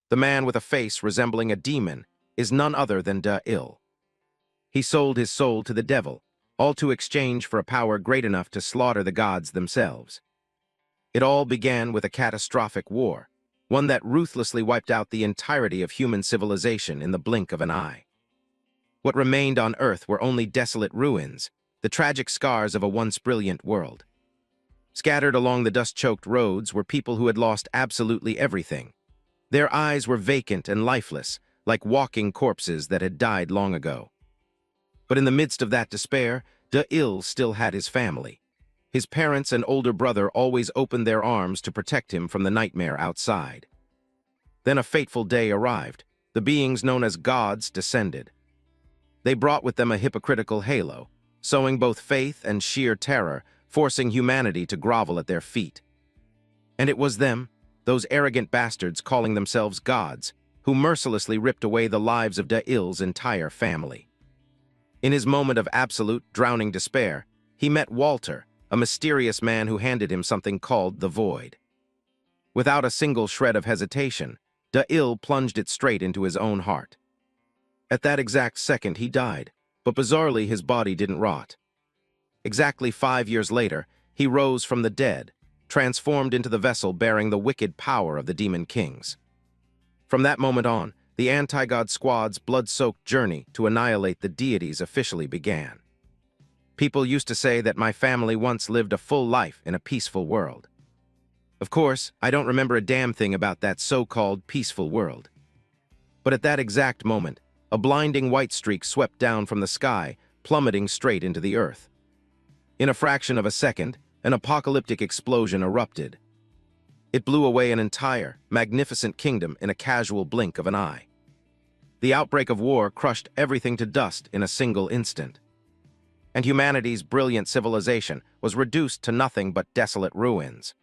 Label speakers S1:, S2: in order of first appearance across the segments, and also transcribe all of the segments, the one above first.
S1: The man with a face resembling a demon is none other than Da-il. He sold his soul to the devil, all to exchange for a power great enough to slaughter the gods themselves. It all began with a catastrophic war, one that ruthlessly wiped out the entirety of human civilization in the blink of an eye. What remained on Earth were only desolate ruins, the tragic scars of a once brilliant world. Scattered along the dust-choked roads were people who had lost absolutely everything. Their eyes were vacant and lifeless, like walking corpses that had died long ago. But in the midst of that despair, Da-il still had his family. His parents and older brother always opened their arms to protect him from the nightmare outside. Then a fateful day arrived. The beings known as gods descended. They brought with them a hypocritical halo, sowing both faith and sheer terror, forcing humanity to grovel at their feet. And it was them, those arrogant bastards calling themselves gods, who mercilessly ripped away the lives of Da-il's entire family. In his moment of absolute, drowning despair, he met Walter, a mysterious man who handed him something called the Void. Without a single shred of hesitation, Da-il plunged it straight into his own heart. At that exact second, he died, but bizarrely his body didn't rot. Exactly 5 years later, he rose from the dead, transformed into the vessel bearing the wicked power of the Demon Kings. From that moment on, the anti-god squad's blood-soaked journey to annihilate the deities officially began. People used to say that my family once lived a full life in a peaceful world. Of course, I don't remember a damn thing about that so-called peaceful world. But at that exact moment, a blinding white streak swept down from the sky, plummeting straight into the earth. In a fraction of a second, an apocalyptic explosion erupted. It blew away an entire, magnificent kingdom in a casual blink of an eye. The outbreak of war crushed everything to dust in a single instant. And humanity's brilliant civilization was reduced to nothing but desolate ruins.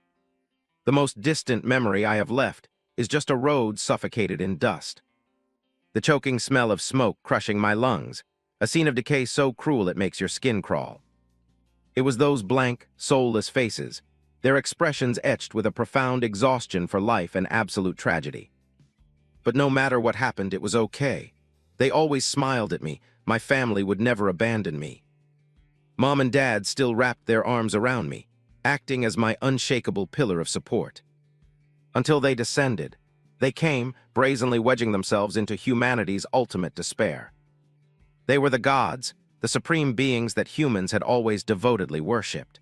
S1: The most distant memory I have left is just a road suffocated in dust. The choking smell of smoke crushing my lungs, a scene of decay so cruel it makes your skin crawl. It was those blank, soulless faces, their expressions etched with a profound exhaustion for life and absolute tragedy. But no matter what happened, it was okay. They always smiled at me. My family would never abandon me. Mom and Dad still wrapped their arms around me, acting as my unshakable pillar of support. Until they descended. They came, brazenly wedging themselves into humanity's ultimate despair. They were the gods, the supreme beings that humans had always devotedly worshipped.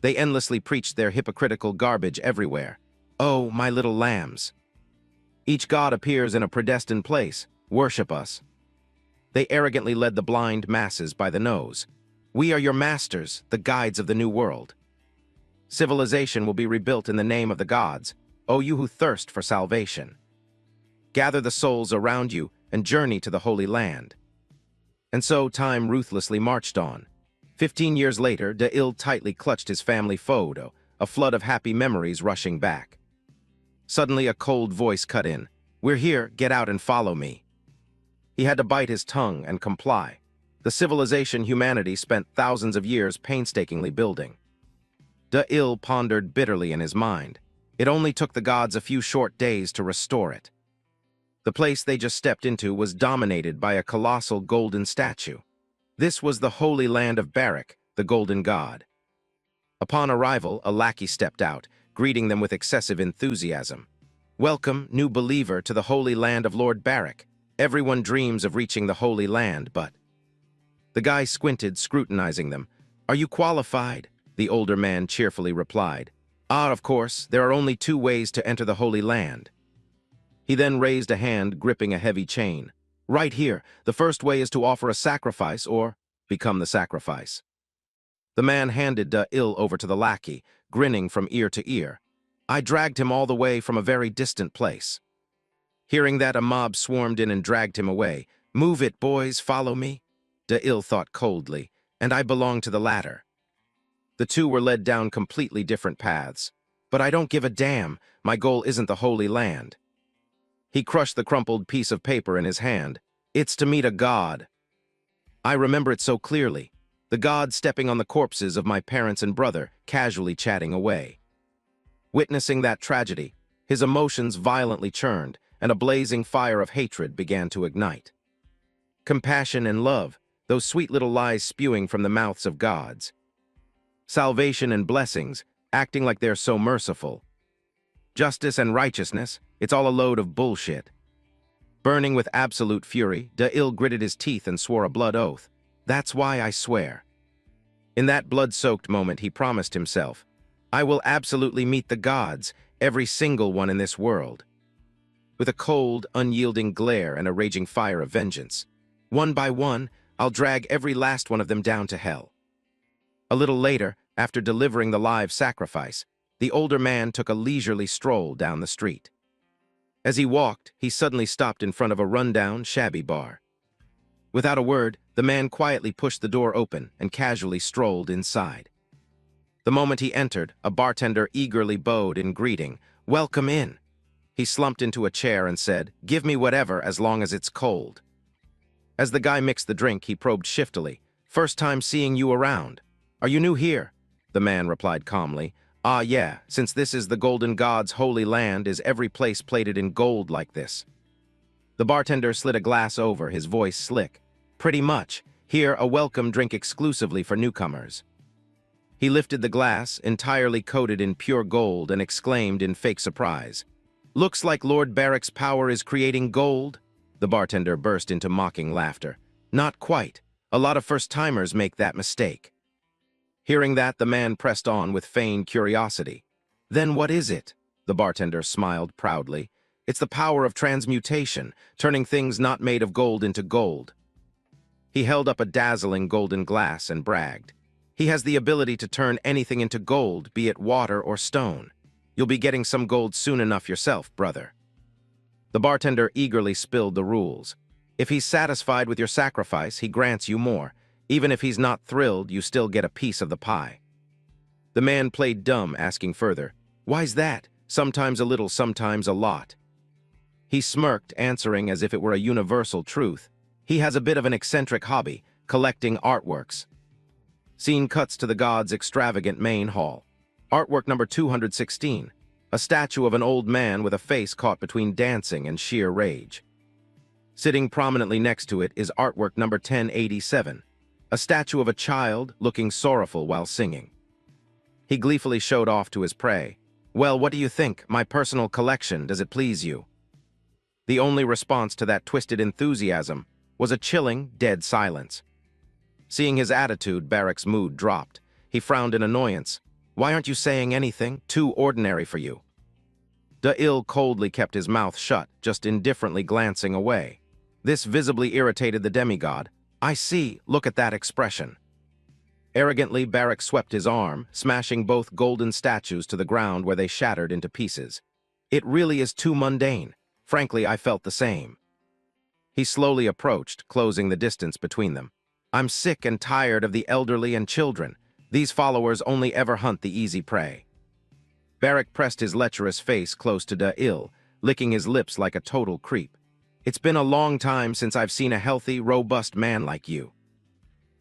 S1: They endlessly preached their hypocritical garbage everywhere. Oh, my little lambs. Each god appears in a predestined place. Worship us. They arrogantly led the blind masses by the nose. We are your masters, the guides of the new world. Civilization will be rebuilt in the name of the gods, O you who thirst for salvation. Gather the souls around you and journey to the Holy Land. And so time ruthlessly marched on. 15 years later, Da-il tightly clutched his family photo, a flood of happy memories rushing back. Suddenly a cold voice cut in. We're here, get out and follow me. He had to bite his tongue and comply. The civilization humanity spent thousands of years painstakingly building. Da-il pondered bitterly in his mind. It only took the gods a few short days to restore it. The place they just stepped into was dominated by a colossal golden statue. This was the holy land of Barak, the golden god. Upon arrival, a lackey stepped out, greeting them with excessive enthusiasm. Welcome, new believer, to the holy land of Lord Barak. Everyone dreams of reaching the holy land, but... The guy squinted, scrutinizing them. Are you qualified? The older man cheerfully replied. Ah, of course, there are only 2 ways to enter the holy land. He then raised a hand, gripping a heavy chain. Right here, the first way is to offer a sacrifice or become the sacrifice. The man handed Da-il over to the lackey, grinning from ear to ear. I dragged him all the way from a very distant place. Hearing that, a mob swarmed in and dragged him away. Move it, boys, follow me. Da-il thought coldly, and I belong to the latter. The two were led down completely different paths. But I don't give a damn. My goal isn't the Holy Land. He crushed the crumpled piece of paper in his hand. It's to meet a god. I remember it so clearly. The god stepping on the corpses of my parents and brother, casually chatting away. Witnessing that tragedy, his emotions violently churned, and a blazing fire of hatred began to ignite. Compassion and love, those sweet little lies spewing from the mouths of gods. Salvation and blessings, acting like they're so merciful. Justice and righteousness, it's all a load of bullshit. Burning with absolute fury, Da-il gritted his teeth and swore a blood oath. That's why I swear. In that blood-soaked moment, he promised himself, I will absolutely meet the gods, every single one in this world. With a cold, unyielding glare and a raging fire of vengeance. One by one, I'll drag every last one of them down to hell. A little later, after delivering the live sacrifice, the older man took a leisurely stroll down the street. As he walked, he suddenly stopped in front of a rundown, shabby bar. Without a word, the man quietly pushed the door open and casually strolled inside. The moment he entered, a bartender eagerly bowed in greeting. "Welcome in." He slumped into a chair and said, "Give me whatever as long as it's cold." As the guy mixed the drink, he probed shiftily. "First time seeing you around. Are you new here?" The man replied calmly. "Ah, yeah, since this is the Golden God's holy land, is every place plated in gold like this?" The bartender slid a glass over, his voice slick. "Pretty much. Here, a welcome drink exclusively for newcomers." He lifted the glass, entirely coated in pure gold, and exclaimed in fake surprise. "Looks like Lord Barrick's power is creating gold?" The bartender burst into mocking laughter. "Not quite. A lot of first-timers make that mistake." Hearing that, the man pressed on with feigned curiosity. "Then what is it?" The bartender smiled proudly. "It's the power of transmutation, turning things not made of gold into gold." He held up a dazzling golden glass and bragged. "He has the ability to turn anything into gold, be it water or stone. You'll be getting some gold soon enough yourself, brother." The bartender eagerly spilled the rules. If he's satisfied with your sacrifice, he grants you more. Even if he's not thrilled, you still get a piece of the pie. The man played dumb, asking further, "Why's that? Sometimes a little, sometimes a lot." He smirked, answering as if it were a universal truth. He has a bit of an eccentric hobby, collecting artworks. Scene cuts to the god's extravagant main hall. Artwork number 216, a statue of an old man with a face caught between dancing and sheer rage. Sitting prominently next to it is artwork number 1087, a statue of a child looking sorrowful while singing. He gleefully showed off to his prey. "Well, what do you think? My personal collection, does it please you?" The only response to that twisted enthusiasm was a chilling, dead silence. Seeing his attitude, Barrick's mood dropped. He frowned in annoyance. "Why aren't you saying anything? Too ordinary for you." Da-il coldly kept his mouth shut, just indifferently glancing away. This visibly irritated the demigod. "I see, look at that expression." Arrogantly, Barrick swept his arm, smashing both golden statues to the ground where they shattered into pieces. "It really is too mundane. Frankly, I felt the same." He slowly approached, closing the distance between them. "I'm sick and tired of the elderly and children. These followers only ever hunt the easy prey." Barrick pressed his lecherous face close to Da-il, licking his lips like a total creep. "It's been a long time since I've seen a healthy, robust man like you."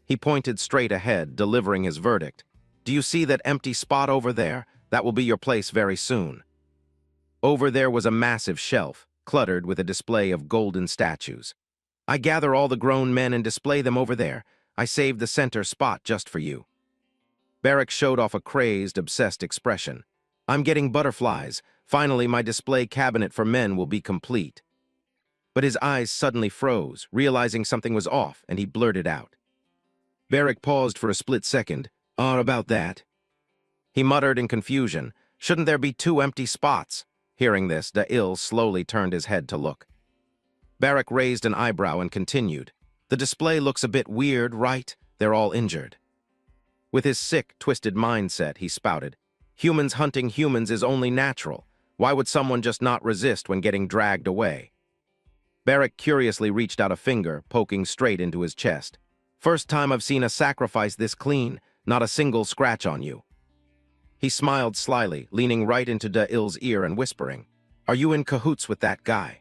S1: He pointed straight ahead, delivering his verdict. "Do you see that empty spot over there? That will be your place very soon." Over there was a massive shelf, cluttered with a display of golden statues. "I gather all the grown men and display them over there. I saved the center spot just for you." Barrick showed off a crazed, obsessed expression. "I'm getting butterflies. Finally, my display cabinet for men will be complete." But his eyes suddenly froze, realizing something was off, and he blurted out. Barrick paused for a split second. About that?" He muttered in confusion. "Shouldn't there be 2 empty spots?" Hearing this, Da-il slowly turned his head to look. Barrick raised an eyebrow and continued. "The display looks a bit weird, right? They're all injured." With his sick, twisted mindset, he spouted, "Humans hunting humans is only natural. Why would someone just not resist when getting dragged away?" Barrick curiously reached out a finger, poking straight into his chest. "First time I've seen a sacrifice this clean, not a single scratch on you." He smiled slyly, leaning right into Da-il's ear and whispering, "Are you in cahoots with that guy?"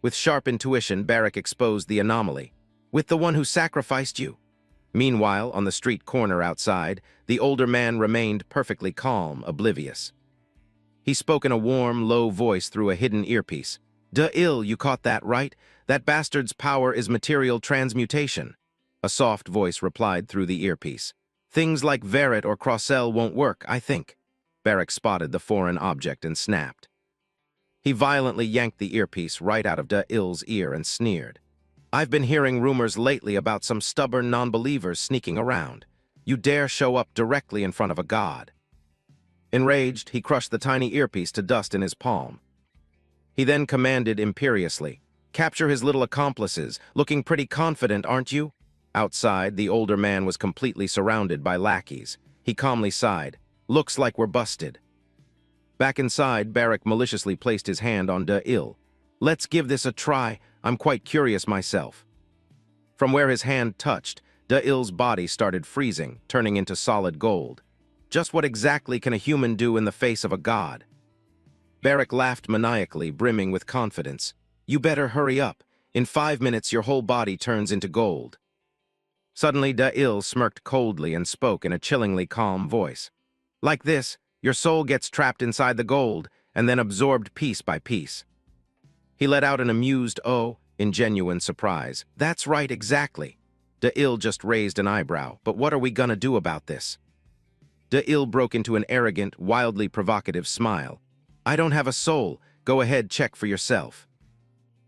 S1: With sharp intuition, Barrick exposed the anomaly. "With the one who sacrificed you?" Meanwhile, on the street corner outside, the older man remained perfectly calm, oblivious. He spoke in a warm, low voice through a hidden earpiece. "Duh-ill, you caught that right? That bastard's power is material transmutation," a soft voice replied through the earpiece. "Things like Verit or Crossell won't work, I think." Barrack spotted the foreign object and snapped. He violently yanked the earpiece right out of Duh-ill's ear and sneered. "I've been hearing rumors lately about some stubborn non-believers sneaking around. You dare show up directly in front of a god." Enraged, he crushed the tiny earpiece to dust in his palm. He then commanded imperiously, "Capture his little accomplices. Looking pretty confident, aren't you?" Outside, the older man was completely surrounded by lackeys. He calmly sighed. "Looks like we're busted." Back inside, Barrack maliciously placed his hand on Duh-ill. "Let's give this a try. I'm quite curious myself." From where his hand touched, Duh-ill's body started freezing, turning into solid gold. Just what exactly can a human do in the face of a god? Barrack laughed maniacally, brimming with confidence. "You better hurry up. In 5 minutes your whole body turns into gold." Suddenly Duh-ill smirked coldly and spoke in a chillingly calm voice. "Like this, your soul gets trapped inside the gold and then absorbed piece by piece." He let out an amused "oh" in genuine surprise. "That's right, exactly." Duh-ill just raised an eyebrow. "But what are we gonna do about this?" Duh-ill broke into an arrogant, wildly provocative smile. "I don't have a soul. Go ahead, check for yourself."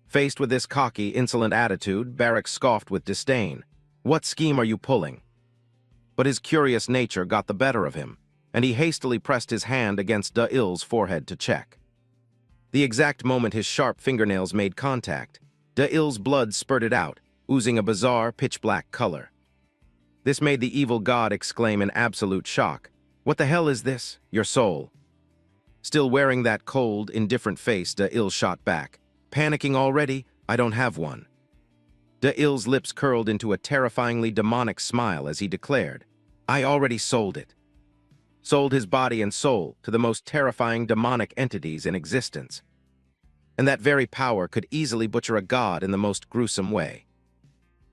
S1: Faced with this cocky, insolent attitude, Barrack scoffed with disdain. "What scheme are you pulling?" But his curious nature got the better of him, and he hastily pressed his hand against Duh-ill's forehead to check. The exact moment his sharp fingernails made contact, Duh-ill's blood spurted out, oozing a bizarre, pitch-black color. This made the evil god exclaim in absolute shock. "What the hell is this? Your soul?" Still wearing that cold, indifferent face, Duh-ill shot back. "Panicking already? I don't have one." Duh-ill's lips curled into a terrifyingly demonic smile as he declared, "I already sold it." Sold his body and soul to the most terrifying demonic entities in existence. And that very power could easily butcher a god in the most gruesome way.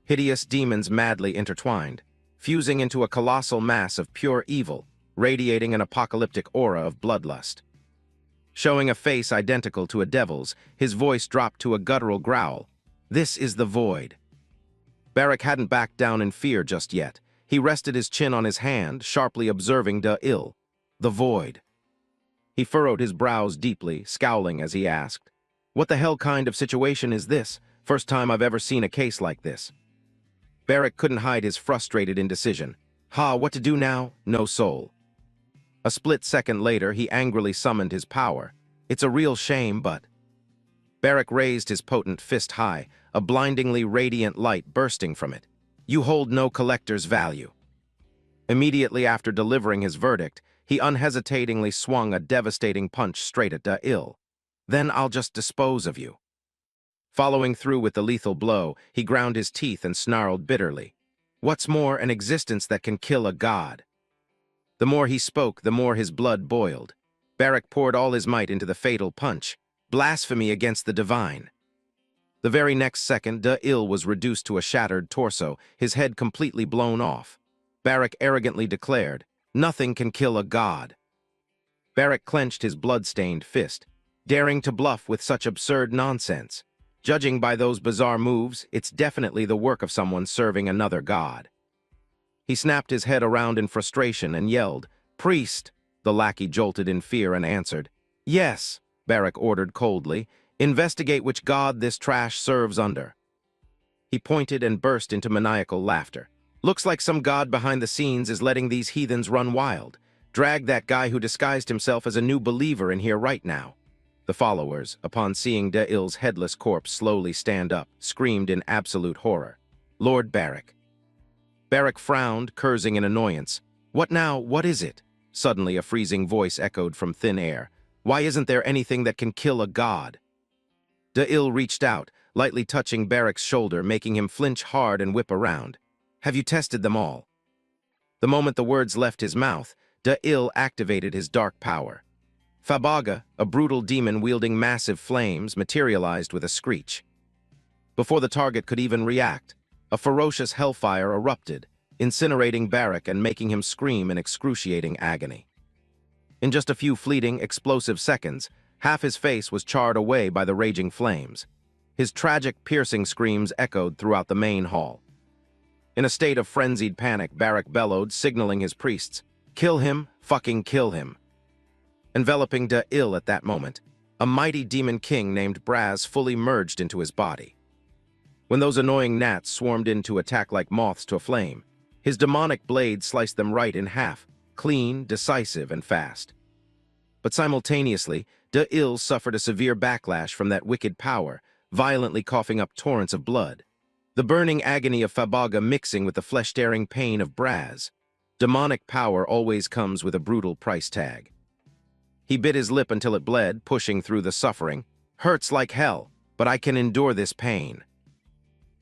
S1: Hideous demons madly intertwined, fusing into a colossal mass of pure evil, radiating an apocalyptic aura of bloodlust. Showing a face identical to a devil's, his voice dropped to a guttural growl. "This is the void." Barrack hadn't backed down in fear just yet. He rested his chin on his hand, sharply observing Duh-ill. "The void." He furrowed his brows deeply, scowling as he asked, "What the hell kind of situation is this? First time I've ever seen a case like this." Barrack couldn't hide his frustrated indecision. What to do now? No soul. A split second later, he angrily summoned his power. "It's a real shame, but..." Barrack raised his potent fist high, a blindingly radiant light bursting from it. "You hold no collector's value." Immediately after delivering his verdict, he unhesitatingly swung a devastating punch straight at Duh-ill. "Then I'll just dispose of you." Following through with the lethal blow, he ground his teeth and snarled bitterly. "What's more, an existence that can kill a god?" The more he spoke, the more his blood boiled. Barrack poured all his might into the fatal punch. Blasphemy against the divine. The very next second, Duh-ill was reduced to a shattered torso, his head completely blown off. Barrack arrogantly declared, "Nothing can kill a god." Barrack clenched his blood-stained fist, daring to bluff with such absurd nonsense. Judging by those bizarre moves, it's definitely the work of someone serving another god. He snapped his head around in frustration and yelled, "Priest!" The lackey jolted in fear and answered, "Yes," Barrack ordered coldly. "Investigate which god this trash serves under." He pointed and burst into maniacal laughter. "Looks like some god behind the scenes is letting these heathens run wild. Drag that guy who disguised himself as a new believer in here right now." The followers, upon seeing Duh-ill's headless corpse slowly stand up, screamed in absolute horror. "Lord Barrack." Barrack frowned, cursing in annoyance. "What now? What is it?" Suddenly a freezing voice echoed from thin air. "Why isn't there anything that can kill a god?" Duh-ill reached out, lightly touching Barrack's shoulder, making him flinch hard and whip around. "Have you tested them all?" The moment the words left his mouth, Duh-ill activated his dark power. Fabaga, a brutal demon wielding massive flames, materialized with a screech. Before the target could even react, a ferocious hellfire erupted, incinerating Barrack and making him scream in excruciating agony. In just a few fleeting, explosive seconds, Half his face was charred away by the raging flames. His tragic, piercing screams echoed throughout the main hall. In a state of frenzied panic, Barak bellowed, signaling his priests, "Kill him, fucking kill him." Enveloping Da-Il at that moment, a mighty demon king named Braz fully merged into his body. When those annoying gnats swarmed in to attack like moths to a flame, his demonic blade sliced them right in half, clean, decisive, and fast. But simultaneously, Da-Il suffered a severe backlash from that wicked power, violently coughing up torrents of blood. The burning agony of Fabaga mixing with the flesh-tearing pain of Braz. Demonic power always comes with a brutal price tag. He bit his lip until it bled, pushing through the suffering. "Hurts like hell, but I can endure this pain."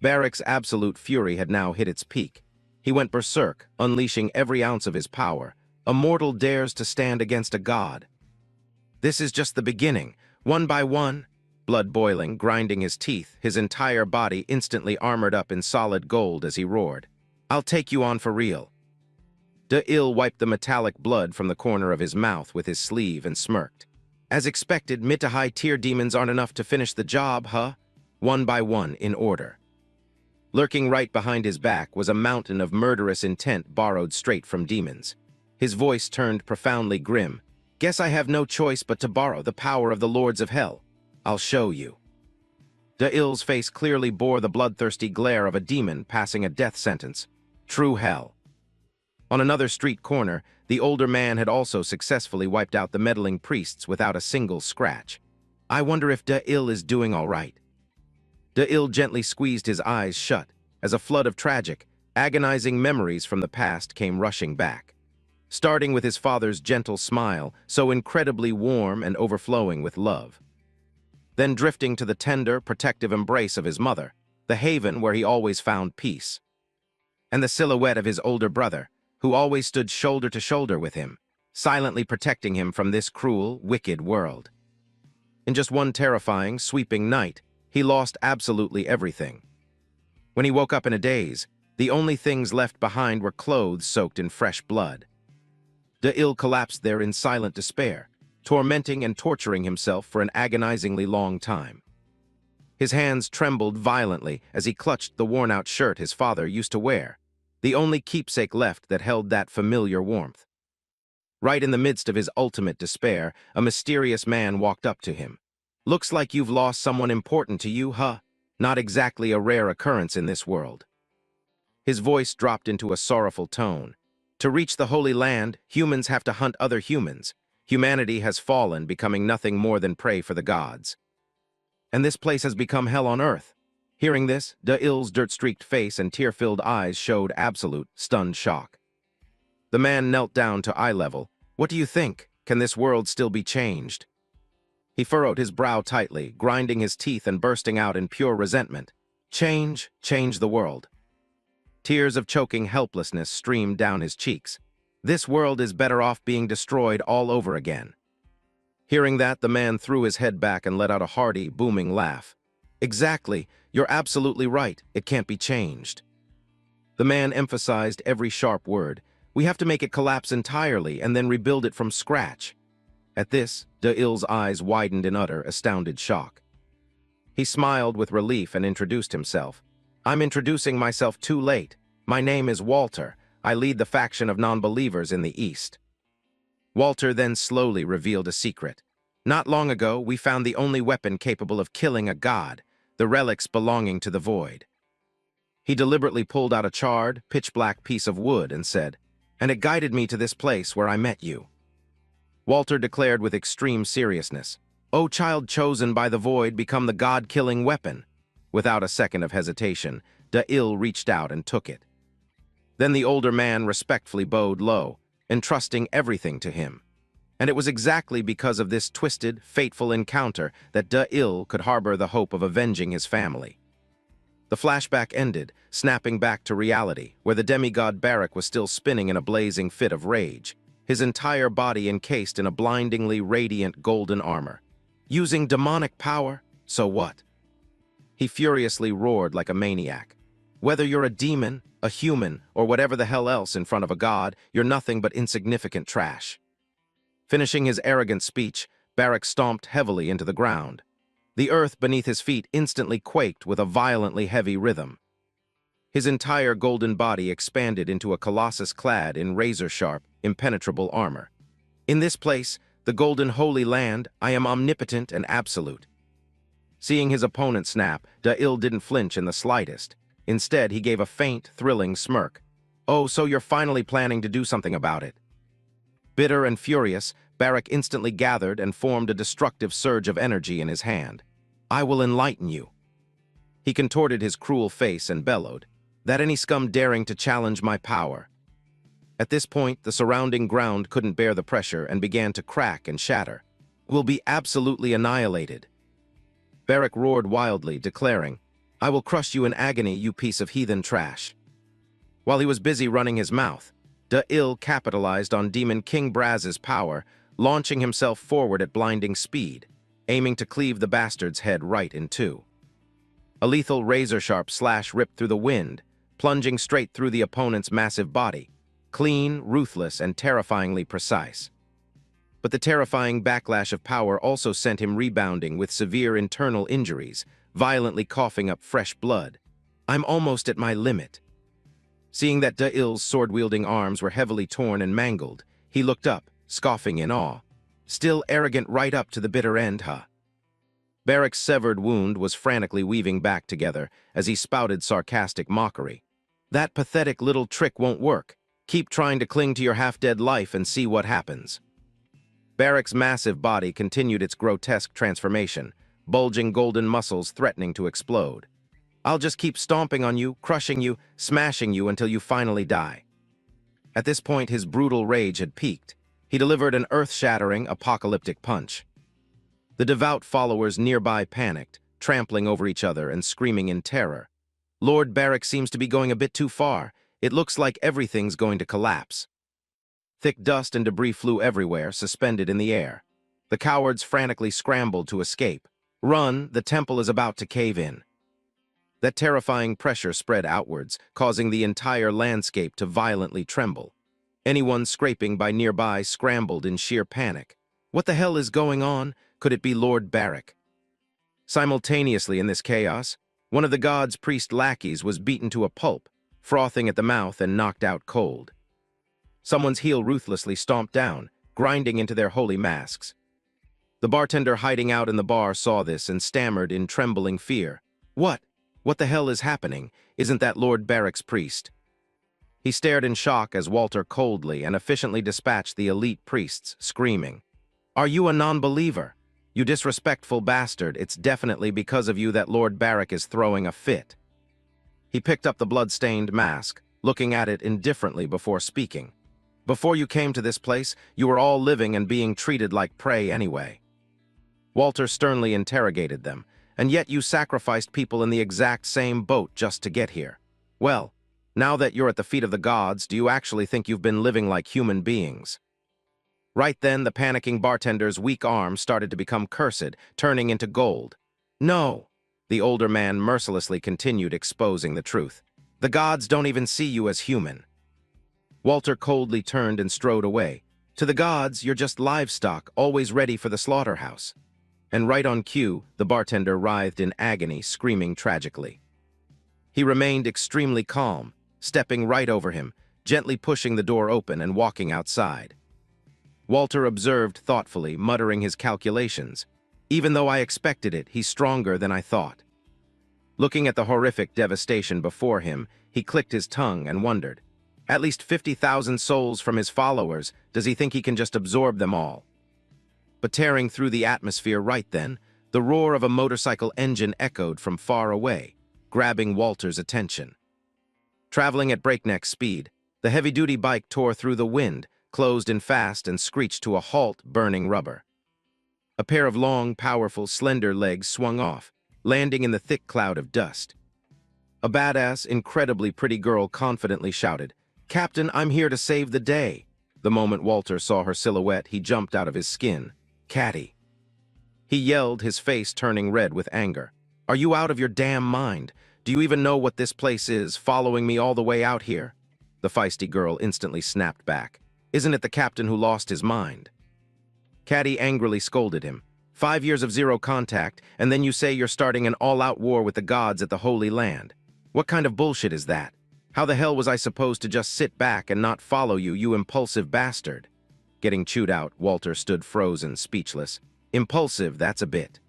S1: Barak's absolute fury had now hit its peak. He went berserk, unleashing every ounce of his power. A mortal dares to stand against a god. This is just the beginning. One by one, blood boiling, grinding his teeth, his entire body instantly armored up in solid gold as he roared, "I'll take you on for real." Da-Il wiped the metallic blood from the corner of his mouth with his sleeve and smirked. "As expected, mid to high tier demons aren't enough to finish the job, huh? One by one, in order." Lurking right behind his back was a mountain of murderous intent borrowed straight from demons. His voice turned profoundly grim. "Guess I have no choice but to borrow the power of the lords of hell. I'll show you." Da-Il's face clearly bore the bloodthirsty glare of a demon passing a death sentence. True hell. On another street corner, the older man had also successfully wiped out the meddling priests without a single scratch. "I wonder if Da-Il is doing all right." Da-Il gently squeezed his eyes shut as a flood of tragic, agonizing memories from the past came rushing back. Starting with his father's gentle smile, so incredibly warm and overflowing with love. Then drifting to the tender, protective embrace of his mother, the haven where he always found peace. And the silhouette of his older brother, who always stood shoulder to shoulder with him, silently protecting him from this cruel, wicked world. In just one terrifying, sweeping night, he lost absolutely everything. When he woke up in a daze, the only things left behind were clothes soaked in fresh blood. Da-Il collapsed there in silent despair, tormenting and torturing himself for an agonizingly long time. His hands trembled violently as he clutched the worn-out shirt his father used to wear, the only keepsake left that held that familiar warmth. Right in the midst of his ultimate despair, a mysterious man walked up to him. "Looks like you've lost someone important to you, huh? Not exactly a rare occurrence in this world." His voice dropped into a sorrowful tone. "To reach the Holy Land, humans have to hunt other humans. Humanity has fallen, becoming nothing more than prey for the gods. And this place has become hell on earth." Hearing this, Da-Il's dirt-streaked face and tear-filled eyes showed absolute, stunned shock. The man knelt down to eye level. "What do you think? Can this world still be changed?" He furrowed his brow tightly, grinding his teeth and bursting out in pure resentment. "Change the world." Tears of choking helplessness streamed down his cheeks. "This world is better off being destroyed all over again." Hearing that, the man threw his head back and let out a hearty, booming laugh. "Exactly. You're absolutely right. It can't be changed." The man emphasized every sharp word. "We have to make it collapse entirely and then rebuild it from scratch." At this, Da-Il's eyes widened in utter, astounded shock. He smiled with relief and introduced himself. "I'm introducing myself too late. My name is Walter. I lead the faction of non-believers in the East." Walter then slowly revealed a secret. "Not long ago, we found the only weapon capable of killing a god, the relics belonging to the void." He deliberately pulled out a charred, pitch-black piece of wood and said, "And it guided me to this place where I met you." Walter declared with extreme seriousness, "O child chosen by the void, become the god-killing weapon." Without a second of hesitation, Da-Il reached out and took it. Then the older man respectfully bowed low, entrusting everything to him. And it was exactly because of this twisted, fateful encounter that Da-Il could harbor the hope of avenging his family. The flashback ended, snapping back to reality, where the demigod Barak was still spinning in a blazing fit of rage, his entire body encased in a blindingly radiant golden armor. Using demonic power? So what? He furiously roared like a maniac. "Whether you're a demon, a human, or whatever the hell else in front of a god, you're nothing but insignificant trash." Finishing his arrogant speech, Barak stomped heavily into the ground. The earth beneath his feet instantly quaked with a violently heavy rhythm. His entire golden body expanded into a colossus clad in razor-sharp, impenetrable armor. In this place, the golden holy land, I am omnipotent and absolute. Seeing his opponent snap, Da'il didn't flinch in the slightest. Instead, he gave a faint, thrilling smirk. "Oh, so you're finally planning to do something about it." Bitter and furious, Barak instantly gathered and formed a destructive surge of energy in his hand. "I will enlighten you." He contorted his cruel face and bellowed, "That any scum daring to challenge my power." At this point, the surrounding ground couldn't bear the pressure and began to crack and shatter. "Will be absolutely annihilated." Barak roared wildly, declaring, "I will crush you in agony, you piece of heathen trash." While he was busy running his mouth, Da'il capitalized on Demon King Braz's power, launching himself forward at blinding speed, aiming to cleave the bastard's head right in two. A lethal razor-sharp slash ripped through the wind, plunging straight through the opponent's massive body, clean, ruthless, and terrifyingly precise. But the terrifying backlash of power also sent him rebounding with severe internal injuries, violently coughing up fresh blood. "I'm almost at my limit." Seeing that Da'il's sword-wielding arms were heavily torn and mangled, he looked up, scoffing in awe. "Still arrogant right up to the bitter end, huh?" Barak's severed wound was frantically weaving back together as he spouted sarcastic mockery. "That pathetic little trick won't work. Keep trying to cling to your half-dead life and see what happens." Barak's massive body continued its grotesque transformation, bulging golden muscles threatening to explode. "I'll just keep stomping on you, crushing you, smashing you until you finally die." At this point, his brutal rage had peaked. He delivered an earth-shattering, apocalyptic punch. The devout followers nearby panicked, trampling over each other and screaming in terror. "Lord Barak seems to be going a bit too far. It looks like everything's going to collapse." Thick dust and debris flew everywhere, suspended in the air. The cowards frantically scrambled to escape. "Run, the temple is about to cave in." That terrifying pressure spread outwards, causing the entire landscape to violently tremble. Anyone scraping by nearby scrambled in sheer panic. What the hell is going on? Could it be Lord Barak? Simultaneously in this chaos, one of the god's priest lackeys was beaten to a pulp, frothing at the mouth and knocked out cold. Someone's heel ruthlessly stomped down, grinding into their holy masks. The bartender hiding out in the bar saw this and stammered in trembling fear. What the hell is happening? Isn't that Lord Barak's priest?" He stared in shock as Walter coldly and efficiently dispatched the elite priests, screaming, "Are you a non-believer? You disrespectful bastard, it's definitely because of you that Lord Barak is throwing a fit." He picked up the blood-stained mask, looking at it indifferently before speaking. "Before you came to this place, you were all living and being treated like prey anyway." Walter sternly interrogated them, "And yet you sacrificed people in the exact same boat just to get here. Well, now that you're at the feet of the gods, do you actually think you've been living like human beings?" Right then, the panicking bartender's weak arm started to become cursed, turning into gold. "No," the older man mercilessly continued, exposing the truth. "The gods don't even see you as human." Walter coldly turned and strode away. "To the gods, you're just livestock, always ready for the slaughterhouse." And right on cue, the bartender writhed in agony, screaming tragically. He remained extremely calm, stepping right over him, gently pushing the door open and walking outside. Walter observed thoughtfully, muttering his calculations. "Even though I expected it, he's stronger than I thought." Looking at the horrific devastation before him, he clicked his tongue and wondered. At least 50,000 souls from his followers, does he think he can just absorb them all? But tearing through the atmosphere right then, the roar of a motorcycle engine echoed from far away, grabbing Walter's attention. Traveling at breakneck speed, the heavy-duty bike tore through the wind, closed in fast and screeched to a halt, burning rubber. A pair of long, powerful, slender legs swung off, landing in the thick cloud of dust. A badass, incredibly pretty girl confidently shouted, "Captain, I'm here to save the day." The moment Walter saw her silhouette, he jumped out of his skin. "Catty!" He yelled, his face turning red with anger. "Are you out of your damn mind? Do you even know what this place is, following me all the way out here?" The feisty girl instantly snapped back. "Isn't it the captain who lost his mind?" Caddy angrily scolded him. 5 years of zero contact, and then you say you're starting an all-out war with the gods at the Holy Land. What kind of bullshit is that? How the hell was I supposed to just sit back and not follow you, you impulsive bastard? Getting chewed out, Walter stood frozen, speechless. Impulsive, that's a bit.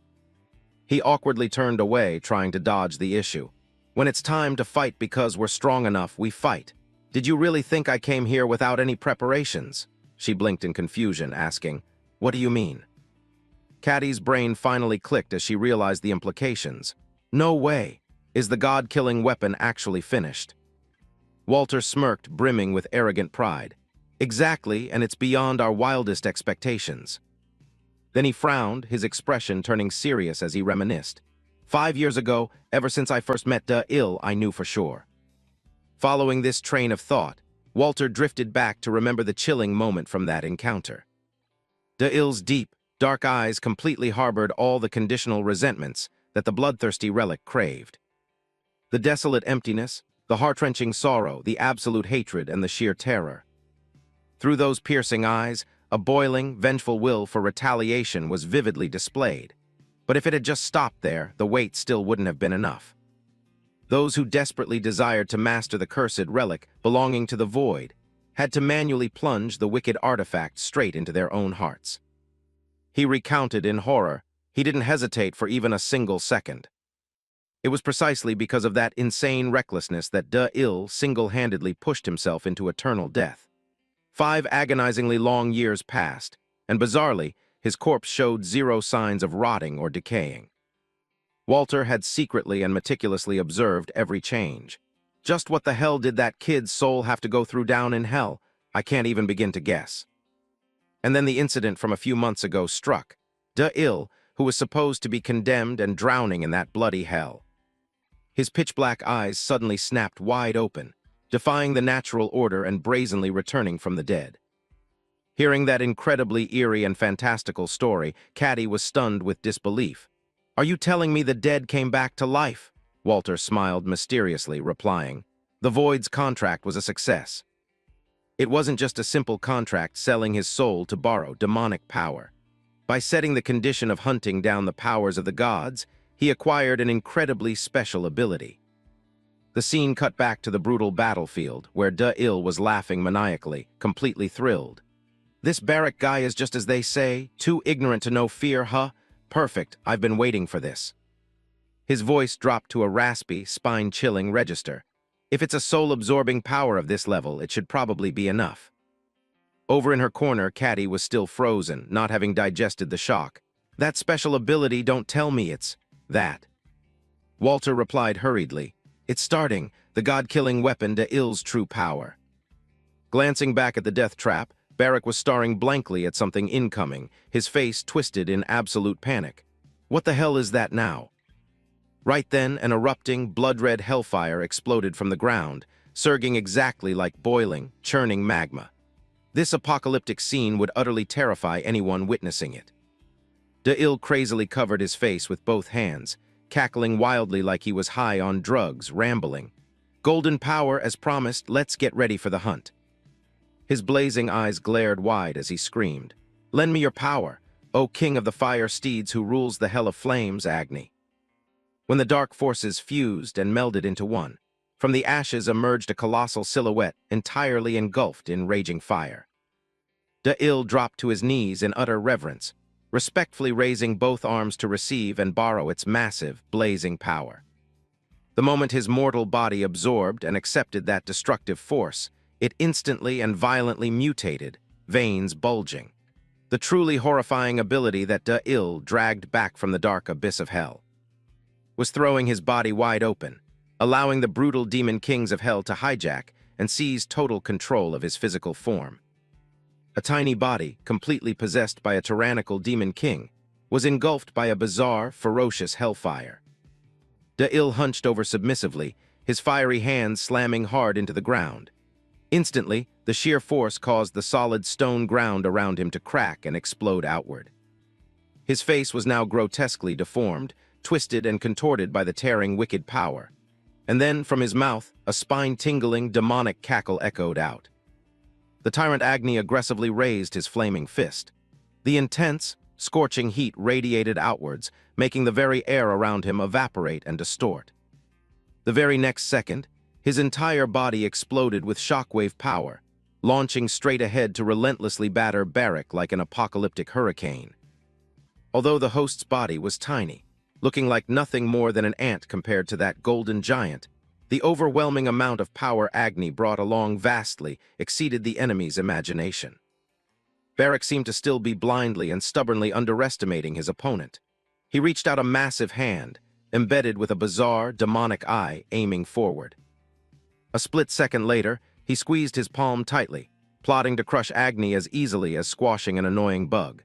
S1: He awkwardly turned away, trying to dodge the issue. When it's time to fight because we're strong enough, we fight. Did you really think I came here without any preparations? She blinked in confusion, asking, What do you mean? Caddy's brain finally clicked as she realized the implications. No way. Is the god-killing weapon actually finished? Walter smirked, brimming with arrogant pride. Exactly, and it's beyond our wildest expectations. Then he frowned, his expression turning serious as he reminisced. 5 years ago, ever since I first met Da-Il, I knew for sure. Following this train of thought, Walter drifted back to remember the chilling moment from that encounter. Da-Il's deep, dark eyes completely harbored all the conditional resentments that the bloodthirsty relic craved. The desolate emptiness, the heart-wrenching sorrow, the absolute hatred, and the sheer terror. Through those piercing eyes, a boiling, vengeful will for retaliation was vividly displayed. But if it had just stopped there, the weight still wouldn't have been enough. Those who desperately desired to master the cursed relic belonging to the void had to manually plunge the wicked artifact straight into their own hearts. He recounted in horror. He didn't hesitate for even a single second. It was precisely because of that insane recklessness that Da-Il single-handedly pushed himself into eternal death. 5 agonizingly long years passed, and bizarrely, his corpse showed zero signs of rotting or decaying. Walter had secretly and meticulously observed every change. Just what the hell did that kid's soul have to go through down in hell? I can't even begin to guess. And then the incident from a few months ago struck. Da-Il, who was supposed to be condemned and drowning in that bloody hell. His pitch-black eyes suddenly snapped wide open, defying the natural order and brazenly returning from the dead. Hearing that incredibly eerie and fantastical story, Caddy was stunned with disbelief. Are you telling me the dead came back to life? Walter smiled mysteriously, replying, The Void's contract was a success. It wasn't just a simple contract selling his soul to borrow demonic power. By setting the condition of hunting down the powers of the gods, he acquired an incredibly special ability. The scene cut back to the brutal battlefield, where Da-Il was laughing maniacally, completely thrilled. This barrack guy is just as they say, too ignorant to know fear, huh? Perfect, I've been waiting for this. His voice dropped to a raspy, spine-chilling register. If it's a soul-absorbing power of this level, it should probably be enough. Over in her corner, Caddy was still frozen, not having digested the shock. That special ability, don't tell me it's that. Walter replied hurriedly. It's starting, the god-killing weapon Da-Il's true power. Glancing back at the death trap, Barrack was staring blankly at something incoming, his face twisted in absolute panic. What the hell is that now? Right then, an erupting, blood-red hellfire exploded from the ground, surging exactly like boiling, churning magma. This apocalyptic scene would utterly terrify anyone witnessing it. Da-Il crazily covered his face with both hands, cackling wildly like he was high on drugs, rambling. Golden power, as promised, let's get ready for the hunt. His blazing eyes glared wide as he screamed, Lend me your power, O king of the fire steeds who rules the hell of flames, Agni. When the dark forces fused and melded into one, from the ashes emerged a colossal silhouette entirely engulfed in raging fire. Da-Il dropped to his knees in utter reverence, respectfully raising both arms to receive and borrow its massive, blazing power. The moment his mortal body absorbed and accepted that destructive force, it instantly and violently mutated, veins bulging. The truly horrifying ability that Da-Il dragged back from the dark abyss of hell was throwing his body wide open, allowing the brutal demon kings of hell to hijack and seize total control of his physical form. A tiny body, completely possessed by a tyrannical demon king, was engulfed by a bizarre, ferocious hellfire. Da-Il hunched over submissively, his fiery hands slamming hard into the ground. Instantly, the sheer force caused the solid stone ground around him to crack and explode outward. His face was now grotesquely deformed, twisted and contorted by the tearing wicked power. And then, from his mouth, a spine-tingling, demonic cackle echoed out. The tyrant Agni aggressively raised his flaming fist. The intense, scorching heat radiated outwards, making the very air around him evaporate and distort. The very next second, his entire body exploded with shockwave power, launching straight ahead to relentlessly batter Barrack like an apocalyptic hurricane. Although the host's body was tiny, looking like nothing more than an ant compared to that golden giant, the overwhelming amount of power Agni brought along vastly exceeded the enemy's imagination. Barrack seemed to still be blindly and stubbornly underestimating his opponent. He reached out a massive hand, embedded with a bizarre, demonic eye aiming forward. A split second later, he squeezed his palm tightly, plotting to crush Agni as easily as squashing an annoying bug.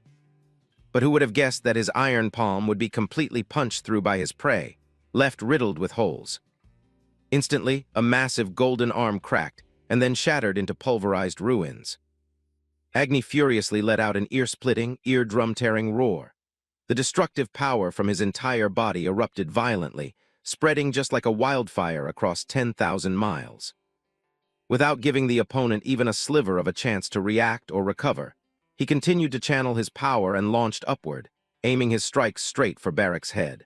S1: But who would have guessed that his iron palm would be completely punched through by his prey, left riddled with holes. Instantly, a massive golden arm cracked and then shattered into pulverized ruins. Agni furiously let out an ear-splitting, eardrum-tearing roar. The destructive power from his entire body erupted violently, spreading just like a wildfire across 10,000 miles. Without giving the opponent even a sliver of a chance to react or recover, he continued to channel his power and launched upward, aiming his strikes straight for Barrack's head.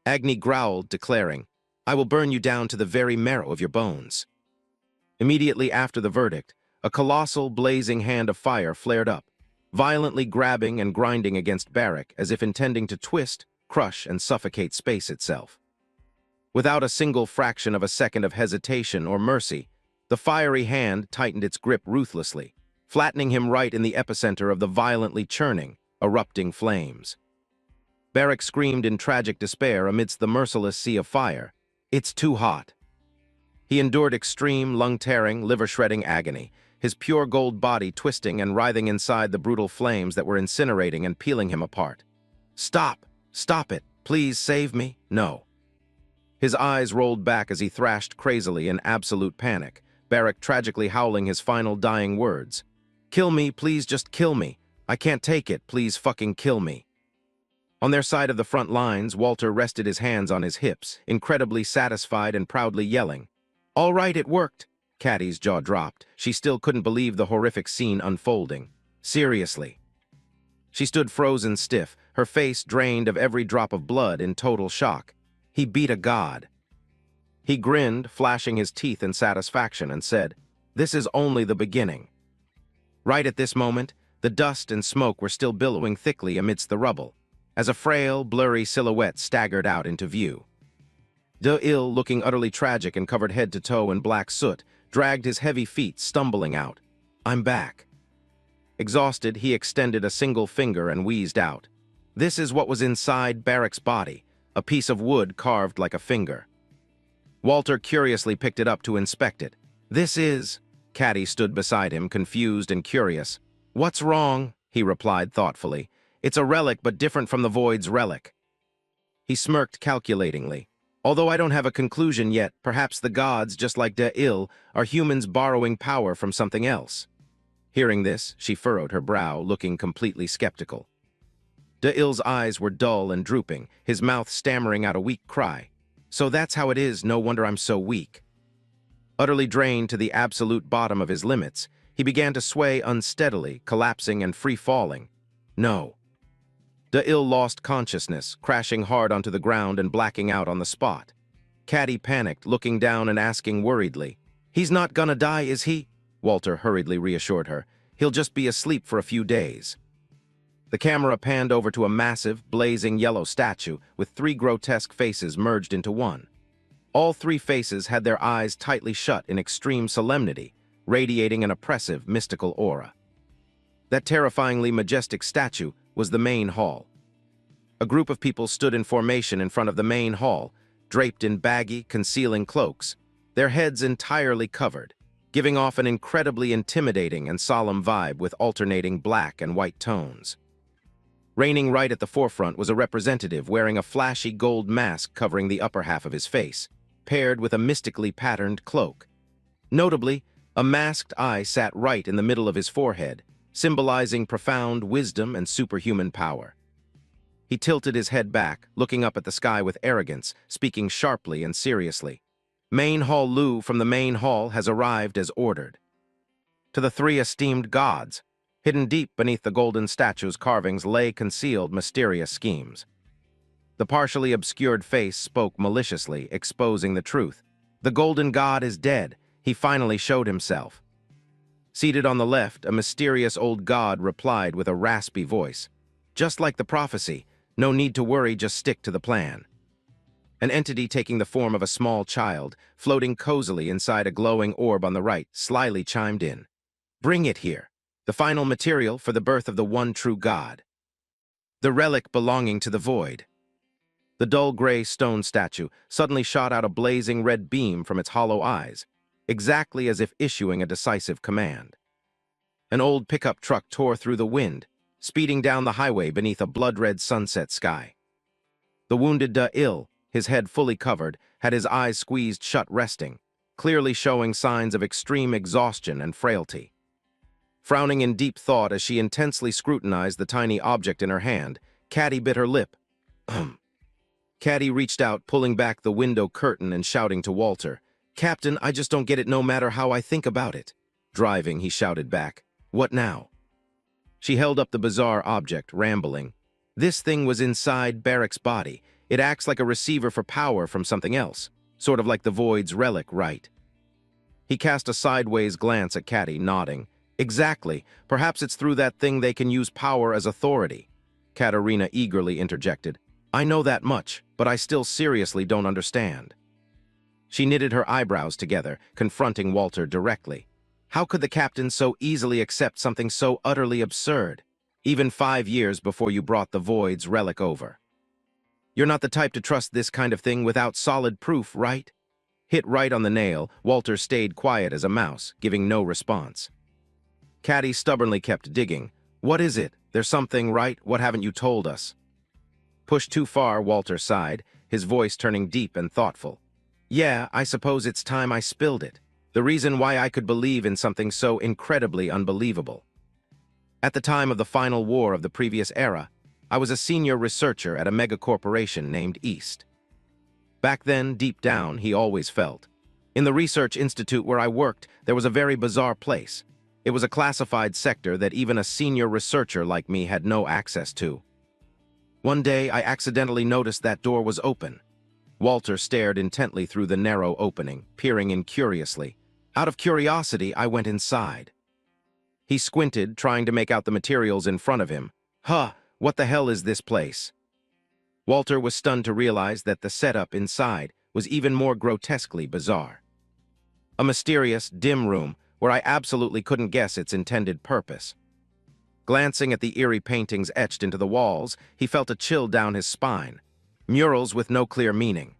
S1: Agni growled, declaring, "I will burn you down to the very marrow of your bones." Immediately after the verdict, a colossal, blazing hand of fire flared up, violently grabbing and grinding against Barrack as if intending to twist, crush, and suffocate space itself. Without a single fraction of a second of hesitation or mercy, the fiery hand tightened its grip ruthlessly, flattening him right in the epicenter of the violently churning, erupting flames. Barrack screamed in tragic despair amidst the merciless sea of fire. "It's too hot." He endured extreme, lung-tearing, liver-shredding agony, his pure gold body twisting and writhing inside the brutal flames that were incinerating and peeling him apart. "Stop! Stop it! Please save me! No!" His eyes rolled back as he thrashed crazily in absolute panic, Barrack tragically howling his final dying words. "Kill me, please just kill me. I can't take it, please fucking kill me." On their side of the front lines, Walter rested his hands on his hips, incredibly satisfied and proudly yelling. "All right, it worked." Caddy's jaw dropped. She still couldn't believe the horrific scene unfolding. Seriously. She stood frozen stiff, her face drained of every drop of blood in total shock. He beat a god. He grinned, flashing his teeth in satisfaction, and said, "This is only the beginning." Right at this moment, the dust and smoke were still billowing thickly amidst the rubble, as a frail, blurry silhouette staggered out into view. De-Il, looking utterly tragic and covered head to toe in black soot, dragged his heavy feet, stumbling out. "I'm back." Exhausted, he extended a single finger and wheezed out. This is what was inside Barrack's body, a piece of wood carved like a finger. Walter curiously picked it up to inspect it. "This is..." Caddy stood beside him, confused and curious. "What's wrong?" he replied thoughtfully. "It's a relic, but different from the Void's relic." He smirked calculatingly. "Although I don't have a conclusion yet, perhaps the gods, just like De-Il, are humans borrowing power from something else." Hearing this, she furrowed her brow, looking completely skeptical. De-Il's eyes were dull and drooping, his mouth stammering out a weak cry. "So that's how it is, no wonder I'm so weak." Utterly drained to the absolute bottom of his limits, he began to sway unsteadily, collapsing and free-falling. No. De-Il lost consciousness, crashing hard onto the ground and blacking out on the spot. Caddy panicked, looking down and asking worriedly, "He's not gonna die, is he?" Walter hurriedly reassured her. "He'll just be asleep for a few days." The camera panned over to a massive, blazing yellow statue with three grotesque faces merged into one. All three faces had their eyes tightly shut in extreme solemnity, radiating an oppressive, mystical aura. That terrifyingly majestic statue was the main hall. A group of people stood in formation in front of the main hall, draped in baggy, concealing cloaks, their heads entirely covered, giving off an incredibly intimidating and solemn vibe with alternating black and white tones. Reigning right at the forefront was a representative wearing a flashy gold mask covering the upper half of his face, paired with a mystically patterned cloak. Notably, a masked eye sat right in the middle of his forehead, symbolizing profound wisdom and superhuman power. He tilted his head back, looking up at the sky with arrogance, speaking sharply and seriously. "Main Hall Lu from the main hall has arrived as ordered." To the three esteemed gods, Hidden deep beneath the golden statue's carvings lay concealed mysterious schemes. The partially obscured face spoke maliciously, exposing the truth. The golden god is dead. He finally showed himself. Seated on the left, a mysterious old god replied with a raspy voice. Just like the prophecy, no need to worry, just stick to the plan. An entity taking the form of a small child, floating cozily inside a glowing orb on the right, slyly chimed in. Bring it here. The final material for the birth of the one true god. The relic belonging to the void. The dull gray stone statue suddenly shot out a blazing red beam from its hollow eyes, exactly as if issuing a decisive command. An old pickup truck tore through the wind, speeding down the highway beneath a blood-red sunset sky. The wounded Da-Il, his head fully covered, had his eyes squeezed shut resting, clearly showing signs of extreme exhaustion and frailty. Frowning in deep thought as she intensely scrutinized the tiny object in her hand, Caddy bit her lip. Caddy reached out, pulling back the window curtain and shouting to Walter, Captain, I just don't get it no matter how I think about it. Driving, he shouted back. What now? She held up the bizarre object, rambling. This thing was inside Barrack's body. It acts like a receiver for power from something else, sort of like the Void's relic, right? He cast a sideways glance at Caddy, nodding. Exactly. Perhaps it's through that thing they can use power as authority. Katerina eagerly interjected. I know that much, but I still seriously don't understand. She knitted her eyebrows together, confronting Walter directly. How could the captain so easily accept something so utterly absurd, even 5 years before you brought the Void's relic over? You're not the type to trust this kind of thing without solid proof, right? Hit right on the nail, Walter stayed quiet as a mouse, giving no response. Caddy stubbornly kept digging. What is it? There's something, right? What haven't you told us? Pushed too far, Walter sighed, his voice turning deep and thoughtful. Yeah, I suppose it's time I spilled it. The reason why I could believe in something so incredibly unbelievable. At the time of the final war of the previous era, I was a senior researcher at a mega corporation named East. Back then, deep down, he always felt. In the research institute where I worked, there was a very bizarre place. It was a classified sector that even a senior researcher like me had no access to. One day, I accidentally noticed that door was open. Walter stared intently through the narrow opening, peering in curiously. Out of curiosity, I went inside. He squinted, trying to make out the materials in front of him. Huh, what the hell is this place? Walter was stunned to realize that the setup inside was even more grotesquely bizarre. A mysterious, dim room where I absolutely couldn't guess its intended purpose. Glancing at the eerie paintings etched into the walls, he felt a chill down his spine. Murals with no clear meaning.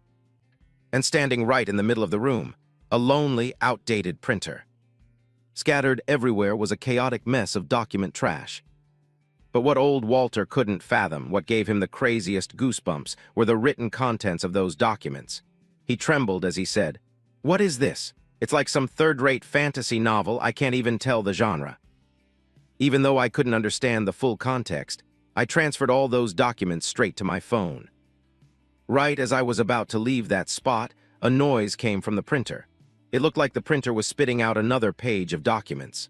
S1: And standing right in the middle of the room, a lonely, outdated printer. Scattered everywhere was a chaotic mess of document trash. But what old Walter couldn't fathom, what gave him the craziest goosebumps, were the written contents of those documents. He trembled as he said, What is this? It's like some third-rate fantasy novel. I can't even tell the genre. Even though I couldn't understand the full context, I transferred all those documents straight to my phone. Right as I was about to leave that spot, a noise came from the printer. It looked like the printer was spitting out another page of documents.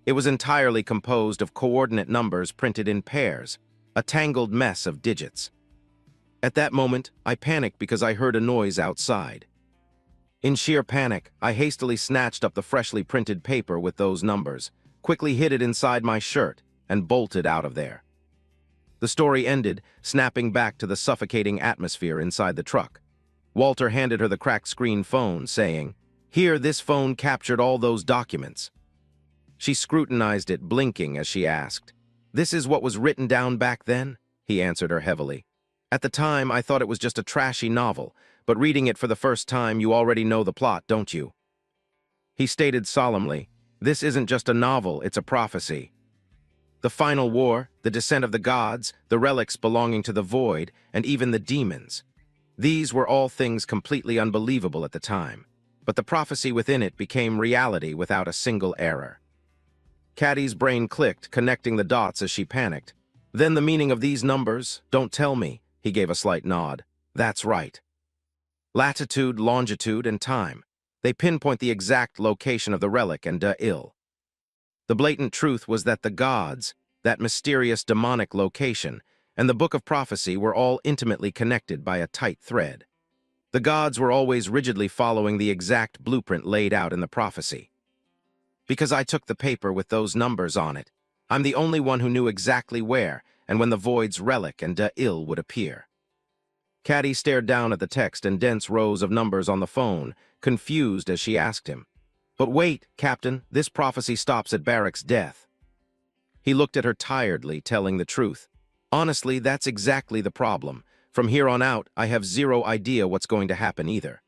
S1: It was entirely composed of coordinate numbers printed in pairs, a tangled mess of digits. At that moment, I panicked because I heard a noise outside. In sheer panic, I hastily snatched up the freshly printed paper with those numbers, quickly hid it inside my shirt, and bolted out of there. The story ended, snapping back to the suffocating atmosphere inside the truck. Walter handed her the cracked screen phone, saying, Here, this phone captured all those documents. She scrutinized it, blinking as she asked, This is what was written down back then? He answered her heavily. At the time, I thought it was just a trashy novel, but reading it for the first time, you already know the plot, don't you? He stated solemnly, This isn't just a novel, it's a prophecy. The final war, the descent of the gods, the relics belonging to the void, and even the demons. These were all things completely unbelievable at the time, but the prophecy within it became reality without a single error. Caddy's brain clicked, connecting the dots as she panicked. Then the meaning of these numbers, don't tell me, he gave a slight nod. That's right. Latitude, longitude, and time. They pinpoint the exact location of the relic and Da-Il. The blatant truth was that the gods, that mysterious demonic location, and the Book of Prophecy were all intimately connected by a tight thread. The gods were always rigidly following the exact blueprint laid out in the prophecy. Because I took the paper with those numbers on it, I'm the only one who knew exactly where and when the void's relic and Da'il would appear. Caddy stared down at the text and dense rows of numbers on the phone, confused as she asked him, "But wait, Captain, this prophecy stops at Barrack's death." He looked at her tiredly, telling the truth. "Honestly, that's exactly the problem. From here on out, I have zero idea what's going to happen either."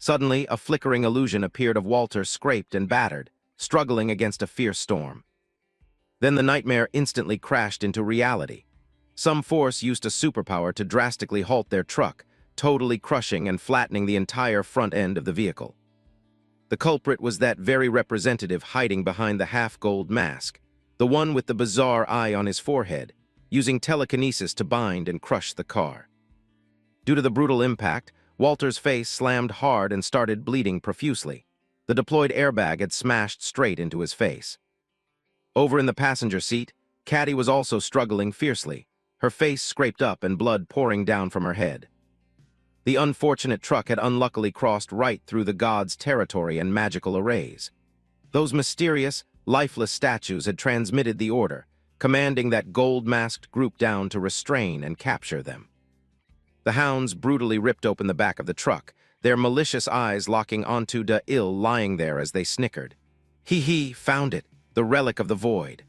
S1: Suddenly, a flickering illusion appeared of Walter scraped and battered, struggling against a fierce storm. Then the nightmare instantly crashed into reality. Some force used a superpower to drastically halt their truck, totally crushing and flattening the entire front end of the vehicle. The culprit was that very representative hiding behind the half-gold mask, the one with the bizarre eye on his forehead, using telekinesis to bind and crush the car. Due to the brutal impact, Walter's face slammed hard and started bleeding profusely. The deployed airbag had smashed straight into his face. Over in the passenger seat, Caddy was also struggling fiercely, her face scraped up and blood pouring down from her head. The unfortunate truck had unluckily crossed right through the gods' territory and magical arrays. Those mysterious, lifeless statues had transmitted the order, commanding that gold-masked group down to restrain and capture them. The hounds brutally ripped open the back of the truck, their malicious eyes locking onto Da'il lying there as they snickered. "He found it, the relic of the void."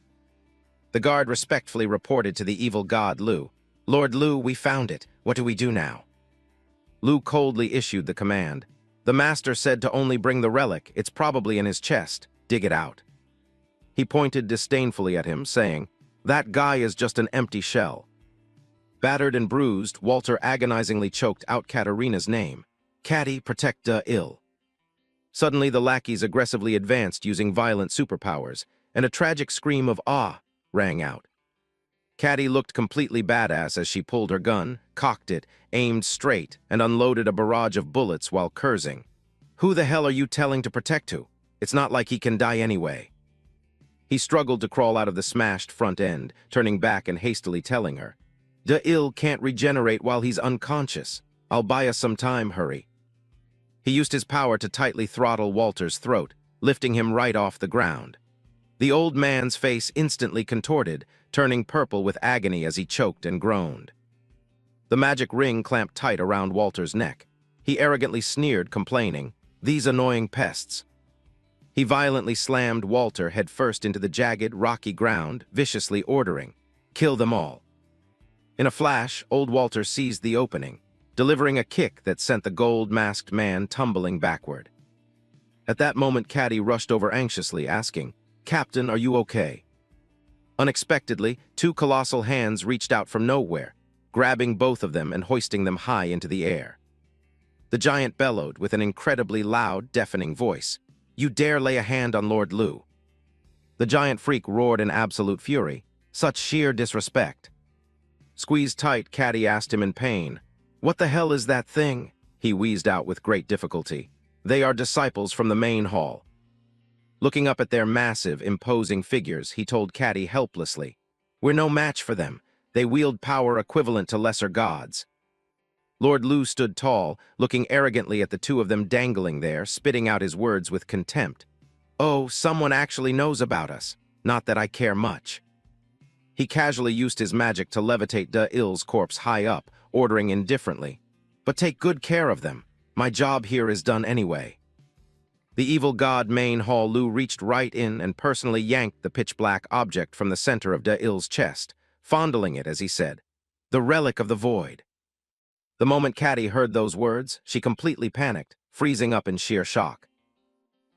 S1: The guard respectfully reported to the evil god Lu. "Lord Lu, we found it. What do we do now?" Lu coldly issued the command. "The master said to only bring the relic. It's probably in his chest. Dig it out." He pointed disdainfully at him, saying, "That guy is just an empty shell." Battered and bruised, Walter agonizingly choked out Katarina's name. "Caddy, protect Da'il." Suddenly, the lackeys aggressively advanced using violent superpowers, and a tragic scream of "ah" rang out. Caddy looked completely badass as she pulled her gun, cocked it, aimed straight, and unloaded a barrage of bullets while cursing. "Who the hell are you telling to protect who? It's not like he can die anyway." He struggled to crawl out of the smashed front end, turning back and hastily telling her, "Da'il can't regenerate while he's unconscious. I'll buy us some time, hurry." He used his power to tightly throttle Walter's throat, lifting him right off the ground. The old man's face instantly contorted, turning purple with agony as he choked and groaned. The magic ring clamped tight around Walter's neck. He arrogantly sneered, complaining, "These annoying pests." He violently slammed Walter headfirst into the jagged, rocky ground, viciously ordering, "Kill them all." In a flash, old Walter seized the opening, delivering a kick that sent the gold-masked man tumbling backward. At that moment, Caddy rushed over anxiously, asking, "Captain, are you okay?" Unexpectedly, two colossal hands reached out from nowhere, grabbing both of them and hoisting them high into the air. The giant bellowed with an incredibly loud, deafening voice, "You dare lay a hand on Lord Lu." The giant freak roared in absolute fury. Such sheer disrespect. Squeezed tight, Caddy asked him in pain, "What the hell is that thing?" He wheezed out with great difficulty. "They are disciples from the main hall." Looking up at their massive, imposing figures, he told Caddy helplessly, "We're no match for them. They wield power equivalent to lesser gods." Lord Lu stood tall, looking arrogantly at the two of them dangling there, spitting out his words with contempt. "Oh, someone actually knows about us. Not that I care much." He casually used his magic to levitate Da'il's corpse high up, ordering indifferently, "But take good care of them. My job here is done anyway." The evil god main hall Lu reached right in and personally yanked the pitch-black object from the center of Da'il's chest, fondling it as he said, "The relic of the void." The moment Caddy heard those words, she completely panicked, freezing up in sheer shock.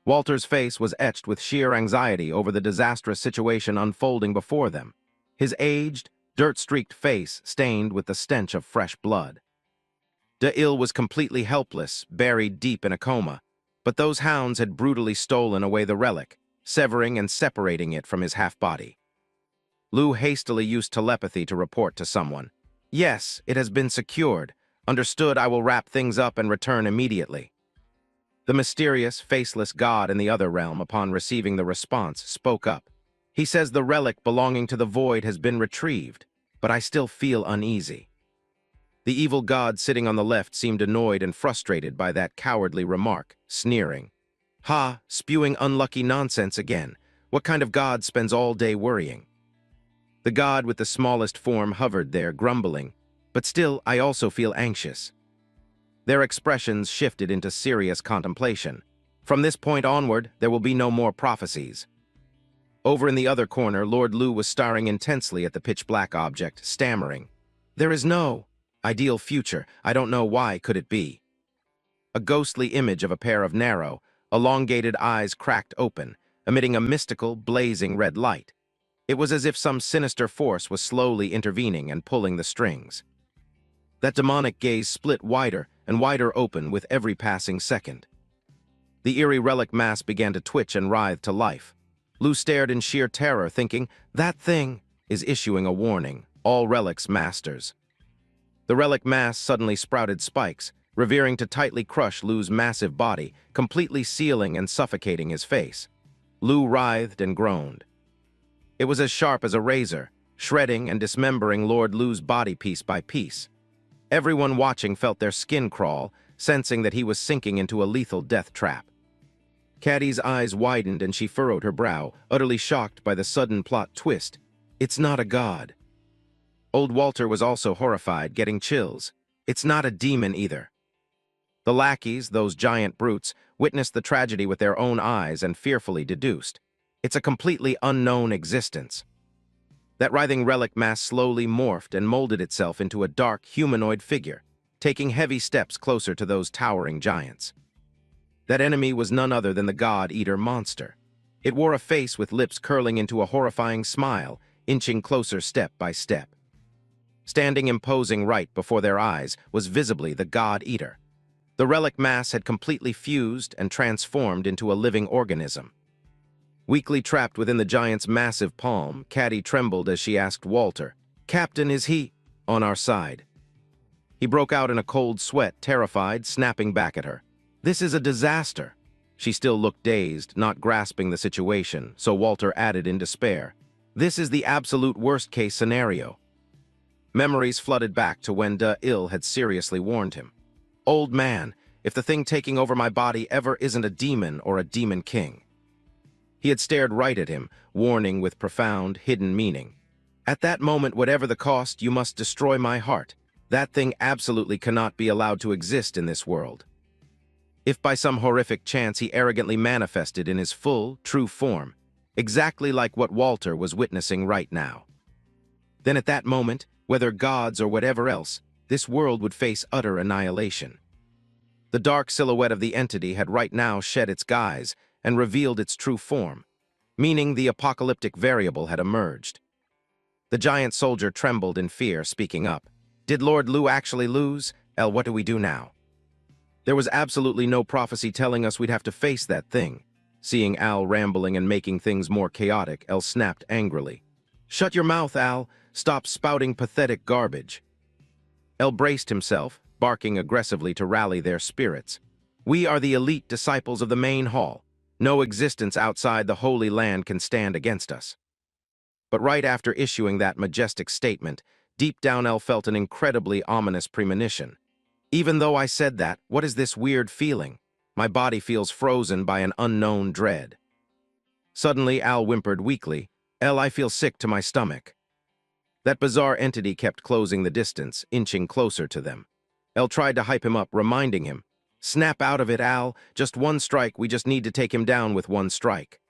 S1: Walter's face was etched with sheer anxiety over the disastrous situation unfolding before them, his aged, dirt-streaked face stained with the stench of fresh blood. Da'il was completely helpless, buried deep in a coma, but those hounds had brutally stolen away the relic, severing and separating it from his half-body. Lu hastily used telepathy to report to someone, "Yes, it has been secured. Understood, I will wrap things up and return immediately." The mysterious, faceless god in the other realm, upon receiving the response, spoke up. He says the relic belonging to the void has been retrieved, but I still feel uneasy. The evil god sitting on the left seemed annoyed and frustrated by that cowardly remark, sneering. Ha, spewing unlucky nonsense again. What kind of god spends all day worrying? The god with the smallest form hovered there, grumbling, but still I also feel anxious. Their expressions shifted into serious contemplation. From this point onward, there will be no more prophecies. Over in the other corner, Lord Lu was staring intensely at the pitch-black object, stammering. There is no ideal future. I don't know why could it be. A ghostly image of a pair of narrow, elongated eyes cracked open, emitting a mystical, blazing red light. It was as if some sinister force was slowly intervening and pulling the strings. That demonic gaze split wider and wider open with every passing second. The eerie relic mass began to twitch and writhe to life. Lu stared in sheer terror, thinking, that thing is issuing a warning, all relics masters. The relic mass suddenly sprouted spikes, revering to tightly crush Lu's massive body, completely sealing and suffocating his face. Lu writhed and groaned. It was as sharp as a razor, shredding and dismembering Lord Lu's body piece by piece. Everyone watching felt their skin crawl, sensing that he was sinking into a lethal death trap. Caddy's eyes widened and she furrowed her brow, utterly shocked by the sudden plot twist. It's not a god. Old Walter was also horrified, getting chills. It's not a demon either. The lackeys, those giant brutes, witnessed the tragedy with their own eyes and fearfully deduced. It's a completely unknown existence. That writhing relic mass slowly morphed and molded itself into a dark, humanoid figure, taking heavy steps closer to those towering giants. That enemy was none other than the God-Eater monster. It wore a face with lips curling into a horrifying smile, inching closer step by step. Standing imposing right before their eyes was visibly the God-Eater. The relic mass had completely fused and transformed into a living organism. Weakly trapped within the giant's massive palm, Caddy trembled as she asked Walter, "Captain, is he on our side?" He broke out in a cold sweat, terrified, snapping back at her. "This is a disaster." She still looked dazed, not grasping the situation, so Walter added in despair, "This is the absolute worst-case scenario." Memories flooded back to when Il had seriously warned him. "Old man, if the thing taking over my body ever isn't a demon or a demon king." He had stared right at him, warning with profound, hidden meaning. "At that moment, whatever the cost, you must destroy my heart. That thing absolutely cannot be allowed to exist in this world." If by some horrific chance he arrogantly manifested in his full, true form, exactly like what Walter was witnessing right now, then at that moment, whether gods or whatever else, this world would face utter annihilation. The dark silhouette of the entity had right now shed its guise and revealed its true form, meaning the apocalyptic variable had emerged. The giant soldier trembled in fear, speaking up. "Did Lord Lu actually lose? What do we do now?" There was absolutely no prophecy telling us we'd have to face that thing. Seeing Al rambling and making things more chaotic, El snapped angrily. "Shut your mouth, Al. Stop spouting pathetic garbage." El braced himself, barking aggressively to rally their spirits. "We are the elite disciples of the main hall. No existence outside the Holy Land can stand against us." But right after issuing that majestic statement, deep down El felt an incredibly ominous premonition. "Even though I said that, what is this weird feeling? My body feels frozen by an unknown dread." Suddenly, Al whimpered weakly, I feel sick to my stomach." That bizarre entity kept closing the distance, inching closer to them. El tried to hype him up, reminding him, "Snap out of it, Al. Just one strike, we just need to take him down with one strike."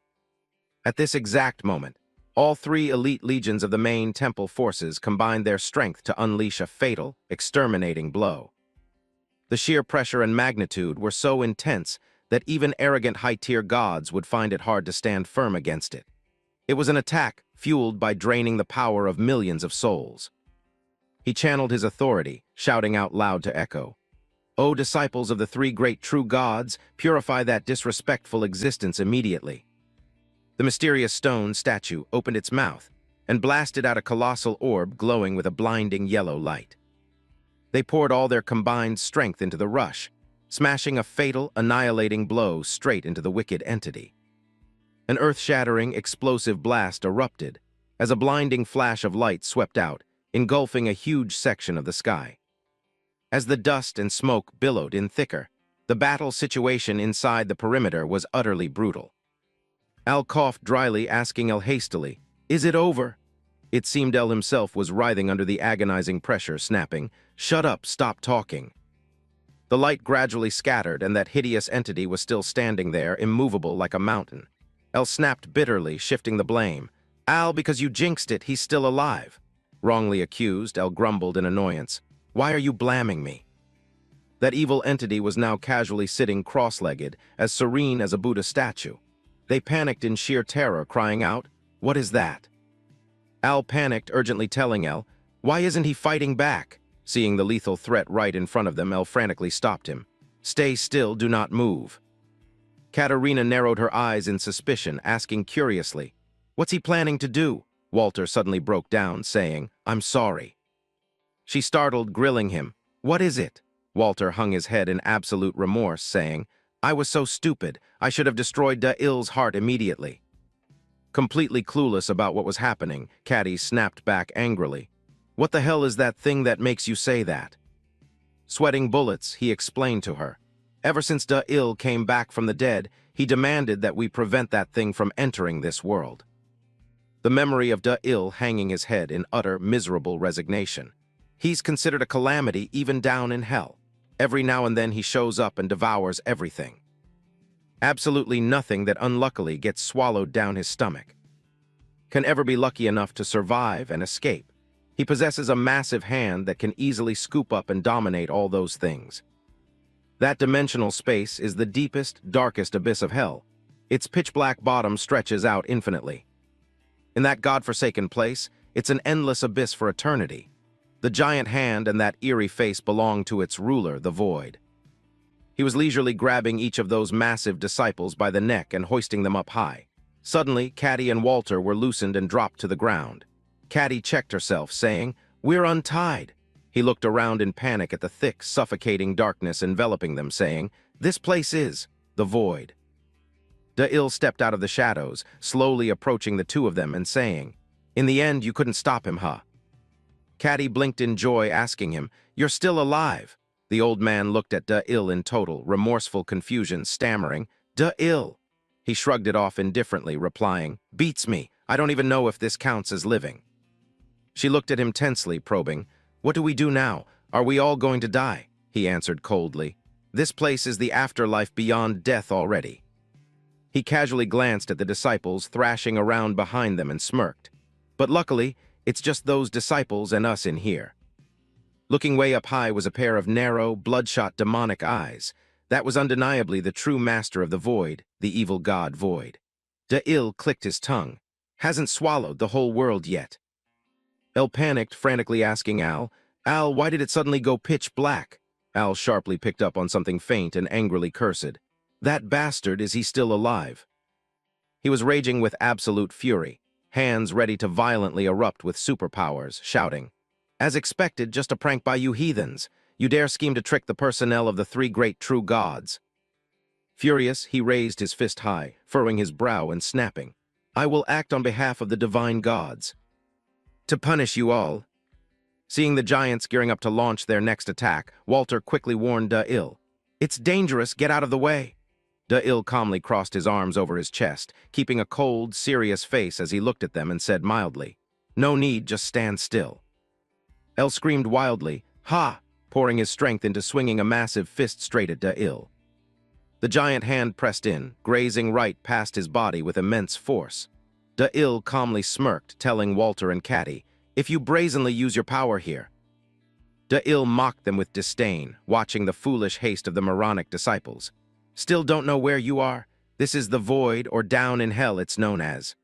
S1: At this exact moment, all three elite legions of the main temple forces combined their strength to unleash a fatal, exterminating blow. The sheer pressure and magnitude were so intense that even arrogant high-tier gods would find it hard to stand firm against it. It was an attack fueled by draining the power of millions of souls. He channeled his authority, shouting out loud to echo, "O disciples of the three great true gods, purify that disrespectful existence immediately." The mysterious stone statue opened its mouth and blasted out a colossal orb glowing with a blinding yellow light. They poured all their combined strength into the rush, smashing a fatal, annihilating blow straight into the wicked entity. An earth-shattering, explosive blast erupted as a blinding flash of light swept out, engulfing a huge section of the sky. As the dust and smoke billowed in thicker, the battle situation inside the perimeter was utterly brutal. Al coughed dryly, asking El hastily, "Is it over?" It seemed El himself was writhing under the agonizing pressure, snapping, "Shut up, stop talking." The light gradually scattered, and that hideous entity was still standing there, immovable like a mountain. El snapped bitterly, shifting the blame. "Al, because you jinxed it, he's still alive." Wrongly accused, El grumbled in annoyance. "Why are you blaming me?" That evil entity was now casually sitting cross-legged, as serene as a Buddha statue. They panicked in sheer terror, crying out, "What is that?" Al panicked, urgently telling El, "Why isn't he fighting back?" Seeing the lethal threat right in front of them, El frantically stopped him. "Stay still, do not move." Katerina narrowed her eyes in suspicion, asking curiously, "What's he planning to do?" Walter suddenly broke down, saying, "I'm sorry." She startled, grilling him. "What is it?" Walter hung his head in absolute remorse, saying, "I was so stupid. I should have destroyed Da'il's heart immediately." Completely clueless about what was happening, Caddy snapped back angrily. "What the hell is that thing that makes you say that?" Sweating bullets, he explained to her. "Ever since Da'il came back from the dead, he demanded that we prevent that thing from entering this world." The memory of Da'il hanging his head in utter, miserable resignation. "He's considered a calamity even down in hell. Every now and then he shows up and devours everything. Absolutely nothing that unluckily gets swallowed down his stomach. Can ever be lucky enough to survive and escape. He possesses a massive hand that can easily scoop up and dominate all those things. That dimensional space is the deepest, darkest abyss of hell. Its pitch-black bottom stretches out infinitely. In that godforsaken place, it's an endless abyss for eternity. The giant hand and that eerie face belong to its ruler, the Void." He was leisurely grabbing each of those massive disciples by the neck and hoisting them up high. Suddenly, Caddy and Walter were loosened and dropped to the ground. Caddy checked herself, saying, "We're untied." He looked around in panic at the thick, suffocating darkness enveloping them, saying, "This place is the Void." Da'il stepped out of the shadows, slowly approaching the two of them and saying, "In the end, you couldn't stop him, huh?" Caddy blinked in joy, asking him, "You're still alive?" The old man looked at Da'il in total, remorseful confusion, stammering, "Da'il." He shrugged it off indifferently, replying, "Beats me. I don't even know if this counts as living." She looked at him tensely, probing, "What do we do now? Are we all going to die?" He answered coldly, "This place is the afterlife beyond death already." He casually glanced at the disciples thrashing around behind them and smirked. "But luckily, it's just those disciples and us in here." Looking way up high was a pair of narrow, bloodshot demonic eyes. That was undeniably the true master of the Void, the evil god Void. Da'il clicked his tongue. "Hasn't swallowed the whole world yet." El panicked, frantically asking Al, why did it suddenly go pitch black?" Al sharply picked up on something faint and angrily cursed. "That bastard, is he still alive?" He was raging with absolute fury, hands ready to violently erupt with superpowers, shouting, "As expected, just a prank by you heathens. You dare scheme to trick the personnel of the three great true gods." Furious, he raised his fist high, furrowing his brow and snapping, "I will act on behalf of the divine gods to punish you all." Seeing the giants gearing up to launch their next attack, Walter quickly warned Da'il, "It's dangerous, get out of the way." Da'il calmly crossed his arms over his chest, keeping a cold, serious face as he looked at them and said mildly, "No need, just stand still." El screamed wildly, "Ha!" pouring his strength into swinging a massive fist straight at Da'il. The giant hand pressed in, grazing right past his body with immense force. Da'il calmly smirked, telling Walter and Caddy, "If you brazenly use your power here." Da'il mocked them with disdain, watching the foolish haste of the moronic disciples. "Still don't know where you are? This is the Void, or down in hell it's known as.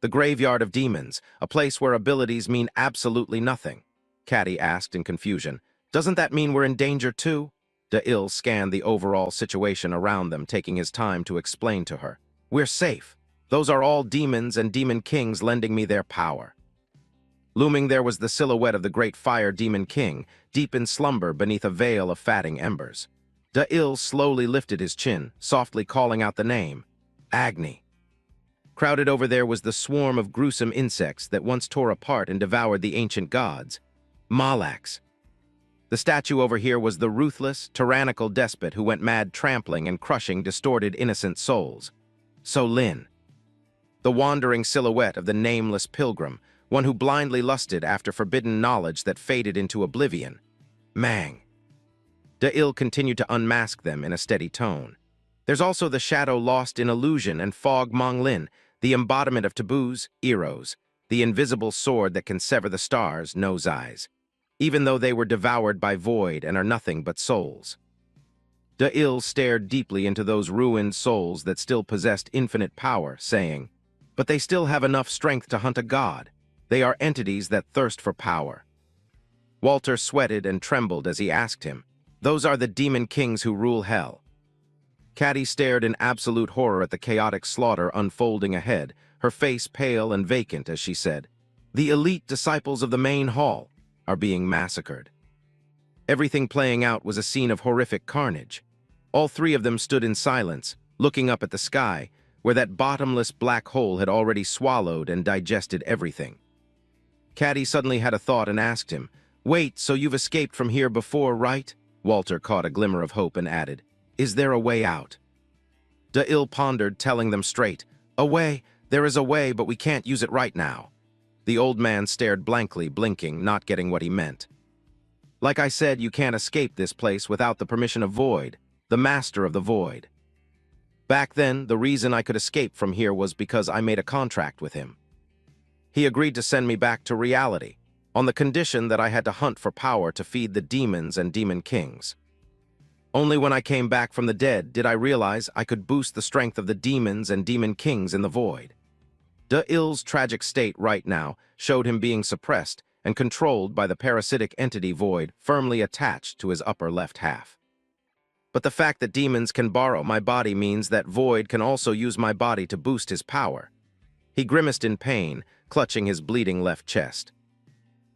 S1: The graveyard of demons, a place where abilities mean absolutely nothing." Caddy asked in confusion, "Doesn't that mean we're in danger too?" Da'il scanned the overall situation around them, taking his time to explain to her. "We're safe. Those are all demons and demon kings lending me their power." Looming there was the silhouette of the great fire demon king, deep in slumber beneath a veil of fatting embers. Da-il slowly lifted his chin, softly calling out the name, Agni. Crowded over there was the swarm of gruesome insects that once tore apart and devoured the ancient gods, Malax. The statue over here was the ruthless, tyrannical despot who went mad trampling and crushing distorted innocent souls. So Lin, the wandering silhouette of the nameless pilgrim, one who blindly lusted after forbidden knowledge that faded into oblivion. Mang. Da-il continued to unmask them in a steady tone. There's also the shadow lost in illusion and fog Mong Lin, the embodiment of taboos, eros, the invisible sword that can sever the stars, nose eyes, even though they were devoured by void and are nothing but souls. Da-il stared deeply into those ruined souls that still possessed infinite power, saying, "But they still have enough strength to hunt a god. They are entities that thirst for power." Walter sweated and trembled as he asked him, "Those are the demon kings who rule hell." Caddy stared in absolute horror at the chaotic slaughter unfolding ahead, her face pale and vacant as she said, "The elite disciples of the main hall are being massacred." Everything playing out was a scene of horrific carnage. All three of them stood in silence, looking up at the sky, where that bottomless black hole had already swallowed and digested everything. Caddy suddenly had a thought and asked him, "Wait, so you've escaped from here before, right?" Walter caught a glimmer of hope and added, "Is there a way out?" Da-il pondered, telling them straight, "A way, there is a way, but we can't use it right now." The old man stared blankly, blinking, not getting what he meant. "Like I said, you can't escape this place without the permission of Void, the master of the Void. Back then, the reason I could escape from here was because I made a contract with him. He agreed to send me back to reality, on the condition that I had to hunt for power to feed the demons and demon kings. Only when I came back from the dead did I realize I could boost the strength of the demons and demon kings in the void." Da-il's tragic state right now showed him being suppressed and controlled by the parasitic entity Void firmly attached to his upper left half. "But the fact that demons can borrow my body means that Void can also use my body to boost his power." He grimaced in pain, clutching his bleeding left chest.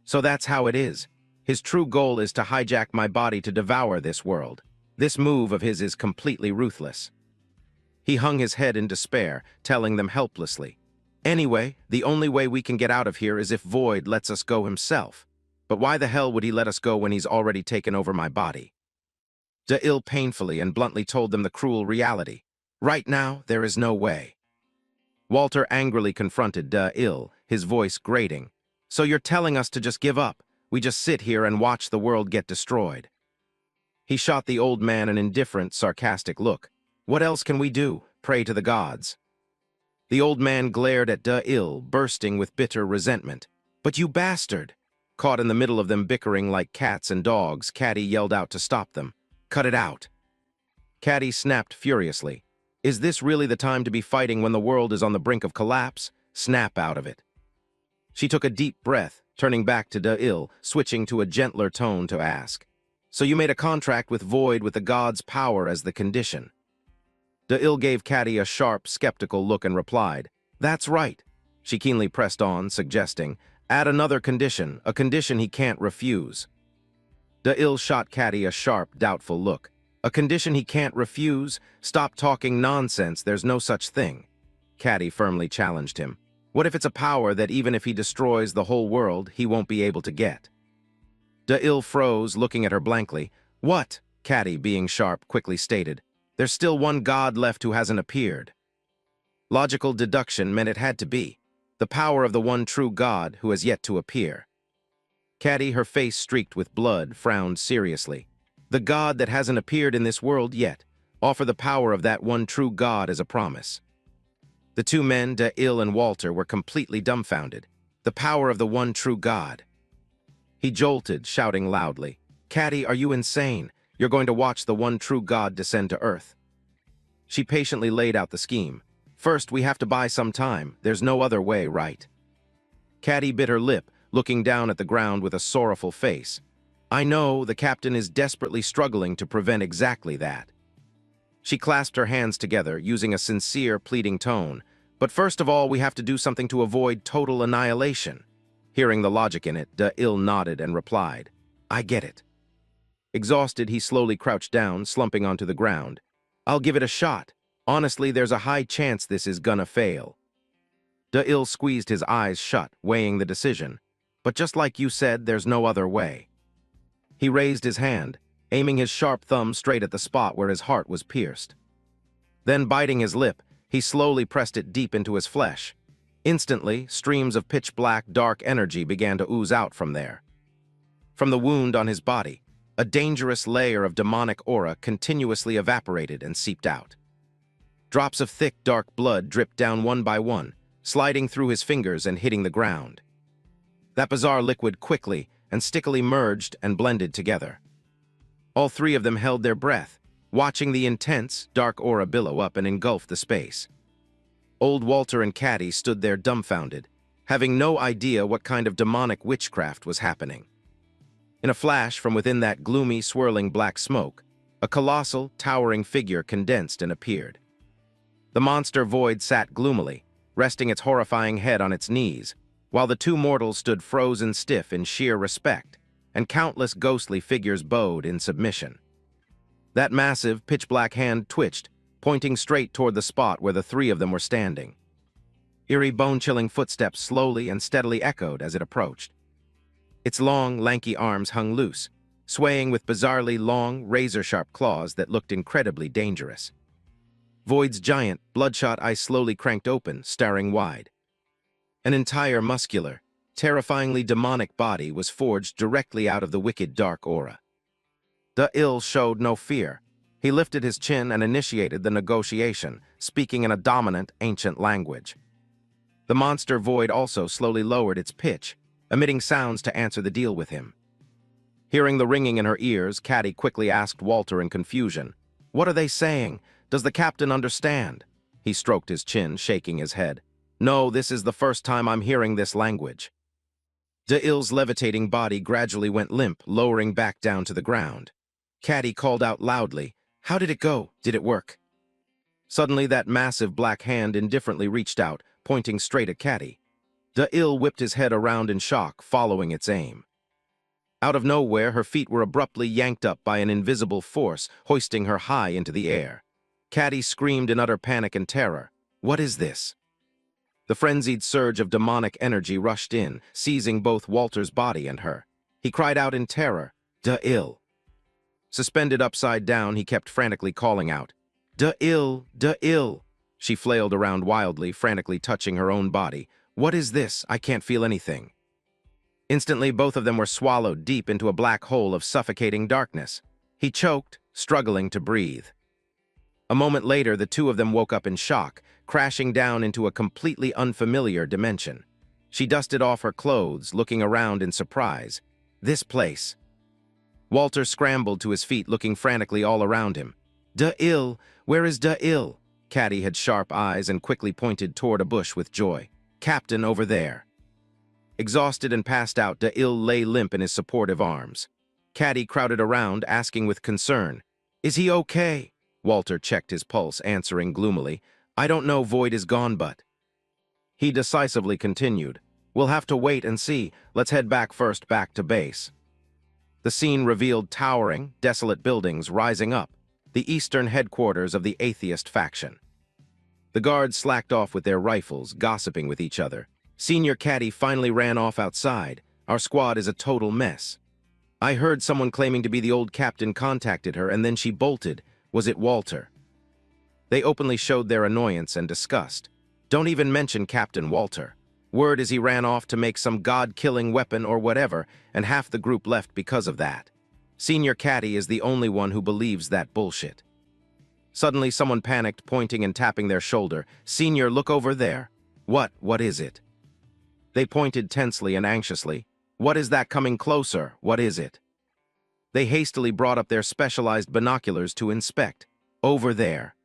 S1: "So that's how it is. His true goal is to hijack my body to devour this world. This move of his is completely ruthless." He hung his head in despair, telling them helplessly, "Anyway, the only way we can get out of here is if Void lets us go himself. But why the hell would he let us go when he's already taken over my body?" Da-il painfully and bluntly told them the cruel reality. "Right now, there is no way." Walter angrily confronted Da-il, his voice grating. "So you're telling us to just give up? We just sit here and watch the world get destroyed?" He shot the old man an indifferent, sarcastic look. "What else can we do? Pray to the gods." The old man glared at Da-il, bursting with bitter resentment. "But you bastard!" Caught in the middle of them bickering like cats and dogs, Caddy yelled out to stop them. "Cut it out!" Caddy snapped furiously. "Is this really the time to be fighting when the world is on the brink of collapse? Snap out of it." She took a deep breath, turning back to Da-il, switching to a gentler tone to ask, "So you made a contract with Void with the god's power as the condition?" Da-il gave Caddy a sharp, skeptical look and replied, "That's right." She keenly pressed on, suggesting, "Add another condition, a condition he can't refuse." Da-il shot Caddy a sharp, doubtful look. "A condition he can't refuse? Stop talking nonsense, there's no such thing." Caddy firmly challenged him. "What if it's a power that even if he destroys the whole world, he won't be able to get?" Da-il froze, looking at her blankly. "What?" Caddy, being sharp, quickly stated. "There's still one god left who hasn't appeared." Logical deduction meant it had to be the power of the one true god who has yet to appear. Caddy, her face streaked with blood, frowned seriously. "The god that hasn't appeared in this world yet. Offer the power of that one true god as a promise." The two men, Da-il and Walter, were completely dumbfounded. The power of the one true god. He jolted, shouting loudly, "Caddy, are you insane? You're going to watch the one true god descend to Earth." She patiently laid out the scheme. "First, we have to buy some time. There's no other way, right?" Caddy bit her lip, looking down at the ground with a sorrowful face. "I know, the captain is desperately struggling to prevent exactly that." She clasped her hands together, using a sincere, pleading tone. "But first of all, we have to do something to avoid total annihilation." Hearing the logic in it, Da-il nodded and replied, "I get it." Exhausted, he slowly crouched down, slumping onto the ground. I'll give it a shot. Honestly, there's a high chance this is gonna fail. De-il squeezed his eyes shut, weighing the decision. But just like you said, there's no other way. He raised his hand, aiming his sharp thumb straight at the spot where his heart was pierced. Then, biting his lip, he slowly pressed it deep into his flesh. Instantly, streams of pitch-black, dark energy began to ooze out from there. From the wound on his body, a dangerous layer of demonic aura continuously evaporated and seeped out. Drops of thick, dark blood dripped down one by one, sliding through his fingers and hitting the ground. That bizarre liquid quickly and stickily merged and blended together. All three of them held their breath, watching the intense, dark aura billow up and engulf the space. Old Walter and Caddy stood there dumbfounded, having no idea what kind of demonic witchcraft was happening. In a flash from within that gloomy, swirling black smoke, a colossal, towering figure condensed and appeared. The monster void sat gloomily, resting its horrifying head on its knees, while the two mortals stood frozen stiff in sheer respect, and countless ghostly figures bowed in submission. That massive, pitch-black hand twitched, pointing straight toward the spot where the three of them were standing. Eerie, bone-chilling footsteps slowly and steadily echoed as it approached. Its long, lanky arms hung loose, swaying with bizarrely long, razor-sharp claws that looked incredibly dangerous. Void's giant, bloodshot eyes slowly cranked open, staring wide. An entire muscular, terrifyingly demonic body was forged directly out of the wicked dark aura. De-il showed no fear. He lifted his chin and initiated the negotiation, speaking in a dominant, ancient language. The monster void also slowly lowered its pitch, emitting sounds to answer the deal with him. Hearing the ringing in her ears, Caddy quickly asked Walter in confusion, "What are they saying? Does the captain understand?" He stroked his chin, shaking his head. "No, this is the first time I'm hearing this language." De-il's levitating body gradually went limp, lowering back down to the ground. Caddy called out loudly, "How did it go? Did it work?" Suddenly, that massive black hand indifferently reached out, pointing straight at Caddy. De-il whipped his head around in shock, following its aim. Out of nowhere, her feet were abruptly yanked up by an invisible force, hoisting her high into the air. Caddy screamed in utter panic and terror. "What is this?" The frenzied surge of demonic energy rushed in, seizing both Walter's body and her. He cried out in terror, "De-il!" Suspended upside down, he kept frantically calling out, "De-il! De-il!" She flailed around wildly, frantically touching her own body. "What is this? I can't feel anything." Instantly, both of them were swallowed deep into a black hole of suffocating darkness. He choked, struggling to breathe. A moment later, the two of them woke up in shock, crashing down into a completely unfamiliar dimension. She dusted off her clothes, looking around in surprise. This place. Walter scrambled to his feet, looking frantically all around him. "De-il! Where is De-il?" Caddy had sharp eyes and quickly pointed toward a bush with joy. "Captain, over there." Exhausted and passed out, De-il lay limp in his supportive arms. Caddy crowded around, asking with concern, "Is he okay?" Walter checked his pulse, answering gloomily, "I don't know, Void is gone, but..." He decisively continued, "We'll have to wait and see. Let's head back first, back to base." The scene revealed towering, desolate buildings rising up, the eastern headquarters of the atheist faction. The guards slacked off with their rifles, gossiping with each other. Senior Caddy finally ran off outside. "Our squad is a total mess. I heard someone claiming to be the old captain contacted her, and then she bolted. Was it Walter?" They openly showed their annoyance and disgust. "Don't even mention Captain Walter. Word is he ran off to make some god-killing weapon or whatever, and half the group left because of that. Senior Caddy is the only one who believes that bullshit." Suddenly, someone panicked, pointing and tapping their shoulder. "Senior, look over there." What is it?" They pointed tensely and anxiously. "What is that coming closer? What is it?" They hastily brought up their specialized binoculars to inspect. "Over there."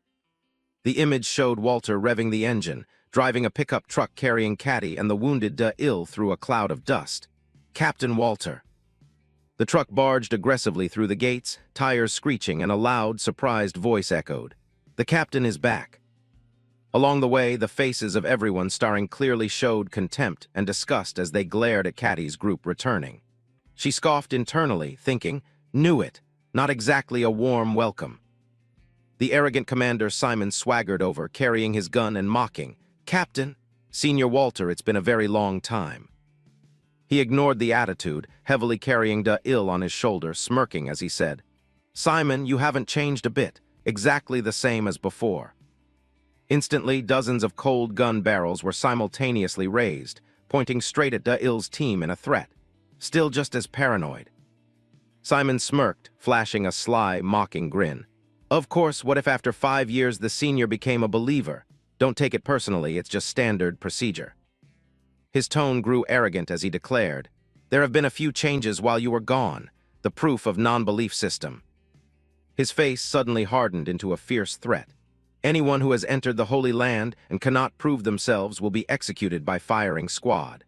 S1: The image showed Walter revving the engine, driving a pickup truck carrying Caddy and the wounded De-il through a cloud of dust. "Captain Walter." The truck barged aggressively through the gates, tires screeching, and a loud, surprised voice echoed. "The captain is back." Along the way, the faces of everyone staring clearly showed contempt and disgust as they glared at Caddy's group returning. She scoffed internally, thinking, "Knew it. Not exactly a warm welcome. The arrogant commander Simon swaggered over, carrying his gun and mocking, "Captain, Senior Walter, it's been a very long time." He ignored the attitude, heavily carrying Da-il on his shoulder, smirking as he said, "Simon, you haven't changed a bit, exactly the same as before." Instantly, dozens of cold gun barrels were simultaneously raised, pointing straight at Da-il's team in a threat, still just as paranoid. Simon smirked, flashing a sly, mocking grin. "Of course, what if after 5 years the senior became a believer? Don't take it personally, it's just standard procedure." His tone grew arrogant as he declared, "There have been a few changes while you were gone, the proof of non-belief system." His face suddenly hardened into a fierce threat. "Anyone who has entered the Holy Land and cannot prove themselves will be executed by firing squad."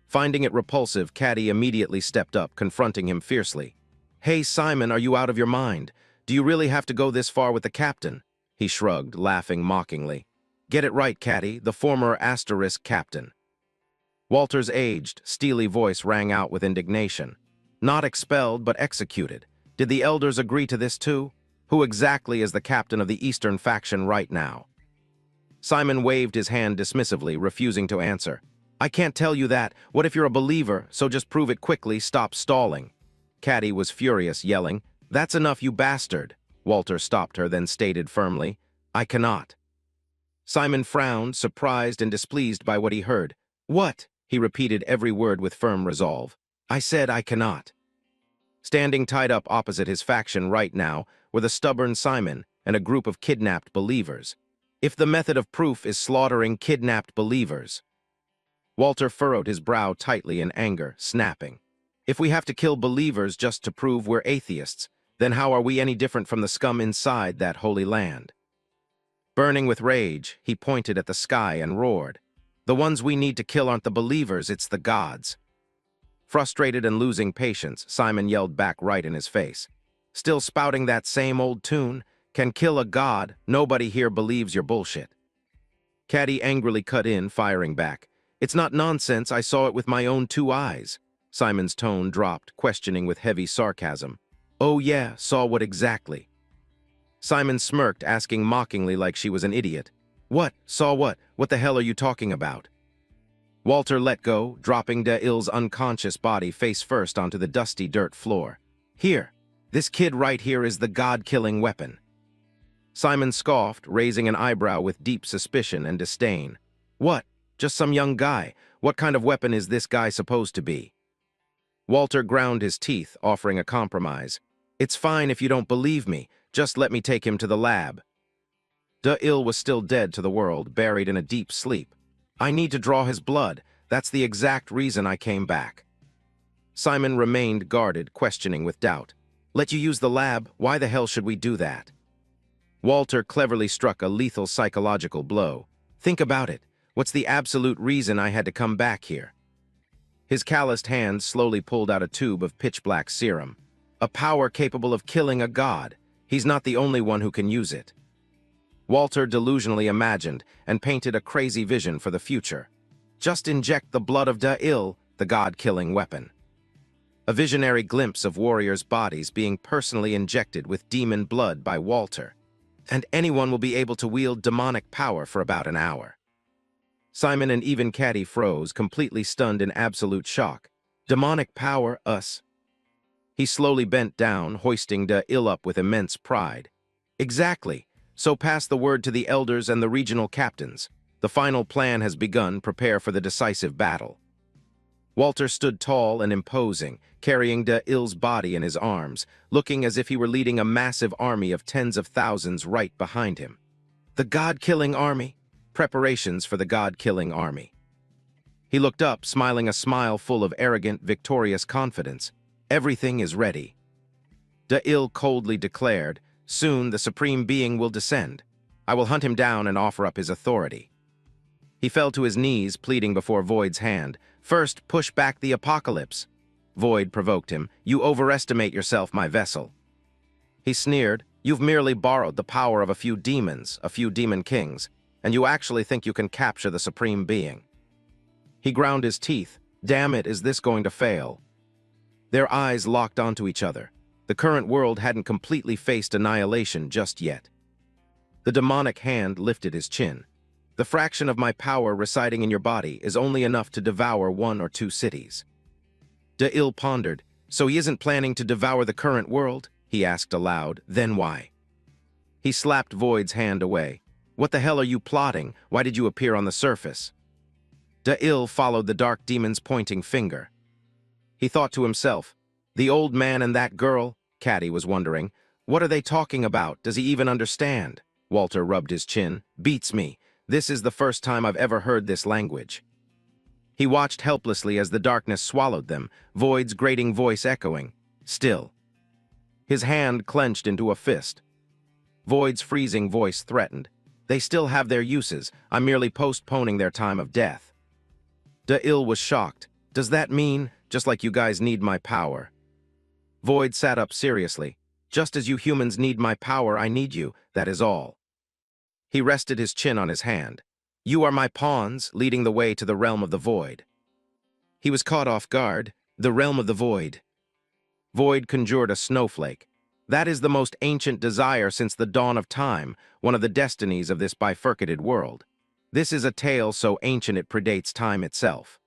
S1: Finding it repulsive, Caddy immediately stepped up, confronting him fiercely. "Hey, Simon, are you out of your mind? Do you really have to go this far with the captain?" He shrugged, laughing mockingly. "Get it right, Caddy, the former asterisk captain." Walter's aged, steely voice rang out with indignation. "Not expelled, but executed. Did the elders agree to this too? Who exactly is the captain of the Eastern faction right now?" Simon waved his hand dismissively, refusing to answer. "I can't tell you that. What if you're a believer? So just prove it quickly, stop stalling." Caddy was furious, yelling, "That's enough, you bastard." Walter stopped her, then stated firmly, "I cannot." Simon frowned, surprised and displeased by what he heard. "What?" He repeated every word with firm resolve. "I said I cannot." Standing tied up opposite his faction right now were the stubborn Simon and a group of kidnapped believers. If the method of proof is slaughtering kidnapped believers. Walter furrowed his brow tightly in anger, snapping, "If we have to kill believers just to prove we're atheists, then how are we any different from the scum inside that holy land?" Burning with rage, he pointed at the sky and roared, "The ones we need to kill aren't the believers, it's the gods." Frustrated and losing patience, Simon yelled back right in his face, "Still spouting that same old tune? Can kill a god, nobody here believes your bullshit." Caddy angrily cut in, firing back, "It's not nonsense, I saw it with my own 2 eyes." Simon's tone dropped, questioning with heavy sarcasm, "Oh yeah, saw what exactly?" Simon smirked, asking mockingly like she was an idiot, "What? Saw what? What the hell are you talking about?" Walter let go, dropping Da-il's unconscious body face first onto the dusty dirt floor. "Here, this kid right here is the god-killing weapon." Simon scoffed, raising an eyebrow with deep suspicion and disdain. "What? Just some young guy. What kind of weapon is this guy supposed to be?" Walter ground his teeth, offering a compromise. "It's fine if you don't believe me. Just let me take him to the lab." Da-il was still dead to the world, buried in a deep sleep. "I need to draw his blood. That's the exact reason I came back." Simon remained guarded, questioning with doubt. "Let you use the lab? Why the hell should we do that?" Walter cleverly struck a lethal psychological blow. "Think about it. What's the absolute reason I had to come back here?" His calloused hand slowly pulled out a tube of pitch-black serum. "A power capable of killing a god. He's not the only one who can use it." Walter delusionally imagined and painted a crazy vision for the future. Just inject the blood of Da-il, the god-killing weapon. A visionary glimpse of warriors' bodies being personally injected with demon blood by Walter. And anyone will be able to wield demonic power for about an hour. Simon and even Caddy froze, completely stunned in absolute shock. "Demonic power, us?" He slowly bent down, hoisting Da-il up with immense pride. "Exactly. So pass the word to the elders and the regional captains. The final plan has begun. Prepare for the decisive battle." Walter stood tall and imposing, carrying Da-il's body in his arms, looking as if he were leading a massive army of tens of thousands right behind him. The god-killing army? Preparations for the god-killing army. He looked up, smiling a smile full of arrogant, victorious confidence. "Everything is ready." Da-il coldly declared, "Soon the Supreme Being will descend. I will hunt him down and offer up his authority." He fell to his knees, pleading before Void's hand. "First, push back the apocalypse." Void provoked him. "You overestimate yourself, my vessel." He sneered. "You've merely borrowed the power of a few demons, a few demon kings, and you actually think you can capture the Supreme Being." He ground his teeth. "Damn it, is this going to fail?" Their eyes locked onto each other. The current world hadn't completely faced annihilation just yet. The demonic hand lifted his chin. The fraction of my power residing in your body is only enough to devour 1 or 2 cities. De-Il pondered. So he isn't planning to devour the current world? He asked aloud. Then why? He slapped Void's hand away. What the hell are you plotting? Why did you appear on the surface? De-Il followed the dark demon's pointing finger. He thought to himself, the old man and that girl? Caddy was wondering. What are they talking about? Does he even understand? Walter rubbed his chin. Beats me. This is the first time I've ever heard this language. He watched helplessly as the darkness swallowed them, Void's grating voice echoing. Still. His hand clenched into a fist. Void's freezing voice threatened. They still have their uses. I'm merely postponing their time of death. De-Il was shocked. Does that mean, just like you guys need my power? Void sat up seriously. Just as you humans need my power, I need you, that is all. He rested his chin on his hand. You are my pawns, leading the way to the realm of the void. He was caught off guard. The realm of the void. Void conjured a snowflake. That is the most ancient desire since the dawn of time, one of the destinies of this bifurcated world. This is a tale so ancient it predates time itself.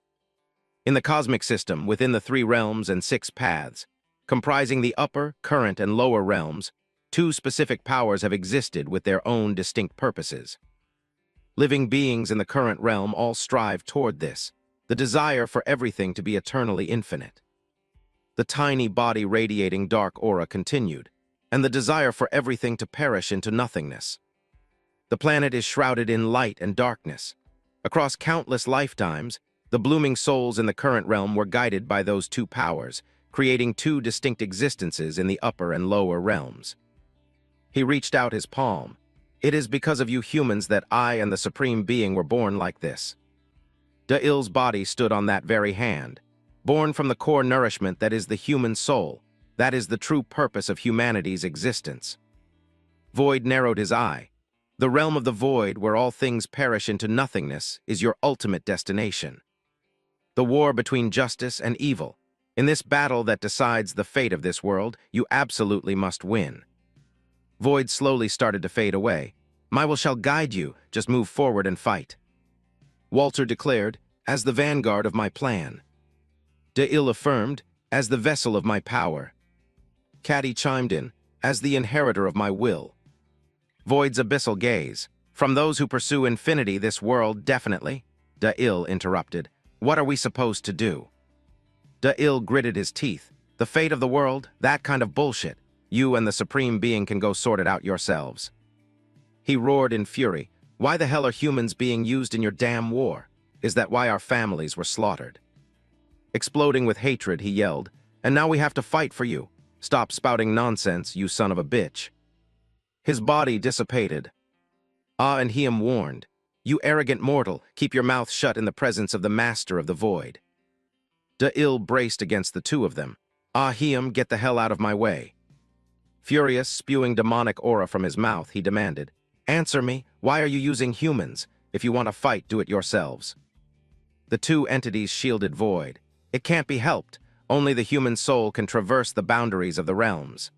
S1: In the cosmic system, within the 3 realms and 6 paths, comprising the upper, current, and lower realms, 2 specific powers have existed with their own distinct purposes. Living beings in the current realm all strive toward this, the desire for everything to be eternally infinite. The tiny body radiating dark aura continued, and the desire for everything to perish into nothingness. The planet is shrouded in light and darkness. Across countless lifetimes, the blooming souls in the current realm were guided by those 2 powers, creating 2 distinct existences in the upper and lower realms. He reached out his palm. It is because of you humans that I and the Supreme Being were born like this. De-Il's body stood on that very hand. Born from the core nourishment that is the human soul, that is the true purpose of humanity's existence. Void narrowed his eye. The realm of the void, where all things perish into nothingness, is your ultimate destination. The war between justice and evil. In this battle that decides the fate of this world, you absolutely must win. Void slowly started to fade away. My will shall guide you, just move forward and fight. Walter declared, as the vanguard of my plan. De-Il affirmed, as the vessel of my power. Caddy chimed in, as the inheritor of my will. Void's abyssal gaze. From those who pursue infinity, this world definitely. De-Il interrupted. What are we supposed to do? De-Il gritted his teeth. The fate of the world, that kind of bullshit. You and the Supreme Being can go sort it out yourselves. He roared in fury. Why the hell are humans being used in your damn war? Is that why our families were slaughtered? Exploding with hatred, he yelled, and now we have to fight for you. Stop spouting nonsense, you son of a bitch. His body dissipated. And Hiem warned, you arrogant mortal, keep your mouth shut in the presence of the master of the void. De-Il braced against the 2 of them. Hiem, get the hell out of my way. Furious, spewing demonic aura from his mouth, he demanded, answer me, why are you using humans? If you want to fight, do it yourselves. The 2 entities shielded Void. It can't be helped. Only the human soul can traverse the boundaries of the realms.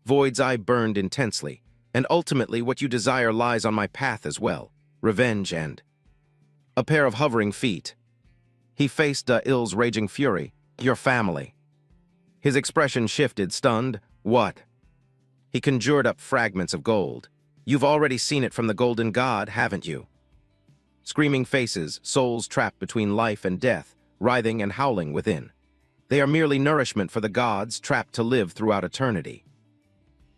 S1: Void's eye burned intensely, and ultimately what you desire lies on my path as well. Revenge and a pair of hovering feet. He faced De-Il's raging fury. Your family. His expression shifted, stunned. What? He conjured up fragments of gold. You've already seen it from the golden god, haven't you? Screaming faces, souls trapped between life and death, writhing and howling within. They are merely nourishment for the gods, trapped to live throughout eternity.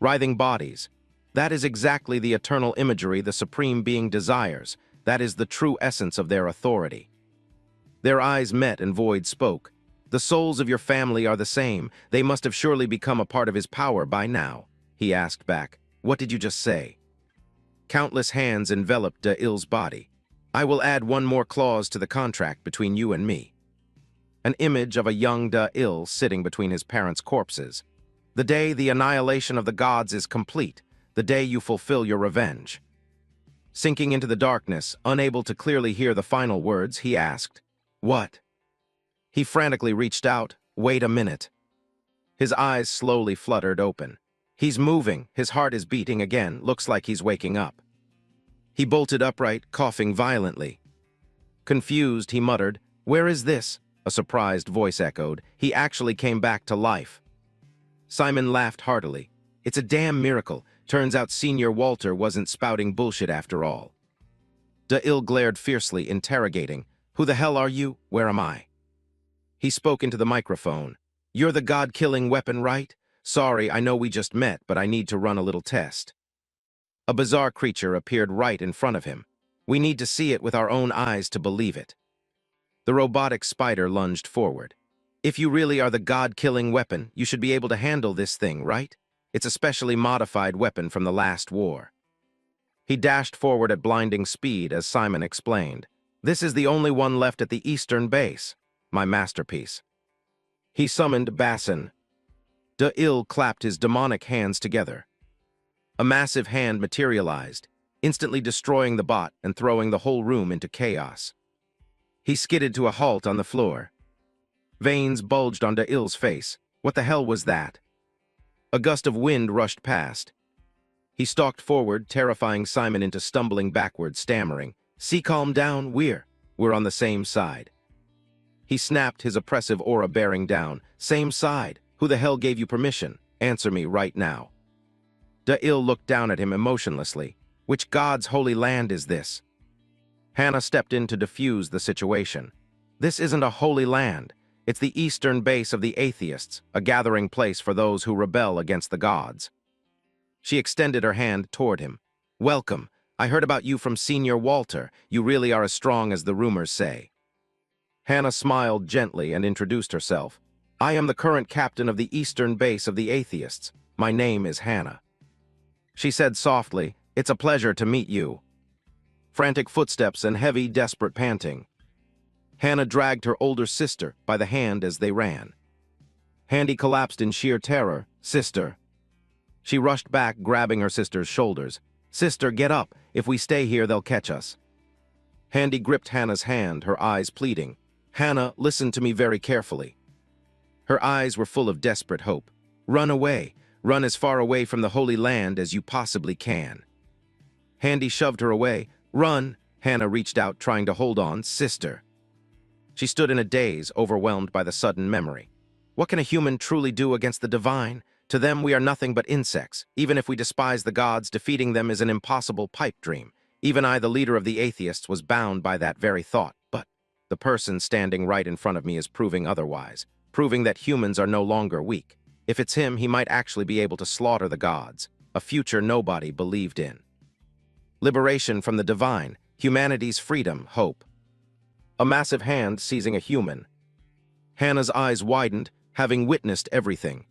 S1: Writhing bodies. That is exactly the eternal imagery the Supreme Being desires. That is the true essence of their authority. Their eyes met and Void spoke. The souls of your family are the same. They must have surely become a part of his power by now. He asked back. What did you just say? Countless hands enveloped De-Il's body. I will add one more clause to the contract between you and me. An image of a young De-Il sitting between his parents' corpses. The day the annihilation of the gods is complete, the day you fulfill your revenge. Sinking into the darkness, unable to clearly hear the final words, he asked, What? He frantically reached out. Wait a minute. His eyes slowly fluttered open. He's moving, his heart is beating again, looks like he's waking up. He bolted upright, coughing violently. Confused, he muttered, "Where is this?" A surprised voice echoed. He actually came back to life. Simon laughed heartily. "It's a damn miracle. Turns out Senior Walter wasn't spouting bullshit after all." Da'il glared fiercely, interrogating, "Who the hell are you? Where am I?" He spoke into the microphone. "You're the god-killing weapon, right? Sorry, I know we just met, but I need to run a little test." A bizarre creature appeared right in front of him. We need to see it with our own eyes to believe it. The robotic spider lunged forward. "If you really are the god-killing weapon, you should be able to handle this thing, right? It's a specially modified weapon from the last war." He dashed forward at blinding speed as Simon explained. "This is the only one left at the eastern base. My masterpiece." He summoned Bassin. Da'il clapped his demonic hands together. A massive hand materialized, instantly destroying the bot and throwing the whole room into chaos. He skidded to a halt on the floor. Veins bulged on Da'il's face. What the hell was that? A gust of wind rushed past. He stalked forward, terrifying Simon into stumbling backward, stammering, "See, calm down, we're on the same side." He snapped, his oppressive aura bearing down. "Same side? Who the hell gave you permission? Answer me right now." Da'il looked down at him emotionlessly. "Which god's holy land is this?" Hannah stepped in to defuse the situation. "This isn't a holy land. It's the eastern base of the atheists, a gathering place for those who rebel against the gods." She extended her hand toward him. "Welcome. I heard about you from Senior Walter. You really are as strong as the rumors say." Hannah smiled gently and introduced herself. "I am the current captain of the eastern base of the atheists. My name is Hannah." She said softly, "It's a pleasure to meet you." Frantic footsteps and heavy, desperate panting. Hannah dragged her older sister by the hand as they ran. Handy collapsed in sheer terror. "Sister." She rushed back, grabbing her sister's shoulders. "Sister, get up. If we stay here, they'll catch us." Handy gripped Hannah's hand, her eyes pleading. "Hannah, listen to me very carefully." Her eyes were full of desperate hope. "Run away. Run as far away from the Holy Land as you possibly can." Handy shoved her away. "Run!" Hannah reached out, trying to hold on. "Sister." She stood in a daze, overwhelmed by the sudden memory. What can a human truly do against the divine? To them, we are nothing but insects. Even if we despise the gods, defeating them is an impossible pipe dream. Even I, the leader of the atheists, was bound by that very thought. But the person standing right in front of me is proving otherwise, proving that humans are no longer weak. If it's him, he might actually be able to slaughter the gods, a future nobody believed in. Liberation from the divine, humanity's freedom, hope. A massive hand seizing a human. Hannah's eyes widened, having witnessed everything.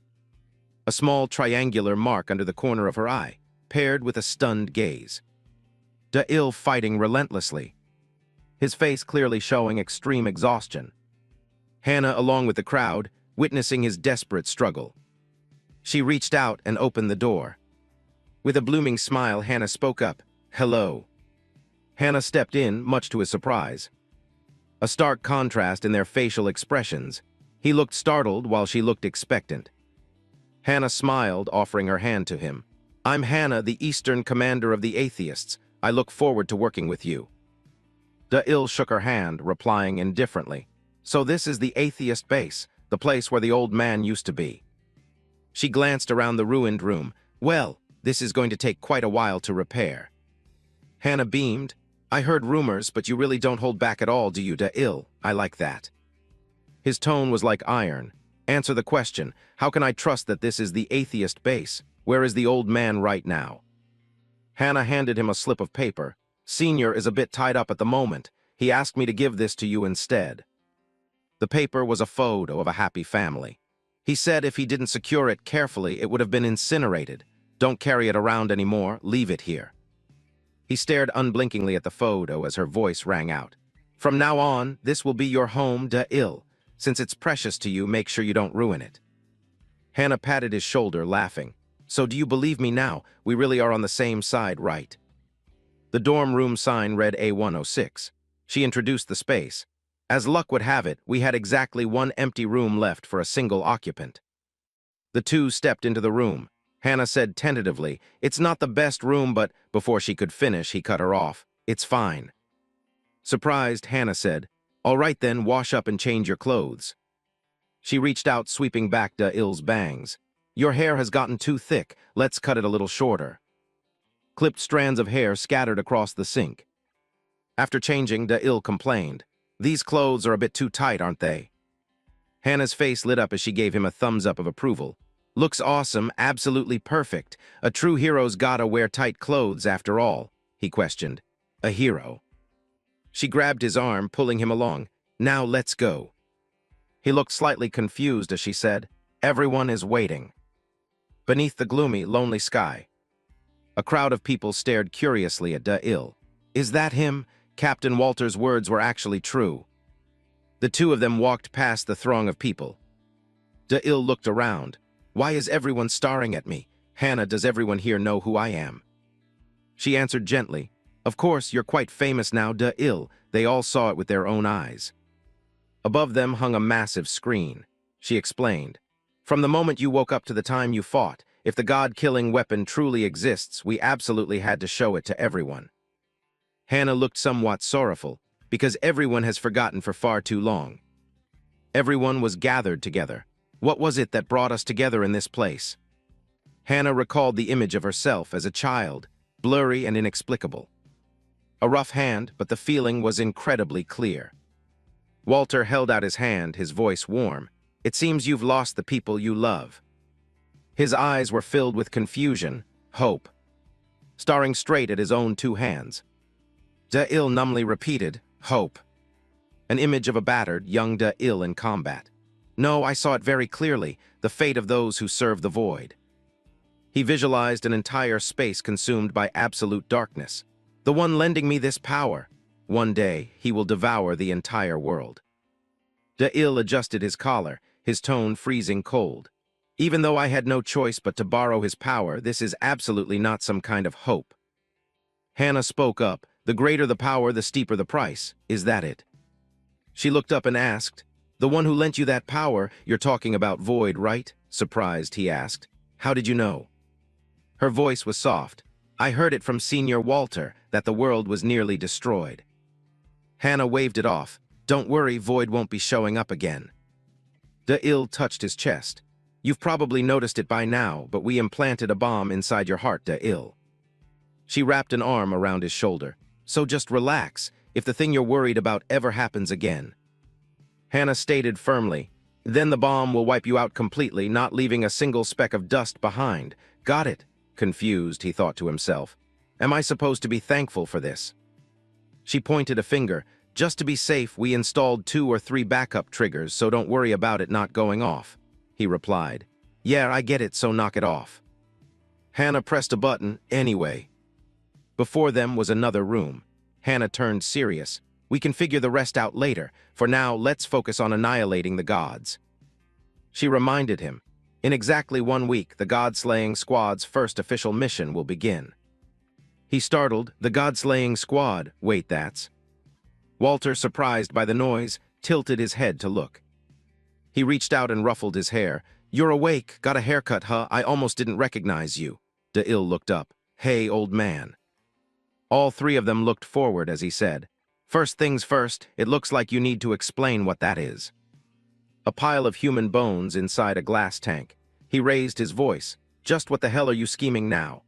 S1: A small triangular mark under the corner of her eye, paired with a stunned gaze. Da'il fighting relentlessly, his face clearly showing extreme exhaustion. Hannah, along with the crowd, witnessing his desperate struggle. She reached out and opened the door. With a blooming smile, Hannah spoke up, "Hello." Hannah stepped in, much to his surprise. A stark contrast in their facial expressions. He looked startled while she looked expectant. Hannah smiled, offering her hand to him. "I'm Hannah, the Eastern Commander of the Atheists. I look forward to working with you." Da'il shook her hand, replying indifferently. "So this is the Atheist base, the place where the old man used to be." She glanced around the ruined room. "Well, this is going to take quite a while to repair." Hannah beamed. "I heard rumors, but you really don't hold back at all, do you, Da'il? I like that." His tone was like iron. "Answer the question. How can I trust that this is the atheist base? Where is the old man right now?" Hannah handed him a slip of paper. "Senior is a bit tied up at the moment. He asked me to give this to you instead." The paper was a photo of a happy family. He said if he didn't secure it carefully, it would have been incinerated. "Don't carry it around anymore. Leave it here." He stared unblinkingly at the photo as her voice rang out. "From now on, this will be your home, Da'il. Since it's precious to you, make sure you don't ruin it." Hannah patted his shoulder, laughing. "So do you believe me now? We really are on the same side, right?" The dorm room sign read A106. She introduced the space. As luck would have it, we had exactly one empty room left for a single occupant. The two stepped into the room. Hannah said tentatively, "It's not the best room, but..." Before she could finish, he cut her off. "It's fine." Surprised, Hannah said, "All right then, wash up and change your clothes." She reached out, sweeping back Da-il's bangs. "Your hair has gotten too thick. Let's cut it a little shorter." Clipped strands of hair scattered across the sink. After changing, Da-il complained, "These clothes are a bit too tight, aren't they?" Hannah's face lit up as she gave him a thumbs up of approval. "Looks awesome, absolutely perfect. A true hero's gotta wear tight clothes after all," he questioned. "A hero." She grabbed his arm, pulling him along. "Now let's go." He looked slightly confused as she said, "Everyone is waiting." Beneath the gloomy, lonely sky, a crowd of people stared curiously at Da-il. "Is that him?" Captain Walter's words were actually true. The two of them walked past the throng of people. Da-il looked around. "Why is everyone staring at me? Hannah, does everyone here know who I am?" She answered gently, "Of course, you're quite famous now, Da-il." They all saw it with their own eyes. Above them hung a massive screen. She explained, "From the moment you woke up to the time you fought, if the god-killing weapon truly exists, we absolutely had to show it to everyone." Hannah looked somewhat sorrowful, because everyone has forgotten for far too long. Everyone was gathered together. What was it that brought us together in this place? Hannah recalled the image of herself as a child, blurry and inexplicable. A rough hand, but the feeling was incredibly clear. Walter held out his hand, his voice warm. "It seems you've lost the people you love." His eyes were filled with confusion, hope. Staring straight at his own two hands, Da-il numbly repeated, "Hope." An image of a battered, young Da-il in combat. "No, I saw it very clearly, the fate of those who serve the void." He visualized an entire space consumed by absolute darkness. "The one lending me this power. One day, he will devour the entire world." Da-il adjusted his collar, his tone freezing cold. "Even though I had no choice but to borrow his power, this is absolutely not some kind of hope." Hannah spoke up. "The greater the power, the steeper the price. Is that it?" She looked up and asked, "The one who lent you that power, you're talking about Void, right?" Surprised, he asked, "How did you know?" Her voice was soft. "I heard it from Senior Walter, that the world was nearly destroyed." Hannah waved it off. "Don't worry, Void won't be showing up again." Da-il touched his chest. "You've probably noticed it by now, but we implanted a bomb inside your heart, Da-il." She wrapped an arm around his shoulder. "So just relax, if the thing you're worried about ever happens again." Hannah stated firmly, "Then the bomb will wipe you out completely, not leaving a single speck of dust behind." "Got it." Confused, he thought to himself. "Am I supposed to be thankful for this?" She pointed a finger. "Just to be safe, we installed 2 or 3 backup triggers, so don't worry about it not going off," he replied. "Yeah, I get it, so knock it off." Hannah pressed a button, anyway. Before them was another room. Hannah turned serious. "We can figure the rest out later. For now, let's focus on annihilating the gods." She reminded him, "In exactly 1 week, the God-slaying squad's first official mission will begin." He startled. "The God-slaying squad? Wait, that's..." Walter, surprised by the noise, tilted his head to look. He reached out and ruffled his hair. "You're awake. Got a haircut, huh? I almost didn't recognize you." Da-il looked up. "Hey, old man." All 3 of them looked forward as he said, "First things first, it looks like you need to explain what that is." A pile of human bones inside a glass tank. He raised his voice. "Just what the hell are you scheming now?"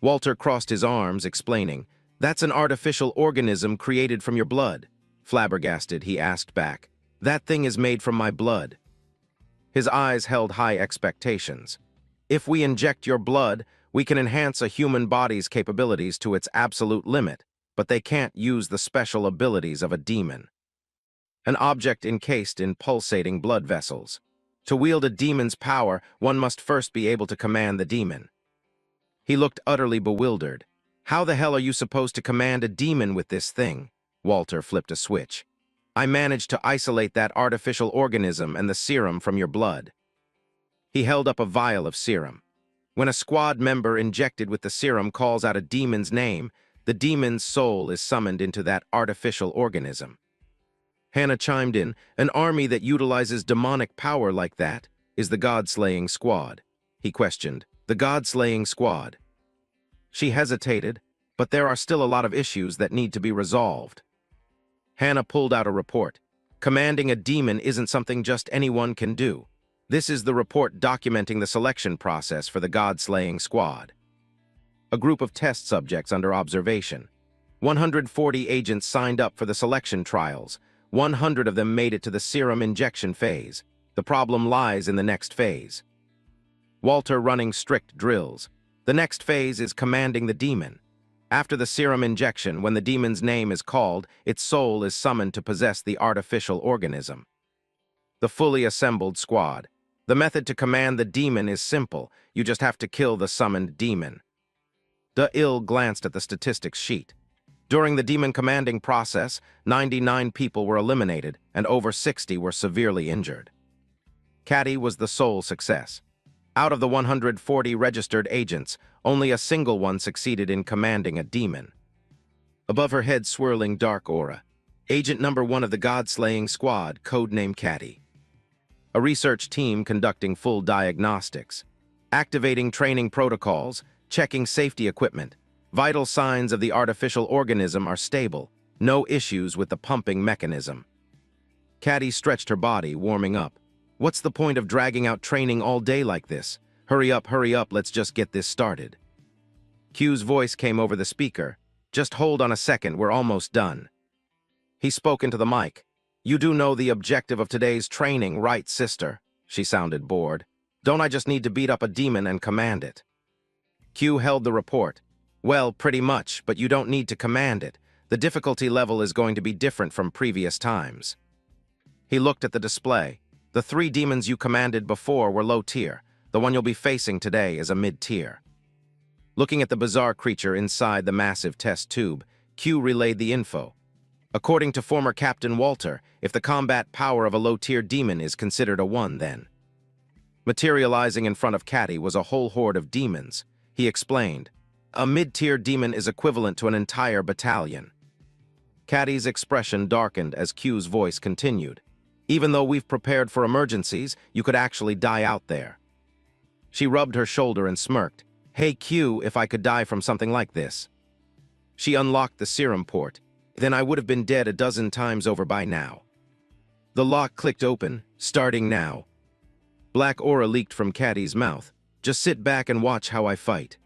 S1: Walter crossed his arms, explaining, "That's an artificial organism created from your blood." Flabbergasted, he asked back, "That thing is made from my blood?" His eyes held high expectations. "If we inject your blood, we can enhance a human body's capabilities to its absolute limit, but they can't use the special abilities of a demon." An object encased in pulsating blood vessels. To wield a demon's power, one must first be able to command the demon. He looked utterly bewildered. "How the hell are you supposed to command a demon with this thing?" Walter flipped a switch. "I managed to isolate that artificial organism and the serum from your blood." He held up a vial of serum. "When a squad member injected with the serum calls out a demon's name, the demon's soul is summoned into that artificial organism." Hannah chimed in, "An army that utilizes demonic power like that? is the God-slaying squad? He questioned. The God-slaying squad. She hesitated, but there are still a lot of issues that need to be resolved. Hannah pulled out a report. Commanding a demon isn't something just anyone can do. This is the report documenting the selection process for the God-slaying squad. A group of test subjects under observation. 140 agents signed up for the selection trials. 100 of them made it to the serum injection phase. The problem lies in the next phase. Walter running strict drills. The next phase is commanding the demon. After the serum injection, when the demon's name is called, its soul is summoned to possess the artificial organism. The fully assembled squad. The method to command the demon is simple. You just have to kill the summoned demon. De glanced at the statistics sheet. During the demon commanding process, 99 people were eliminated, and over 60 were severely injured. Caddy was the sole success. Out of the 140 registered agents, only a single one succeeded in commanding a demon. Above her head swirling dark aura. Agent number 1 of the God-slaying squad, codename Caddy. A research team conducting full diagnostics. Activating training protocols, checking safety equipment. Vital signs of the artificial organism are stable. No issues with the pumping mechanism. Caddy stretched her body, warming up. What's the point of dragging out training all day like this? Hurry up, let's just get this started. Q's voice came over the speaker. Just hold on a second, we're almost done. He spoke into the mic. You do know the objective of today's training, right, sister? She sounded bored. Don't I just need to beat up a demon and command it? Q held the report. Well, pretty much, but you don't need to command it. The difficulty level is going to be different from previous times. He looked at the display. The 3 demons you commanded before were low tier. The one you'll be facing today is a mid-tier. Looking at the bizarre creature inside the massive test tube, Q relayed the info. According to former Captain Walter, if the combat power of a low-tier demon is considered a 1, then. Materializing in front of Caddy was a whole horde of demons. He explained, a mid-tier demon is equivalent to an entire battalion. Caddy's expression darkened as Q's voice continued. Even though we've prepared for emergencies, you could actually die out there. She rubbed her shoulder and smirked. Hey Q, if I could die from something like this. She unlocked the serum port. Then I would have been dead a dozen times over by now. The lock clicked open, starting now. Black aura leaked from Caddy's mouth. Just sit back and watch how I fight.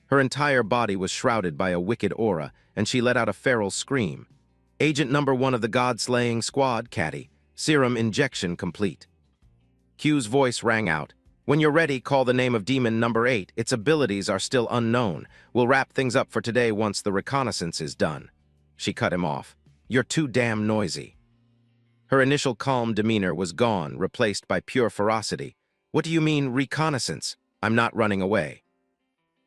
S1: Her entire body was shrouded by a wicked aura, and she let out a feral scream. Agent number 1 of the God-slaying squad, Caddy. Serum injection complete. Q's voice rang out. When you're ready, call the name of demon number 8. Its abilities are still unknown. We'll wrap things up for today once the reconnaissance is done. She cut him off. You're too damn noisy. Her initial calm demeanor was gone, replaced by pure ferocity. What do you mean, reconnaissance? I'm not running away.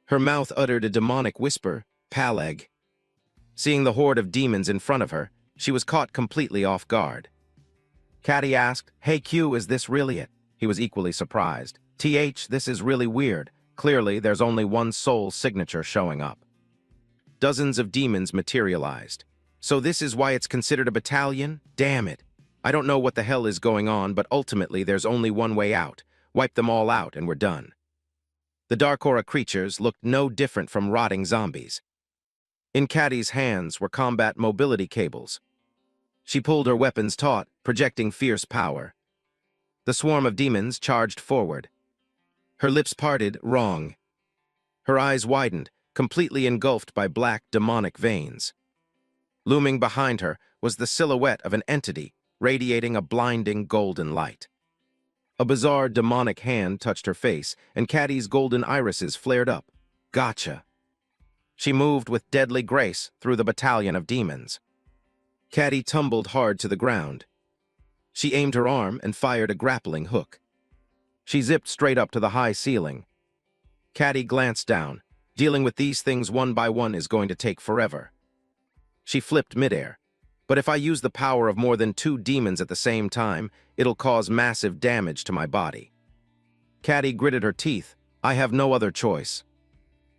S1: Her mouth uttered a demonic whisper, Paleg. Seeing the horde of demons in front of her, she was caught completely off guard. Caddy asked, Hey Q, is this really it? He was equally surprised. This is really weird. Clearly, there's only one soul signature showing up. Dozens of demons materialized. So this is why it's considered a battalion? Damn it. I don't know what the hell is going on, but ultimately there's only one way out. Wipe them all out and we're done. The Dark Aura creatures looked no different from rotting zombies. In Caddy's hands were combat mobility cables. She pulled her weapons taut, projecting fierce power. The swarm of demons charged forward. Her lips parted, wrong. Her eyes widened, completely engulfed by black, demonic veins. Looming behind her was the silhouette of an entity, radiating a blinding golden light. A bizarre, demonic hand touched her face, and Caddy's golden irises flared up. Gotcha. She moved with deadly grace through the battalion of demons. Caddy tumbled hard to the ground. She aimed her arm and fired a grappling hook. She zipped straight up to the high ceiling. Caddy glanced down. Dealing with these things one by one is going to take forever. She flipped midair. But if I use the power of more than 2 demons at the same time, it'll cause massive damage to my body. Caddy gritted her teeth. I have no other choice.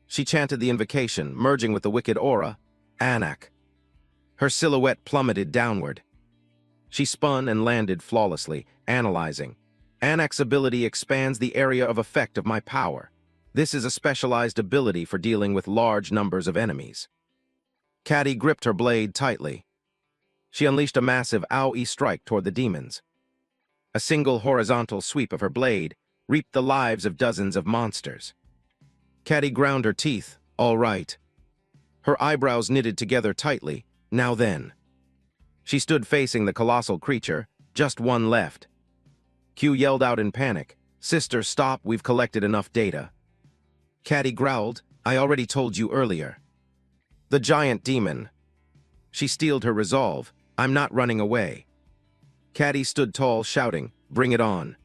S1: She chanted the invocation, merging with the wicked aura, Anak. Her silhouette plummeted downward. She spun and landed flawlessly, analyzing. Annex ability expands the area of effect of my power. This is a specialized ability for dealing with large numbers of enemies. Caddy gripped her blade tightly. She unleashed a massive AoE strike toward the demons. A single horizontal sweep of her blade reaped the lives of dozens of monsters. Caddy ground her teeth. All right. Her eyebrows knitted together tightly. Now then. She stood facing the colossal creature, just one left. Q yelled out in panic. Sister, stop, we've collected enough data. Caddy growled, I already told you earlier. The giant demon. She steeled her resolve. I'm not running away. Caddy stood tall, shouting, bring it on.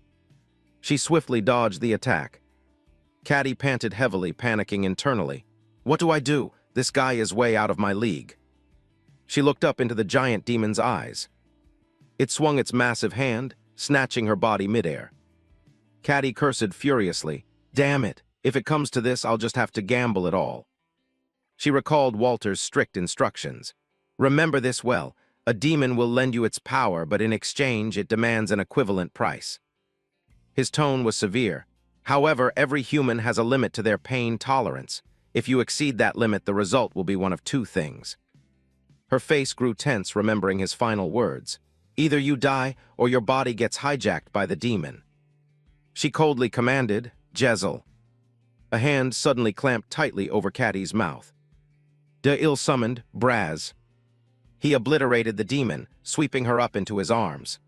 S1: She swiftly dodged the attack. Caddy panted heavily, panicking internally. What do I do? This guy is way out of my league. She looked up into the giant demon's eyes. It swung its massive hand, snatching her body midair. Caddy cursed furiously. Damn it, if it comes to this, I'll just have to gamble it all. She recalled Walter's strict instructions. Remember this well, a demon will lend you its power, but in exchange it demands an equivalent price. His tone was severe. However, every human has a limit to their pain tolerance. If you exceed that limit, the result will be one of two things. Her face grew tense, remembering his final words. Either you die, or your body gets hijacked by the demon. She coldly commanded, Jezel. A hand suddenly clamped tightly over Caddy's mouth. De-Il summoned Braz. He obliterated the demon, sweeping her up into his arms.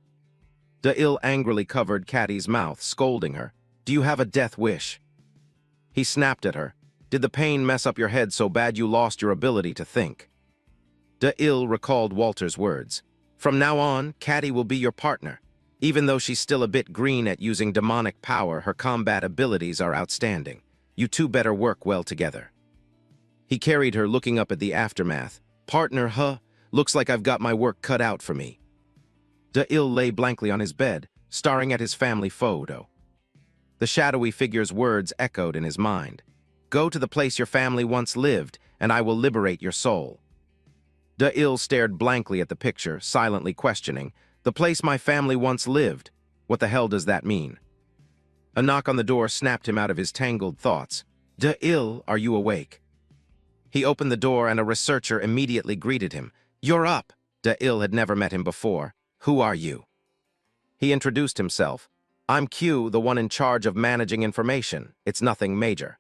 S1: De-Il angrily covered Caddy's mouth, scolding her. Do you have a death wish? He snapped at her. Did the pain mess up your head so bad you lost your ability to think? De-Il recalled Walter's words. From now on, Caddy will be your partner. Even though she's still a bit green at using demonic power, her combat abilities are outstanding. You two better work well together. He carried her, looking up at the aftermath. Partner, huh? Looks like I've got my work cut out for me. De-Il lay blankly on his bed, staring at his family photo. The shadowy figure's words echoed in his mind. Go to the place your family once lived, and I will liberate your soul. De-Il stared blankly at the picture, silently questioning. The place my family once lived. What the hell does that mean? A knock on the door snapped him out of his tangled thoughts. De-Il, are you awake? He opened the door and a researcher immediately greeted him. You're up. De-Il had never met him before. Who are you? He introduced himself. I'm Q, the one in charge of managing information. It's nothing major.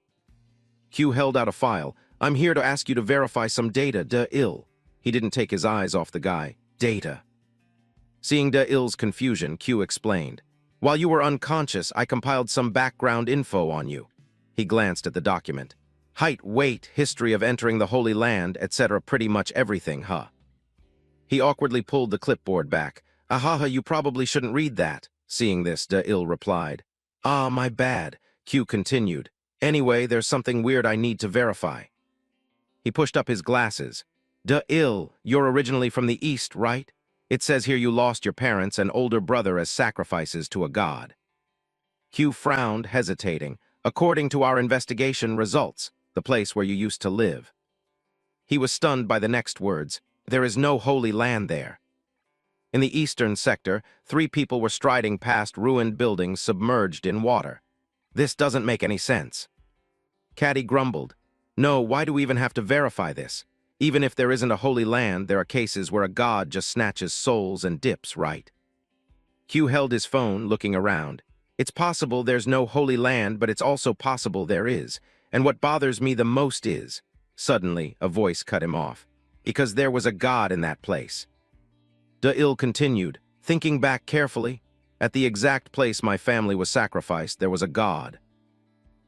S1: Q held out a file. I'm here to ask you to verify some data, De-Il. He didn't take his eyes off the guy. Data. Seeing De-Il's confusion, Q explained. While you were unconscious, I compiled some background info on you. He glanced at the document. Height, weight, history of entering the Holy Land, etc. Pretty much everything, huh? He awkwardly pulled the clipboard back. Ahaha, you probably shouldn't read that. Seeing this, De-Il replied. Ah, my bad, Q continued. Anyway, there's something weird I need to verify. He pushed up his glasses. De-Il, you're originally from the East, right? It says here you lost your parents and older brother as sacrifices to a god. Q frowned, hesitating. According to our investigation results, the place where you used to live. He was stunned by the next words. There is no holy land there. In the eastern sector, 3 people were striding past ruined buildings submerged in water. This doesn't make any sense. Caddy grumbled. No, why do we even have to verify this? Even if there isn't a holy land, there are cases where a god just snatches souls and dips, right? Q held his phone, looking around. It's possible there's no holy land, but it's also possible there is. And what bothers me the most is... Suddenly, a voice cut him off. Because there was a god in that place. De-Il continued, thinking back carefully. At the exact place my family was sacrificed, there was a god.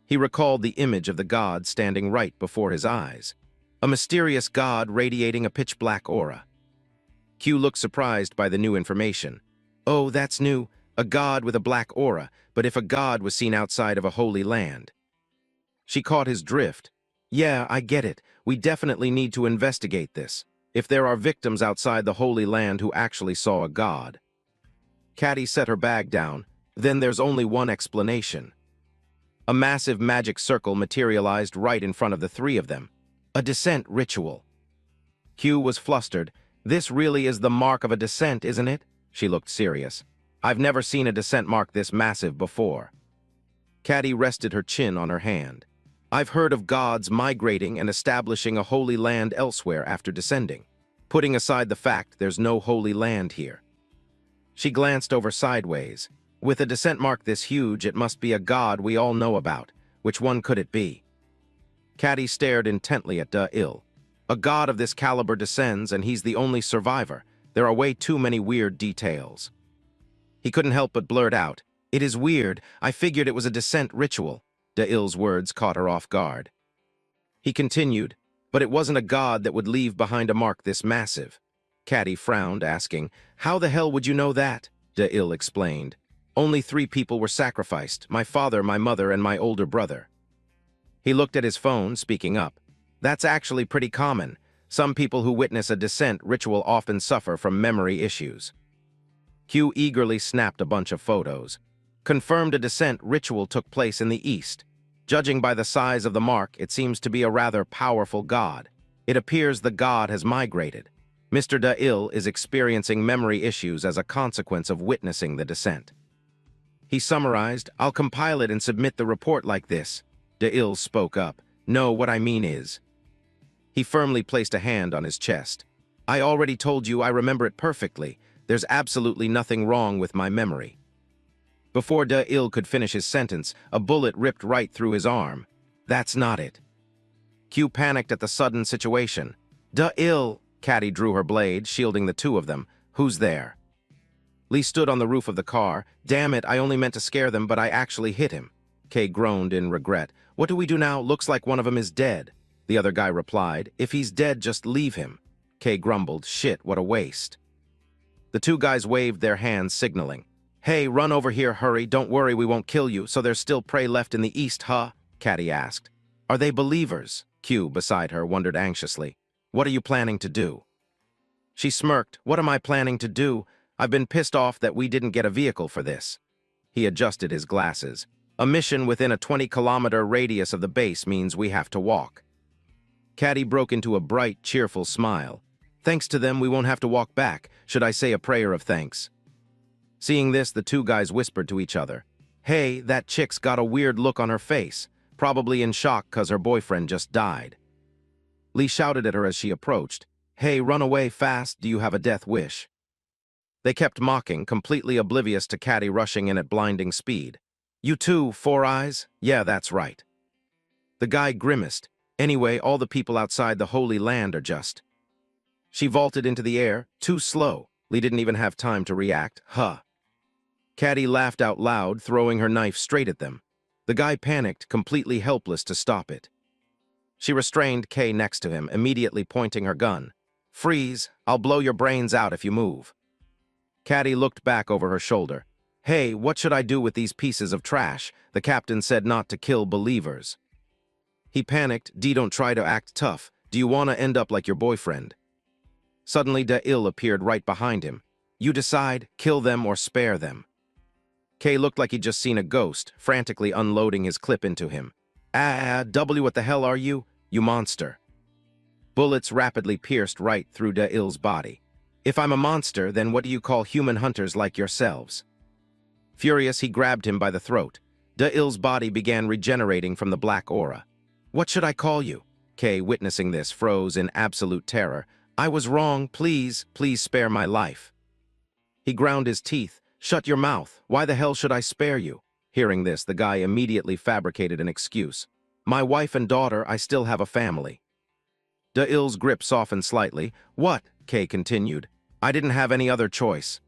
S1: He recalled the image of the god standing right before his eyes. A mysterious god radiating a pitch-black aura. Q looked surprised by the new information. Oh, that's new. A god with a black aura, but if a god was seen outside of a holy land. She caught his drift. Yeah, I get it. We definitely need to investigate this. If there are victims outside the Holy Land who actually saw a god. Caddy set her bag down. Then there's only one explanation. A massive magic circle materialized right in front of the 3 of them. A descent ritual. Q was flustered. This really is the mark of a descent, isn't it? She looked serious. I've never seen a descent mark this massive before. Caddy rested her chin on her hand. I've heard of gods migrating and establishing a holy land elsewhere after descending, putting aside the fact there's no holy land here. She glanced over sideways. With a descent mark this huge, it must be a god we all know about. Which one could it be? Caddy stared intently at Il. A god of this caliber descends, and he's the only survivor. There are way too many weird details. He couldn't help but blurt out, "It is weird. I figured it was a descent ritual." Il's words caught her off guard. He continued, "But it wasn't a god that would leave behind a mark this massive." Caddy frowned, asking, "How the hell would you know that?" Il explained, "Only 3 people were sacrificed, my father, my mother, and my older brother." He looked at his phone, speaking up. "That's actually pretty common. Some people who witness a descent ritual often suffer from memory issues." Q eagerly snapped a bunch of photos. Confirmed a descent ritual took place in the east. Judging by the size of the mark, it seems to be a rather powerful god. It appears the god has migrated. Mr. Il is experiencing memory issues as a consequence of witnessing the descent. He summarized, "I'll compile it and submit the report like this." Il spoke up, "No, what I mean is..." He firmly placed a hand on his chest. "I already told you I remember it perfectly. There's absolutely nothing wrong with my memory." Before Il could finish his sentence, a bullet ripped right through his arm. "That's not it." Q panicked at the sudden situation. Il, Caddy drew her blade, shielding the 2 of them. "Who's there?" Lee stood on the roof of the car. "Damn it, I only meant to scare them, but I actually hit him." Kay groaned in regret. "What do we do now? Looks like one of them is dead." The other guy replied, "If he's dead, just leave him." Kay grumbled, "Shit, what a waste." The 2 guys waved their hands, signaling. "Hey, run over here, hurry. Don't worry, we won't kill you. So there's still prey left in the east, huh?" Caddy asked. "Are they believers?" Q, beside her, wondered anxiously. "What are you planning to do?" She smirked. "What am I planning to do? I've been pissed off that we didn't get a vehicle for this." He adjusted his glasses. "A mission within a 20-kilometer radius of the base means we have to walk." Caddy broke into a bright, cheerful smile. "Thanks to them, we won't have to walk back. Should I say a prayer of thanks?" Seeing this, the 2 guys whispered to each other. "Hey, that chick's got a weird look on her face. Probably in shock 'cause her boyfriend just died." Lee shouted at her as she approached. "Hey, run away fast. Do you have a death wish?" They kept mocking, completely oblivious to Caddy rushing in at blinding speed. "You too, Four Eyes?" "Yeah, that's right." The guy grimaced. "Anyway, all the people outside the Holy Land are just..." She vaulted into the air, too slow. Lee didn't even have time to react. "Huh." Caddy laughed out loud, throwing her knife straight at them. The guy panicked, completely helpless to stop it. She restrained Kay next to him, immediately pointing her gun. "Freeze! I'll blow your brains out if you move." Caddy looked back over her shoulder. "Hey, what should I do with these pieces of trash? The captain said not to kill believers." He panicked. Don't try to act tough. Do you want to end up like your boyfriend?" Suddenly, Il appeared right behind him. "You decide, kill them or spare them." Kay looked like he'd just seen a ghost, frantically unloading his clip into him. What the hell are you? You monster." Bullets rapidly pierced right through Il's body. "If I'm a monster, then what do you call human hunters like yourselves?" Furious, he grabbed him by the throat. Il's body began regenerating from the black aura. "What should I call you?" Kay, witnessing this, froze in absolute terror. "I was wrong. Please, please spare my life." He ground his teeth. "Shut your mouth. Why the hell should I spare you?" Hearing this, the guy immediately fabricated an excuse. "My wife and daughter, I still have a family." Il's grip softened slightly. "What?" Kay continued. "I didn't have any other choice."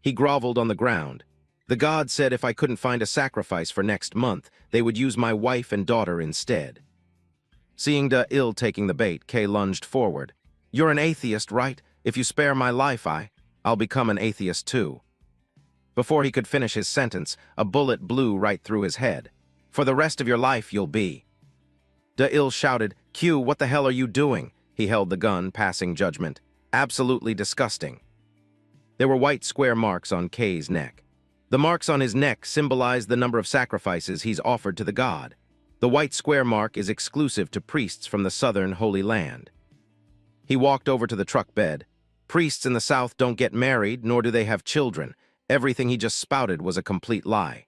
S1: He groveled on the ground. "The god said if I couldn't find a sacrifice for next month, they would use my wife and daughter instead." Seeing Il taking the bait, Kay lunged forward. "You're an atheist, right? If you spare my life, I'll become an atheist too." Before he could finish his sentence, a bullet blew right through his head. "For the rest of your life, you'll be." Il shouted, "Q, what the hell are you doing?" He held the gun, passing judgment. "Absolutely disgusting." There were white square marks on Kay's neck. The marks on his neck symbolize the number of sacrifices he's offered to the god. The white square mark is exclusive to priests from the southern Holy Land. He walked over to the truck bed. "Priests in the south don't get married, nor do they have children. Everything he just spouted was a complete lie.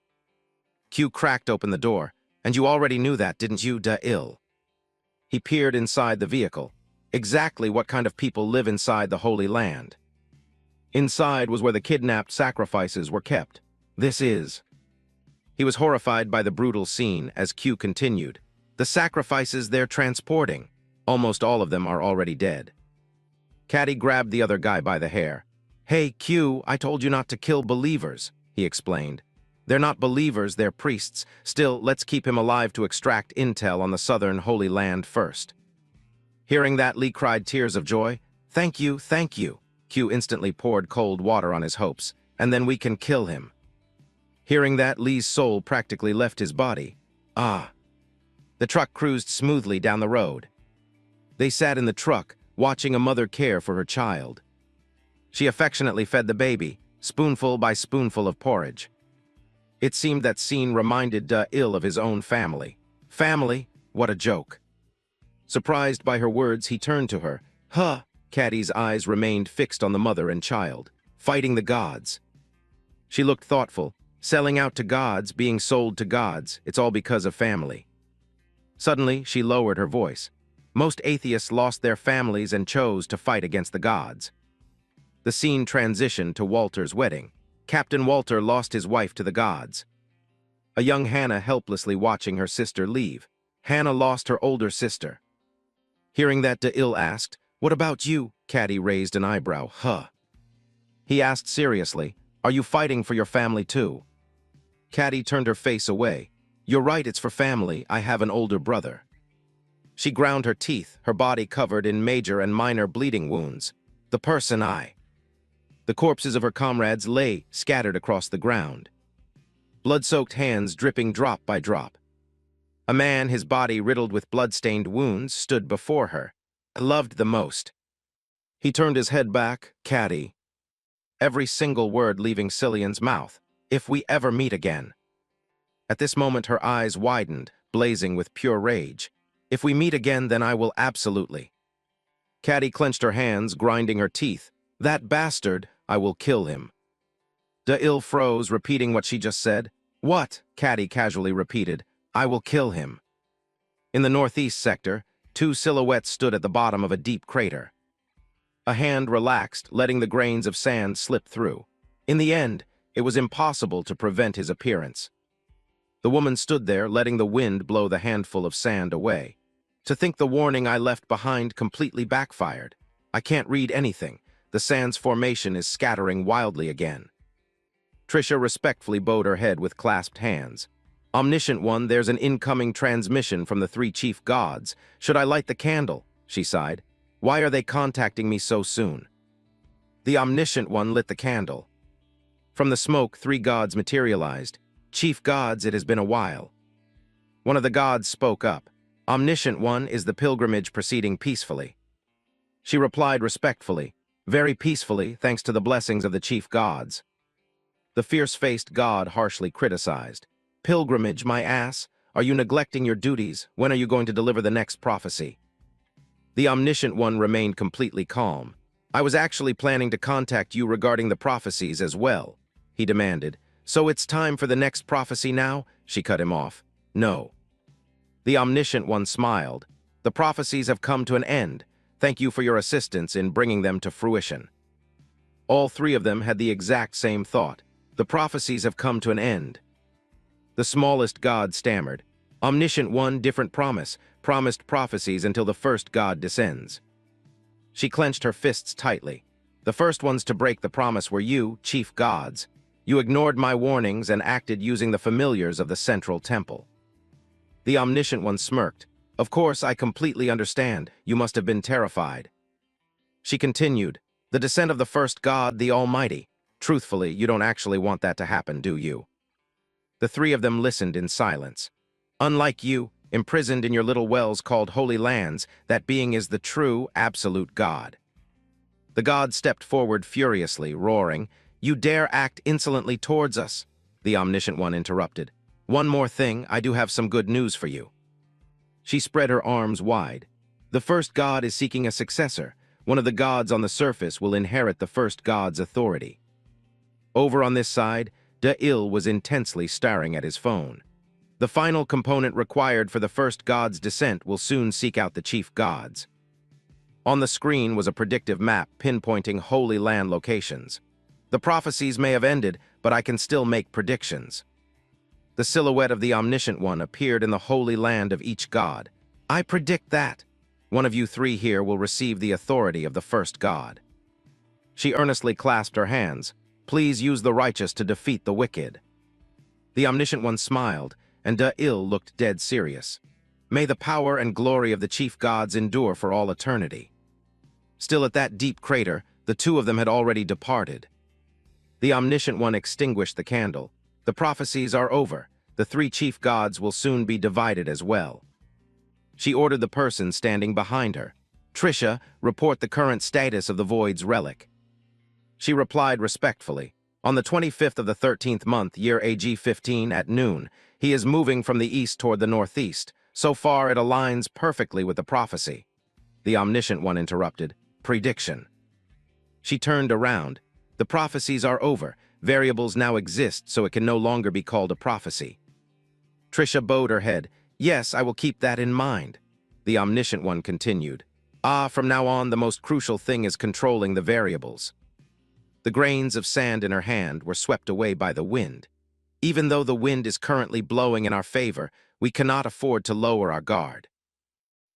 S1: Q cracked open the door. And you already knew that, didn't you, Da-il? He peered inside the vehicle. Exactly what kind of people live inside the Holy Land. Inside was where the kidnapped sacrifices were kept. This is... He was horrified by the brutal scene as Q continued. The sacrifices they're transporting. Almost all of them are already dead. Caddy grabbed the other guy by the hair. Hey, Q, I told you not to kill believers, he explained. They're not believers, they're priests. Still, let's keep him alive to extract intel on the southern Holy Land first. Hearing that, Lee cried tears of joy. Thank you, thank you. Q instantly poured cold water on his hopes. And then we can kill him. Hearing that, Lee's soul practically left his body. Ah. The truck cruised smoothly down the road. They sat in the truck, watching a mother care for her child. She affectionately fed the baby, spoonful by spoonful of porridge. It seemed that scene reminded Da-il of his own family. Family? What a joke. Surprised by her words, he turned to her. Huh! Caddy's eyes remained fixed on the mother and child. Fighting the gods. She looked thoughtful. Selling out to gods, being sold to gods, it's all because of family. Suddenly, she lowered her voice. Most atheists lost their families and chose to fight against the gods. The scene transitioned to Walter's wedding. Captain Walter lost his wife to the gods. A young Hannah helplessly watching her sister leave. Hannah lost her older sister. Hearing that, Da-il asked, What about you? Caddy raised an eyebrow. Huh. He asked seriously, Are you fighting for your family too? Caddy turned her face away. You're right, it's for family. I have an older brother. She ground her teeth, her body covered in major and minor bleeding wounds. The person The corpses of her comrades lay scattered across the ground. Blood-soaked hands dripping drop by drop. A man, his body riddled with blood-stained wounds, stood before her. Loved the most. He turned his head back. Caddy. Every single word leaving Cillian's mouth. If we ever meet again. At this moment her eyes widened, blazing with pure rage. If we meet again, then I will absolutely. Caddy clenched her hands, grinding her teeth. That bastard, I will kill him. Da-il froze, repeating what she just said. What? Caddy casually repeated. I will kill him. In the northeast sector, two silhouettes stood at the bottom of a deep crater. A hand relaxed, letting the grains of sand slip through. In the end, it was impossible to prevent his appearance. The woman stood there, letting the wind blow the handful of sand away. To think the warning I left behind completely backfired. I can't read anything. The sand's formation is scattering wildly again. Trisha respectfully bowed her head with clasped hands. Omniscient One, there's an incoming transmission from the three chief gods. Should I light the candle? She sighed. Why are they contacting me so soon? The Omniscient One lit the candle. From the smoke, three gods materialized. Chief gods, it has been a while. One of the gods spoke up. Omniscient One, is the pilgrimage proceeding peacefully? She replied respectfully. Very peacefully, thanks to the blessings of the chief gods. The fierce-faced god harshly criticized. Pilgrimage, my ass? Are you neglecting your duties? When are you going to deliver the next prophecy? The Omniscient One remained completely calm. I was actually planning to contact you regarding the prophecies as well, he demanded. So it's time for the next prophecy now? She cut him off. No. The Omniscient One smiled. The prophecies have come to an end. Thank you for your assistance in bringing them to fruition. All three of them had the exact same thought. The prophecies have come to an end. The smallest god stammered. Omniscient One, different promise. Promised prophecies until the first god descends. She clenched her fists tightly. The first ones to break the promise were you, chief gods. You ignored my warnings and acted using the familiars of the central temple. The Omniscient One smirked. Of course, I completely understand. You must have been terrified. She continued. The descent of the first god, the Almighty. Truthfully, you don't actually want that to happen, do you? The three of them listened in silence. Unlike you, imprisoned in your little wells called Holy Lands, that being is the true, absolute God. The god stepped forward furiously, roaring, You dare act insolently towards us? The Omniscient One interrupted. One more thing, I do have some good news for you. She spread her arms wide. The first god is seeking a successor. One of the gods on the surface will inherit the first god's authority. Over on this side, De-Il was intensely staring at his phone. The final component required for the first god's descent will soon seek out the chief gods. On the screen was a predictive map pinpointing Holy Land locations. The prophecies may have ended, but I can still make predictions. The silhouette of the Omniscient One appeared in the Holy Land of each god. I predict that one of you three here will receive the authority of the first god. She earnestly clasped her hands. Please use the righteous to defeat the wicked. The Omniscient One smiled, and De-Il looked dead serious. May the power and glory of the chief gods endure for all eternity. Still at that deep crater, the two of them had already departed. The Omniscient One extinguished the candle. The prophecies are over. The three chief gods will soon be divided as well. She ordered the person standing behind her. Trisha, report the current status of the Void's relic. She replied respectfully. On the 25th of the 13th month, year AG 15 at noon, he is moving from the east toward the northeast. So far, it aligns perfectly with the prophecy. The Omniscient One interrupted. Prediction. She turned around. The prophecies are over. Variables now exist, so it can no longer be called a prophecy. Trisha bowed her head. Yes, I will keep that in mind. The Omniscient One continued. From now on, the most crucial thing is controlling the variables. The grains of sand in her hand were swept away by the wind. Even though the wind is currently blowing in our favor, we cannot afford to lower our guard.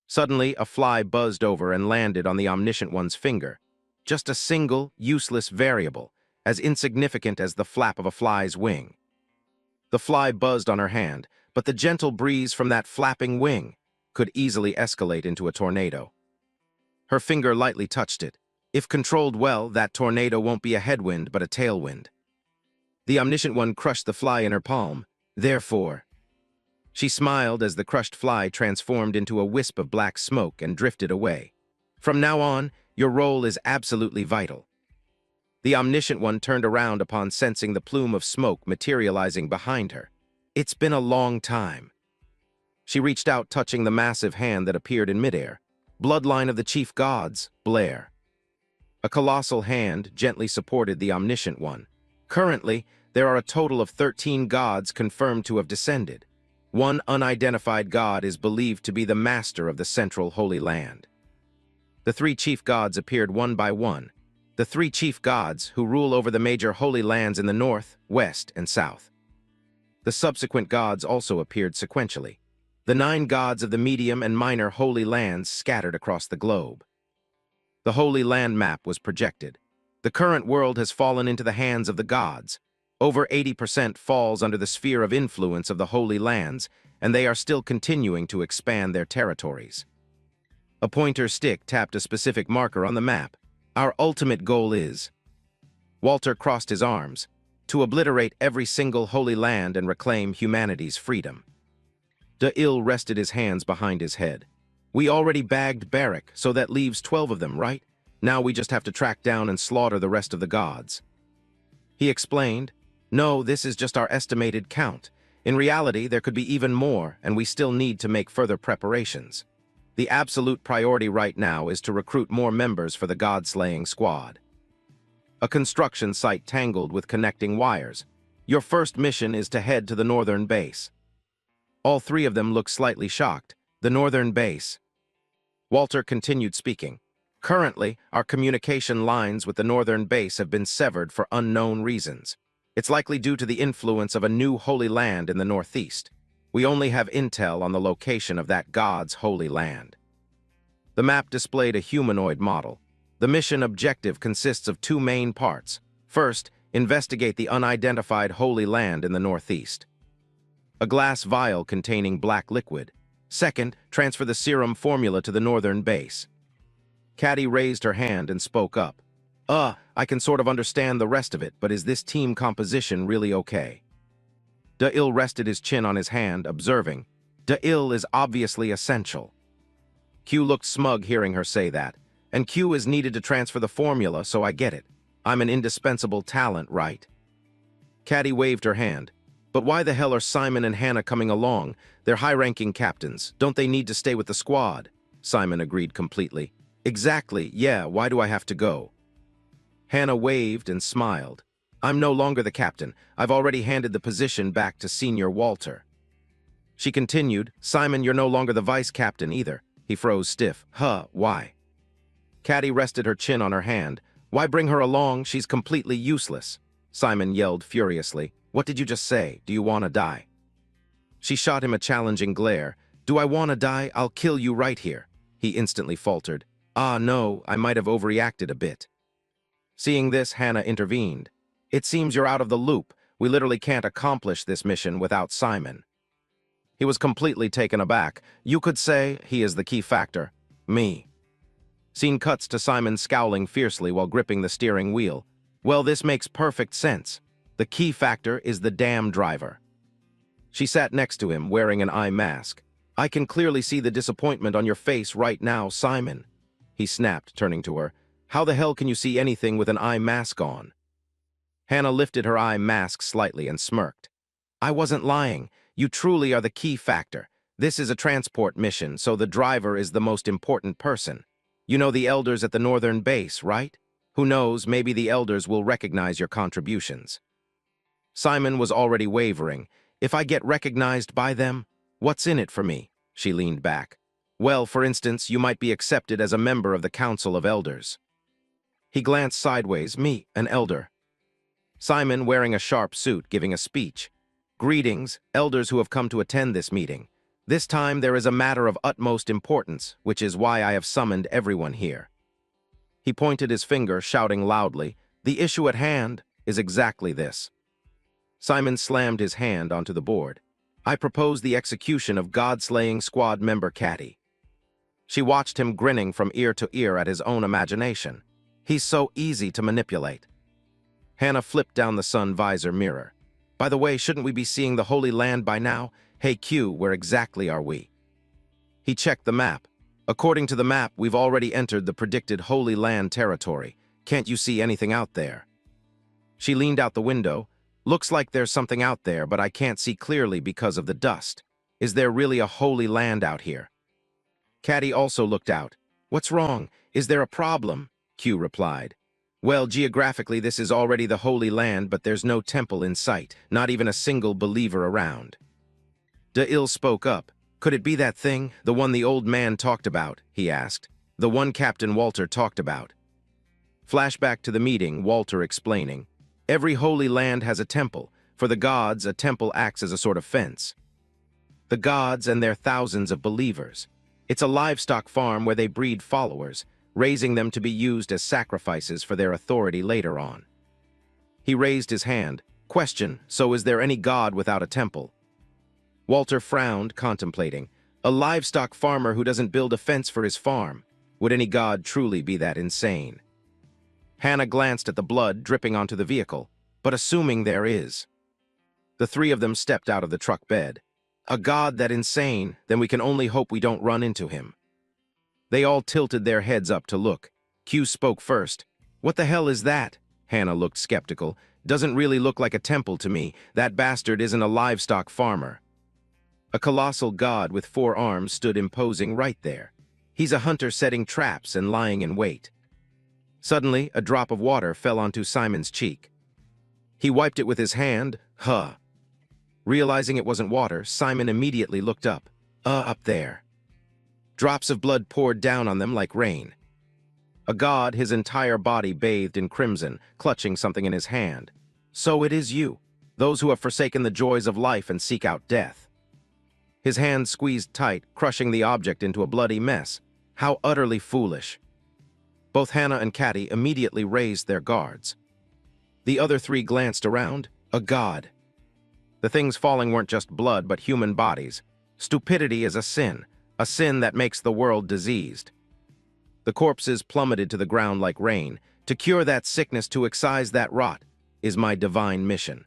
S1: Suddenly, a fly buzzed over and landed on the Omniscient One's finger. Just a single, useless variable, as insignificant as the flap of a fly's wing. The fly buzzed on her hand, but the gentle breeze from that flapping wing could easily escalate into a tornado. Her finger lightly touched it. If controlled well, that tornado won't be a headwind but a tailwind. The Omniscient One crushed the fly in her palm. Therefore, she smiled as the crushed fly transformed into a wisp of black smoke and drifted away. From now on, your role is absolutely vital. The Omniscient One turned around upon sensing the plume of smoke materializing behind her. It's been a long time. She reached out, touching the massive hand that appeared in midair. Bloodline of the chief gods, Blair. A colossal hand gently supported the Omniscient One. Currently, there are a total of 13 gods confirmed to have descended. One unidentified god is believed to be the master of the central Holy Land. The three chief gods appeared one by one. The three chief gods who rule over the major holy lands in the north, west, and south. The subsequent gods also appeared sequentially. The 9 gods of the medium and minor holy lands scattered across the globe. The Holy Land map was projected. The current world has fallen into the hands of the gods. Over 80% falls under the sphere of influence of the Holy Lands, and they are still continuing to expand their territories. A pointer stick tapped a specific marker on the map. Our ultimate goal is... Walter crossed his arms. To obliterate every single Holy Land and reclaim humanity's freedom. De-Il rested his hands behind his head. We already bagged Barrack, so that leaves 12 of them, right? Now we just have to track down and slaughter the rest of the gods. He explained, no, this is just our estimated count. In reality, there could be even more, and we still need to make further preparations. The absolute priority right now is to recruit more members for the god-slaying squad. A construction site tangled with connecting wires. Your first mission is to head to the northern base. All three of them looked slightly shocked. The northern base. Walter continued speaking. Currently, our communication lines with the northern base have been severed for unknown reasons. It's likely due to the influence of a new holy land in the northeast. We only have intel on the location of that god's holy land. The map displayed a humanoid model. The mission objective consists of 2 main parts. First, investigate the unidentified holy land in the northeast. A glass vial containing black liquid. Second, transfer the serum formula to the northern base. Caddy raised her hand and spoke up. I can sort of understand the rest of it, but is this team composition really okay? De-Il rested his chin on his hand, observing. De-Il is obviously essential. Q looked smug hearing her say that. And Q is needed to transfer the formula, so I get it. I'm an indispensable talent, right? Caddy waved her hand. But why the hell are Simon and Hannah coming along? They're high-ranking captains. Don't they need to stay with the squad? Simon agreed completely. Exactly, yeah, why do I have to go? Hannah waved and smiled. I'm no longer the captain. I've already handed the position back to Senior Walter. She continued, Simon, you're no longer the vice captain either. He froze stiff. Huh, why? Caddy rested her chin on her hand. Why bring her along? She's completely useless. Simon yelled furiously. What did you just say? Do you want to die? She shot him a challenging glare. Do I want to die? I'll kill you right here. He instantly faltered. Ah, no, I might have overreacted a bit. Seeing this, Hannah intervened. It seems you're out of the loop. We literally can't accomplish this mission without Simon. He was completely taken aback. You could say he is the key factor. Me. Scene cuts to Simon scowling fiercely while gripping the steering wheel. Well, this makes perfect sense. The key factor is the damn driver. She sat next to him, wearing an eye mask. I can clearly see the disappointment on your face right now, Simon. He snapped, turning to her. How the hell can you see anything with an eye mask on? Hannah lifted her eye mask slightly and smirked. I wasn't lying. You truly are the key factor. This is a transport mission, so the driver is the most important person. You know the elders at the northern base, right? Who knows, maybe the elders will recognize your contributions. Simon was already wavering. If I get recognized by them, what's in it for me? She leaned back. Well, for instance, you might be accepted as a member of the Council of Elders. He glanced sideways. Me, an elder. Simon, wearing a sharp suit, giving a speech. Greetings, elders who have come to attend this meeting. This time there is a matter of utmost importance, which is why I have summoned everyone here. He pointed his finger, shouting loudly, the issue at hand is exactly this. Simon slammed his hand onto the board. I propose the execution of God-slaying squad member Caddy. She watched him grinning from ear to ear at his own imagination. He's so easy to manipulate. Hannah flipped down the sun visor mirror. By the way, shouldn't we be seeing the Holy Land by now? Hey Q, where exactly are we? He checked the map. According to the map, we've already entered the predicted Holy Land territory. Can't you see anything out there? She leaned out the window. Looks like there's something out there, but I can't see clearly because of the dust. Is there really a Holy Land out here? Caddy also looked out. What's wrong? Is there a problem? Q replied. Well, geographically this is already the Holy Land, but there's no temple in sight, not even a single believer around. De-Il spoke up. Could it be that thing, the one the old man talked about? He asked. The one Captain Walter talked about. Flashback to the meeting, Walter explaining. Every Holy Land has a temple. For the gods, a temple acts as a sort of fence. The gods and their thousands of believers. It's a livestock farm where they breed followers, raising them to be used as sacrifices for their authority later on. He raised his hand. Question, so is there any god without a temple? Walter frowned, contemplating. A livestock farmer who doesn't build a fence for his farm. Would any god truly be that insane? Hannah glanced at the blood dripping onto the vehicle, but assuming there is. The three of them stepped out of the truck bed. A god that insane, then we can only hope we don't run into him. They all tilted their heads up to look. Q spoke first. What the hell is that? Hannah looked skeptical. Doesn't really look like a temple to me. That bastard isn't a livestock farmer. A colossal god with 4 arms stood imposing right there. He's a hunter setting traps and lying in wait. Suddenly, a drop of water fell onto Simon's cheek. He wiped it with his hand. Huh. Realizing it wasn't water, Simon immediately looked up. Up there. Drops of blood poured down on them like rain. A god, his entire body bathed in crimson, clutching something in his hand. So it is you, those who have forsaken the joys of life and seek out death. His hand squeezed tight, crushing the object into a bloody mess. How utterly foolish. Both Hannah and Caddy immediately raised their guards. The other 3 glanced around. A god. The things falling weren't just blood, but human bodies. Stupidity is a sin that makes the world diseased. The corpses plummeted to the ground like rain. To cure that sickness, to excise that rot, is my divine mission.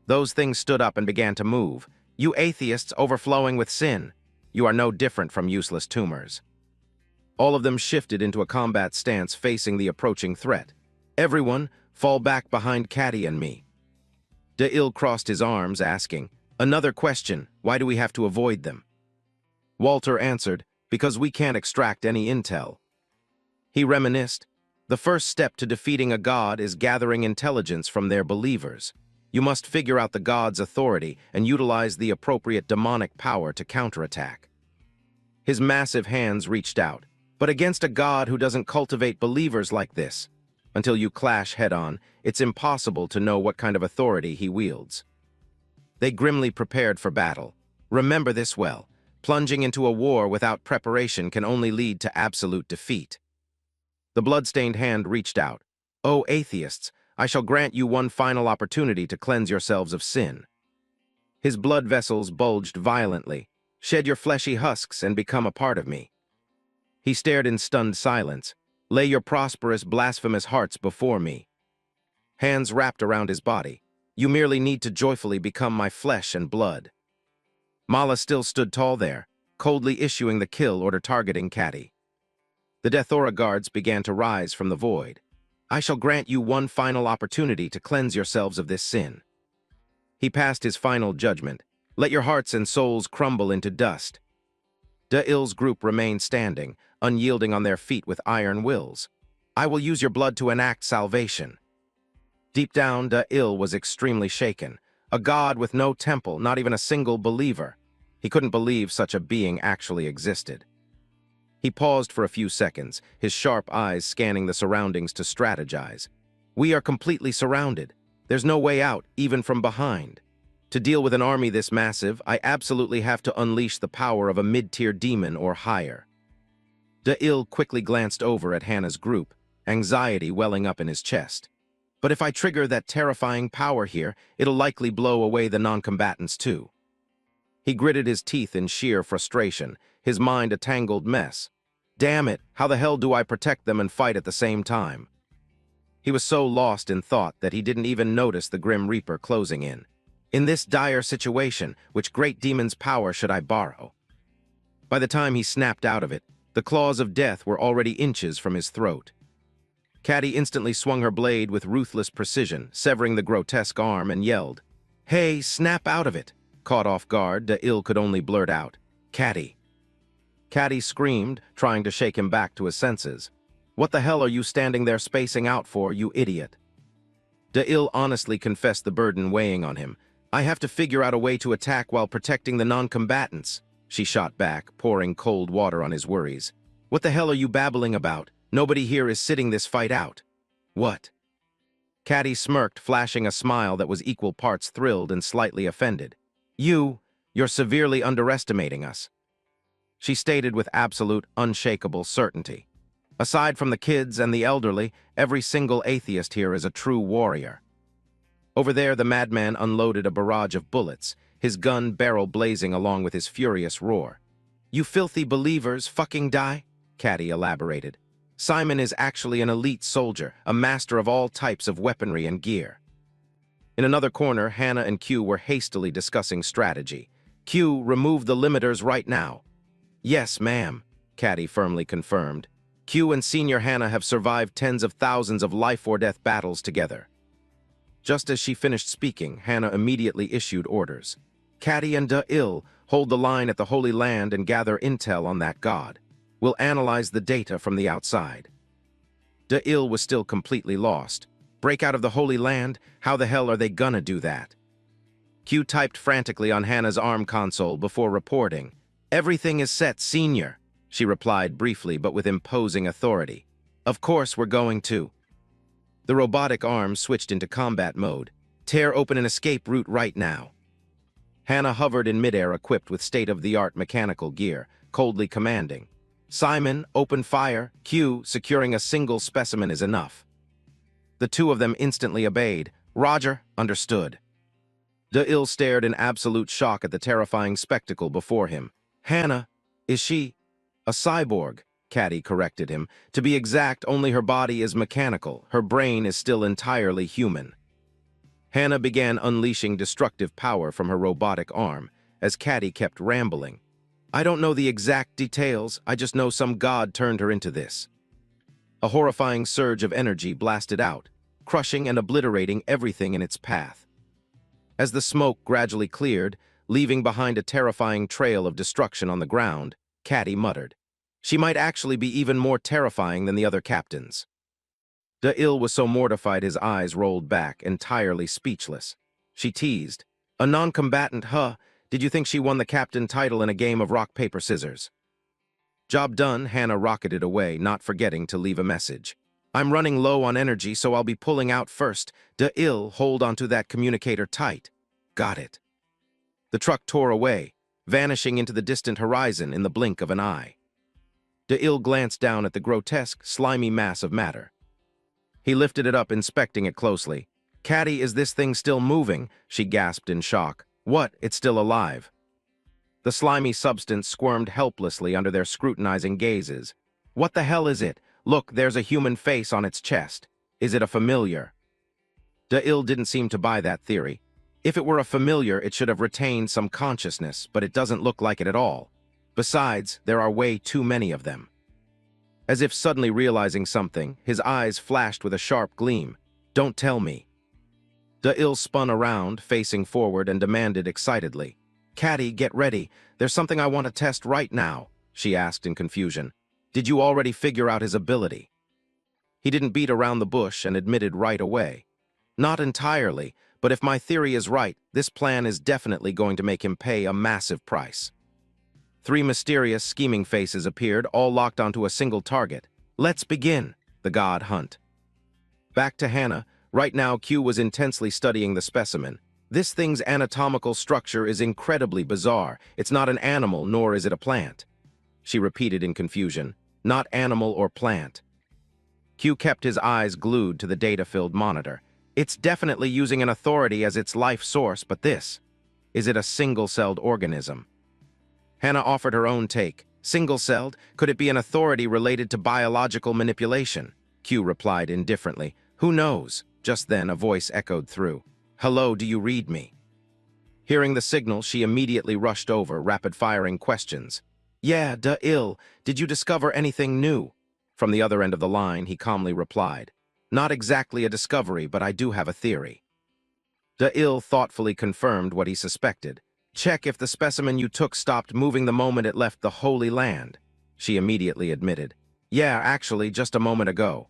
S1: Those things stood up and began to move. You atheists overflowing with sin. You are no different from useless tumors. All of them shifted into a combat stance facing the approaching threat. Everyone, fall back behind Caddy and me. De-Il crossed his arms, asking, Another question, why do we have to avoid them? Walter answered, because we can't extract any intel. He reminisced, The first step to defeating a god is gathering intelligence from their believers. You must figure out the god's authority and utilize the appropriate demonic power to counterattack. His massive hands reached out, but against a god who doesn't cultivate believers like this. Until you clash head-on, it's impossible to know what kind of authority he wields. They grimly prepared for battle. Remember this well. Plunging into a war without preparation can only lead to absolute defeat. The blood-stained hand reached out. "O atheists, I shall grant you one final opportunity to cleanse yourselves of sin." His blood vessels bulged violently. "Shed your fleshy husks and become a part of me." He stared in stunned silence. "Lay your prosperous, blasphemous hearts before me." Hands wrapped around his body. "You merely need to joyfully become my flesh and blood." Mala still stood tall there, coldly issuing the kill order targeting Caddy. The Death Aura guards began to rise from the void. "I shall grant you one final opportunity to cleanse yourselves of this sin." He passed his final judgment. "Let your hearts and souls crumble into dust." Da-Il's group remained standing, unyielding on their feet with iron wills. "I will use your blood to enact salvation." Deep down, Da-Il was extremely shaken. A god with no temple, not even a single believer. He couldn't believe such a being actually existed. He paused for a few seconds, his sharp eyes scanning the surroundings to strategize. "We are completely surrounded. There's no way out, even from behind. To deal with an army this massive, I absolutely have to unleash the power of a mid-tier demon or higher." Da-Il quickly glanced over at Hannah's group, anxiety welling up in his chest. "But if I trigger that terrifying power here, it'll likely blow away the non-combatants too." He gritted his teeth in sheer frustration, his mind a tangled mess. Damn it, how the hell do I protect them and fight at the same time? He was so lost in thought that he didn't even notice the Grim Reaper closing in. In this dire situation, which great demon's power should I borrow? By the time he snapped out of it, the claws of death were already inches from his throat. Caddy instantly swung her blade with ruthless precision, severing the grotesque arm, and yelled, "Hey, snap out of it!" Caught off guard, Da-Il could only blurt out, "Caddy." Caddy screamed, trying to shake him back to his senses. "What the hell are you standing there spacing out for, you idiot?" Da-Il honestly confessed the burden weighing on him. "I have to figure out a way to attack while protecting the non-combatants," she shot back, pouring cold water on his worries. "What the hell are you babbling about? Nobody here is sitting this fight out." "What?" Caddy smirked, flashing a smile that was equal parts thrilled and slightly offended. You're severely underestimating us," she stated with absolute, unshakable certainty. "Aside from the kids and the elderly, every single atheist here is a true warrior." Over there, the madman unloaded a barrage of bullets, his gun barrel blazing along with his furious roar. "You filthy believers, fucking die," Caddy elaborated. "Simon is actually an elite soldier, a master of all types of weaponry and gear." In another corner, Hannah and Q were hastily discussing strategy. "Q, remove the limiters right now." "Yes, ma'am," Caddy firmly confirmed. Q and Senior Hannah have survived tens of thousands of life-or-death battles together. Just as she finished speaking, Hannah immediately issued orders. "Caddy and Da-Il, hold the line at the Holy Land and gather intel on that god. We'll analyze the data from the outside." Da-Il was still completely lost. Break out of the Holy Land? How the hell are they gonna do that? Q typed frantically on Hannah's ARM console before reporting. "Everything is set, Senior," she replied briefly but with imposing authority. "Of course we're going to." The robotic arm switched into combat mode. "Tear open an escape route right now." Hannah hovered in midair equipped with state-of-the-art mechanical gear, coldly commanding. "Simon, open fire. Q, securing a single specimen is enough." The two of them instantly obeyed. "Roger, understood." Da-Il stared in absolute shock at the terrifying spectacle before him. "Hannah, is she a cyborg?" Caddy corrected him. "To be exact, only her body is mechanical. Her brain is still entirely human." Hannah began unleashing destructive power from her robotic arm, as Caddy kept rambling. "I don't know the exact details, I just know some god turned her into this." A horrifying surge of energy blasted out, crushing and obliterating everything in its path. As the smoke gradually cleared, leaving behind a terrifying trail of destruction on the ground, Caddy muttered, "She might actually be even more terrifying than the other captains." De-Il was so mortified his eyes rolled back, entirely speechless. She teased. A non-combatant, huh? Did you think she won the captain title in a game of rock, paper, scissors? Job done, Hannah rocketed away, not forgetting to leave a message. I'm running low on energy, so I'll be pulling out first. De-Il, hold onto that communicator tight. Got it. The truck tore away, vanishing into the distant horizon in the blink of an eye. De-Il glanced down at the grotesque, slimy mass of matter. He lifted it up, inspecting it closely. Caddy, is this thing still moving? She gasped in shock. What? It's still alive. The slimy substance squirmed helplessly under their scrutinizing gazes. What the hell is it? Look, there's a human face on its chest. Is it a familiar? De-Il didn't seem to buy that theory. If it were a familiar, it should have retained some consciousness, but it doesn't look like it at all. Besides, there are way too many of them. As if suddenly realizing something, his eyes flashed with a sharp gleam. Don't tell me. De-Il spun around, facing forward, and demanded excitedly. Caddy, get ready. There's something I want to test right now, she asked in confusion. Did you already figure out his ability? He didn't beat around the bush and admitted right away. Not entirely, but if my theory is right, this plan is definitely going to make him pay a massive price. 3 mysterious, scheming faces appeared, all locked onto a single target. Let's begin, the god hunt. Back to Hannah. Right now, Q was intensely studying the specimen. This thing's anatomical structure is incredibly bizarre. It's not an animal, nor is it a plant. She repeated in confusion. Not animal or plant. Q kept his eyes glued to the data-filled monitor. It's definitely using an authority as its life source, but this? Is it a single-celled organism? Hannah offered her own take. Single-celled? Could it be an authority related to biological manipulation? Q replied indifferently. Who knows? Just then, a voice echoed through. Hello, do you read me? Hearing the signal, she immediately rushed over, rapid-firing questions. Yeah, De-Il, did you discover anything new? From the other end of the line, he calmly replied. Not exactly a discovery, but I do have a theory. De-Il thoughtfully confirmed what he suspected. Check if the specimen you took stopped moving the moment it left the Holy Land, she immediately admitted. Yeah, actually, just a moment ago.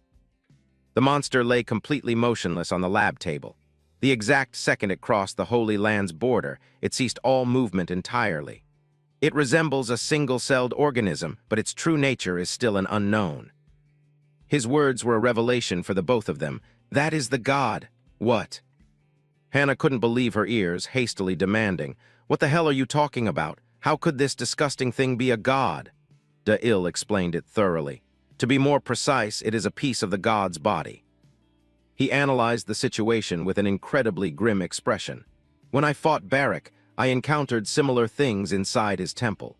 S1: The monster lay completely motionless on the lab table. The exact second it crossed the Holy Land's border, it ceased all movement entirely. It resembles a single-celled organism, but its true nature is still an unknown. His words were a revelation for the both of them. That is the god. What? Hannah couldn't believe her ears, hastily demanding, What the hell are you talking about? How could this disgusting thing be a god? De-Il explained it thoroughly. To be more precise, it is a piece of the god's body. He analyzed the situation with an incredibly grim expression. When I fought Barak, I encountered similar things inside his temple.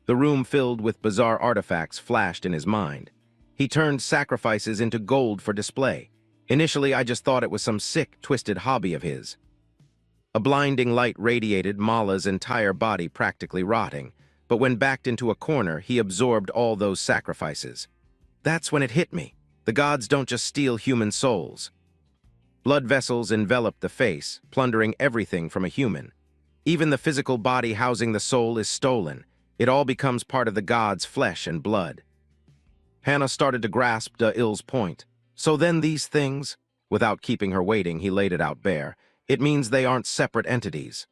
S1: The room filled with bizarre artifacts flashed in his mind. He turned sacrifices into gold for display. Initially, I just thought it was some sick, twisted hobby of his. A blinding light radiated Mala's entire body, practically rotting, but when backed into a corner, he absorbed all those sacrifices. That's when it hit me. The gods don't just steal human souls. Blood vessels envelop the face, plundering everything from a human. Even the physical body housing the soul is stolen. It all becomes part of the god's flesh and blood. Hannah started to grasp De-Il's point. So then these things, without keeping her waiting, he laid it out bare. It means they aren't separate entities.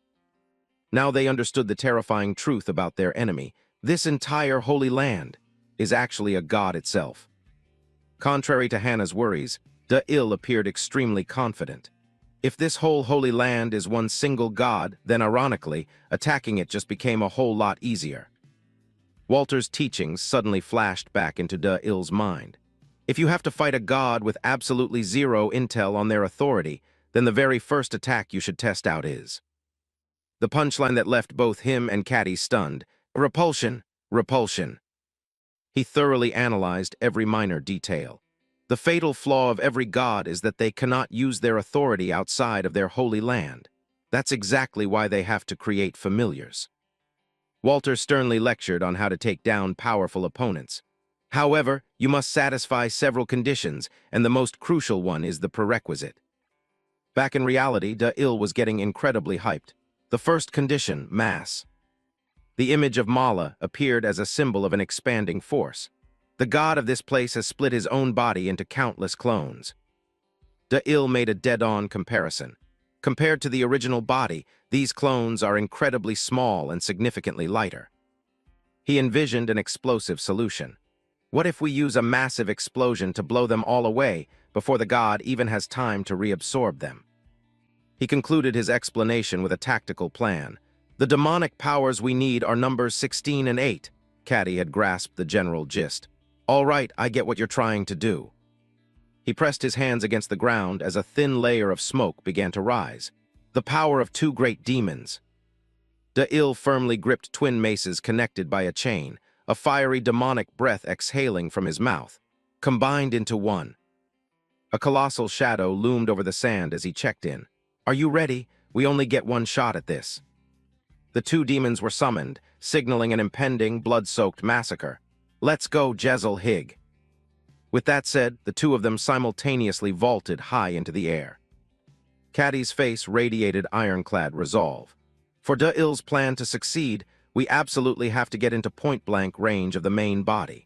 S1: Now they understood the terrifying truth about their enemy. This entire Holy Land is actually a god itself. Contrary to Hannah's worries, De-Il appeared extremely confident. If this whole Holy Land is one single god, then ironically, attacking it just became a whole lot easier. Walter's teachings suddenly flashed back into De-Il's mind. If you have to fight a god with absolutely zero intel on their authority, then the very first attack you should test out is. The punchline that left both him and Caddy stunned. Repulsion, repulsion. He thoroughly analyzed every minor detail. The fatal flaw of every god is that they cannot use their authority outside of their holy land. That's exactly why they have to create familiars. Walter sternly lectured on how to take down powerful opponents. However, you must satisfy several conditions, and the most crucial one is the prerequisite. Back in reality, De-Il was getting incredibly hyped. The first condition, mass. The image of Mala appeared as a symbol of an expanding force. The god of this place has split his own body into countless clones. De-Il made a dead-on comparison. Compared to the original body, these clones are incredibly small and significantly lighter. He envisioned an explosive solution. What if we use a massive explosion to blow them all away before the god even has time to reabsorb them? He concluded his explanation with a tactical plan. The demonic powers we need are numbers 16 and 8. Caddy had grasped the general gist. All right, I get what you're trying to do. He pressed his hands against the ground as a thin layer of smoke began to rise. The power of two great demons. De-Il firmly gripped twin maces connected by a chain, a fiery demonic breath exhaling from his mouth, combined into one. A colossal shadow loomed over the sand as he checked in. Are you ready? We only get one shot at this. The two demons were summoned, signaling an impending, blood-soaked massacre. Let's go, Jezal Hig. With that said, the two of them simultaneously vaulted high into the air. Caddy's face radiated ironclad resolve. For De-Il's plan to succeed, we absolutely have to get into point-blank range of the main body.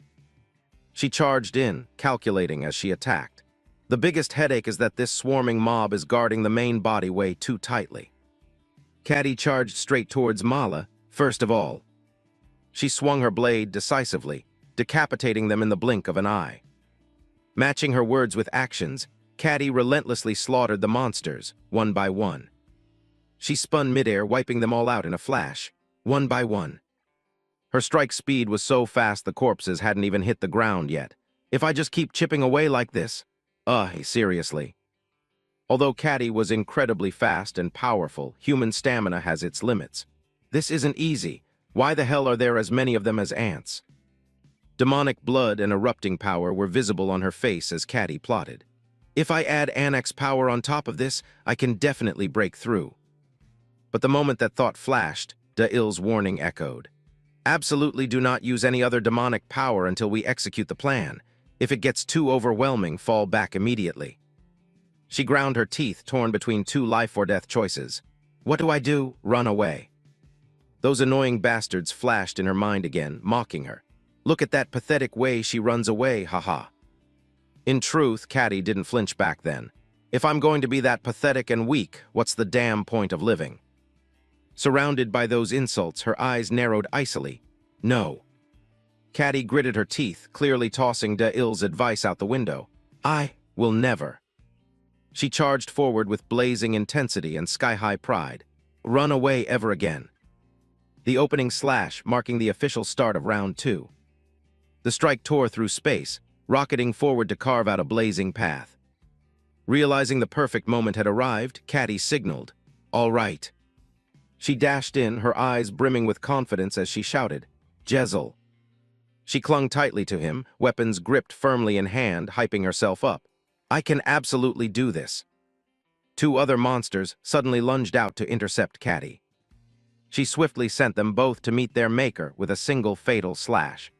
S1: She charged in, calculating as she attacked. The biggest headache is that this swarming mob is guarding the main body way too tightly. Caddy charged straight towards Mala, first of all. She swung her blade decisively, decapitating them in the blink of an eye. Matching her words with actions, Caddy relentlessly slaughtered the monsters, one by one. She spun midair, wiping them all out in a flash, one by one. Her strike speed was so fast the corpses hadn't even hit the ground yet. If I just keep chipping away like this? Seriously. Although Caddy was incredibly fast and powerful, human stamina has its limits. This isn't easy. Why the hell are there as many of them as ants? Demonic blood and erupting power were visible on her face as Caddy plotted. If I add Annex power on top of this, I can definitely break through. But the moment that thought flashed, De-Il's warning echoed. Absolutely do not use any other demonic power until we execute the plan. If it gets too overwhelming, fall back immediately. She ground her teeth, torn between two life-or-death choices. What do I do? Run away. Those annoying bastards flashed in her mind again, mocking her. Look at that pathetic way she runs away, haha. In truth, Caddy didn't flinch back then. If I'm going to be that pathetic and weak, what's the damn point of living? Surrounded by those insults, her eyes narrowed icily. No. Caddy gritted her teeth, clearly tossing De-Il's advice out the window. I will never. She charged forward with blazing intensity and sky-high pride. Run away ever again. The opening slash, marking the official start of round 2. The strike tore through space, rocketing forward to carve out a blazing path. Realizing the perfect moment had arrived, Caddy signaled, "All right." She dashed in, her eyes brimming with confidence as she shouted, "Jezal." She clung tightly to him, weapons gripped firmly in hand, hyping herself up. I can absolutely do this. Two other monsters suddenly lunged out to intercept Caddy. She swiftly sent them both to meet their maker with a single fatal slash.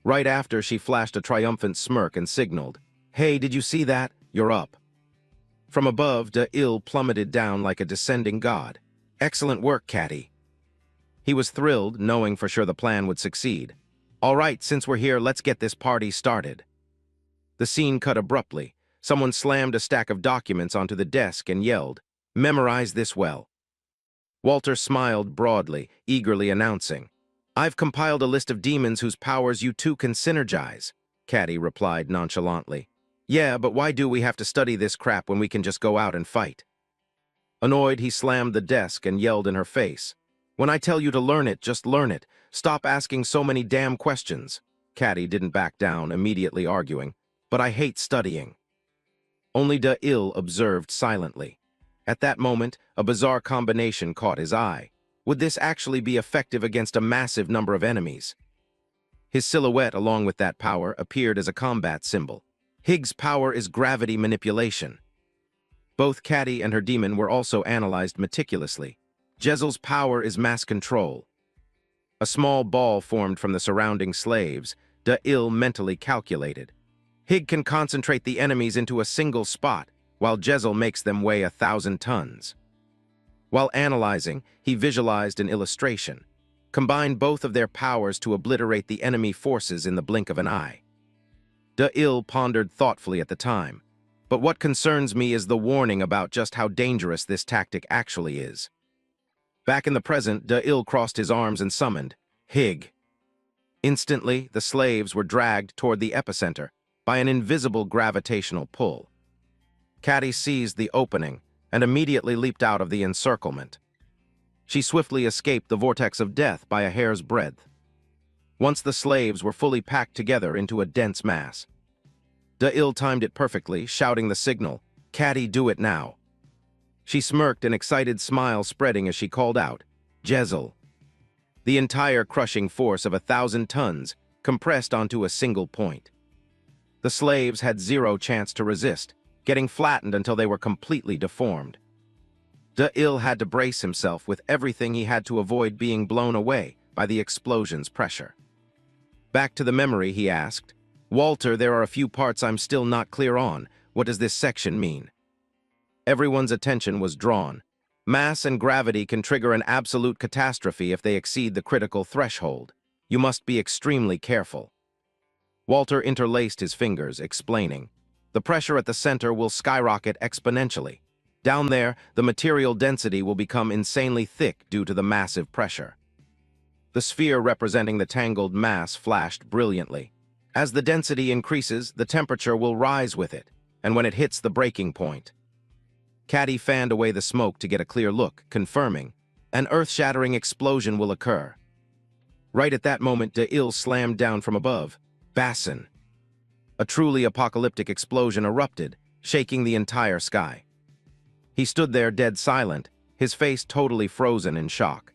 S1: Right after, she flashed a triumphant smirk and signaled, "Hey, did you see that? You're up." From above, De-Il plummeted down like a descending god. Excellent work, Caddy. He was thrilled, knowing for sure the plan would succeed. All right, since we're here, let's get this party started. The scene cut abruptly. Someone slammed a stack of documents onto the desk and yelled, "Memorize this well." Walter smiled broadly, eagerly announcing, "I've compiled a list of demons whose powers you two can synergize," Caddy replied nonchalantly. "Yeah, but why do we have to study this crap when we can just go out and fight?" Annoyed, he slammed the desk and yelled in her face, "When I tell you to learn it, just learn it. Stop asking so many damn questions." Caddy didn't back down, immediately arguing, "But I hate studying." Only De-Il observed silently. At that moment, a bizarre combination caught his eye. Would this actually be effective against a massive number of enemies? His silhouette, along with that power, appeared as a combat symbol. Hig's power is gravity manipulation. Both Caddy and her demon were also analyzed meticulously. Jezal's power is mass control. A small ball formed from the surrounding slaves. De-Il mentally calculated. Hig can concentrate the enemies into a single spot, while Jezal makes them weigh 1,000 tons. While analyzing, he visualized an illustration. combined both of their powers to obliterate the enemy forces in the blink of an eye. De-Il pondered thoughtfully at the time, but what concerns me is the warning about just how dangerous this tactic actually is. Back in the present, De-Il crossed his arms and summoned, Hig. Instantly, the slaves were dragged toward the epicenter by an invisible gravitational pull. Caddy seized the opening and immediately leaped out of the encirclement. She swiftly escaped the vortex of death by a hair's breadth. Once the slaves were fully packed together into a dense mass, De-Il timed it perfectly, shouting the signal, "Caddy, do it now." She smirked, an excited smile spreading as she called out, "Jezel." The entire crushing force of 1,000 tons compressed onto a single point. The slaves had zero chance to resist, getting flattened until they were completely deformed. De-Il had to brace himself with everything he had to avoid being blown away by the explosion's pressure. Back to the memory, he asked, "Walter, there are a few parts I'm still not clear on. What does this section mean?" Everyone's attention was drawn. Mass and gravity can trigger an absolute catastrophe if they exceed the critical threshold. You must be extremely careful. Walter interlaced his fingers, explaining, "The pressure at the center will skyrocket exponentially. Down there, the material density will become insanely thick due to the massive pressure." The sphere representing the tangled mass flashed brilliantly. As the density increases, the temperature will rise with it, and when it hits the breaking point. Caddy fanned away the smoke to get a clear look, confirming, "An earth-shattering explosion will occur." Right at that moment, De-Il slammed down from above. Bassin. A truly apocalyptic explosion erupted, shaking the entire sky. He stood there dead silent, his face totally frozen in shock.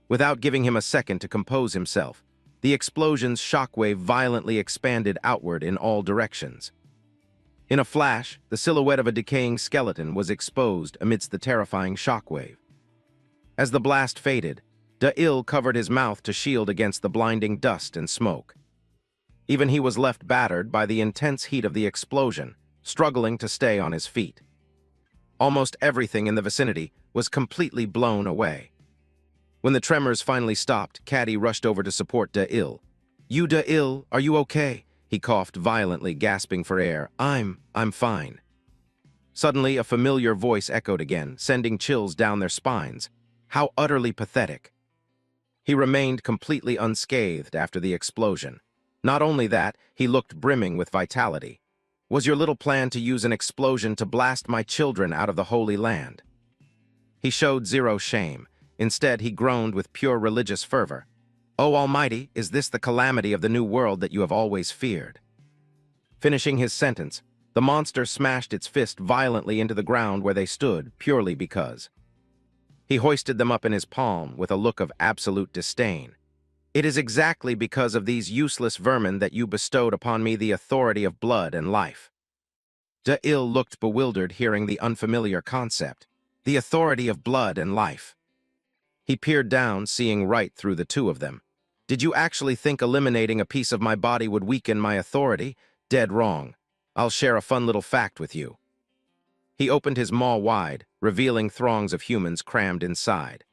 S1: Without giving him a second to compose himself, the explosion's shockwave violently expanded outward in all directions. In a flash, the silhouette of a decaying skeleton was exposed amidst the terrifying shockwave. As the blast faded, De-Il covered his mouth to shield against the blinding dust and smoke. Even he was left battered by the intense heat of the explosion, struggling to stay on his feet. Almost everything in the vicinity was completely blown away. When the tremors finally stopped, Caddy rushed over to support De-Il. "You, De-Il, are you okay?" He coughed violently, gasping for air. I'm fine." Suddenly, a familiar voice echoed again, sending chills down their spines. How utterly pathetic. He remained completely unscathed after the explosion. Not only that, he looked brimming with vitality. "Was your little plan to use an explosion to blast my children out of the Holy Land?" He showed zero shame. Instead, he groaned with pure religious fervor. "Oh, Almighty, is this the calamity of the new world that you have always feared?" Finishing his sentence, the monster smashed its fist violently into the ground where they stood, purely because. He hoisted them up in his palm with a look of absolute disdain. "It is exactly because of these useless vermin that you bestowed upon me the authority of blood and life." De-Il looked bewildered hearing the unfamiliar concept. The authority of blood and life. He peered down, seeing right through the two of them. "Did you actually think eliminating a piece of my body would weaken my authority? Dead wrong. I'll share a fun little fact with you." He opened his maw wide, revealing throngs of humans crammed inside.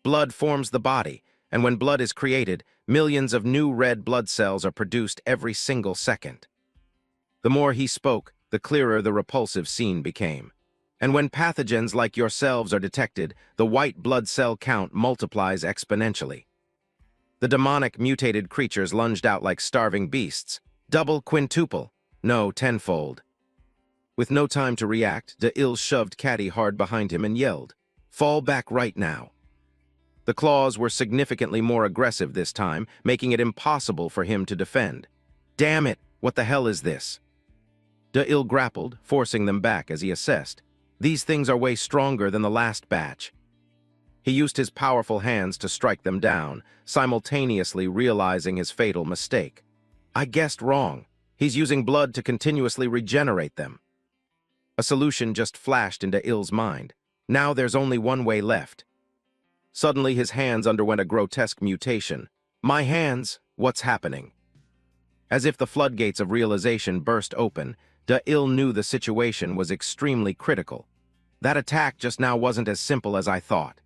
S1: Blood forms the body, and when blood is created, millions of new red blood cells are produced every single second. The more he spoke, the clearer the repulsive scene became. And when pathogens like yourselves are detected, the white blood cell count multiplies exponentially. The demonic mutated creatures lunged out like starving beasts. Double, quintuple, no, tenfold. With no time to react, De-Il shoved Caddy hard behind him and yelled, "Fall back right now." The claws were significantly more aggressive this time, making it impossible for him to defend. "Damn it, what the hell is this?" De-Il grappled, forcing them back as he assessed. "These things are way stronger than the last batch." He used his powerful hands to strike them down, simultaneously realizing his fatal mistake. "I guessed wrong. He's using blood to continuously regenerate them." A solution just flashed into Il's mind. Now there's only one way left. Suddenly his hands underwent a grotesque mutation. "My hands, what's happening?" As if the floodgates of realization burst open, De-Il knew the situation was extremely critical. That attack just now wasn't as simple as I thought.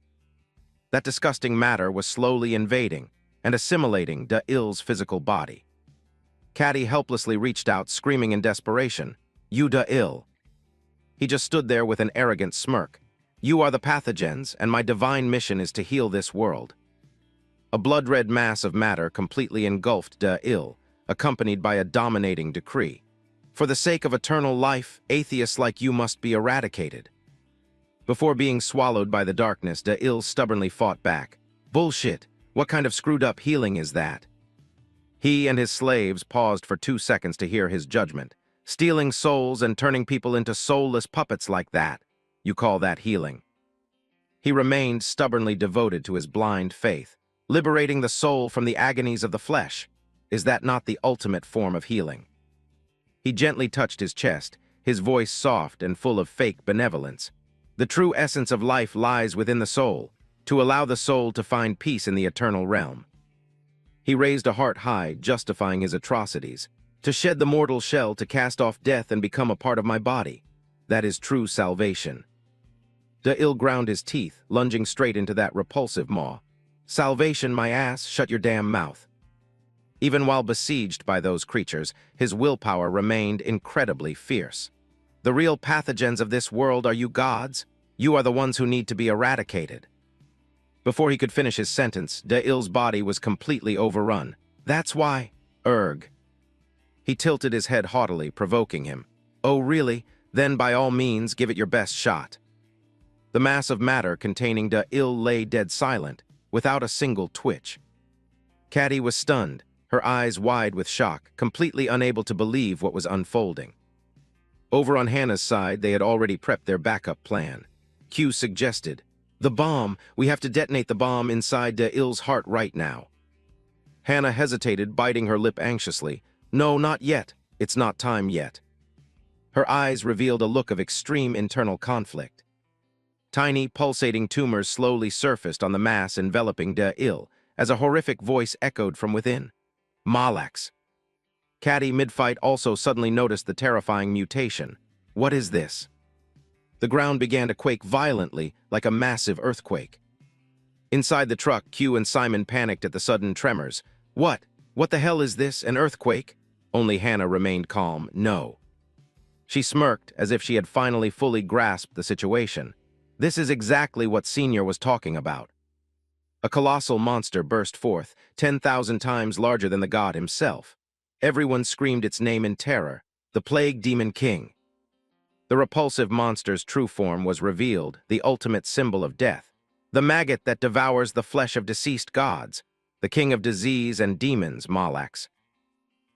S1: That disgusting matter was slowly invading and assimilating Da-il's physical body. Caddy helplessly reached out, screaming in desperation, "You Da-il!" He just stood there with an arrogant smirk. "You are the pathogens, and my divine mission is to heal this world." A blood-red mass of matter completely engulfed Da-il, accompanied by a dominating decree. "For the sake of eternal life, atheists like you must be eradicated." Before being swallowed by the darkness, Da-il stubbornly fought back. "Bullshit! What kind of screwed-up healing is that?" He and his slaves paused for 2 seconds to hear his judgment. "Stealing souls and turning people into soulless puppets like that. You call that healing?" He remained stubbornly devoted to his blind faith. "Liberating the soul from the agonies of the flesh. Is that not the ultimate form of healing?" He gently touched his chest, his voice soft and full of fake benevolence. "The true essence of life lies within the soul, to allow the soul to find peace in the eternal realm." He raised a heart high, justifying his atrocities. "To shed the mortal shell, to cast off death and become a part of my body. That is true salvation." Da-il ground his teeth, lunging straight into that repulsive maw. "Salvation, my ass, shut your damn mouth." Even while besieged by those creatures, his willpower remained incredibly fierce. "The real pathogens of this world are you gods. You are the ones who need to be eradicated." Before he could finish his sentence, Da-il's body was completely overrun. "That's why, Erg." He tilted his head haughtily, provoking him. "Oh, really? Then by all means, give it your best shot." The mass of matter containing Da-il lay dead silent, without a single twitch. Caddy was stunned, her eyes wide with shock, completely unable to believe what was unfolding. Over on Hannah's side, they had already prepped their backup plan. Q suggested, "The bomb! We have to detonate the bomb inside Da-il's heart right now." Hannah hesitated, biting her lip anxiously. "No, not yet. It's not time yet." Her eyes revealed a look of extreme internal conflict. Tiny, pulsating tumors slowly surfaced on the mass enveloping Da-il, as a horrific voice echoed from within. "Malax." Caddy, mid-fight, also suddenly noticed the terrifying mutation. "What is this?" The ground began to quake violently, like a massive earthquake. Inside the truck, Q and Simon panicked at the sudden tremors. What? What the hell is this, an earthquake?" Only Hannah remained calm. "No." She smirked, as if she had finally fully grasped the situation. "This is exactly what Senior was talking about." A colossal monster burst forth, 10,000 times larger than the god himself. Everyone screamed its name in terror, the Plague Demon King. The repulsive monster's true form was revealed, the ultimate symbol of death. The maggot that devours the flesh of deceased gods, the king of disease and demons, Malax.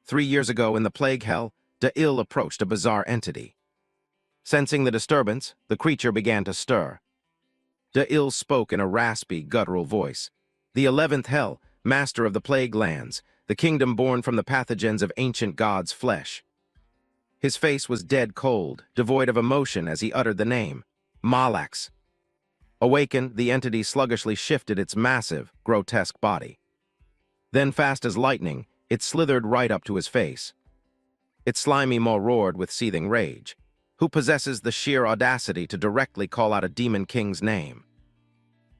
S1: 3 years ago in the Plague Hell, Da-il approached a bizarre entity. Sensing the disturbance, the creature began to stir. Da-il spoke in a raspy, guttural voice. "The 11th Hell, master of the plague lands, the kingdom born from the pathogens of ancient gods' flesh." His face was dead cold, devoid of emotion as he uttered the name. Malax. Awakened, the entity sluggishly shifted its massive, grotesque body. Then, fast as lightning, it slithered right up to his face. Its slimy maw roared with seething rage. "Who possesses the sheer audacity to directly call out a demon king's name?"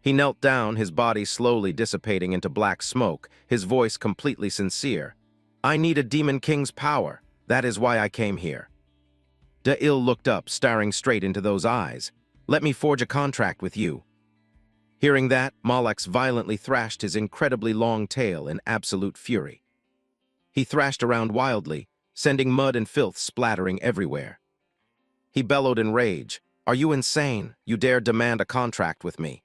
S1: He knelt down, his body slowly dissipating into black smoke, his voice completely sincere. "I need a demon king's power. That is why I came here." Da-il looked up, staring straight into those eyes. "Let me forge a contract with you." Hearing that, Malax violently thrashed his incredibly long tail in absolute fury. He thrashed around wildly, sending mud and filth splattering everywhere. He bellowed in rage. "Are you insane? You dare demand a contract with me?"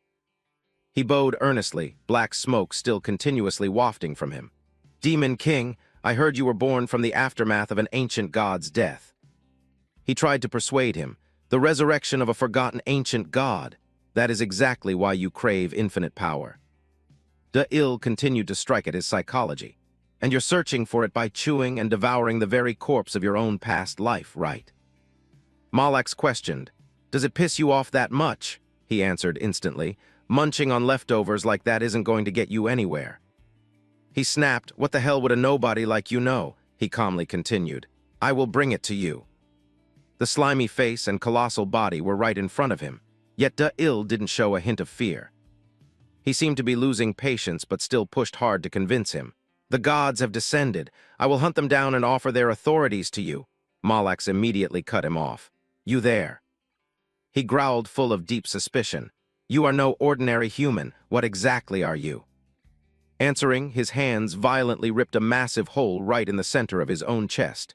S1: He bowed earnestly, black smoke still continuously wafting from him. "Demon King, I heard you were born from the aftermath of an ancient god's death." He tried to persuade him. "The resurrection of a forgotten ancient god. That is exactly why you crave infinite power." Da-il continued to strike at his psychology. "And you're searching for it by chewing and devouring the very corpse of your own past life, right?" Malax questioned. "Does it piss you off that much?" He answered instantly. "Munching on leftovers like that isn't going to get you anywhere." He snapped. "What the hell would a nobody like you know?" He calmly continued. "I will bring it to you." The slimy face and colossal body were right in front of him, yet Da-il didn't show a hint of fear. He seemed to be losing patience but still pushed hard to convince him. The gods have descended. I will hunt them down and offer their authorities to you. Malax immediately cut him off. You there? He growled, full of deep suspicion. You are no ordinary human. What exactly are you? Answering, his hands violently ripped a massive hole right in the center of his own chest.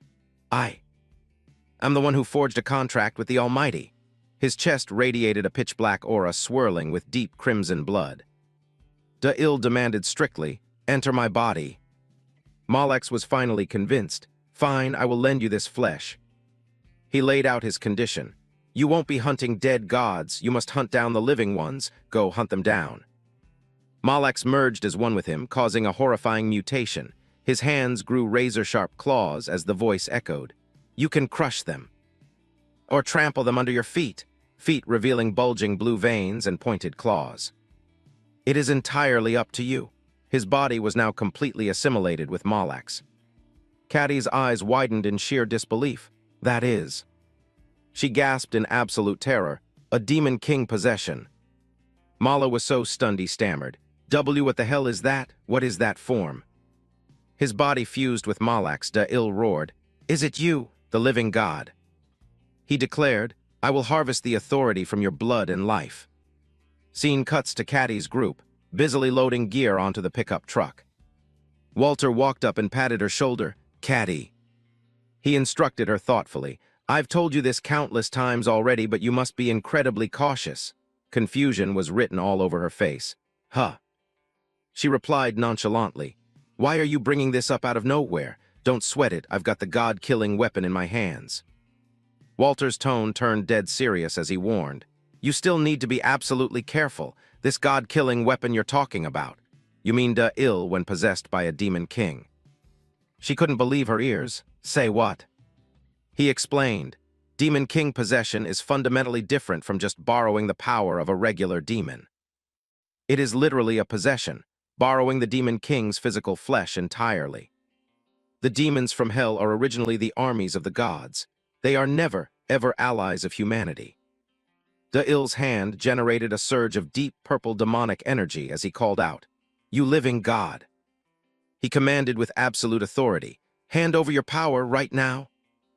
S1: I'm the one who forged a contract with the Almighty. His chest radiated a pitch-black aura swirling with deep crimson blood. Da'il demanded strictly, enter my body. Malax was finally convinced. Fine, I will lend you this flesh. He laid out his condition. You won't be hunting dead gods, you must hunt down the living ones. Go hunt them down. Malax merged as one with him, causing a horrifying mutation. His hands grew razor-sharp claws as the voice echoed. You can crush them. Or trample them under your feet revealing bulging blue veins and pointed claws. It is entirely up to you. His body was now completely assimilated with Malax. Caddy's eyes widened in sheer disbelief. That is. She gasped in absolute terror. A demon king possession. Mala was so stunned he stammered. What the hell is that? What is that form? His body fused with Malax. Da'il roared. Is it you, the living god? He declared, I will harvest the authority from your blood and life. Scene cuts to Caddy's group, busily loading gear onto the pickup truck. Walter walked up and patted her shoulder. Caddy. He instructed her thoughtfully. I've told you this countless times already, but you must be incredibly cautious. Confusion was written all over her face. Huh. She replied nonchalantly. Why are you bringing this up out of nowhere? Don't sweat it, I've got the god-killing weapon in my hands. Walter's tone turned dead serious as he warned. You still need to be absolutely careful. This god-killing weapon you're talking about. You mean Da'il when possessed by a demon king. She couldn't believe her ears. Say what? He explained. Demon king possession is fundamentally different from just borrowing the power of a regular demon. It is literally a possession, borrowing the demon king's physical flesh entirely. The demons from hell are originally the armies of the gods. They are never, ever allies of humanity. Da'il's hand generated a surge of deep purple demonic energy as he called out, You living god. He commanded with absolute authority, Hand over your power right now.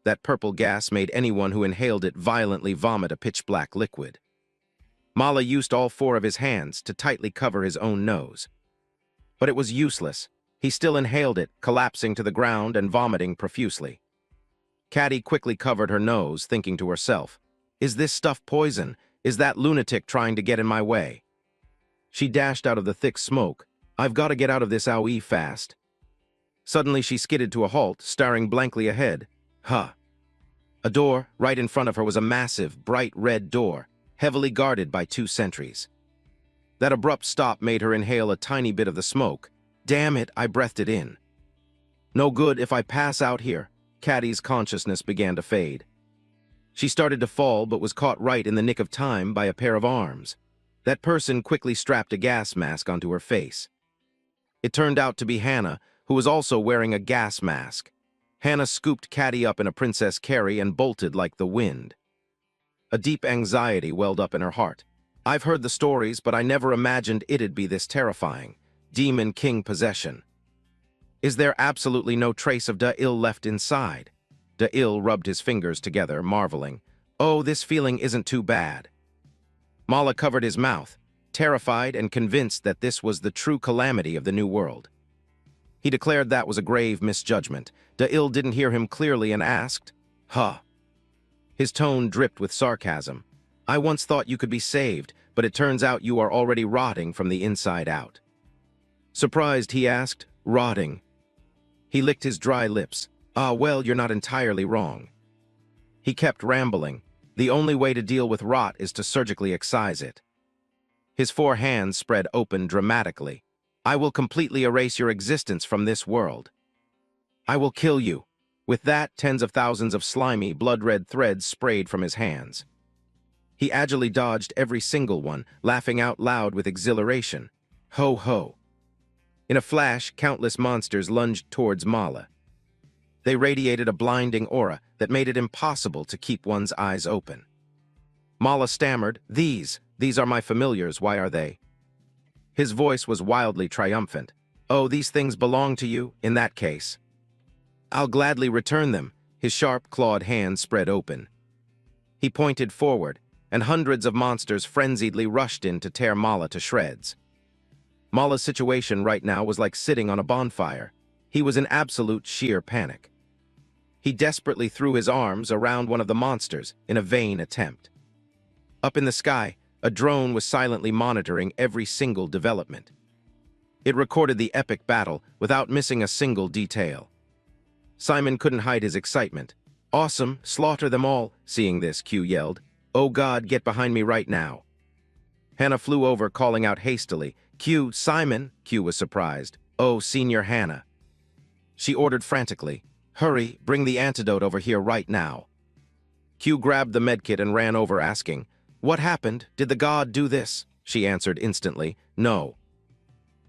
S1: That purple gas made anyone who inhaled it violently vomit a pitch-black liquid. Mala used all four of his hands to tightly cover his own nose. But it was useless. He still inhaled it, collapsing to the ground and vomiting profusely. Caddy quickly covered her nose, thinking to herself, Is this stuff poison? Is that lunatic trying to get in my way? She dashed out of the thick smoke. I've got to get out of this owie fast. Suddenly she skidded to a halt, staring blankly ahead. Huh. A door, right in front of her, was a massive, bright red door, heavily guarded by 2 sentries. That abrupt stop made her inhale a tiny bit of the smoke. Damn it, I breathed it in. No good if I pass out here. Caddy's consciousness began to fade. She started to fall but was caught right in the nick of time by a pair of arms. That person quickly strapped a gas mask onto her face. It turned out to be Hannah, who was also wearing a gas mask. Hannah scooped Caddy up in a Princess Carry and bolted like the wind. A deep anxiety welled up in her heart. I've heard the stories, but I never imagined it'd be this terrifying. Demon King possession. Is there absolutely no trace of Da'il left inside? Da'il rubbed his fingers together, marveling. Oh, this feeling isn't too bad. Mala covered his mouth, terrified and convinced that this was the true calamity of the New World. He declared that was a grave misjudgment. Da'il didn't hear him clearly and asked, Huh. His tone dripped with sarcasm. I once thought you could be saved, but it turns out you are already rotting from the inside out. Surprised, he asked, Rotting? He licked his dry lips. Ah, well, you're not entirely wrong. He kept rambling. The only way to deal with rot is to surgically excise it. His 4 hands spread open dramatically. I will completely erase your existence from this world. I will kill you. With that, tens of thousands of slimy, blood-red threads sprayed from his hands. He agilely dodged every single one, laughing out loud with exhilaration. Ho ho. In a flash, countless monsters lunged towards Mala. They radiated a blinding aura that made it impossible to keep one's eyes open. Mala stammered, These are my familiars, why are they? His voice was wildly triumphant. "Oh, these things belong to you, in that case. I'll gladly return them." His sharp, clawed hands spread open. He pointed forward, and hundreds of monsters frenziedly rushed in to tear Mala to shreds. Mala's situation right now was like sitting on a bonfire. He was in absolute sheer panic. He desperately threw his arms around one of the monsters in a vain attempt. Up in the sky, a drone was silently monitoring every single development. It recorded the epic battle without missing a single detail. Simon couldn't hide his excitement. "Awesome, slaughter them all." Seeing this, Q yelled, "Oh God, get behind me right now." Hannah flew over, calling out hastily, "Q, Simon!" Q was surprised. "Oh, Senior Hannah." She ordered frantically, "Hurry, bring the antidote over here right now." Q grabbed the medkit and ran over, asking, "What happened? Did the god do this?" She answered instantly, "No."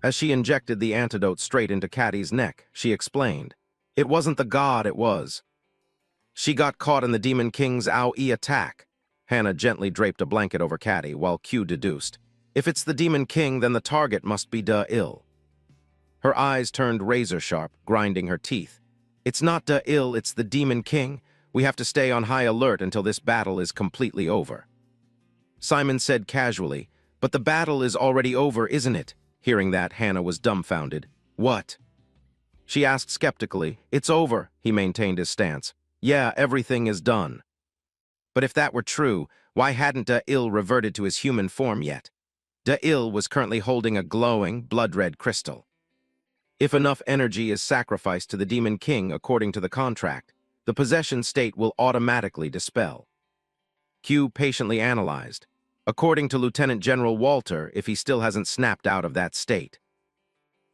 S1: As she injected the antidote straight into Caddy's neck, she explained, "It wasn't the god, it was. She got caught in the Demon King's AoE attack." Hannah gently draped a blanket over Caddy, while Q deduced, "If it's the Demon King, then the target must be ill." Her eyes turned razor-sharp, grinding her teeth. "It's not ill, it's the Demon King. We have to stay on high alert until this battle is completely over." Simon said casually, "But the battle is already over, isn't it?" Hearing that, Hannah was dumbfounded. "What?" She asked skeptically. "It's over," he maintained his stance. "Yeah, everything is done." But if that were true, why hadn't ill reverted to his human form yet? ill was currently holding a glowing, blood-red crystal. If enough energy is sacrificed to the Demon King according to the contract, the possession state will automatically dispel. Q patiently analyzed. According to Lieutenant General Walter, if he still hasn't snapped out of that state.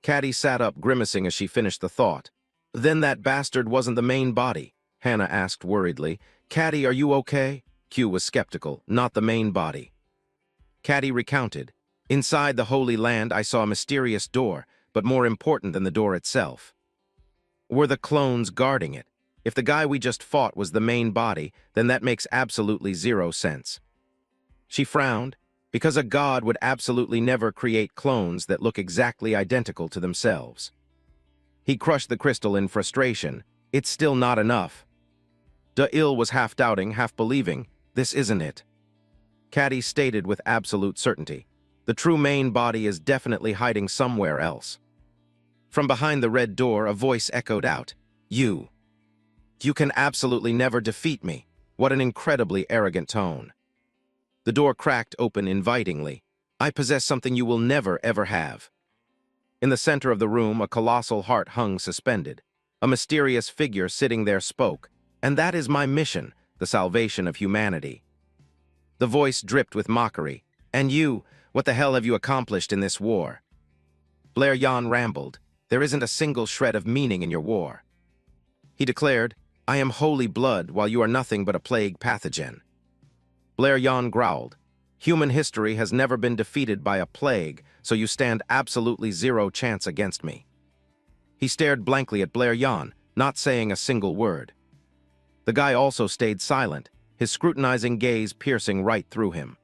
S1: Caddy sat up, grimacing as she finished the thought. "Then that bastard wasn't the main body?" Hannah asked worriedly. "Caddy, are you okay?" Q was skeptical. "Not the main body." Caddy recounted. "Inside the Holy Land, I saw a mysterious door, but more important than the door itself. Were the clones guarding it? If the guy we just fought was the main body, then that makes absolutely zero sense." She frowned, because a god would absolutely never create clones that look exactly identical to themselves. He crushed the crystal in frustration. "It's still not enough." ill was half doubting, half believing. "This isn't it." Caddy stated with absolute certainty. "The true main body is definitely hiding somewhere else." From behind the red door, a voice echoed out. You can absolutely never defeat me." What an incredibly arrogant tone. The door cracked open invitingly. "I possess something you will never, ever have." In the center of the room, a colossal heart hung suspended. A mysterious figure sitting there spoke. "And that is my mission, the salvation of humanity." The voice dripped with mockery. "And you, what the hell have you accomplished in this war?" Blair Yan rambled. "There isn't a single shred of meaning in your war." He declared, "I am holy blood, while you are nothing but a plague pathogen." Blair Yan growled. "Human history has never been defeated by a plague, so you stand absolutely zero chance against me." He stared blankly at Blair Yan, not saying a single word. The guy also stayed silent, his scrutinizing gaze piercing right through him.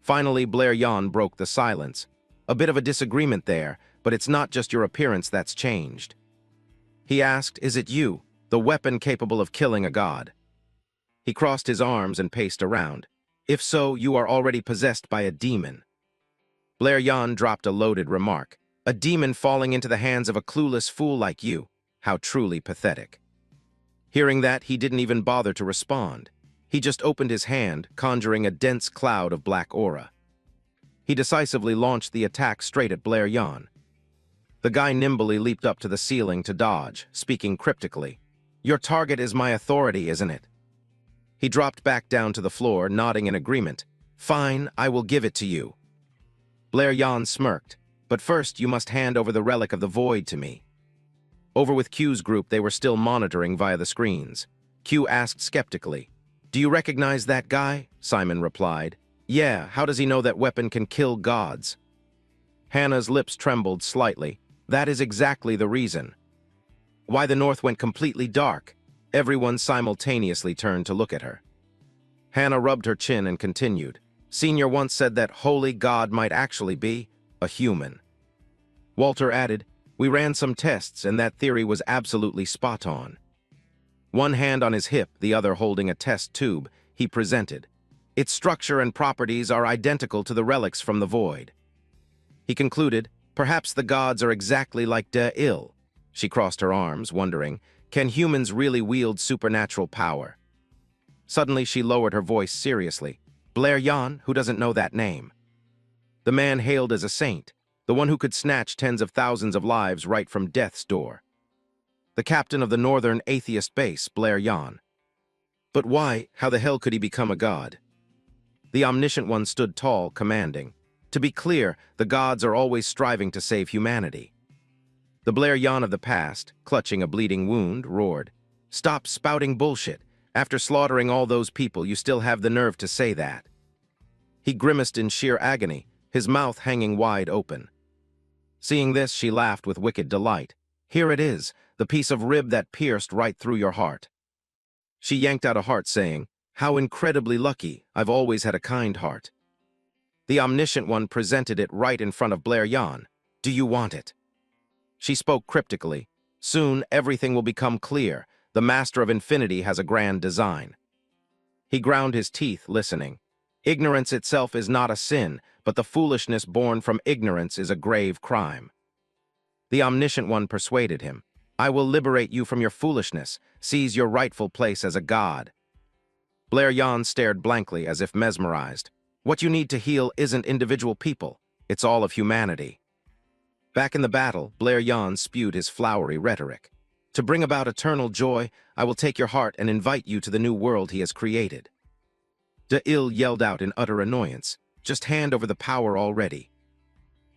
S1: Finally, Blair Yan broke the silence. "A bit of a disagreement there, but it's not just your appearance that's changed." He asked, "Is it you, the weapon capable of killing a god?" He crossed his arms and paced around. "If so, you are already possessed by a demon." Blair Yan dropped a loaded remark. "A demon falling into the hands of a clueless fool like you. How truly pathetic." Hearing that, he didn't even bother to respond. He just opened his hand, conjuring a dense cloud of black aura. He decisively launched the attack straight at Blair Yan. The guy nimbly leaped up to the ceiling to dodge, speaking cryptically. "Your target is my authority, isn't it?" He dropped back down to the floor, nodding in agreement. "Fine, I will give it to you." Blair Yan smirked. "But first, you must hand over the relic of the void to me." Over with Q's group, they were still monitoring via the screens. Q asked skeptically, "Do you recognize that guy?" Simon replied, "Yeah, how does he know that weapon can kill gods?" Hannah's lips trembled slightly. "That is exactly the reason." Why the North went completely dark. Everyone simultaneously turned to look at her. Hannah rubbed her chin and continued. "Senior once said that holy god might actually be a human. Walter added, "We ran some tests and that theory was absolutely spot on." One hand on his hip, the other holding a test tube, he presented. "Its structure and properties are identical to the relics from the void." He concluded, "Perhaps the gods are exactly like De-Il." She crossed her arms, wondering, can humans really wield supernatural power? Suddenly she lowered her voice seriously. "Blair Yan, who doesn't know that name?" The man hailed as a saint, the one who could snatch tens of thousands of lives right from death's door. The captain of the northern atheist base, Blair Yan. But why, how the hell could he become a god? The omniscient one stood tall, commanding. To be clear, the gods are always striving to save humanity. The Blair Yan of the past, clutching a bleeding wound, roared, "Stop spouting bullshit. After slaughtering all those people, you still have the nerve to say that." He grimaced in sheer agony, his mouth hanging wide open. Seeing this, she laughed with wicked delight. "Here it is, the piece of rib that pierced right through your heart." She yanked out a heart, saying, "How incredibly lucky, I've always had a kind heart." The omniscient one presented it right in front of Blair Yan. "Do you want it?" She spoke cryptically. "Soon, everything will become clear. The Master of Infinity has a grand design." He ground his teeth, listening. "Ignorance itself is not a sin, but the foolishness born from ignorance is a grave crime." The omniscient one persuaded him. "I will liberate you from your foolishness, seize your rightful place as a god." Blair Yan stared blankly, as if mesmerized. "What you need to heal isn't individual people, it's all of humanity." Back in the battle, Blair Yan spewed his flowery rhetoric. "To bring about eternal joy, I will take your heart and invite you to the new world he has created." De-Il yelled out in utter annoyance, "Just hand over the power already."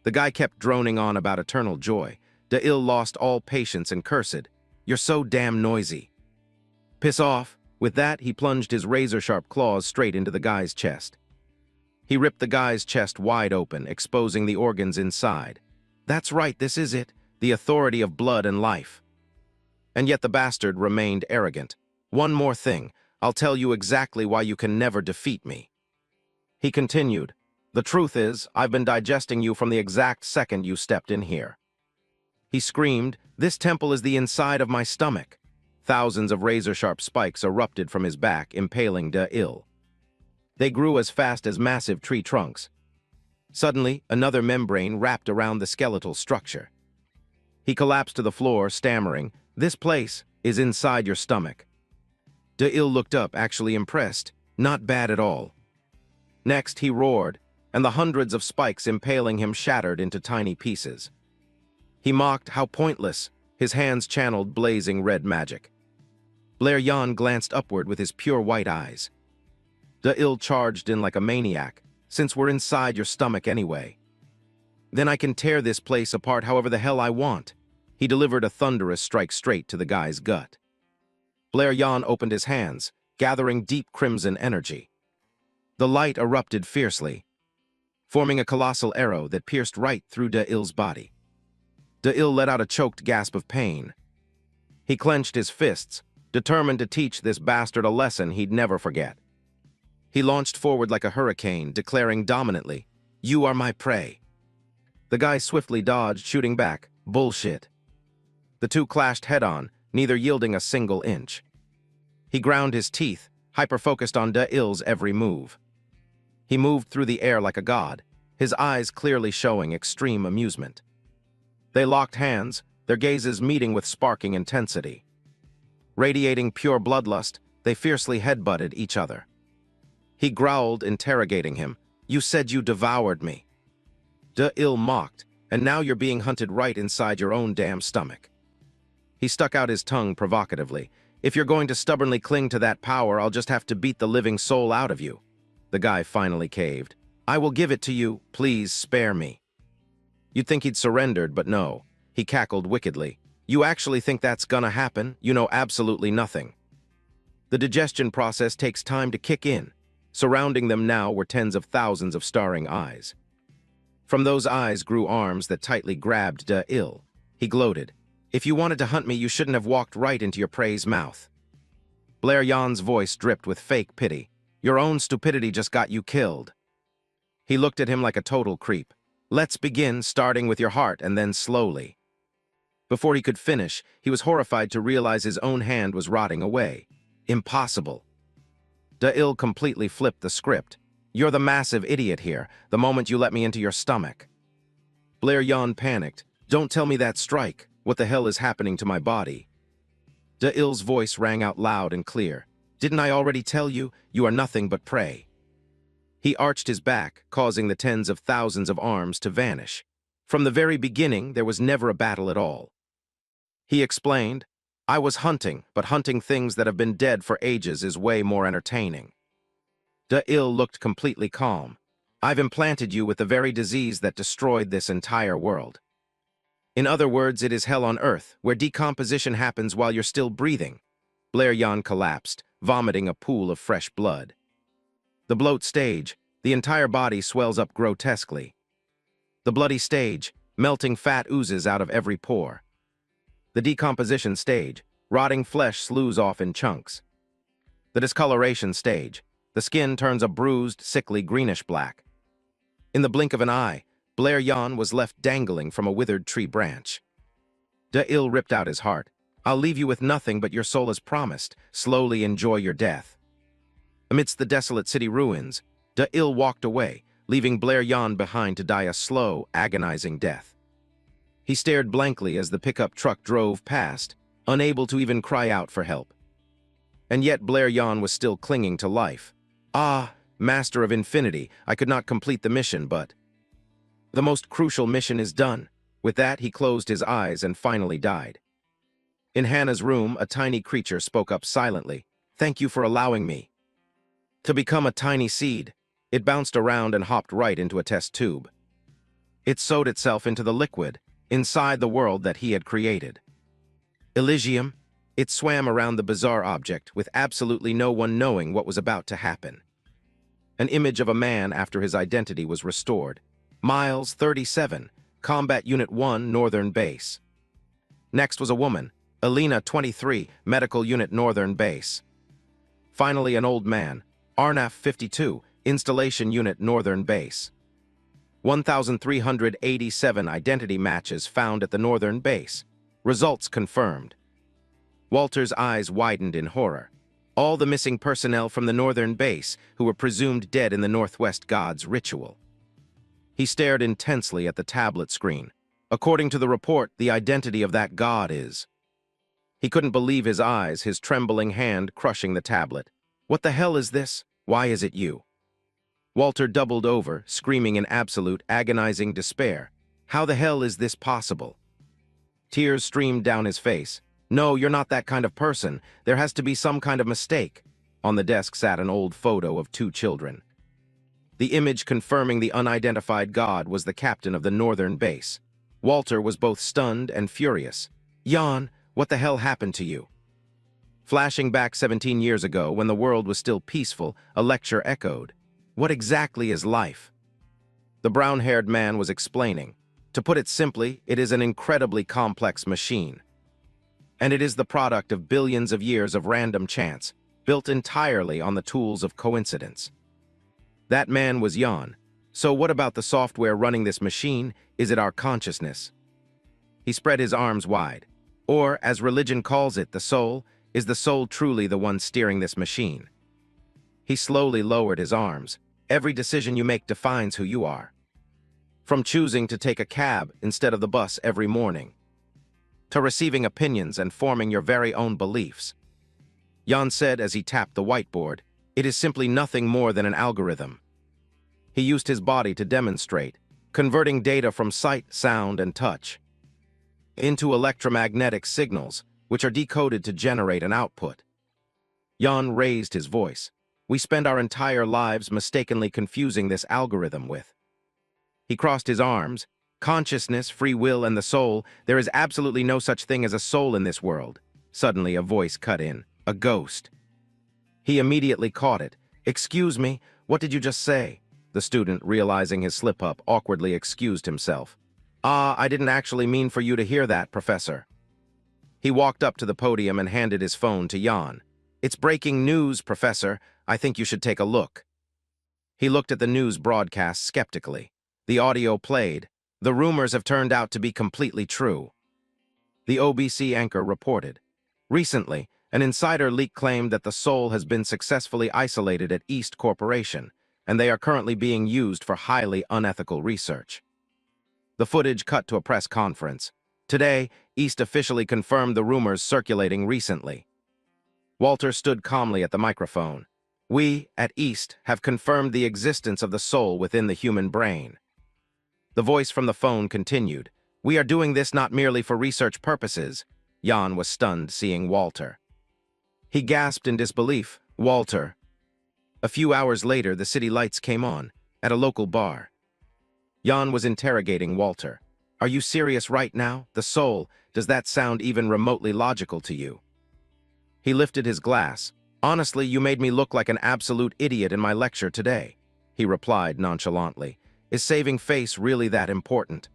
S1: The guy kept droning on about eternal joy. De-Il lost all patience and cursed, "You're so damn noisy." "Piss off." With that, he plunged his razor-sharp claws straight into the guy's chest. He ripped the guy's chest wide open, exposing the organs inside. "That's right, this is it, the authority of blood and life." And yet the bastard remained arrogant. "One more thing, I'll tell you exactly why you can never defeat me." He continued, "The truth is, I've been digesting you from the exact second you stepped in here." He screamed, "This temple is the inside of my stomach." Thousands of razor-sharp spikes erupted from his back, impaling De-Il. They grew as fast as massive tree trunks. Suddenly, another membrane wrapped around the skeletal structure. He collapsed to the floor, stammering, "This place is inside your stomach." De-Il looked up, actually impressed. "Not bad at all." Next, he roared, and the hundreds of spikes impaling him shattered into tiny pieces. He mocked, "How pointless," his hands channeled blazing red magic. Blair Yan glanced upward with his pure white eyes. De-Il charged in like a maniac, "Since we're inside your stomach anyway, then I can tear this place apart however the hell I want." He delivered a thunderous strike straight to the guy's gut. Blair Yan opened his hands, gathering deep crimson energy. The light erupted fiercely, forming a colossal arrow that pierced right through De-Il's body. De-Il let out a choked gasp of pain. He clenched his fists, determined to teach this bastard a lesson he'd never forget. He launched forward like a hurricane, declaring dominantly, "You are my prey." The guy swiftly dodged, shooting back, "Bullshit." The two clashed head-on, neither yielding a single inch. He ground his teeth, hyper-focused on De-Il's every move. He moved through the air like a god, his eyes clearly showing extreme amusement. They locked hands, their gazes meeting with sparking intensity. Radiating pure bloodlust, they fiercely headbutted each other. He growled, interrogating him, "You said you devoured me." De-Il mocked, "And now you're being hunted right inside your own damn stomach." He stuck out his tongue provocatively. "If you're going to stubbornly cling to that power, I'll just have to beat the living soul out of you." The guy finally caved. "I will give it to you, please spare me." You'd think he'd surrendered, but no. He cackled wickedly. "You actually think that's gonna happen? You know absolutely nothing." The digestion process takes time to kick in. Surrounding them now were tens of thousands of staring eyes. From those eyes grew arms that tightly grabbed De-Il. He gloated, "If you wanted to hunt me, you shouldn't have walked right into your prey's mouth." Blair Yan's voice dripped with fake pity. "Your own stupidity just got you killed." He looked at him like a total creep. Let's begin, starting with your heart and then slowly. Before he could finish, he was horrified to realize his own hand was rotting away. Impossible. Da-il completely flipped the script. You're the massive idiot here, the moment you let me into your stomach. Blair Yan panicked. Don't tell me that strike. What the hell is happening to my body? Da-il's voice rang out loud and clear. Didn't I already tell you? You are nothing but prey. He arched his back, causing the tens of thousands of arms to vanish. From the very beginning, there was never a battle at all. He explained, I was hunting, but hunting things that have been dead for ages is way more entertaining. Da-il looked completely calm. I've implanted you with the very disease that destroyed this entire world. In other words, it is hell on earth, where decomposition happens while you're still breathing. Blair Yan collapsed, vomiting a pool of fresh blood. The bloat stage, the entire body swells up grotesquely. The bloody stage, melting fat oozes out of every pore. The decomposition stage, rotting flesh sloughs off in chunks. The discoloration stage, the skin turns a bruised, sickly greenish-black. In the blink of an eye, Blair Yan was left dangling from a withered tree branch. Da-il ripped out his heart. I'll leave you with nothing but your soul as promised. Slowly enjoy your death. Amidst the desolate city ruins, Da-il walked away, leaving Blair Yan behind to die a slow, agonizing death. He stared blankly as the pickup truck drove past, unable to even cry out for help. And yet Blair Yan was still clinging to life. Ah, Master of Infinity, I could not complete the mission, but... The most crucial mission is done. With that, he closed his eyes and finally died. In Hannah's room, a tiny creature spoke up silently. Thank you for allowing me to become a tiny seed. It bounced around and hopped right into a test tube. It sewed itself into the liquid, inside the world that he had created. Elysium, it swam around the bizarre object with absolutely no one knowing what was about to happen. An image of a man after his identity was restored. Miles, 37, Combat Unit 1, Northern Base. Next was a woman, Elena, 23, Medical Unit Northern Base. Finally, an old man, Arnaf, 52, Installation Unit Northern Base. 1,387 identity matches found at the Northern Base. Results confirmed. Walter's eyes widened in horror. All the missing personnel from the Northern Base who were presumed dead in the Northwest God's ritual. He stared intensely at the tablet screen. According to the report, the identity of that god is... He couldn't believe his eyes, his trembling hand crushing the tablet. What the hell is this? Why is it you? Walter doubled over, screaming in absolute, agonizing despair. How the hell is this possible? Tears streamed down his face. No, you're not that kind of person. There has to be some kind of mistake. On the desk sat an old photo of 2 children. The image confirming the unidentified god was the captain of the Northern Base. Walter was both stunned and furious. Jan, what the hell happened to you? Flashing back 17 years ago, when the world was still peaceful, a lecture echoed. What exactly is life? The brown-haired man was explaining. To put it simply, it is an incredibly complex machine. And it is the product of billions of years of random chance, built entirely on the tools of coincidence. That man was Jan. So what about the software running this machine? Is it our consciousness? He spread his arms wide. Or, as religion calls it, the soul, is the soul truly the one steering this machine? He slowly lowered his arms. Every decision you make defines who you are. From choosing to take a cab instead of the bus every morning, to receiving opinions and forming your very own beliefs. Jan said as he tapped the whiteboard, it is simply nothing more than an algorithm. He used his body to demonstrate, converting data from sight, sound, and touch into electromagnetic signals, which are decoded to generate an output. Jan raised his voice. We spend our entire lives mistakenly confusing this algorithm with. He crossed his arms. Consciousness, free will, and the soul, there is absolutely no such thing as a soul in this world. Suddenly, a voice cut in. A ghost. He immediately caught it. Excuse me, what did you just say? The student, realizing his slip-up, awkwardly excused himself. I didn't actually mean for you to hear that, Professor. He walked up to the podium and handed his phone to Jan. It's breaking news, Professor. I think you should take a look. He looked at the news broadcast skeptically. The audio played. The rumors have turned out to be completely true. The OBC anchor reported. Recently, an insider leak claimed that the soul has been successfully isolated at East Corporation, and they are currently being used for highly unethical research. The footage cut to a press conference. Today, East officially confirmed the rumors circulating recently. Walter stood calmly at the microphone. We, at East, have confirmed the existence of the soul within the human brain. The voice from the phone continued. We are doing this not merely for research purposes. Jan was stunned seeing Walter. He gasped in disbelief. Walter. A few hours later, the city lights came on, at a local bar. Jan was interrogating Walter. Are you serious right now? The soul, does that sound even remotely logical to you? He lifted his glass. Honestly, you made me look like an absolute idiot in my lecture today, he replied nonchalantly. Is saving face really that important?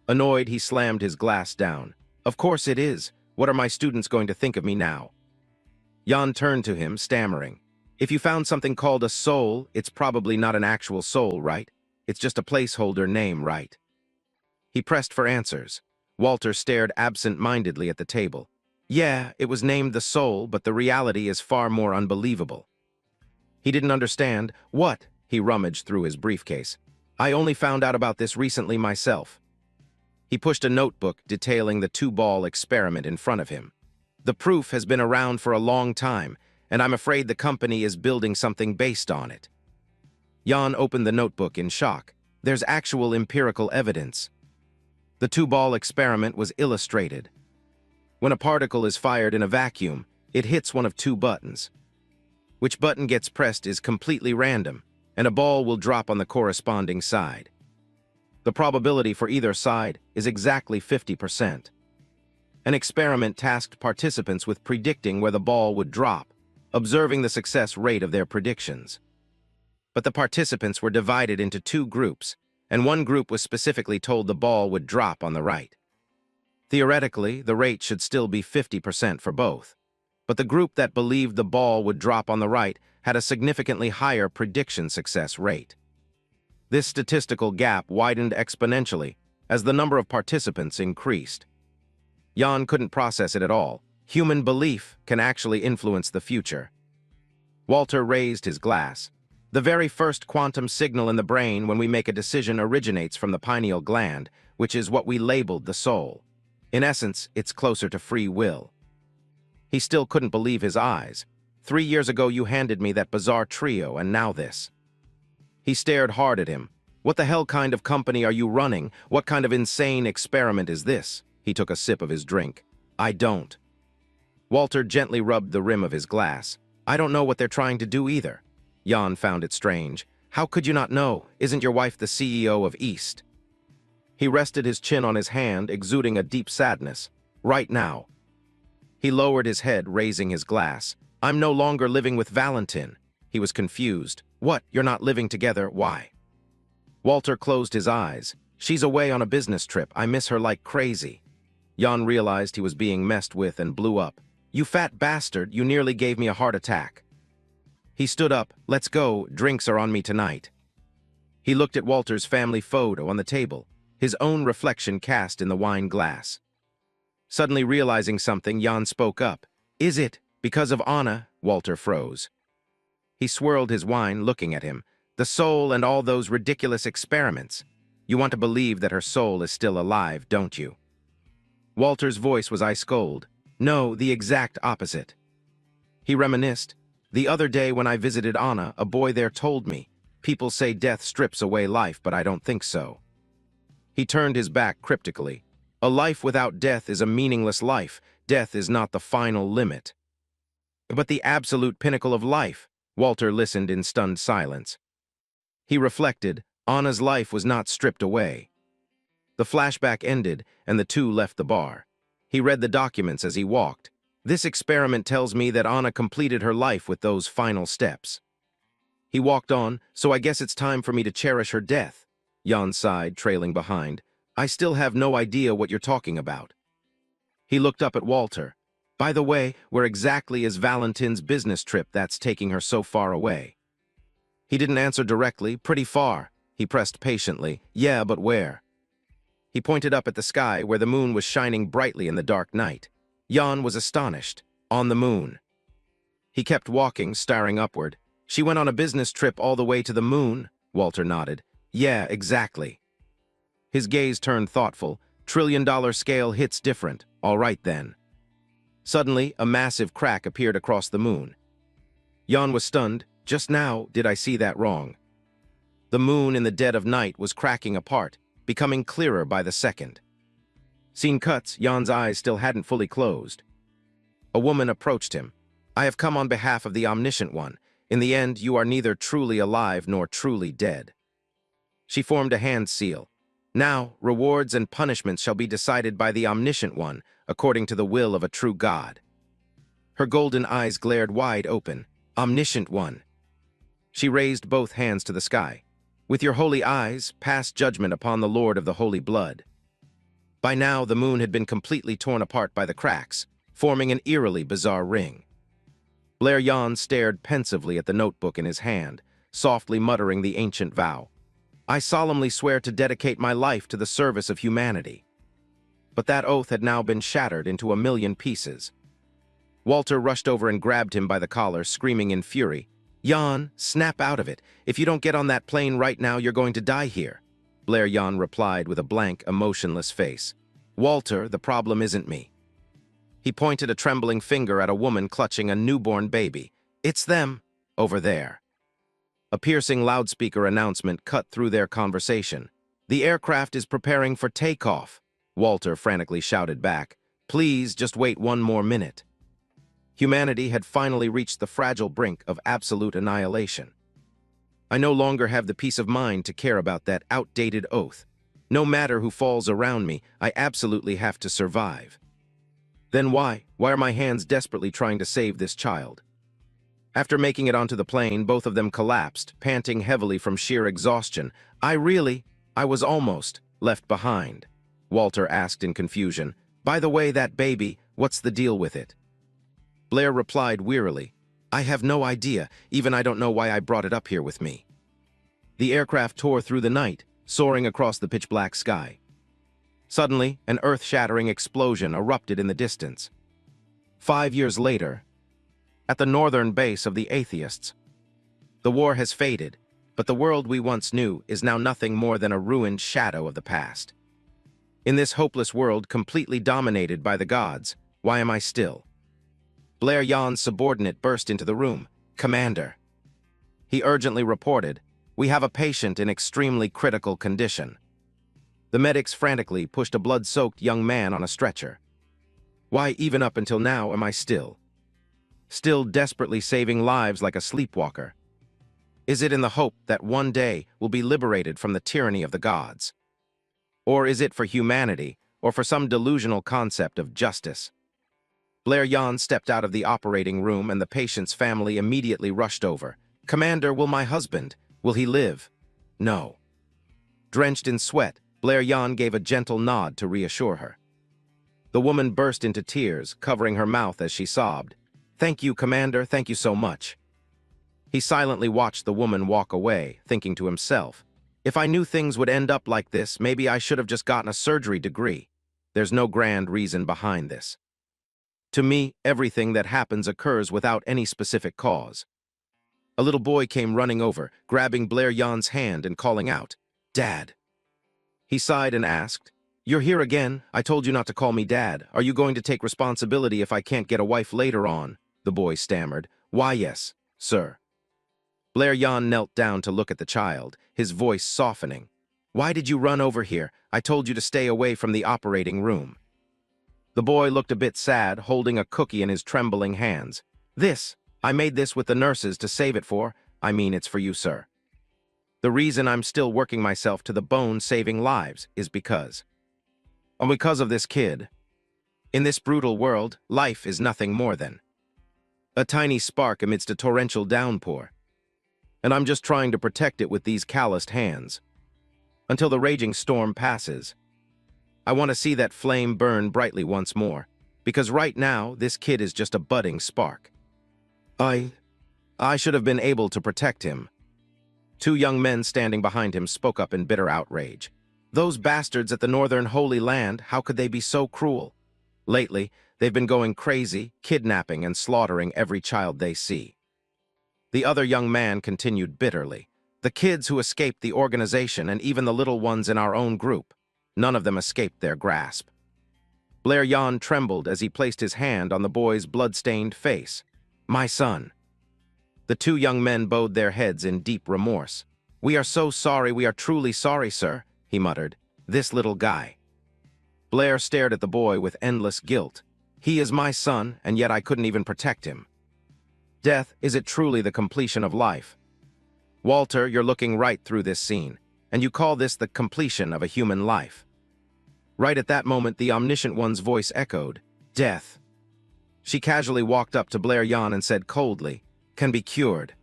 S1: Annoyed, he slammed his glass down. Of course it is. What are my students going to think of me now? Jan turned to him, stammering. If you found something called a soul, it's probably not an actual soul, right? It's just a placeholder name, right? He pressed for answers. Walter stared absent-mindedly at the table. Yeah, it was named the soul, but the reality is far more unbelievable. He didn't understand. What? He rummaged through his briefcase. I only found out about this recently myself. He pushed a notebook detailing the two-ball experiment in front of him. The proof has been around for a long time, and I'm afraid the company is building something based on it. Jan opened the notebook in shock. There's actual empirical evidence. The two-ball experiment was illustrated. When a particle is fired in a vacuum, it hits one of two buttons. Which button gets pressed is completely random, and a ball will drop on the corresponding side. The probability for either side is exactly 50%. An experiment tasked participants with predicting where the ball would drop, observing the success rate of their predictions. But the participants were divided into two groups, and one group was specifically told the ball would drop on the right. Theoretically, the rate should still be 50% for both, but the group that believed the ball would drop on the right had a significantly higher prediction success rate. This statistical gap widened exponentially as the number of participants increased. Jan couldn't process it at all. Human belief can actually influence the future. Walter raised his glass. The very first quantum signal in the brain when we make a decision originates from the pineal gland, which is what we labeled the soul. In essence, it's closer to free will. He still couldn't believe his eyes. 3 years ago you handed me that bizarre trio, and now this. He stared hard at him. What the hell kind of company are you running? What kind of insane experiment is this? He took a sip of his drink. I don't. Walter gently rubbed the rim of his glass. I don't know what they're trying to do either. Jan found it strange. How could you not know? Isn't your wife the CEO of East? He rested his chin on his hand, exuding a deep sadness. Right now. He lowered his head, raising his glass. I'm no longer living with Valentin. He was confused. What? You're not living together? Why? Walter closed his eyes. She's away on a business trip. I miss her like crazy. Jan realized he was being messed with and blew up. You fat bastard, you nearly gave me a heart attack. He stood up. Let's go. Drinks are on me tonight. He looked at Walter's family photo on the table, his own reflection cast in the wine glass. Suddenly realizing something, Jan spoke up. Is it because of Anna? Walter froze. He swirled his wine, looking at him. The soul and all those ridiculous experiments. You want to believe that her soul is still alive, don't you? Walter's voice was ice cold. No, the exact opposite. He reminisced. The other day when I visited Anna, a boy there told me, people say death strips away life, but I don't think so. He turned his back cryptically. A life without death is a meaningless life. Death is not the final limit. But the absolute pinnacle of life. Walter listened in stunned silence. He reflected. Anna's life was not stripped away. The flashback ended, and the two left the bar. He read the documents as he walked. This experiment tells me that Anna completed her life with those final steps. He walked on, so I guess it's time for me to cherish her death. Jan sighed, trailing behind. I still have no idea what you're talking about. He looked up at Walter. By the way, where exactly is Valentin's business trip that's taking her so far away? He didn't answer directly. Pretty far. He pressed patiently. Yeah, but where? He pointed up at the sky where the moon was shining brightly in the dark night. Jan was astonished. On the moon. He kept walking, staring upward. She went on a business trip all the way to the moon, Walter nodded. Yeah, exactly. His gaze turned thoughtful. Trillion-dollar scale hits different. All right then. Suddenly, a massive crack appeared across the moon. Jan was stunned. Just now, did I see that wrong? The moon in the dead of night was cracking apart, becoming clearer by the second. Scene cuts, Jan's eyes still hadn't fully closed. A woman approached him. I have come on behalf of the Omniscient One. In the end, you are neither truly alive nor truly dead. She formed a hand seal. Now, rewards and punishments shall be decided by the Omniscient One, according to the will of a true God. Her golden eyes glared wide open. Omniscient One. She raised both hands to the sky. With your holy eyes, pass judgment upon the Lord of the Holy Blood. By now, the moon had been completely torn apart by the cracks, forming an eerily bizarre ring. Blair Jan stared pensively at the notebook in his hand, softly muttering the ancient vow. I solemnly swear to dedicate my life to the service of humanity. But that oath had now been shattered into a million pieces. Walter rushed over and grabbed him by the collar, screaming in fury. Jan, snap out of it. If you don't get on that plane right now, you're going to die here. Blair Jan replied with a blank, emotionless face. Walter, the problem isn't me. He pointed a trembling finger at a woman clutching a newborn baby. It's them, over there. A piercing loudspeaker announcement cut through their conversation. The aircraft is preparing for takeoff, Walter frantically shouted back. Please, just wait one more minute. Humanity had finally reached the fragile brink of absolute annihilation. I no longer have the peace of mind to care about that outdated oath. No matter who falls around me, I absolutely have to survive. Then why? Why are my hands desperately trying to save this child? After making it onto the plane, both of them collapsed, panting heavily from sheer exhaustion. I was almost left behind. Walter asked in confusion. By the way, that baby, what's the deal with it? Blair replied wearily. I have no idea, even I don't know why I brought it up here with me. The aircraft tore through the night, soaring across the pitch-black sky. Suddenly, an earth-shattering explosion erupted in the distance. 5 years later, at the northern base of the Atheists, the war has faded, but the world we once knew is now nothing more than a ruined shadow of the past. In this hopeless world completely dominated by the gods, why am I still? Blair Jan's subordinate burst into the room. Commander. He urgently reported, we have a patient in extremely critical condition. The medics frantically pushed a blood-soaked young man on a stretcher. Why, even up until now, am I still desperately saving lives like a sleepwalker? Is it in the hope that one day we'll be liberated from the tyranny of the gods? Or is it for humanity, or for some delusional concept of justice? Blair Jan stepped out of the operating room and the patient's family immediately rushed over. Commander, will he live? No. Drenched in sweat, Blair Jan gave a gentle nod to reassure her. The woman burst into tears, covering her mouth as she sobbed. Thank you, Commander, thank you so much. He silently watched the woman walk away, thinking to himself, if I knew things would end up like this, maybe I should have just gotten a surgery degree. There's no grand reason behind this. To me, everything that happens occurs without any specific cause. A little boy came running over, grabbing Blair Jan's hand and calling out, Dad. He sighed and asked, You're here again. I told you not to call me Dad. Are you going to take responsibility if I can't get a wife later on? The boy stammered. Why, yes, sir. Blair Jan knelt down to look at the child, his voice softening. Why did you run over here? I told you to stay away from the operating room. The boy looked a bit sad, holding a cookie in his trembling hands. I made this with the nurses to save it for. It's for you, sir. The reason I'm still working myself to the bone saving lives is because of this kid. In this brutal world, life is nothing more than a tiny spark amidst a torrential downpour. And I'm just trying to protect it with these calloused hands. Until the raging storm passes. I want to see that flame burn brightly once more, because right now, this kid is just a budding spark. I should have been able to protect him. Two young men standing behind him spoke up in bitter outrage. Those bastards at the Northern Holy Land, how could they be so cruel? Lately, they've been going crazy, kidnapping and slaughtering every child they see. The other young man continued bitterly. The kids who escaped the organization and even the little ones in our own group, none of them escaped their grasp. Blair Yan trembled as he placed his hand on the boy's blood-stained face. My son. The two young men bowed their heads in deep remorse. We are so sorry, we are truly sorry, sir, he muttered. This little guy. Blair stared at the boy with endless guilt. He is my son, and yet I couldn't even protect him. Death, is it truly the completion of life? Walter, you're looking right through this scene, and you call this the completion of a human life. Right at that moment, the Omniscient One's voice echoed, Death. She casually walked up to Blair Yan and said coldly, Can be cured.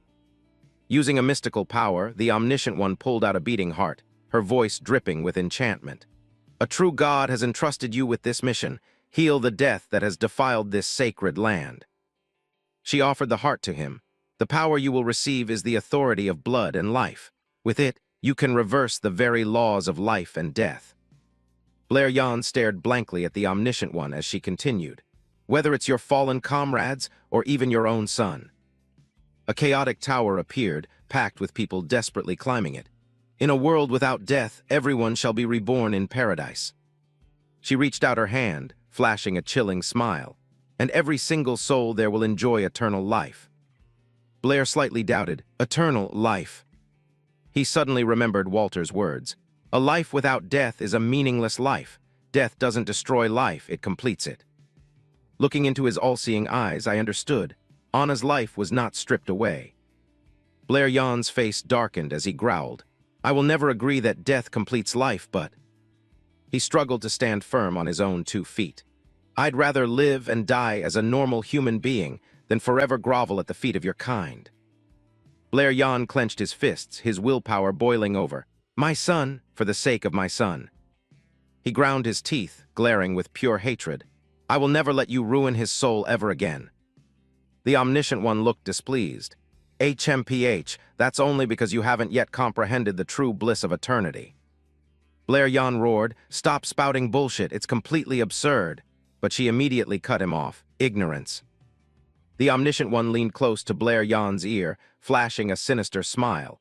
S1: Using a mystical power, the Omniscient One pulled out a beating heart, her voice dripping with enchantment. A true God has entrusted you with this mission. Heal the death that has defiled this sacred land. She offered the heart to him. The power you will receive is the authority of blood and life. With it, you can reverse the very laws of life and death. Blair Yan stared blankly at the Omniscient One as she continued. Whether it's your fallen comrades or even your own son. A chaotic tower appeared, packed with people desperately climbing it. In a world without death, everyone shall be reborn in paradise. She reached out her hand, flashing a chilling smile, and every single soul there will enjoy eternal life. Blair slightly doubted, eternal life. He suddenly remembered Walter's words. A life without death is a meaningless life. Death doesn't destroy life, it completes it. Looking into his all-seeing eyes, I understood. Anna's life was not stripped away. Blair Yan's face darkened as he growled. I will never agree that death completes life, but... He struggled to stand firm on his own 2 feet. I'd rather live and die as a normal human being than forever grovel at the feet of your kind. Blair Yan clenched his fists, his willpower boiling over. My son, for the sake of my son. He ground his teeth, glaring with pure hatred. I will never let you ruin his soul ever again. The Omniscient One looked displeased. HMPH, that's only because you haven't yet comprehended the true bliss of eternity. Blair Yan roared, Stop spouting bullshit, it's completely absurd. But she immediately cut him off. Ignorance. The Omniscient One leaned close to Blair Yan's ear, flashing a sinister smile.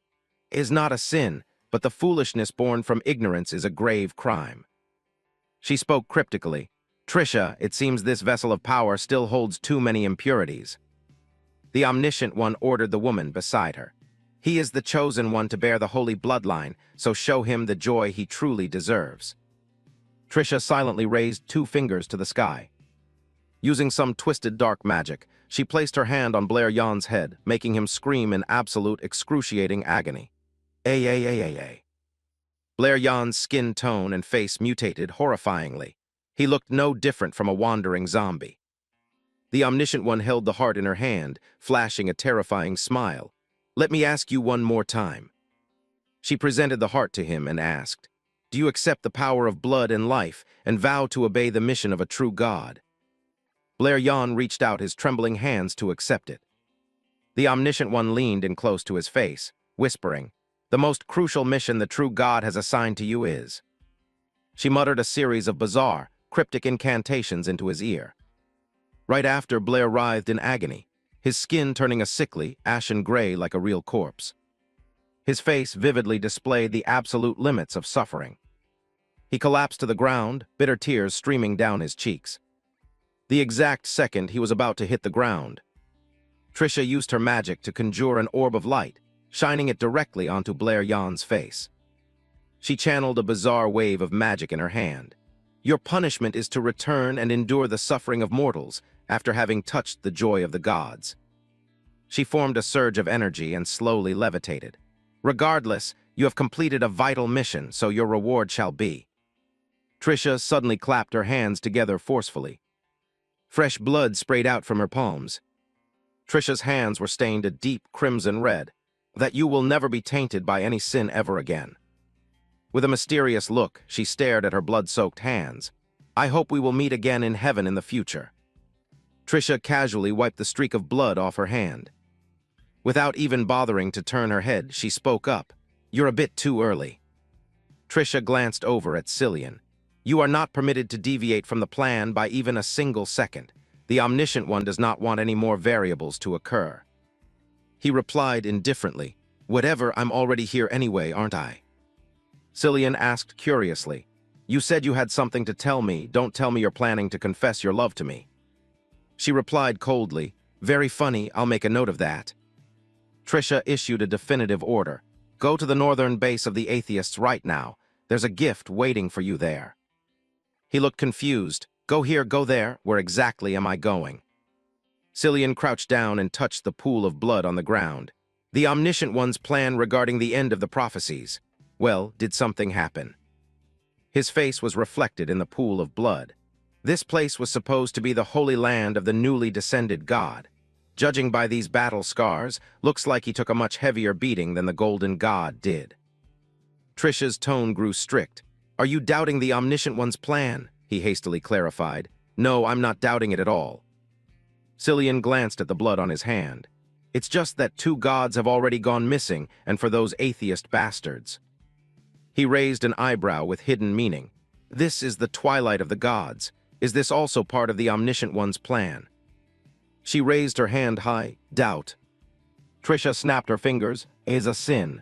S1: Is not a sin, but the foolishness born from ignorance is a grave crime. She spoke cryptically. Trisha, it seems this vessel of power still holds too many impurities. The Omniscient One ordered the woman beside her. He is the chosen one to bear the holy bloodline, so show him the joy he truly deserves. Trisha silently raised 2 fingers to the sky. Using some twisted dark magic, she placed her hand on Blair Yan's head, making him scream in absolute excruciating agony. Ay. Blair Yan's skin tone and face mutated horrifyingly. He looked no different from a wandering zombie. The Omniscient One held the heart in her hand, flashing a terrifying smile. Let me ask you one more time. She presented the heart to him and asked, Do you accept the power of blood and life and vow to obey the mission of a true God? Blair Yan reached out his trembling hands to accept it. The Omniscient One leaned in close to his face, whispering, The most crucial mission the true God has assigned to you is. She muttered a series of bizarre, cryptic incantations into his ear. Right after, Blair writhed in agony, his skin turning a sickly, ashen gray like a real corpse. His face vividly displayed the absolute limits of suffering. He collapsed to the ground, bitter tears streaming down his cheeks. The exact second he was about to hit the ground, Trisha used her magic to conjure an orb of light, shining it directly onto Blair Yan's face. She channeled a bizarre wave of magic in her hand. Your punishment is to return and endure the suffering of mortals after having touched the joy of the gods. She formed a surge of energy and slowly levitated. Regardless, you have completed a vital mission, so your reward shall be. Trisha suddenly clapped her hands together forcefully. Fresh blood sprayed out from her palms. Trisha's hands were stained a deep crimson red, that you will never be tainted by any sin ever again. With a mysterious look, she stared at her blood-soaked hands. I hope we will meet again in heaven in the future. Trisha casually wiped the streak of blood off her hand. Without even bothering to turn her head, she spoke up. "You're a bit too early." Trisha glanced over at Cillian. "You are not permitted to deviate from the plan by even a single second. The Omniscient One does not want any more variables to occur." He replied indifferently, "Whatever, I'm already here anyway, aren't I?" Cillian asked curiously, "You said you had something to tell me. Don't tell me you're planning to confess your love to me." She replied coldly, "Very funny, I'll make a note of that." Trisha issued a definitive order. "Go to the northern base of the Atheists right now. There's a gift waiting for you there." He looked confused. "Go here, go there. Where exactly am I going?" Cillian crouched down and touched the pool of blood on the ground. The Omniscient One's plan regarding the end of the prophecies. Well, did something happen? His face was reflected in the pool of blood. This place was supposed to be the holy land of the newly descended god. Judging by these battle scars, looks like he took a much heavier beating than the golden god did. Trisha's tone grew strict. "Are you doubting the Omniscient One's plan?" he hastily clarified. "No, I'm not doubting it at all." Cillian glanced at the blood on his hand. "It's just that 2 gods have already gone missing, and for those atheist bastards." He raised an eyebrow with hidden meaning. "This is the twilight of the gods. Is this also part of the Omniscient One's plan?" She raised her hand high. "Doubt." Trisha snapped her fingers. "Is a sin."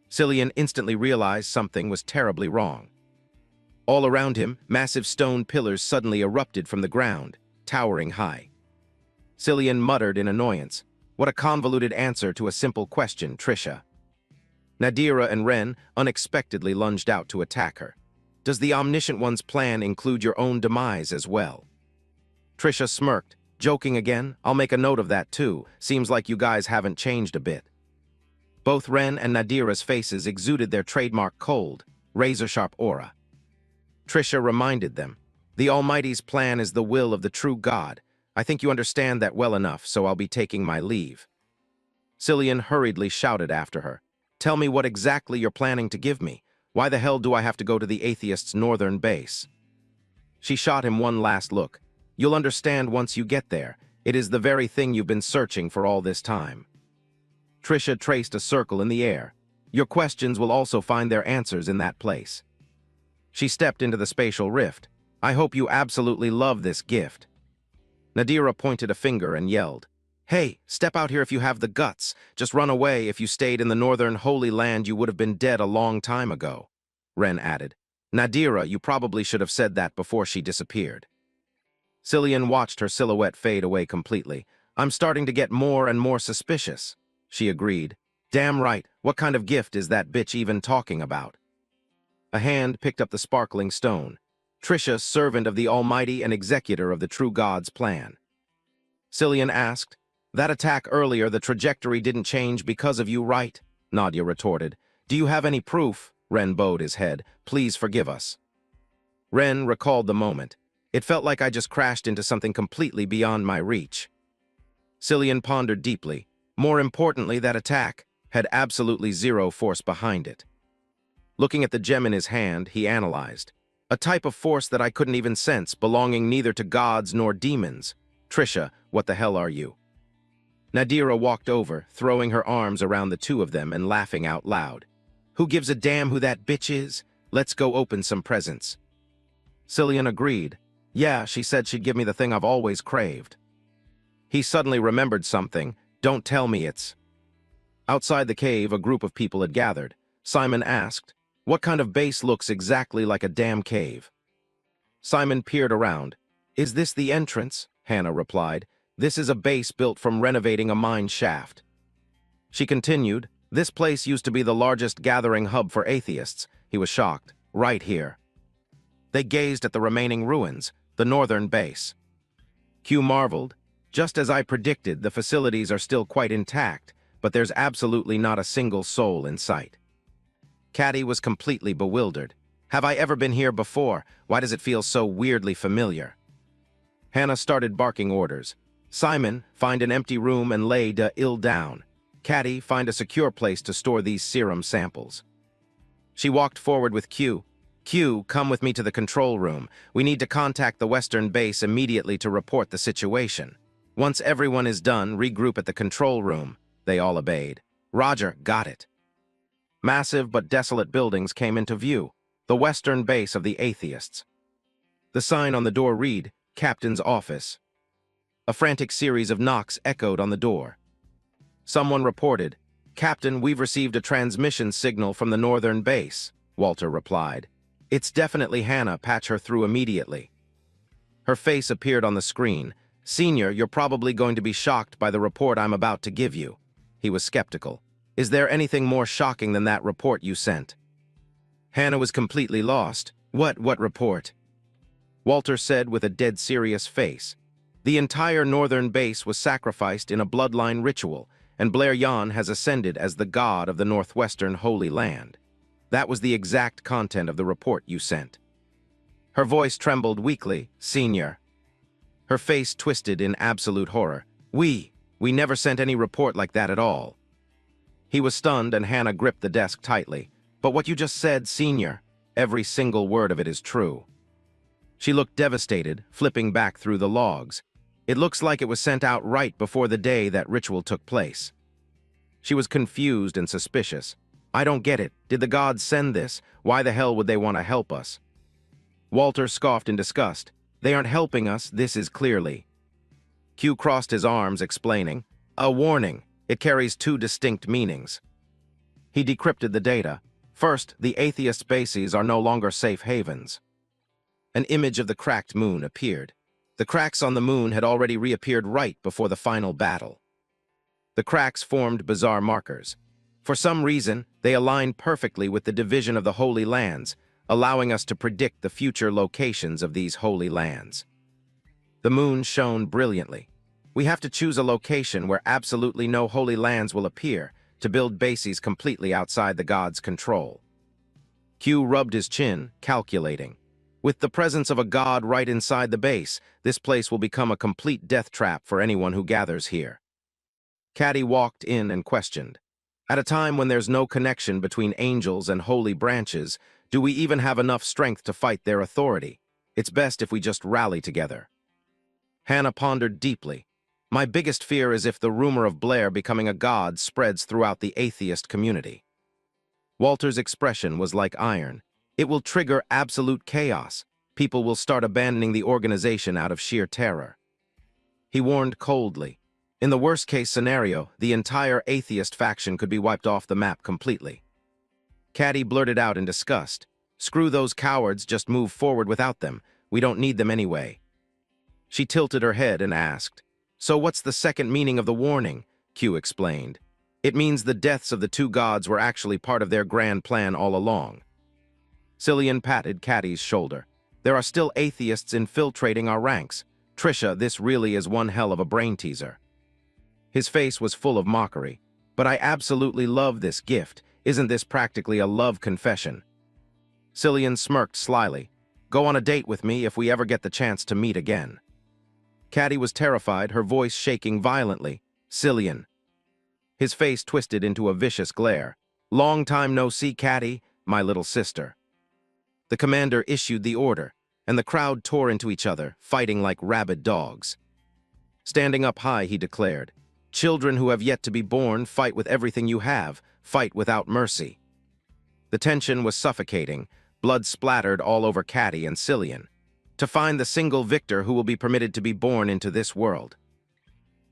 S1: Cillian instantly realized something was terribly wrong. All around him, massive stone pillars suddenly erupted from the ground, towering high. Cillian muttered in annoyance. What a convoluted answer to a simple question, Trisha. Nadira and Ren unexpectedly lunged out to attack her. "Does the Omniscient One's plan include your own demise as well?" Trisha smirked. "Joking again? I'll make a note of that too. Seems like you guys haven't changed a bit." Both Ren and Nadira's faces exuded their trademark cold, razor-sharp aura. Trisha reminded them, "The Almighty's plan is the will of the true God. I think you understand that well enough, so I'll be taking my leave." Cillian hurriedly shouted after her, "Tell me what exactly you're planning to give me. Why the hell do I have to go to the Atheists' northern base?" She shot him one last look. "You'll understand once you get there. It is the very thing you've been searching for all this time." Trisha traced a circle in the air. "Your questions will also find their answers in that place." She stepped into the spatial rift. "I hope you absolutely love this gift." Nadira pointed a finger and yelled, "Hey, step out here if you have the guts. Just run away. If you stayed in the northern Holy Land, you would have been dead a long time ago." Ren added, "Nadira, you probably should have said that before she disappeared." Cillian watched her silhouette fade away completely. "I'm starting to get more and more suspicious," she agreed. "Damn right, what kind of gift is that bitch even talking about?" A hand picked up the sparkling stone. "Trisha, servant of the Almighty and executor of the true God's plan." Cillian asked, "That attack earlier, the trajectory didn't change because of you, right?" Nadia retorted. "Do you have any proof?" Ren bowed his head. "Please forgive us." Ren recalled the moment. "It felt like I just crashed into something completely beyond my reach." Cillian pondered deeply. More importantly, that attack had absolutely zero force behind it. Looking at the gem in his hand, he analyzed. "A type of force that I couldn't even sense, belonging neither to gods nor demons. Trisha, what the hell are you?" Nadira walked over, throwing her arms around the two of them and laughing out loud. "Who gives a damn who that bitch is? Let's go open some presents." Cillian agreed. "Yeah, she said she'd give me the thing I've always craved." He suddenly remembered something. "Don't tell me it's—" Outside the cave, a group of people had gathered. Simon asked, "What kind of base looks exactly like a damn cave?" Simon peered around. "Is this the entrance?" Hannah replied. "This is a base built from renovating a mine shaft." She continued, "This place used to be the largest gathering hub for atheists." He was shocked. "Right here." They gazed at the remaining ruins, the northern base. Q marveled. "Just as I predicted, the facilities are still quite intact, but there's absolutely not a single soul in sight." Caddy was completely bewildered. "Have I ever been here before? Why does it feel so weirdly familiar?" Hannah started barking orders. "Simon, find an empty room and lay ill down. Caddy, find a secure place to store these serum samples." She walked forward with Q. "Q, come with me to the control room. We need to contact the western base immediately to report the situation. Once everyone is done, regroup at the control room." They all obeyed. Roger, got it. Massive but desolate buildings came into view, the western base of the atheists. The sign on the door read, Captain's Office. A frantic series of knocks echoed on the door. Someone reported, Captain, we've received a transmission signal from the northern base, Walter replied. It's definitely Hannah, patch her through immediately. Her face appeared on the screen. Senior, you're probably going to be shocked by the report I'm about to give you. He was skeptical. Is there anything more shocking than that report you sent? Hannah was completely lost. What report? Walter said with a dead serious face. The entire northern base was sacrificed in a bloodline ritual, and Blair Yan has ascended as the god of the northwestern Holy Land. That was the exact content of the report you sent. Her voice trembled weakly. Senior. Her face twisted in absolute horror. We never sent any report like that at all. He was stunned and Hannah gripped the desk tightly. But what you just said, Senior, every single word of it is true. She looked devastated, flipping back through the logs. It looks like it was sent out right before the day that ritual took place. She was confused and suspicious. I don't get it. Did the gods send this? Why the hell would they want to help us? Walter scoffed in disgust. They aren't helping us, this is clearly. Q crossed his arms, explaining. A warning. It carries two distinct meanings. He decrypted the data. First, the atheist bases are no longer safe havens. An image of the cracked moon appeared. The cracks on the moon had already reappeared right before the final battle. The cracks formed bizarre markers. For some reason, they aligned perfectly with the division of the Holy Lands, allowing us to predict the future locations of these Holy Lands. The moon shone brilliantly. We have to choose a location where absolutely no Holy Lands will appear to build bases completely outside the gods' control. Q rubbed his chin, calculating. With the presence of a god right inside the base, this place will become a complete death trap for anyone who gathers here. Caddy walked in and questioned. At a time when there's no connection between angels and holy branches, do we even have enough strength to fight their authority? It's best if we just rally together. Hannah pondered deeply. My biggest fear is if the rumor of Blair becoming a god spreads throughout the atheist community. Walter's expression was like iron. It will trigger absolute chaos. People will start abandoning the organization out of sheer terror. He warned coldly. In the worst-case scenario, the entire atheist faction could be wiped off the map completely. Caddy blurted out in disgust. Screw those cowards, just move forward without them. We don't need them anyway. She tilted her head and asked, So what's the second meaning of the warning? Q explained. It means the deaths of the two gods were actually part of their grand plan all along. Cillian patted Caddy's shoulder. There are still atheists infiltrating our ranks. Trisha, this really is one hell of a brain teaser. His face was full of mockery. But I absolutely love this gift. Isn't this practically a love confession? Cillian smirked slyly. Go on a date with me if we ever get the chance to meet again. Caddy was terrified, her voice shaking violently. Cillian. His face twisted into a vicious glare. Long time no see, Caddy, my little sister. The commander issued the order, and the crowd tore into each other, fighting like rabid dogs. Standing up high, he declared, Children who have yet to be born, fight with everything you have, fight without mercy. The tension was suffocating, blood splattered all over Caddy and Cillian. To find the single victor who will be permitted to be born into this world.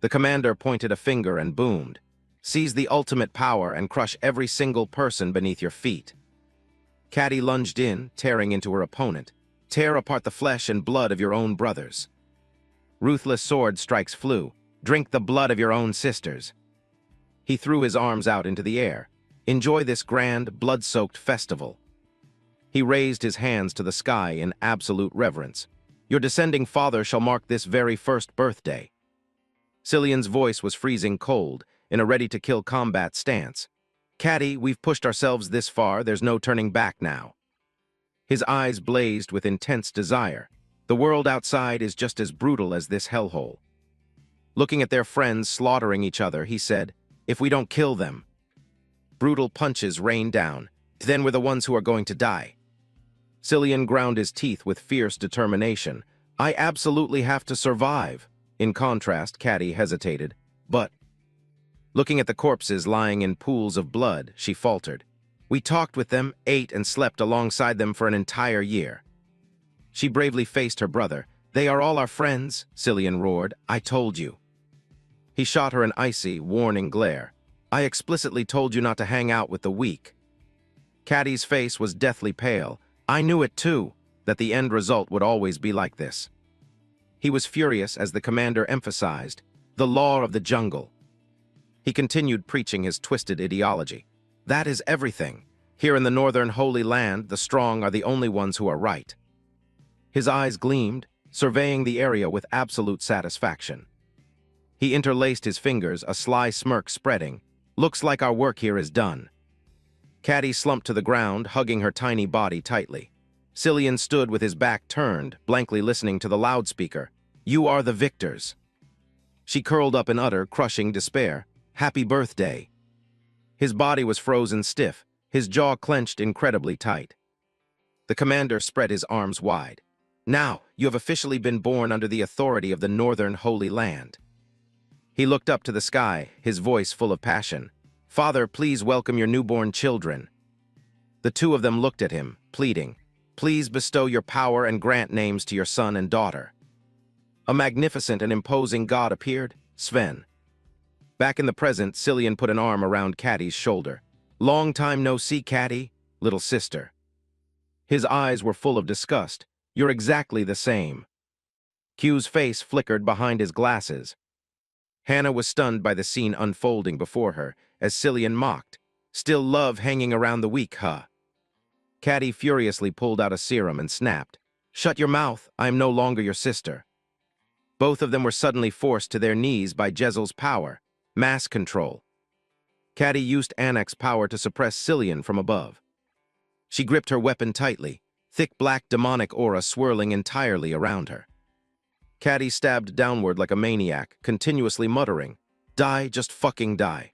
S1: The commander pointed a finger and boomed. Seize the ultimate power and crush every single person beneath your feet. Caddy lunged in, tearing into her opponent. Tear apart the flesh and blood of your own brothers. Ruthless sword strikes flew. Drink the blood of your own sisters. He threw his arms out into the air. Enjoy this grand, blood-soaked festival. He raised his hands to the sky in absolute reverence. Your descending father shall mark this very first birthday. Cillian's voice was freezing cold, in a ready-to-kill combat stance. Caddy, we've pushed ourselves this far, there's no turning back now. His eyes blazed with intense desire. The world outside is just as brutal as this hellhole. Looking at their friends slaughtering each other, he said, If we don't kill them. Brutal punches rained down. Then we're the ones who are going to die. Cillian ground his teeth with fierce determination. I absolutely have to survive. In contrast, Caddy hesitated. But Looking at the corpses lying in pools of blood, she faltered. We talked with them, ate and slept alongside them for an entire year. She bravely faced her brother. They are all our friends, Cillian roared. I told you. He shot her an icy, warning glare. I explicitly told you not to hang out with the weak. Caddy's face was deathly pale. I knew it too, that the end result would always be like this. He was furious as the commander emphasized, the law of the jungle. He continued preaching his twisted ideology. That is everything. Here in the northern Holy Land, the strong are the only ones who are right. His eyes gleamed, surveying the area with absolute satisfaction. He interlaced his fingers, a sly smirk spreading. Looks like our work here is done. Caddy slumped to the ground, hugging her tiny body tightly. Cillian stood with his back turned, blankly listening to the loudspeaker. You are the victors. She curled up in utter, crushing despair. Happy birthday. His body was frozen stiff, his jaw clenched incredibly tight. The commander spread his arms wide. Now, you have officially been born under the authority of the Northern Holy Land. He looked up to the sky, his voice full of passion. Father, please welcome your newborn children. The two of them looked at him, pleading. Please bestow your power and grant names to your son and daughter. A magnificent and imposing god appeared, Sven. Back in the present, Cillian put an arm around Caddy's shoulder. Long time no see, Caddy, little sister. His eyes were full of disgust. You're exactly the same. Q's face flickered behind his glasses. Hannah was stunned by the scene unfolding before her, as Cillian mocked. Still love hanging around the weak, huh? Caddy furiously pulled out a serum and snapped. Shut your mouth, I am no longer your sister. Both of them were suddenly forced to their knees by Jezel's power. Mass control. Caddy used Anak's power to suppress Cillian from above. She gripped her weapon tightly, thick black demonic aura swirling entirely around her. Caddy stabbed downward like a maniac, continuously muttering, Die, just fucking die.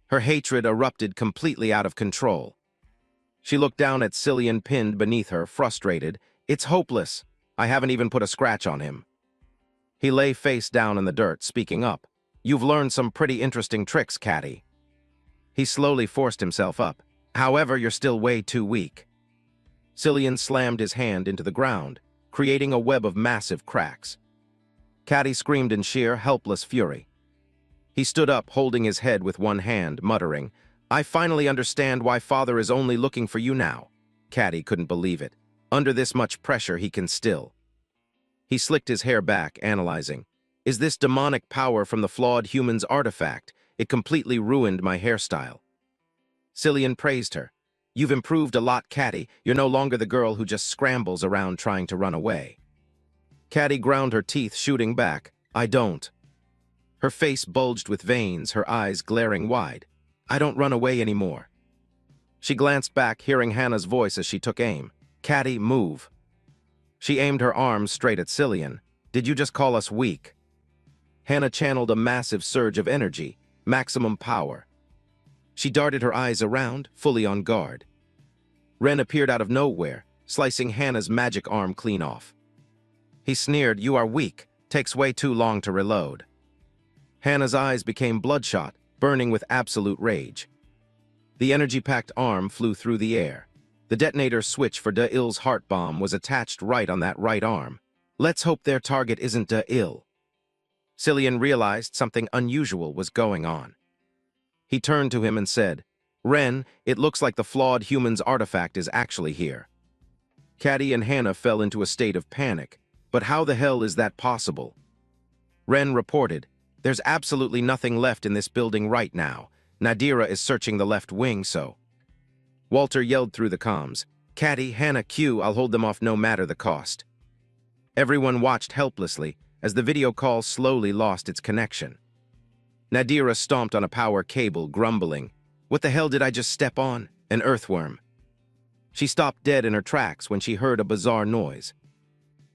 S1: Her hatred erupted completely out of control. She looked down at Cillian pinned beneath her, frustrated. It's hopeless. I haven't even put a scratch on him. He lay face down in the dirt, speaking up. You've learned some pretty interesting tricks, Caddy. He slowly forced himself up. However, you're still way too weak. Cillian slammed his hand into the ground, creating a web of massive cracks. Caddy screamed in sheer, helpless fury. He stood up, holding his head with one hand, muttering, I finally understand why Father is only looking for you now. Caddy couldn't believe it. Under this much pressure, he can still. He slicked his hair back, analyzing. Is this demonic power from the flawed human's artifact? It completely ruined my hairstyle. Cillian praised her. You've improved a lot, Caddy. You're no longer the girl who just scrambles around trying to run away. Caddy ground her teeth, shooting back. I don't. Her face bulged with veins, her eyes glaring wide. I don't run away anymore. She glanced back, hearing Hannah's voice as she took aim. Caddy, move. She aimed her arms straight at Cillian. Did you just call us weak? Hannah channeled a massive surge of energy, maximum power. She darted her eyes around, fully on guard. Ren appeared out of nowhere, slicing Hannah's magic arm clean off. He sneered, You are weak. Takes way too long to reload. Hannah's eyes became bloodshot, burning with absolute rage. The energy-packed arm flew through the air. The detonator switch for Da-Il's heart bomb was attached right on that right arm. Let's hope their target isn't Da-Il. Cillian realized something unusual was going on. He turned to him and said, Ren, it looks like the flawed human's artifact is actually here. Caddy and Hannah fell into a state of panic. But how the hell is that possible? Ren reported, There's absolutely nothing left in this building right now. Nadira is searching the left wing, so... Walter yelled through the comms, Caddy, Hannah, Q, I'll hold them off no matter the cost. Everyone watched helplessly as the video call slowly lost its connection. Nadira stomped on a power cable, grumbling, What the hell did I just step on? An earthworm. She stopped dead in her tracks when she heard a bizarre noise.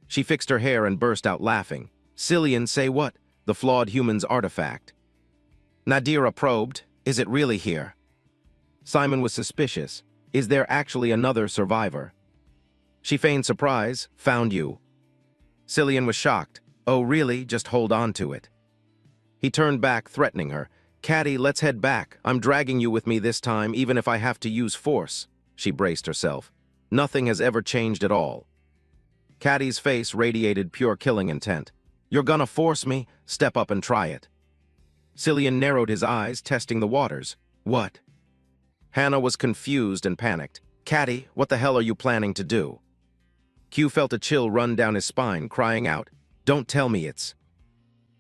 S1: She fixed her hair and burst out laughing. Cillian, say what? The flawed human's artifact. Nadira probed, Is it really here? Simon was suspicious. Is there actually another survivor? She feigned surprise. Found you. Cillian was shocked. Oh, really? Just hold on to it. He turned back, threatening her. Caddy, let's head back. I'm dragging you with me this time, even if I have to use force. She braced herself. Nothing has ever changed at all. Caddy's face radiated pure killing intent. You're gonna force me? Step up and try it. Cillian narrowed his eyes, testing the waters. What? Hannah was confused and panicked. Caddy, what the hell are you planning to do? Q felt a chill run down his spine, crying out, Don't tell me it's...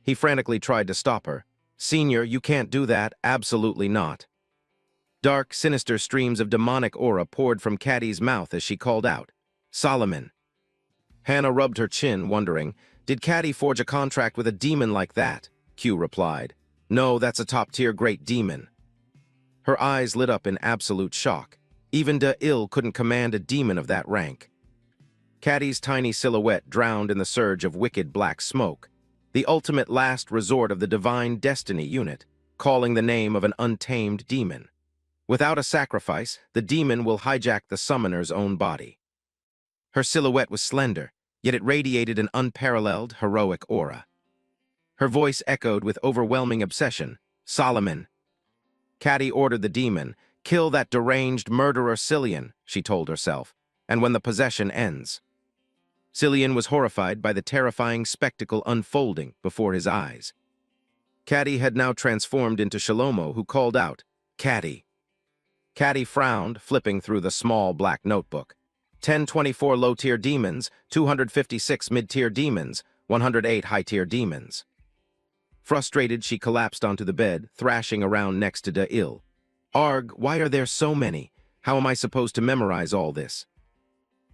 S1: He frantically tried to stop her. Senior, you can't do that, absolutely not. Dark, sinister streams of demonic aura poured from Caddy's mouth as she called out, Solomon. Hannah rubbed her chin, wondering, did Caddy forge a contract with a demon like that? Q replied, No, that's a top-tier great demon. Her eyes lit up in absolute shock. Even De-Il couldn't command a demon of that rank. Caddy's tiny silhouette drowned in the surge of wicked black smoke, the ultimate last resort of the Divine Destiny unit, calling the name of an untamed demon. Without a sacrifice, the demon will hijack the summoner's own body. Her silhouette was slender, yet it radiated an unparalleled, heroic aura. Her voice echoed with overwhelming obsession, Solomon. Caddy ordered the demon, Kill that deranged murderer Cillian, she told herself, and when the possession ends. Cillian was horrified by the terrifying spectacle unfolding before his eyes. Caddy had now transformed into Shalomo, who called out, Caddy. Caddy frowned, flipping through the small black notebook. 1024 low-tier demons, 256 mid-tier demons, 108 high-tier demons. Frustrated, she collapsed onto the bed, thrashing around next to De-Il. Arg, why are there so many? How am I supposed to memorize all this?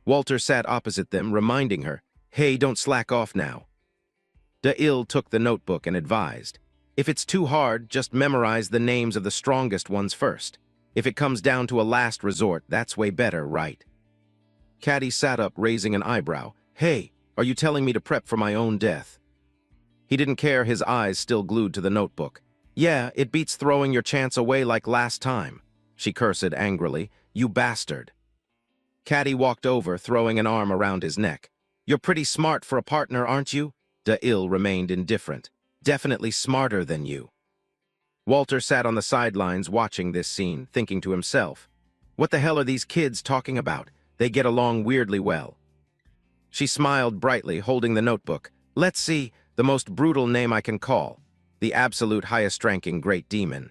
S1: Walter sat opposite them, reminding her, Hey, don't slack off now. De-Il took the notebook and advised, If it's too hard, just memorize the names of the strongest ones first. If it comes down to a last resort, that's way better, right? Caddy sat up, raising an eyebrow. Hey, are you telling me to prep for my own death? He didn't care, his eyes still glued to the notebook. Yeah, it beats throwing your chance away like last time, she cursed angrily. You bastard. Caddy walked over, throwing an arm around his neck. You're pretty smart for a partner, aren't you? De-Il remained indifferent. Definitely smarter than you. Walter sat on the sidelines watching this scene, thinking to himself, What the hell are these kids talking about? They get along weirdly well. She smiled brightly, holding the notebook. Let's see, the most brutal name I can call. The absolute highest-ranking great demon.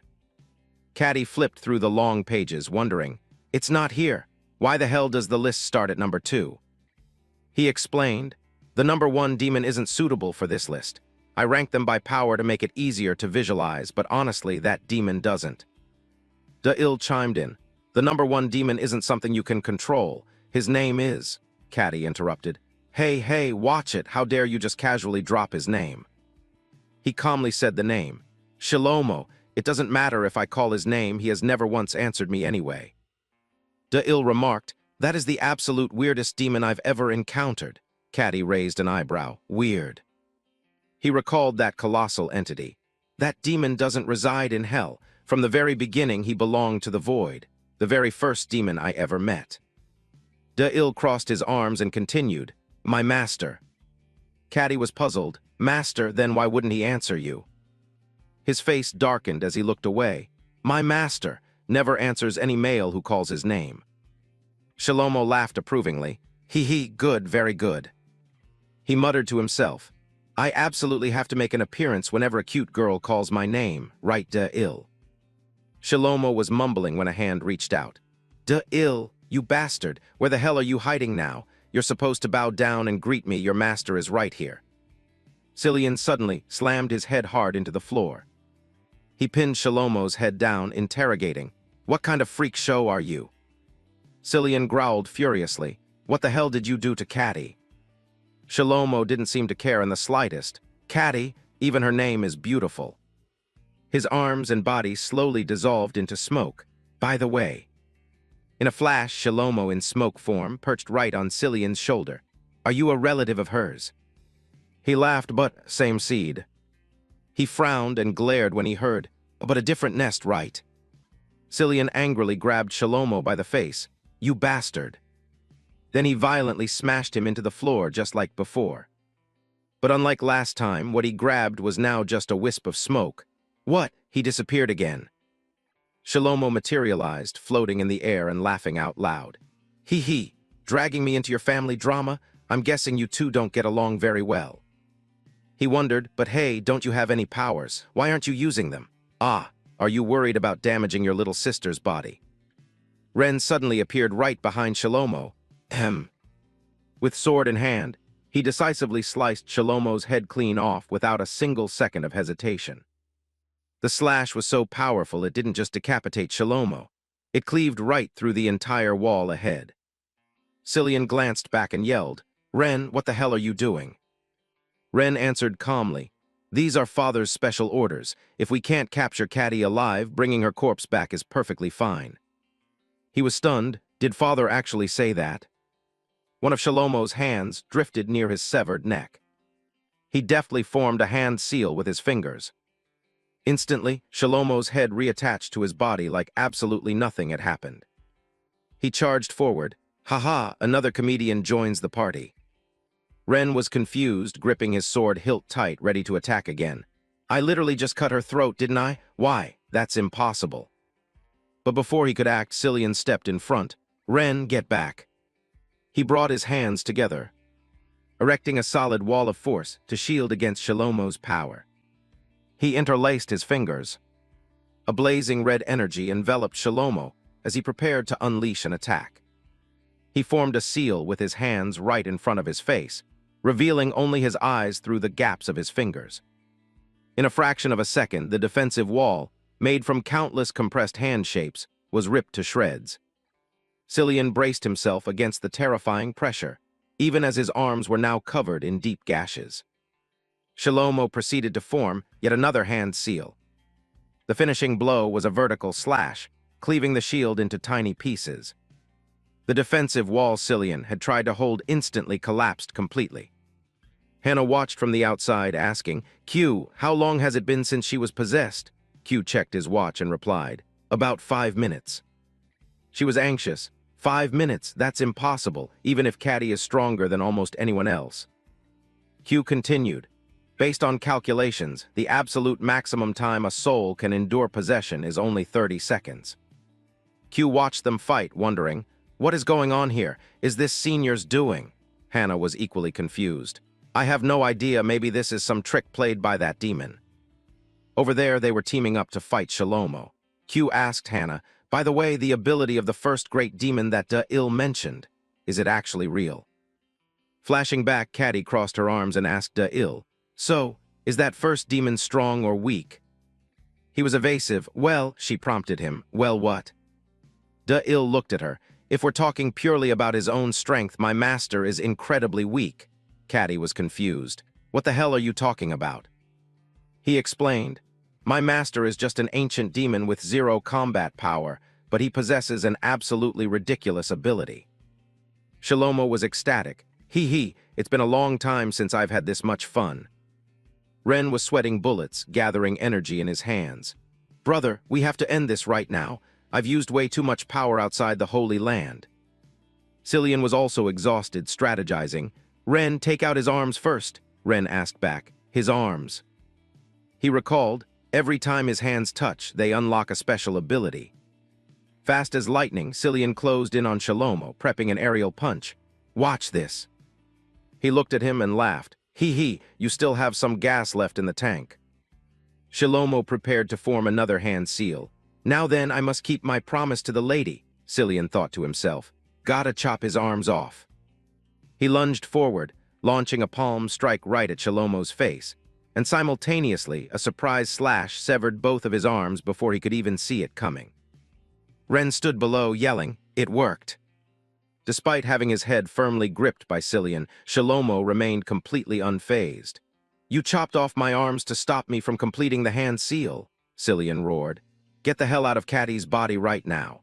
S1: Caddy flipped through the long pages, wondering, It's not here. Why the hell does the list start at number 2? He explained, The number 1 demon isn't suitable for this list. I ranked them by power to make it easier to visualize, but honestly, that demon doesn't. De-Il chimed in. The number 1 demon isn't something you can control. His name is... Caddy interrupted. Hey, watch it. How dare you just casually drop his name? He calmly said the name. Shalomo. It doesn't matter if I call his name, he has never once answered me anyway. De-Il remarked, That is the absolute weirdest demon I've ever encountered. Caddy raised an eyebrow. Weird. He recalled that colossal entity. That demon doesn't reside in hell. From the very beginning, he belonged to the void. The very first demon I ever met. De-Il crossed his arms and continued, My master. Caddy was puzzled. Master, then why wouldn't he answer you? His face darkened as he looked away. My master never answers any male who calls his name. Shalomo laughed approvingly. He, good, very good. He muttered to himself, I absolutely have to make an appearance whenever a cute girl calls my name, right, De-Il? Shalomo was mumbling when a hand reached out. De-Il, you bastard, where the hell are you hiding now? You're supposed to bow down and greet me, your master is right here. Cillian suddenly slammed his head hard into the floor. He pinned Shalomo's head down, interrogating, What kind of freak show are you? Cillian growled furiously, What the hell did you do to Caddy? Shalomo didn't seem to care in the slightest. Caddy, even her name is beautiful. His arms and body slowly dissolved into smoke. By the way. In a flash, Shalomo in smoke form perched right on Cillian's shoulder. Are you a relative of hers? He laughed, but same seed. He frowned and glared when he heard, but a different nest, right? Cillian angrily grabbed Shalomo by the face. You bastard. Then he violently smashed him into the floor just like before. But unlike last time, what he grabbed was now just a wisp of smoke. What? he disappeared again. Shalomo materialized, floating in the air and laughing out loud. Hee hee, dragging me into your family drama? I'm guessing you two don't get along very well. He wondered, but hey, don't you have any powers? Why aren't you using them? Ah, are you worried about damaging your little sister's body? Ren suddenly appeared right behind Shalomo. Ahem. With sword in hand, he decisively sliced Shalomo's head clean off without a single second of hesitation. The slash was so powerful it didn't just decapitate Shalomo. It cleaved right through the entire wall ahead. Cillian glanced back and yelled, Ren, what the hell are you doing? Ren answered calmly, These are Father's special orders. If we can't capture Caddy alive, bringing her corpse back is perfectly fine. He was stunned. Did Father actually say that? One of Shalomo's hands drifted near his severed neck. He deftly formed a hand seal with his fingers. Instantly, Shalomo's head reattached to his body like absolutely nothing had happened. He charged forward. Haha, another comedian joins the party. Ren was confused, gripping his sword hilt tight, ready to attack again. I literally just cut her throat, didn't I? Why? That's impossible. But before he could act, Cillian stepped in front. Ren, get back. He brought his hands together, erecting a solid wall of force to shield against Shalomo's power. He interlaced his fingers. A blazing red energy enveloped Shalomo as he prepared to unleash an attack. He formed a seal with his hands right in front of his face, revealing only his eyes through the gaps of his fingers. In a fraction of a second, the defensive wall, made from countless compressed hand shapes, was ripped to shreds. Cillian braced himself against the terrifying pressure, even as his arms were now covered in deep gashes. Shalomo proceeded to form yet another hand seal. The finishing blow was a vertical slash, cleaving the shield into tiny pieces. The defensive wall Cillian had tried to hold instantly collapsed completely. Hannah watched from the outside, asking, Q, how long has it been since she was possessed? Q checked his watch and replied, About 5 minutes. She was anxious. 5 minutes, that's impossible, even if Caddy is stronger than almost anyone else. Q continued, Based on calculations, the absolute maximum time a soul can endure possession is only 30 seconds. Q watched them fight, wondering, what is going on here? Is this senior's doing? Hannah was equally confused. I have no idea, maybe this is some trick played by that demon. Over there, they were teaming up to fight Shalomo. Q asked Hannah, by the way, the ability of the first great demon that Il mentioned, is it actually real? Flashing back, Caddy crossed her arms and asked Il, so, is that first demon strong or weak? He was evasive. Well, she prompted him. Well, what? Il looked at her. If we're talking purely about his own strength, my master is incredibly weak. Caddy was confused. What the hell are you talking about? He explained. My master is just an ancient demon with 0 combat power, but he possesses an absolutely ridiculous ability. Shalomo was ecstatic. Hee, it's been a long time since I've had this much fun. Ren was sweating bullets, gathering energy in his hands. Brother, we have to end this right now. I've used way too much power outside the Holy Land. Cillian was also exhausted, strategizing. Ren, take out his arms first, Ren asked back. His arms. He recalled, every time his hands touch, they unlock a special ability. Fast as lightning, Cillian closed in on Shalomo, prepping an aerial punch. Watch this. He looked at him and laughed. Hee, you still have some gas left in the tank. Shalomo prepared to form another hand seal. Now then, I must keep my promise to the lady, Cillian thought to himself. Gotta chop his arms off. He lunged forward, launching a palm strike right at Shalomo's face, and simultaneously a surprise slash severed both of his arms before he could even see it coming. Ren stood below, yelling, It worked. Despite having his head firmly gripped by Cillian, Shalomo remained completely unfazed. You chopped off my arms to stop me from completing the hand seal, Cillian roared. Get the hell out of Caddy's body right now.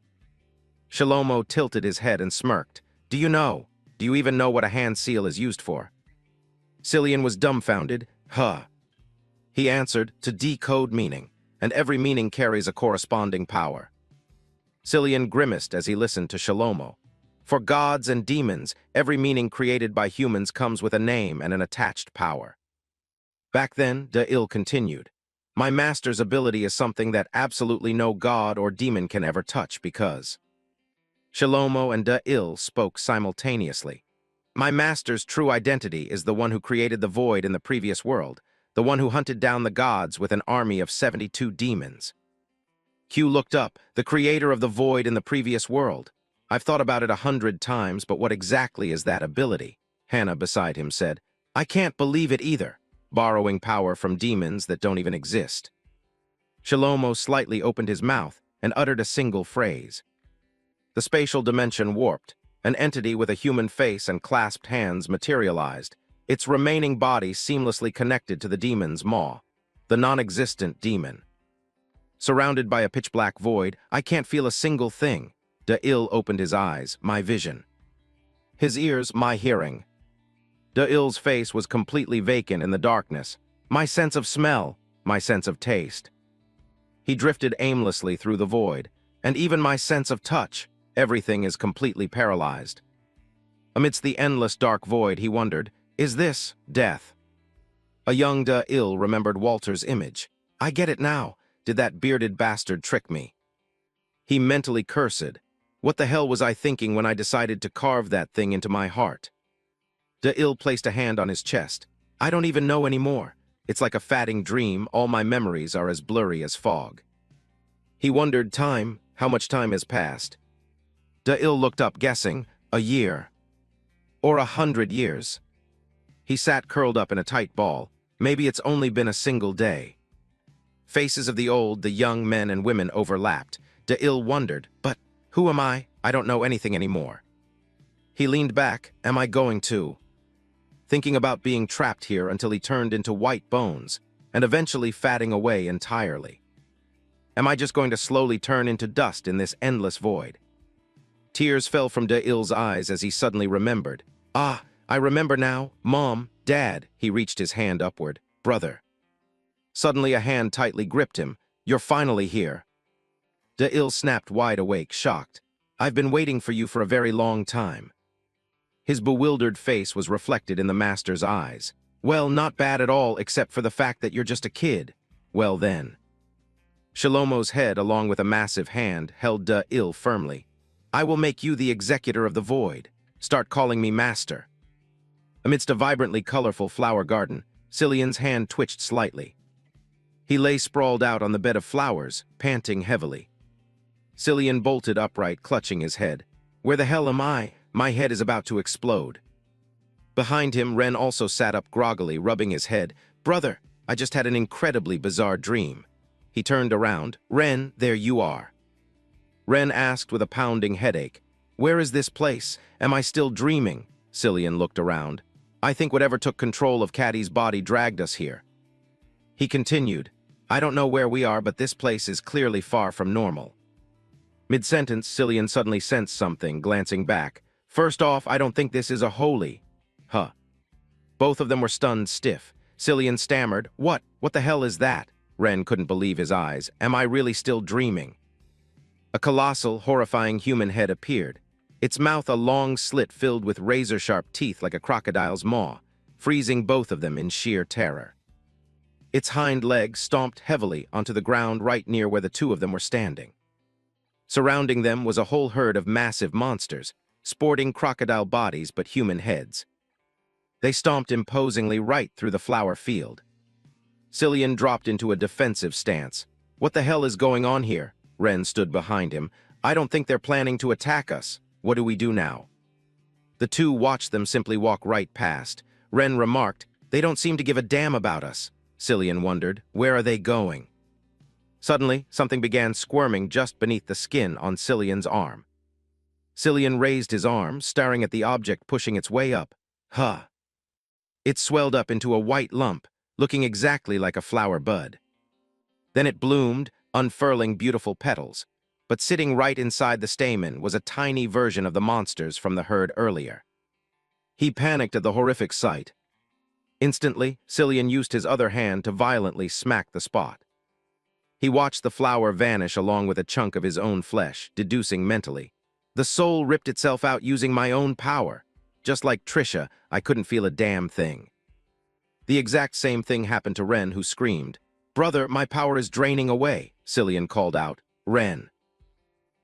S1: Shalomo tilted his head and smirked. Do you even know what a hand seal is used for? Cillian was dumbfounded. Huh. He answered, to decode meaning, and every meaning carries a corresponding power. Cillian grimaced as he listened to Shalomo. For gods and demons, every meaning created by humans comes with a name and an attached power. Back then, Il continued. My master's ability is something that absolutely no god or demon can ever touch because... Shalomo and Da-Il spoke simultaneously. My master's true identity is the one who created the void in the previous world, the one who hunted down the gods with an army of 72 demons. Q looked up, the creator of the void in the previous world. I've thought about it 100 times, but what exactly is that ability? Hannah beside him said, I can't believe it either, borrowing power from demons that don't even exist. Shalomo slightly opened his mouth and uttered a single phrase. The spatial dimension warped. An entity with a human face and clasped hands materialized, its remaining body seamlessly connected to the demon's maw, the non-existent demon. Surrounded by a pitch-black void, I can't feel a single thing. Da-Il opened his eyes, my vision. His ears, my hearing. Da-Il's face was completely vacant in the darkness. My sense of smell, my sense of taste. He drifted aimlessly through the void, and even my sense of touch. Everything is completely paralyzed. Amidst the endless dark void, he wondered, is this death? A young Da-Il remembered Walter's image. I get it now. Did that bearded bastard trick me? He mentally cursed. What the hell was I thinking when I decided to carve that thing into my heart? Da-Il placed a hand on his chest. I don't even know anymore. It's like a fatting dream. All my memories are as blurry as fog. He wondered how much time has passed. Da-Il looked up, guessing, a year. Or 100 years. He sat curled up in a tight ball. Maybe it's only been a single day. Faces of the old, the young men and women overlapped. Da-Il wondered, but who am I? I don't know anything anymore. He leaned back, am I going to? Thinking about being trapped here until he turned into white bones, and eventually fatting away entirely. Am I just going to slowly turn into dust in this endless void? Tears fell from Da-Il's eyes as he suddenly remembered. Ah, I remember now. Mom, Dad. He reached his hand upward. Brother. Suddenly a hand tightly gripped him. You're finally here. Da-Il snapped wide awake, shocked. I've been waiting for you for a very long time. His bewildered face was reflected in the master's eyes. Well, not bad at all, except for the fact that you're just a kid. Well then. Shalomo's head, along with a massive hand, held Da-Il firmly. I will make you the executor of the void. Start calling me master. Amidst a vibrantly colorful flower garden, Cillian's hand twitched slightly. He lay sprawled out on the bed of flowers, panting heavily. Cillian bolted upright, clutching his head. Where the hell am I? My head is about to explode. Behind him, Ren also sat up groggily, rubbing his head. Brother, I just had an incredibly bizarre dream. He turned around. Ren, there you are. Ren asked with a pounding headache, where is this place? Am I still dreaming? Cillian looked around. I think whatever took control of Caddy's body dragged us here. He continued, I don't know where we are, but this place is clearly far from normal. Mid-sentence, Cillian suddenly sensed something, glancing back. First off, I don't think this is a holy. Both of them were stunned stiff. Cillian stammered, What the hell is that? Ren couldn't believe his eyes. Am I really still dreaming? A colossal, horrifying human head appeared, its mouth a long slit filled with razor-sharp teeth like a crocodile's maw, freezing both of them in sheer terror. Its hind legs stomped heavily onto the ground right near where the two of them were standing. Surrounding them was a whole herd of massive monsters, sporting crocodile bodies but human heads. They stomped imposingly right through the flower field. Cillian dropped into a defensive stance. What the hell is going on here? Ren stood behind him. I don't think they're planning to attack us. What do we do now? The two watched them simply walk right past. Ren remarked, they don't seem to give a damn about us. Cillian wondered, where are they going? Suddenly, something began squirming just beneath the skin on Cillian's arm. Cillian raised his arm, staring at the object pushing its way up. It swelled up into a white lump, looking exactly like a flower bud. Then it bloomed, unfurling beautiful petals, but sitting right inside the stamen was a tiny version of the monsters from the herd earlier. He panicked at the horrific sight. Instantly, Cillian used his other hand to violently smack the spot. He watched the flower vanish along with a chunk of his own flesh, deducing mentally. The soul ripped itself out using my own power. Just like Trisha, I couldn't feel a damn thing. The exact same thing happened to Ren, who screamed. "Brother, my power is draining away," Cillian called out. "Ren."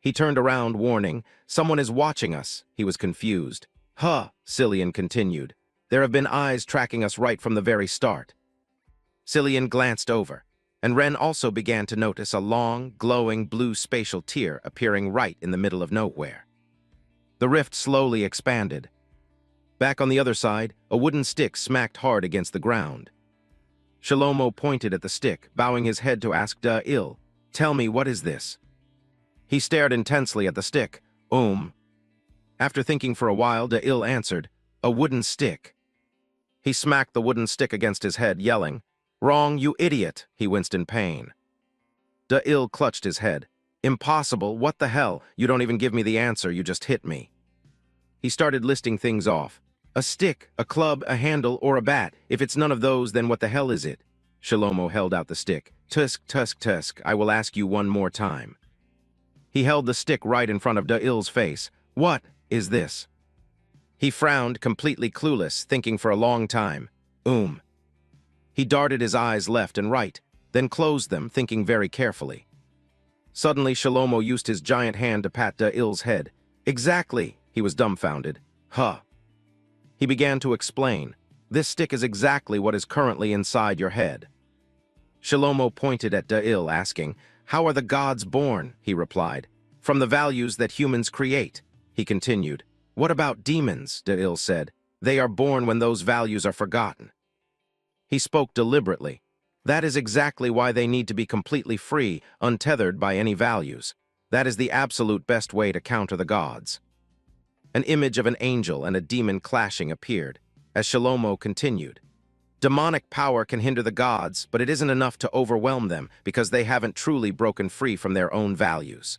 S1: He turned around, warning, "Someone is watching us." He was confused. "Huh," Cillian continued. "There have been eyes tracking us right from the very start." Cillian glanced over, and Ren also began to notice a long, glowing blue spatial tear appearing right in the middle of nowhere. The rift slowly expanded. Back on the other side, a wooden stick smacked hard against the ground. Shalomo pointed at the stick, bowing his head to ask Da-Il, "Tell me, what is this?" He stared intensely at the stick. After thinking for a while, Da-Il answered, "A wooden stick." He smacked the wooden stick against his head, yelling, "Wrong, you idiot!" He winced in pain. Da-Il clutched his head. "Impossible, what the hell? You don't even give me the answer, you just hit me." He started listing things off. "A stick, a club, a handle, or a bat. If it's none of those, then what the hell is it?" Shalomo held out the stick. "Tusk, tusk, tusk, I will ask you one more time." He held the stick right in front of Da-Il's face. "What is this?" He frowned, completely clueless, thinking for a long time. He darted his eyes left and right, then closed them, thinking very carefully. Suddenly, Shalomo used his giant hand to pat Da-Il's head. "Exactly!" He was dumbfounded. "Huh." He began to explain. "This stick is exactly what is currently inside your head." Shalomo pointed at Da-Il, asking, "How are the gods born?" He replied. "From the values that humans create." He continued. "What about demons?" Da-Il said. "They are born when those values are forgotten." He spoke deliberately. "That is exactly why they need to be completely free, untethered by any values. That is the absolute best way to counter the gods." An image of an angel and a demon clashing appeared, as Shalomo continued. "Demonic power can hinder the gods, but it isn't enough to overwhelm them because they haven't truly broken free from their own values."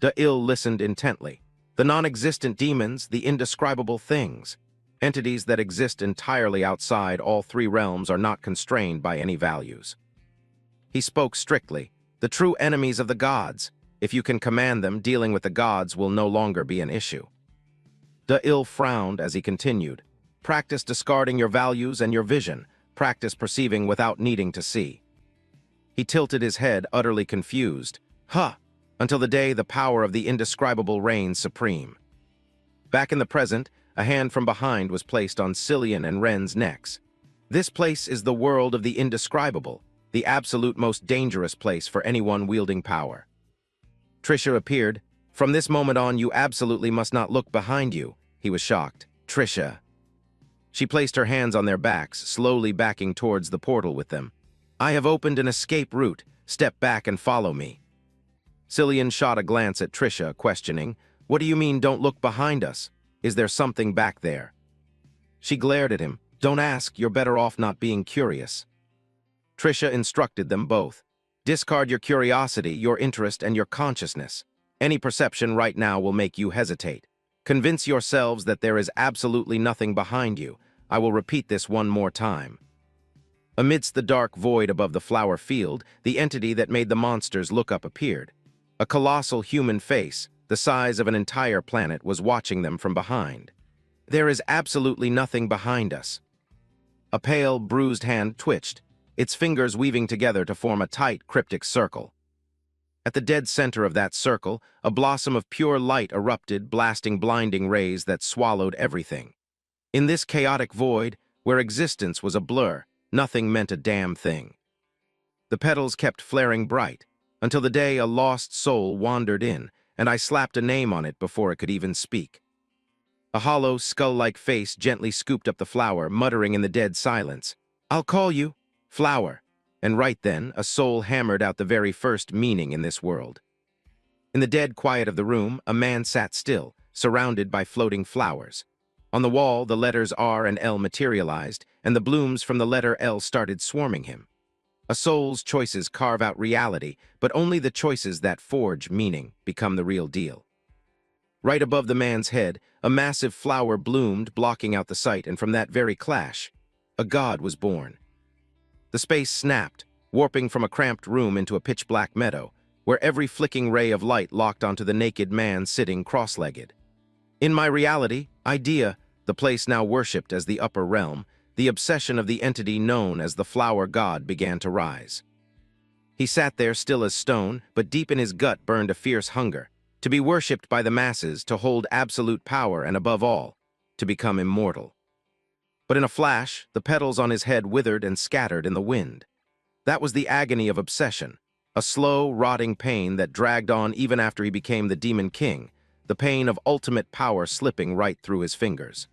S1: Da-Il listened intently. The non-existent demons, the indescribable things. Entities that exist entirely outside all three realms are not constrained by any values. He spoke strictly. The true enemies of the gods. If you can command them, dealing with the gods will no longer be an issue. Da-Il frowned as he continued. Practice discarding your values and your vision. Practice perceiving without needing to see. He tilted his head, utterly confused. Huh! Until the day the power of the indescribable reigns supreme. Back in the present, a hand from behind was placed on Cillian and Ren's necks. This place is the world of the indescribable, the absolute most dangerous place for anyone wielding power. Trisha appeared. "From this moment on, you absolutely must not look behind you." He was shocked. "Trisha." She placed her hands on their backs, slowly backing towards the portal with them. "I have opened an escape route. Step back and follow me." Cillian shot a glance at Trisha, questioning, "What do you mean, don't look behind us? Is there something back there?" She glared at him. "Don't ask, you're better off not being curious." Trisha instructed them both. "Discard your curiosity, your interest, and your consciousness. Any perception right now will make you hesitate. Convince yourselves that there is absolutely nothing behind you. I will repeat this one more time." Amidst the dark void above the flower field, the entity that made the monsters look up appeared. A colossal human face, the size of an entire planet, was watching them from behind. "There is absolutely nothing behind us." A pale, bruised hand twitched, its fingers weaving together to form a tight, cryptic circle. At the dead center of that circle, a blossom of pure light erupted, blasting blinding rays that swallowed everything. In this chaotic void, where existence was a blur, nothing meant a damn thing. The petals kept flaring bright, until the day a lost soul wandered in, and I slapped a name on it before it could even speak. A hollow, skull-like face gently scooped up the flower, muttering in the dead silence, "I'll call you Flower." And right then, a soul hammered out the very first meaning in this world. In the dead quiet of the room, a man sat still, surrounded by floating flowers. On the wall, the letters R and L materialized, and the blooms from the letter L started swarming him. A soul's choices carve out reality, but only the choices that forge meaning become the real deal. Right above the man's head, a massive flower bloomed, blocking out the sight, and from that very clash, a god was born. The space snapped, warping from a cramped room into a pitch-black meadow, where every flicking ray of light locked onto the naked man sitting cross-legged. In my reality, Idea, the place now worshipped as the upper realm, the obsession of the entity known as the flower god began to rise. He sat there still as stone, but deep in his gut burned a fierce hunger, to be worshipped by the masses, to hold absolute power, and above all, to become immortal. But in a flash, the petals on his head withered and scattered in the wind. That was the agony of obsession, a slow, rotting pain that dragged on even after he became the Demon King, the pain of ultimate power slipping right through his fingers.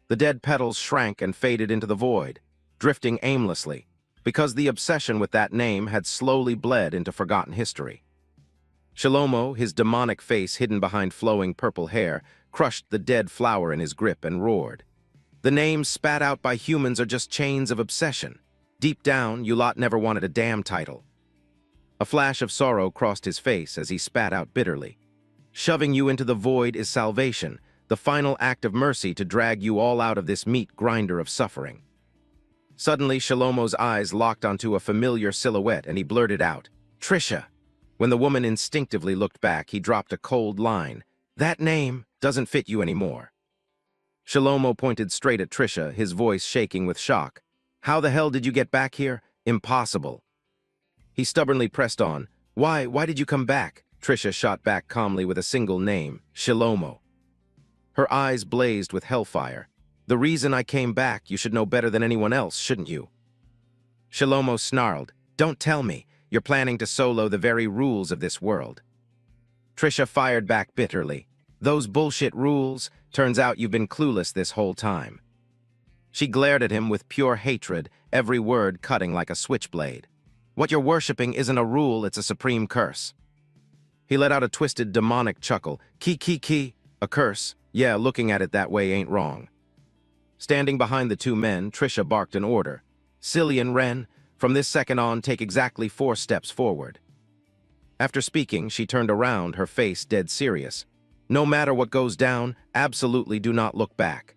S1: The dead petals shrank and faded into the void, drifting aimlessly, because the obsession with that name had slowly bled into forgotten history. Shalomo, his demonic face hidden behind flowing purple hair, crushed the dead flower in his grip and roared. The names spat out by humans are just chains of obsession. Deep down, you lot never wanted a damn title. A flash of sorrow crossed his face as he spat out bitterly. Shoving you into the void is salvation, the final act of mercy to drag you all out of this meat grinder of suffering. Suddenly, Shalomo's eyes locked onto a familiar silhouette and he blurted out, "Trisha." When the woman instinctively looked back, he dropped a cold line. "That name doesn't fit you anymore." Shalomo pointed straight at Trisha, his voice shaking with shock. "How the hell did you get back here? Impossible." He stubbornly pressed on. Why did you come back?" Trisha shot back calmly with a single name, Shalomo. Her eyes blazed with hellfire. "The reason I came back, you should know better than anyone else, shouldn't you?" Shalomo snarled. "Don't tell me. You're planning to solo the very rules of this world." Trisha fired back bitterly. "Those bullshit rules? Turns out you've been clueless this whole time." She glared at him with pure hatred, every word cutting like a switchblade. "What you're worshipping isn't a rule, it's a supreme curse." He let out a twisted demonic chuckle. Ki. A curse? Yeah, looking at it that way ain't wrong." Standing behind the two men, Trisha barked an order. "Cillian, Ren, from this second on, take exactly 4 steps forward." After speaking, she turned around, her face dead serious. "No matter what goes down, absolutely do not look back."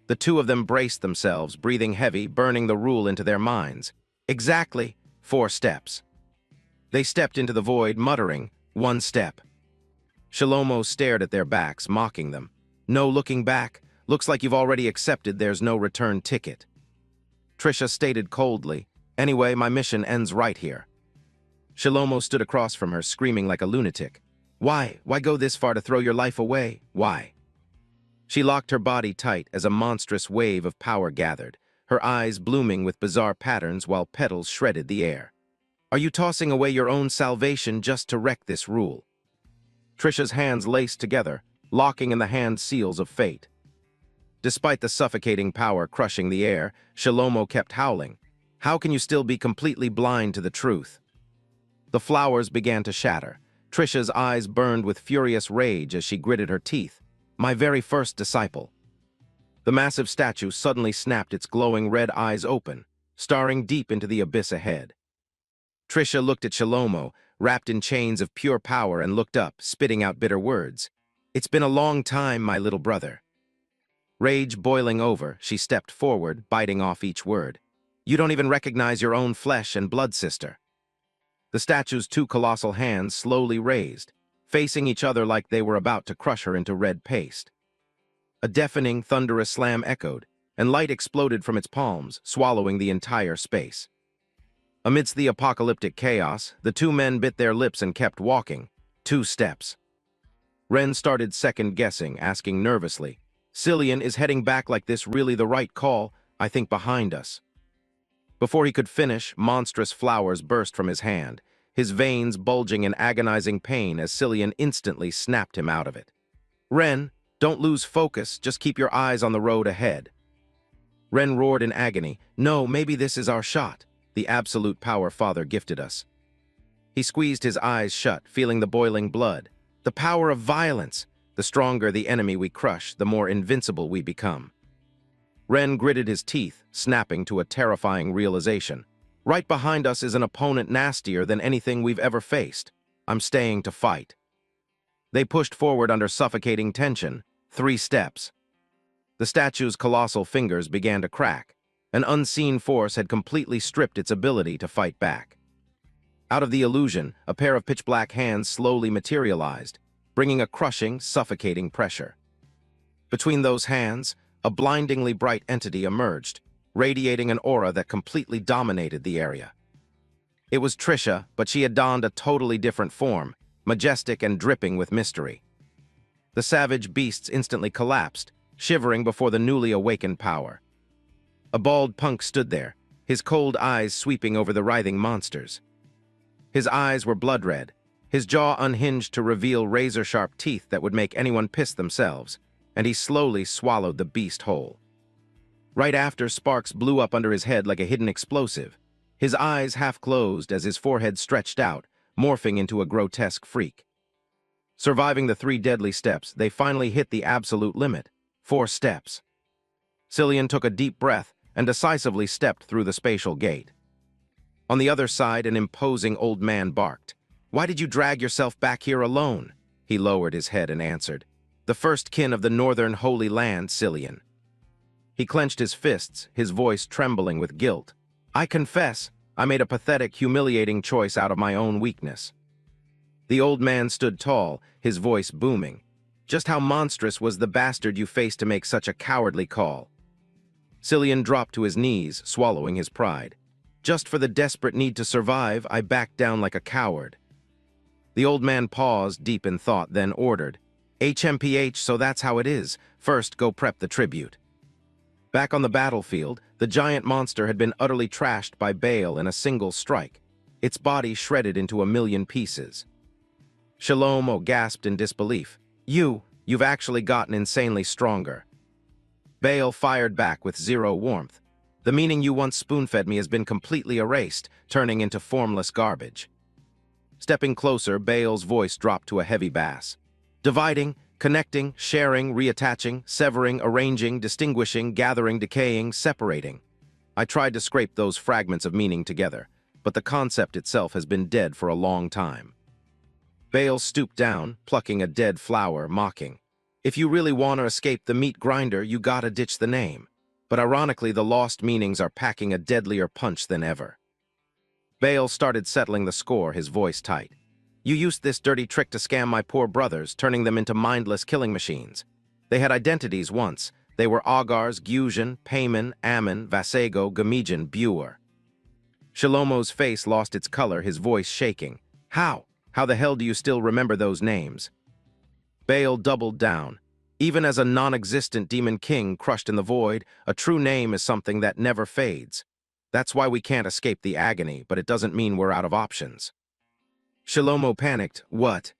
S1: The two of them braced themselves, breathing heavy, burning the rule into their minds. Exactly 4 steps. They stepped into the void, muttering, "1 step." Shalomo stared at their backs, mocking them. "No looking back? Looks like you've already accepted there's no return ticket." Trisha stated coldly, "Anyway, my mission ends right here." Shalomo stood across from her, screaming like a lunatic. Why go this far to throw your life away? Why?" She locked her body tight as a monstrous wave of power gathered, her eyes blooming with bizarre patterns while petals shredded the air. "Are you tossing away your own salvation just to wreck this rule?" Trisha's hands laced together, locking in the hand seals of fate. Despite the suffocating power crushing the air, Shalomo kept howling. "How can you still be completely blind to the truth?" The flowers began to shatter. Trisha's eyes burned with furious rage as she gritted her teeth. "My very first disciple." The massive statue suddenly snapped its glowing red eyes open, staring deep into the abyss ahead. Trisha looked at Shalomo, wrapped in chains of pure power, and looked up, spitting out bitter words. "It's been a long time, my little brother." Rage boiling over, she stepped forward, biting off each word. "You don't even recognize your own flesh and blood sister." The statue's 2 colossal hands slowly raised, facing each other like they were about to crush her into red paste. A deafening, thunderous slam echoed, and light exploded from its palms, swallowing the entire space. Amidst the apocalyptic chaos, the 2 men bit their lips and kept walking. 2 steps. Ren started second-guessing, asking nervously, "Cillian, is heading back like this really the right call? I think behind us." Before he could finish, monstrous flowers burst from his hand, his veins bulging in agonizing pain as Cillian instantly snapped him out of it. "Ren, don't lose focus, just keep your eyes on the road ahead." Ren roared in agony. "No, maybe this is our shot, the absolute power Father gifted us." He squeezed his eyes shut, feeling the boiling blood. "The power of violence. The stronger the enemy we crush, the more invincible we become." Ren gritted his teeth, snapping to a terrifying realization. "Right behind us is an opponent nastier than anything we've ever faced. I'm staying to fight." They pushed forward under suffocating tension. 3 steps. The statue's colossal fingers began to crack. An unseen force had completely stripped its ability to fight back. Out of the illusion, a pair of pitch-black hands slowly materialized, bringing a crushing, suffocating pressure. Between those hands, a blindingly bright entity emerged, radiating an aura that completely dominated the area. It was Trisha, but she had donned a totally different form, majestic and dripping with mystery. The savage beasts instantly collapsed, shivering before the newly awakened power. A bald punk stood there, his cold eyes sweeping over the writhing monsters. His eyes were blood red, his jaw unhinged to reveal razor-sharp teeth that would make anyone piss themselves, and he slowly swallowed the beast whole. Right after, sparks blew up under his head like a hidden explosive, his eyes half closed as his forehead stretched out, morphing into a grotesque freak. Surviving the 3 deadly steps, they finally hit the absolute limit, 4 steps. Cillian took a deep breath and decisively stepped through the spatial gate. On the other side, an imposing old man barked. "Why did you drag yourself back here alone?" He lowered his head and answered. "The first kin of the northern Holy Land, Cillian." He clenched his fists, his voice trembling with guilt. "I confess, I made a pathetic, humiliating choice out of my own weakness." The old man stood tall, his voice booming. "Just how monstrous was the bastard you faced to make such a cowardly call?" Cillian dropped to his knees, swallowing his pride. "Just for the desperate need to survive, I backed down like a coward." The old man paused, deep in thought, then ordered, "HMPH, so that's how it is. First, go prep the tribute." Back on the battlefield, the giant monster had been utterly trashed by Bale in a single strike, its body shredded into a million pieces. Shalomo gasped in disbelief. You've actually gotten insanely stronger." Bale fired back with zero warmth. "The meaning you once spoon-fed me has been completely erased, turning into formless garbage." Stepping closer, Bale's voice dropped to a heavy bass. "Dividing, connecting, sharing, reattaching, severing, arranging, distinguishing, gathering, decaying, separating. I tried to scrape those fragments of meaning together, but the concept itself has been dead for a long time." Bale stooped down, plucking a dead flower, mocking. "If you really want to escape the meat grinder, you gotta ditch the name." But ironically, the lost meanings are packing a deadlier punch than ever. Bale started settling the score, his voice tight. "You used this dirty trick to scam my poor brothers, turning them into mindless killing machines. They had identities once. They were Augars, Gusian, Payman, Ammon, Vasego, Gamijan, Buer." Shalomo's face lost its color, his voice shaking. How the hell do you still remember those names?" Bale doubled down. "Even as a non-existent demon king crushed in the void, a true name is something that never fades. That's why we can't escape the agony, but it doesn't mean we're out of options." Shalomo panicked. "What?"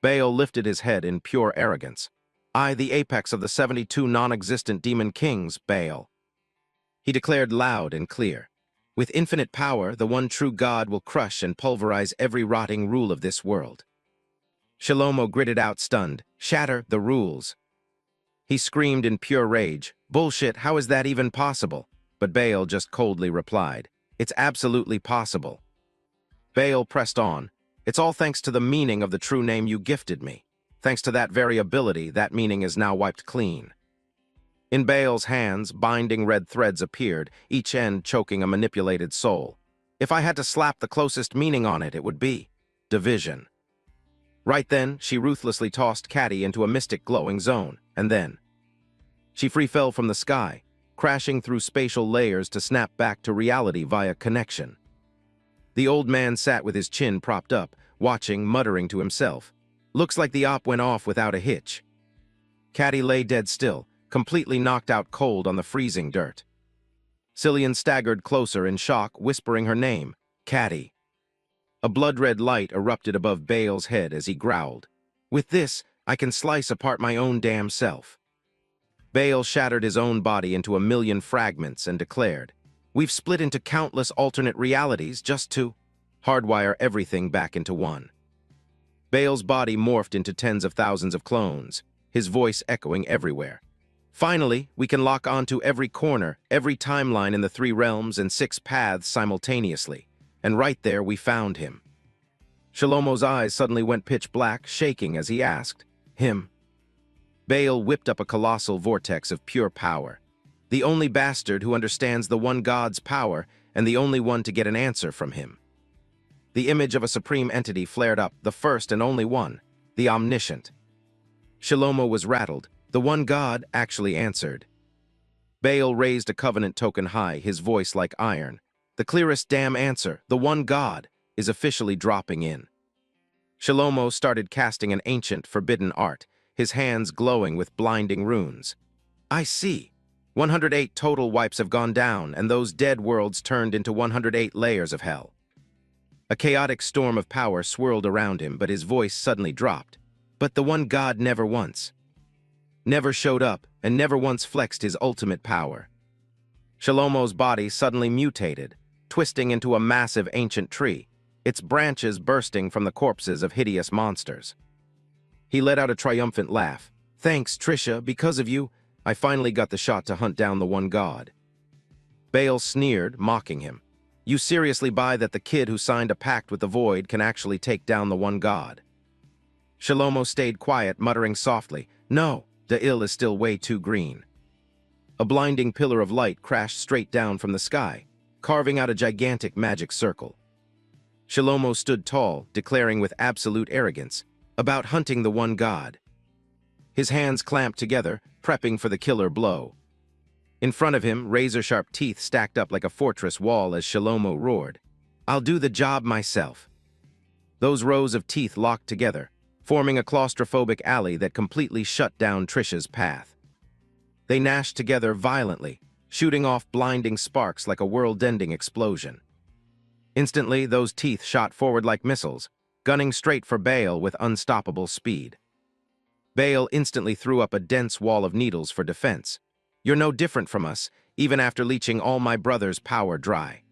S1: Bale lifted his head in pure arrogance. "I, the apex of the 72 non-existent demon kings, Bale." He declared loud and clear. "With infinite power, the one true God will crush and pulverize every rotting rule of this world." Shalomo gritted out, stunned. "Shatter the rules." He screamed in pure rage. "Bullshit, how is that even possible?" But Bale just coldly replied, "It's absolutely possible." Bale pressed on. "It's all thanks to the meaning of the true name you gifted me. Thanks to that very ability, that meaning is now wiped clean." In Bale's hands, binding red threads appeared, each end choking a manipulated soul. "If I had to slap the closest meaning on it, it would be division." Right then, she ruthlessly tossed Caddy into a mystic glowing zone, and then she free fell from the sky, crashing through spatial layers to snap back to reality via connection. The old man sat with his chin propped up, watching, muttering to himself. "Looks like the op went off without a hitch." Caddy lay dead still, completely knocked out cold on the freezing dirt. Cillian staggered closer in shock, whispering her name, "Caddy." A blood-red light erupted above Bale's head as he growled, "With this, I can slice apart my own damn self." Bale shattered his own body into a million fragments and declared, "We've split into countless alternate realities just to hardwire everything back into one." Bale's body morphed into tens of thousands of clones, his voice echoing everywhere. "Finally, we can lock onto every corner, every timeline in the 3 realms and 6 paths simultaneously. And right there, we found him." Shalomo's eyes suddenly went pitch black, shaking as he asked, "Him?" Bale whipped up a colossal vortex of pure power. "The only bastard who understands the one God's power, and the only one to get an answer from him." The image of a supreme entity flared up, the first and only one, the omniscient. Shalomo was rattled. The one God actually answered. Baal raised a covenant token high, his voice like iron. The clearest damn answer, the one God, is officially dropping in. Shalomo started casting an ancient, forbidden art, his hands glowing with blinding runes. I see. 108 total wipes have gone down, and those dead worlds turned into 108 layers of hell. A chaotic storm of power swirled around him, but his voice suddenly dropped. But the one God never showed up, and never once flexed his ultimate power. Shalomo's body suddenly mutated, twisting into a massive ancient tree, its branches bursting from the corpses of hideous monsters. He let out a triumphant laugh. Thanks, Trisha, because of you, I finally got the shot to hunt down the one God. Baal sneered, mocking him. You seriously buy that the kid who signed a pact with the void can actually take down the one God? Shalomo stayed quiet, muttering softly, No, Da'il is still way too green. A blinding pillar of light crashed straight down from the sky, carving out a gigantic magic circle. Shalomo stood tall, declaring with absolute arrogance, about hunting the one God. His hands clamped together, prepping for the killer blow. In front of him, razor-sharp teeth stacked up like a fortress wall as Shalomo roared, I'll do the job myself. Those rows of teeth locked together, forming a claustrophobic alley that completely shut down Trisha's path. They gnashed together violently, shooting off blinding sparks like a world-ending explosion. Instantly, those teeth shot forward like missiles, gunning straight for Baal with unstoppable speed. Baal instantly threw up a dense wall of needles for defense. You're no different from us, even after leeching all my brother's power dry.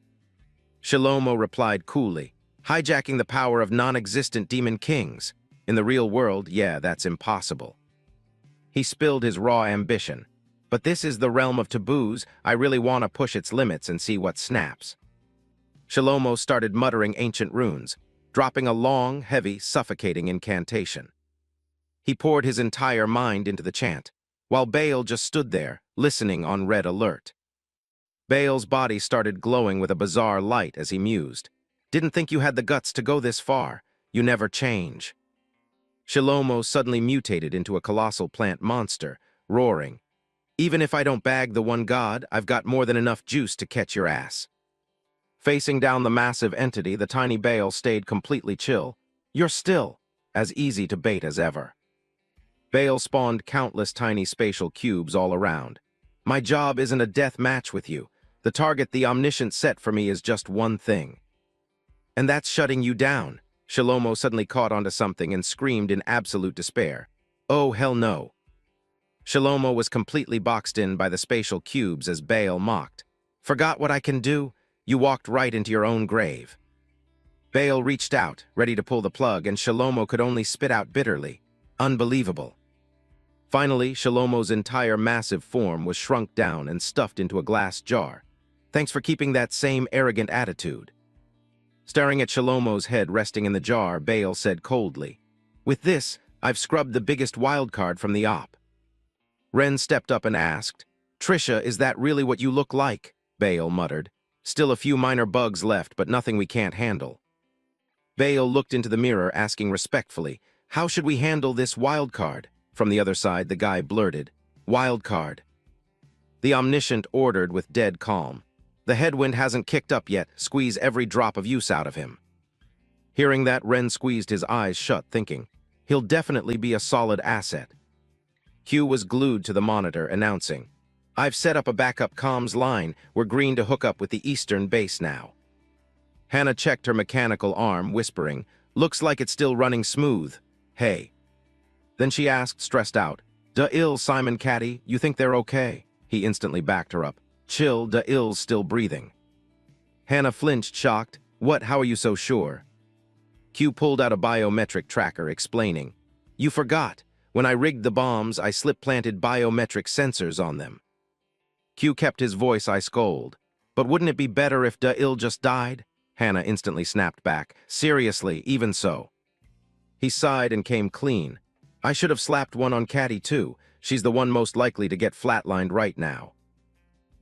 S1: Shalomo replied coolly, hijacking the power of non-existent demon kings. In the real world, yeah, that's impossible. He spilled his raw ambition. But this is the realm of taboos, I really want to push its limits and see what snaps. Shalomo started muttering ancient runes, dropping a long, heavy, suffocating incantation. He poured his entire mind into the chant, while Baal just stood there, listening on red alert. Baal's body started glowing with a bizarre light as he mused. Didn't think you had the guts to go this far. You never change. Shalomo suddenly mutated into a colossal plant monster, roaring, Even if I don't bag the one God, I've got more than enough juice to catch your ass. Facing down the massive entity, the tiny Baal stayed completely chill. You're still as easy to bait as ever. Baal spawned countless tiny spatial cubes all around. My job isn't a death match with you. The target the Omniscient set for me is just one thing. And that's shutting you down. Shalomo suddenly caught onto something and screamed in absolute despair. Oh, hell no. Shalomo was completely boxed in by the spatial cubes as Baal mocked. Forgot what I can do? You walked right into your own grave. Baal reached out, ready to pull the plug, and Shalomo could only spit out bitterly. Unbelievable. Finally, Shalomo's entire massive form was shrunk down and stuffed into a glass jar. Thanks for keeping that same arrogant attitude. Staring at Shalomo's head resting in the jar, Baal said coldly, With this, I've scrubbed the biggest wildcard from the op. Ren stepped up and asked, Trisha, is that really what you look like? Baal muttered. Still a few minor bugs left, but nothing we can't handle. Baal looked into the mirror, asking respectfully, How should we handle this wildcard? From the other side, the guy blurted, Wildcard. The Omniscient ordered with dead calm. The headwind hasn't kicked up yet, squeeze every drop of use out of him. Hearing that, Ren squeezed his eyes shut, thinking, He'll definitely be a solid asset. Q was glued to the monitor, announcing, I've set up a backup comms line. We're green to hook up with the eastern base now. Hannah checked her mechanical arm, whispering, Looks like it's still running smooth. Hey. Then she asked, stressed out, Da'il, Simon Caddy, you think they're okay? He instantly backed her up. Chill, Da'il's still breathing. Hannah flinched, shocked. What, how are you so sure? Q pulled out a biometric tracker, explaining, You forgot. When I rigged the bombs, I slip-planted biometric sensors on them. Q kept his voice ice cold. But wouldn't it be better if Da'il just died? Hannah instantly snapped back. Seriously, even so. He sighed and came clean. I should have slapped one on Caddy too. She's the one most likely to get flatlined right now.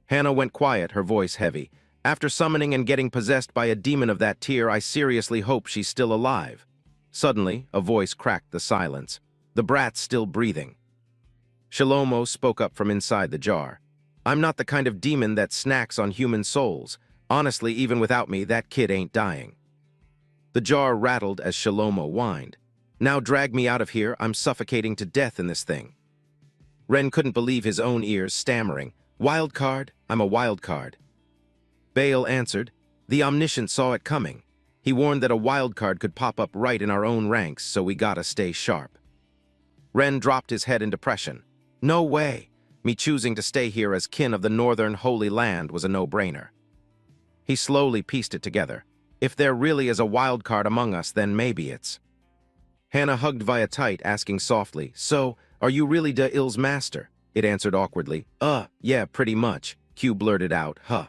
S1: Hannah went quiet, her voice heavy. After summoning and getting possessed by a demon of that tier, I seriously hope she's still alive. Suddenly, a voice cracked the silence. The brat's still breathing. Shalomo spoke up from inside the jar. I'm not the kind of demon that snacks on human souls. Honestly, even without me, that kid ain't dying. The jar rattled as Shalomo whined. Now drag me out of here, I'm suffocating to death in this thing. Ren couldn't believe his own ears, stammering, Wild card? I'm a wild card. Bale answered, The Omniscient saw it coming. He warned that a wild card could pop up right in our own ranks, so we gotta stay sharp. Ren dropped his head in depression. No way. Me choosing to stay here as kin of the Northern Holy Land was a no-brainer. He slowly pieced it together. If there really is a wild card among us, then maybe it's... Hannah hugged Via tight, asking softly, So, are you really Da Ill's master? It answered awkwardly, yeah, pretty much. Q blurted out, huh.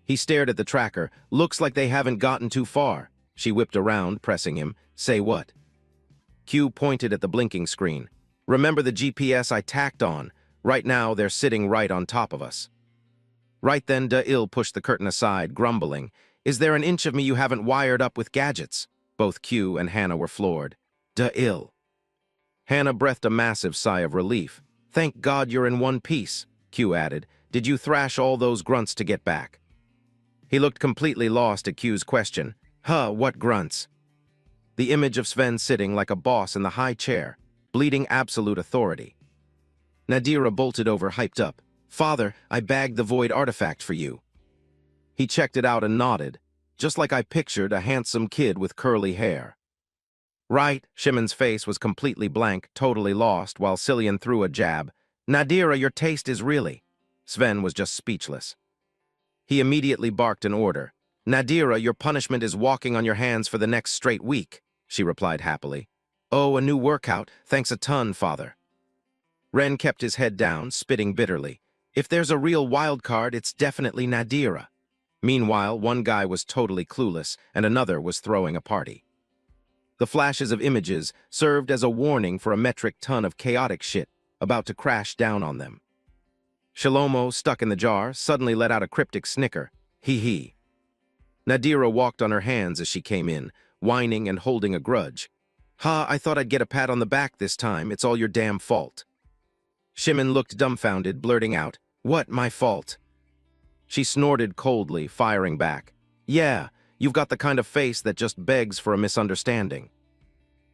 S1: He stared at the tracker. Looks like they haven't gotten too far. She whipped around, pressing him. Say what? Q pointed at the blinking screen. Remember the GPS I tacked on? Right now, they're sitting right on top of us. Right then, Da Ill pushed the curtain aside, grumbling. Is there an inch of me you haven't wired up with gadgets? Both Q and Hannah were floored. Da Ill. Hannah breathed a massive sigh of relief. Thank God you're in one piece, Q added. Did you thrash all those grunts to get back? He looked completely lost at Q's question. Huh, what grunts? The image of Sven sitting like a boss in the high chair, bleeding absolute authority. Nadira bolted over, hyped up. Father, I bagged the void artifact for you. He checked it out and nodded, just like I pictured a handsome kid with curly hair. Right, Shimon's face was completely blank, totally lost, while Cillian threw a jab. Nadira, your taste is really... Sven was just speechless. He immediately barked an order. Nadira, your punishment is walking on your hands for the next straight week, she replied happily. Oh, a new workout, thanks a ton, father. Ren kept his head down, spitting bitterly. If there's a real wild card, it's definitely Nadira. Meanwhile, one guy was totally clueless, and another was throwing a party. The flashes of images served as a warning for a metric ton of chaotic shit about to crash down on them. Shalomo, stuck in the jar, suddenly let out a cryptic snicker. Hee. Nadira walked on her hands as she came in, whining and holding a grudge. Ha, I thought I'd get a pat on the back this time. It's all your damn fault. Shimon looked dumbfounded, blurting out, What, my fault? She snorted coldly, firing back. Yeah, you've got the kind of face that just begs for a misunderstanding.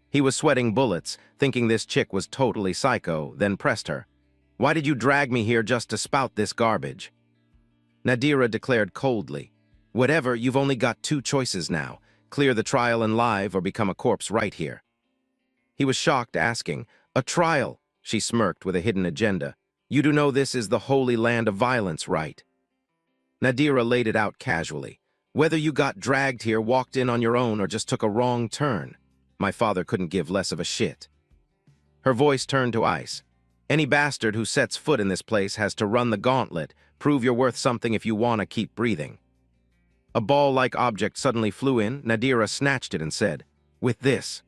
S1: He was sweating bullets, thinking this chick was totally psycho, then pressed her. Why did you drag me here just to spout this garbage? Nadira declared coldly. Whatever, you've only got two choices now. Clear the trial and live or become a corpse right here. He was shocked, asking, A trial? She smirked with a hidden agenda. You do know this is the holy land of violence, right? Nadira laid it out casually. Whether you got dragged here, walked in on your own, or just took a wrong turn, my father couldn't give less of a shit. Her voice turned to ice. Any bastard who sets foot in this place has to run the gauntlet, prove you're worth something if you want to keep breathing. A ball-like object suddenly flew in. Nadira snatched it and said, With this.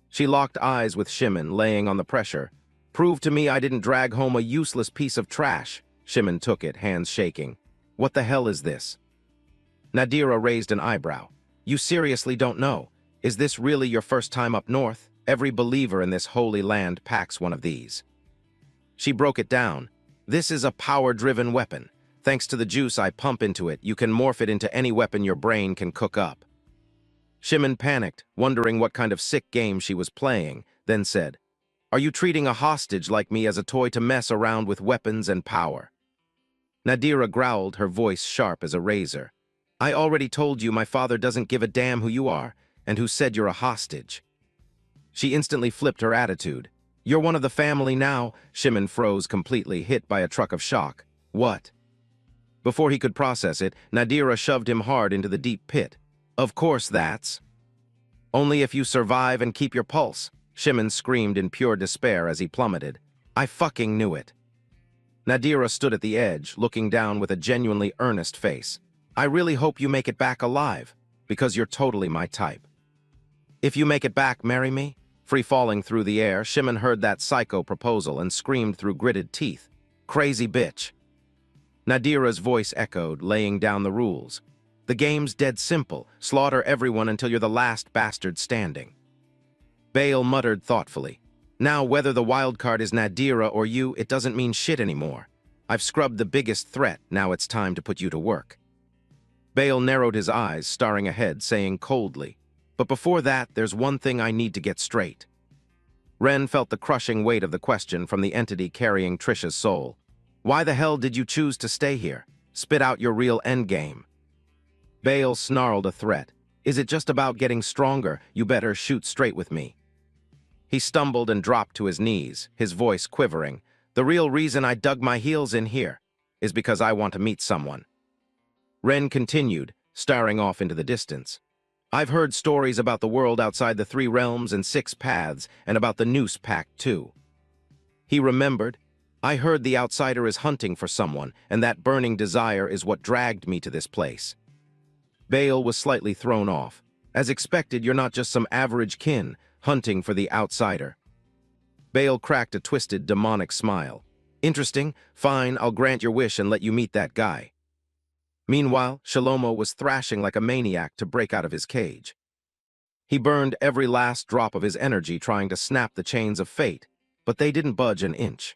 S1: She locked eyes with Shimon, laying on the pressure. Prove to me I didn't drag home a useless piece of trash. Shimon took it, hands shaking. What the hell is this? Nadira raised an eyebrow. You seriously don't know? Is this really your first time up north? Every believer in this holy land packs one of these. She broke it down. This is a power-driven weapon. Thanks to the juice I pump into it, you can morph it into any weapon your brain can cook up. Shimon panicked, wondering what kind of sick game she was playing, then said, Are you treating a hostage like me as a toy to mess around with weapons and power? Nadira growled, her voice sharp as a razor. I already told you my father doesn't give a damn who you are, and who said you're a hostage. She instantly flipped her attitude. You're one of the family now. Shimon froze completely, hit by a truck of shock. What? Before he could process it, Nadira shoved him hard into the deep pit. Of course that's. Only if you survive and keep your pulse, Shimon screamed in pure despair as he plummeted. I fucking knew it. Nadira stood at the edge, looking down with a genuinely earnest face. I really hope you make it back alive, because you're totally my type. If you make it back, marry me? Free-falling through the air, Shimon heard that psycho proposal and screamed through gritted teeth. Crazy bitch. Nadira's voice echoed, laying down the rules. The game's dead simple. Slaughter everyone until you're the last bastard standing. Bale muttered thoughtfully. Now, whether the wild card is Nadira or you, it doesn't mean shit anymore. I've scrubbed the biggest threat, now it's time to put you to work. Bale narrowed his eyes, staring ahead, saying coldly, "But before that, there's one thing I need to get straight." Ren felt the crushing weight of the question from the entity carrying Trisha's soul. "Why the hell did you choose to stay here? Spit out your real endgame." Bale snarled a threat. "Is it just about getting stronger? You better shoot straight with me." He stumbled and dropped to his knees, his voice quivering. "The real reason I dug my heels in here is because I want to meet someone." Ren continued, staring off into the distance. "I've heard stories about the world outside the 3 realms and 6 paths, and about the Noose Pact, too." He remembered. "I heard the outsider is hunting for someone, and that burning desire is what dragged me to this place." Bale was slightly thrown off. "As expected, you're not just some average kin hunting for the outsider." Bale cracked a twisted, demonic smile. "Interesting. Fine, I'll grant your wish and let you meet that guy." Meanwhile, Shalomo was thrashing like a maniac to break out of his cage. He burned every last drop of his energy trying to snap the chains of fate, but they didn't budge an inch.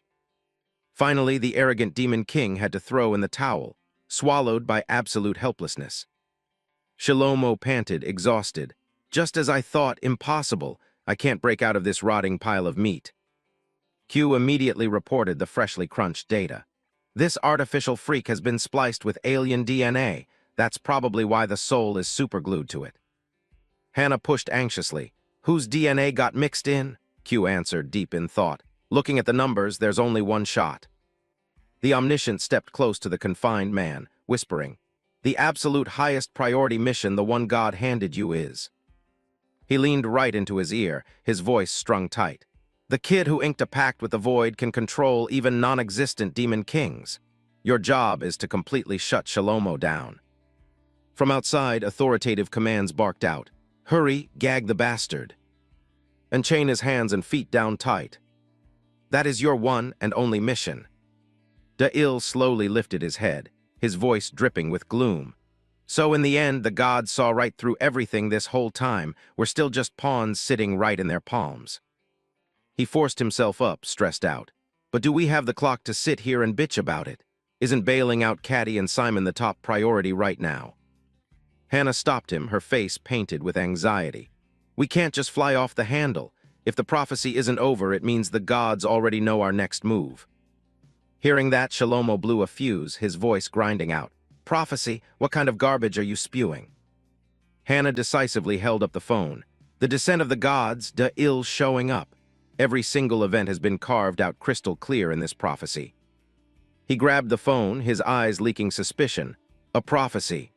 S1: Finally, the arrogant Demon King had to throw in the towel, swallowed by absolute helplessness. Shalomo panted, exhausted. "Just as I thought, impossible. I can't break out of this rotting pile of meat." Q immediately reported the freshly crunched data. "This artificial freak has been spliced with alien DNA. That's probably why the soul is superglued to it." Hannah pushed anxiously. "Whose DNA got mixed in?" Q answered, deep in thought. "Looking at the numbers, there's only one shot." The Omniscient stepped close to the confined man, whispering, "The absolute highest priority mission the one God handed you is." He leaned right into his ear, his voice strung tight. "The kid who inked a pact with the Void can control even non-existent demon kings. Your job is to completely shut Shalomo down." From outside, authoritative commands barked out. "Hurry, gag the bastard. And chain his hands and feet down tight. That is your one and only mission." Da'il slowly lifted his head, his voice dripping with gloom. "So in the end, the gods saw right through everything this whole time. We're still just pawns sitting right in their palms." He forced himself up, stressed out. "But do we have the clock to sit here and bitch about it? Isn't bailing out Caddy and Simon the top priority right now?" Hannah stopped him, her face painted with anxiety. "We can't just fly off the handle. If the prophecy isn't over, it means the gods already know our next move." Hearing that, Shalomo blew a fuse, his voice grinding out. "Prophecy? What kind of garbage are you spewing?" Hannah decisively held up the phone. "The descent of the gods, Da'il showing up. Every single event has been carved out crystal clear in this prophecy." He grabbed the phone, his eyes leaking suspicion. "A prophecy."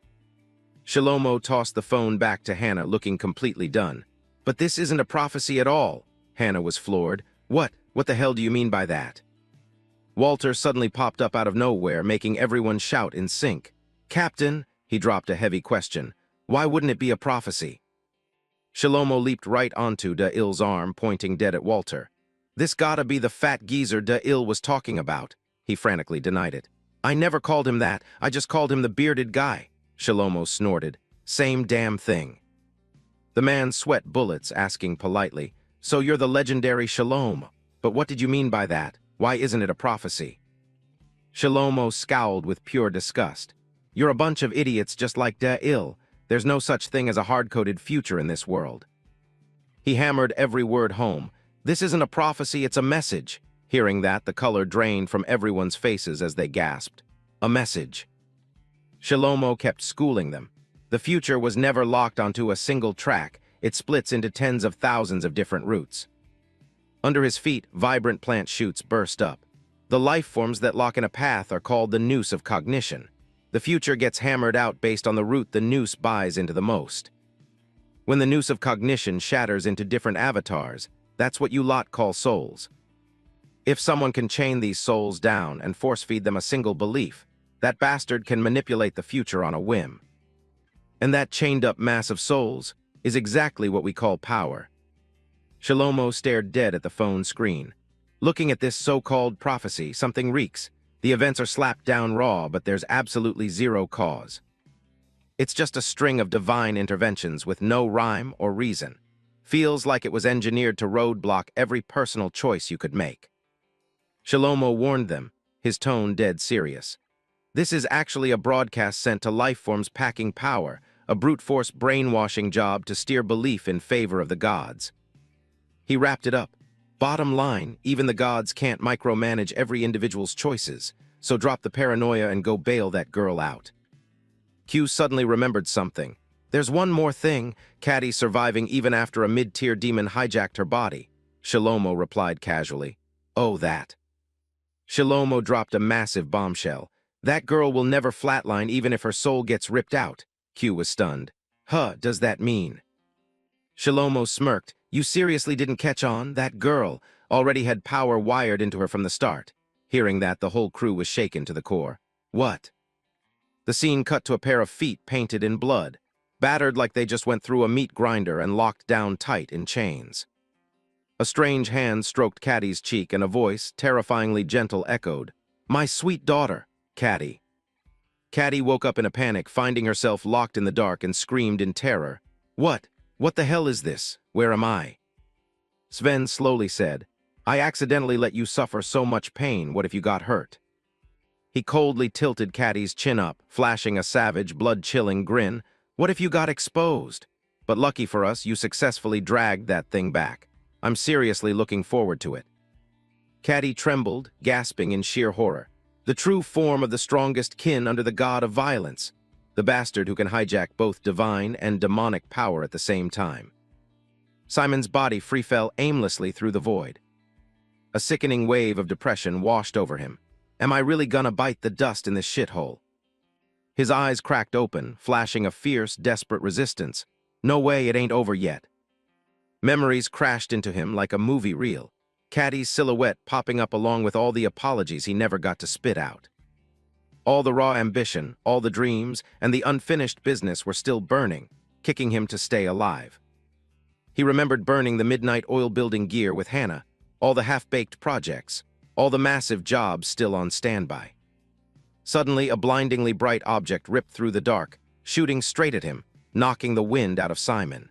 S1: Shalomo tossed the phone back to Hannah, looking completely done. "But this isn't a prophecy at all." Hannah was floored. What the hell do you mean by that?" Walter suddenly popped up out of nowhere, making everyone shout in sync. "Captain," he dropped a heavy question, "why wouldn't it be a prophecy?" Shalomo leaped right onto Da'il's arm, pointing dead at Walter. "This gotta be the fat geezer Da'il was talking about." He frantically denied it. "I never called him that. I just called him the bearded guy." Shalomo snorted. "Same damn thing." The man sweat bullets, asking politely, "So you're the legendary Shalom. But what did you mean by that? Why isn't it a prophecy?" Shalomo scowled with pure disgust. "You're a bunch of idiots just like Da'il. There's no such thing as a hard-coded future in this world." He hammered every word home. "This isn't a prophecy, it's a message." Hearing that, the color drained from everyone's faces as they gasped. "A message." Shalomo kept schooling them. The future was never locked onto a single track. It splits into tens of thousands of different routes. Under his feet, vibrant plant shoots burst up. The life forms that lock in a path are called the noose of cognition. The future gets hammered out based on the route the noose buys into the most. When the noose of cognition shatters into different avatars, that's what you lot call souls. If someone can chain these souls down and force-feed them a single belief, that bastard can manipulate the future on a whim. And that chained-up mass of souls is exactly what we call power. Shalomo stared dead at the phone screen. Looking at this so-called prophecy, something reeks. The events are slapped down raw, but there's absolutely zero cause. It's just a string of divine interventions with no rhyme or reason. Feels like it was engineered to roadblock every personal choice you could make. Shalomo warned them, his tone dead serious. This is actually a broadcast sent to life forms packing power, a brute force brainwashing job to steer belief in favor of the gods. He wrapped it up. Bottom line, even the gods can't micromanage every individual's choices, so drop the paranoia and go bail that girl out. Q suddenly remembered something. There's one more thing, Caddy surviving even after a mid-tier demon hijacked her body. Shalomo replied casually. Oh, that. Shalomo dropped a massive bombshell. That girl will never flatline even if her soul gets ripped out. Q was stunned. Huh, does that mean? Shalomo smirked. You seriously didn't catch on? That girl already had power wired into her from the start. Hearing that, the whole crew was shaken to the core. What? The scene cut to a pair of feet painted in blood, battered like they just went through a meat grinder and locked down tight in chains. A strange hand stroked Caddy's cheek and a voice, terrifyingly gentle, echoed, My sweet daughter, Caddy. Caddy woke up in a panic, finding herself locked in the dark, and screamed in terror. What? What the hell is this? Where am I? Sven slowly said, I accidentally let you suffer so much pain. What if you got hurt? He coldly tilted Caddy's chin up, flashing a savage, blood-chilling grin. What if you got exposed? But lucky for us, you successfully dragged that thing back. I'm seriously looking forward to it. Caddy trembled, gasping in sheer horror. The true form of the strongest kin under the god of violence. The bastard who can hijack both divine and demonic power at the same time. Simon's body free-fell aimlessly through the void. A sickening wave of depression washed over him. Am I really gonna bite the dust in this shithole? His eyes cracked open, flashing a fierce, desperate resistance. No way, it ain't over yet. Memories crashed into him like a movie reel, Caddy's silhouette popping up along with all the apologies he never got to spit out. All the raw ambition, all the dreams, and the unfinished business were still burning, kicking him to stay alive. He remembered burning the midnight oil-building gear with Hannah, all the half-baked projects, all the massive jobs still on standby. Suddenly, a blindingly bright object ripped through the dark, shooting straight at him, knocking the wind out of Simon.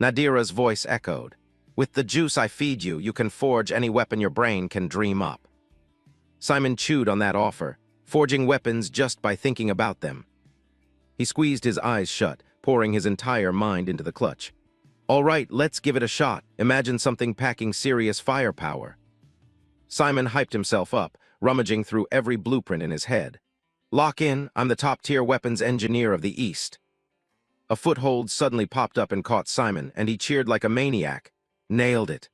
S1: Nadira's voice echoed, With the juice I feed you, you can forge any weapon your brain can dream up. Simon chewed on that offer, forging weapons just by thinking about them. He squeezed his eyes shut, pouring his entire mind into the clutch. All right, let's give it a shot. Imagine something packing serious firepower. Simon hyped himself up, rummaging through every blueprint in his head. Lock in, I'm the top-tier weapons engineer of the East. A foothold suddenly popped up and caught Simon, and he cheered like a maniac. Nailed it.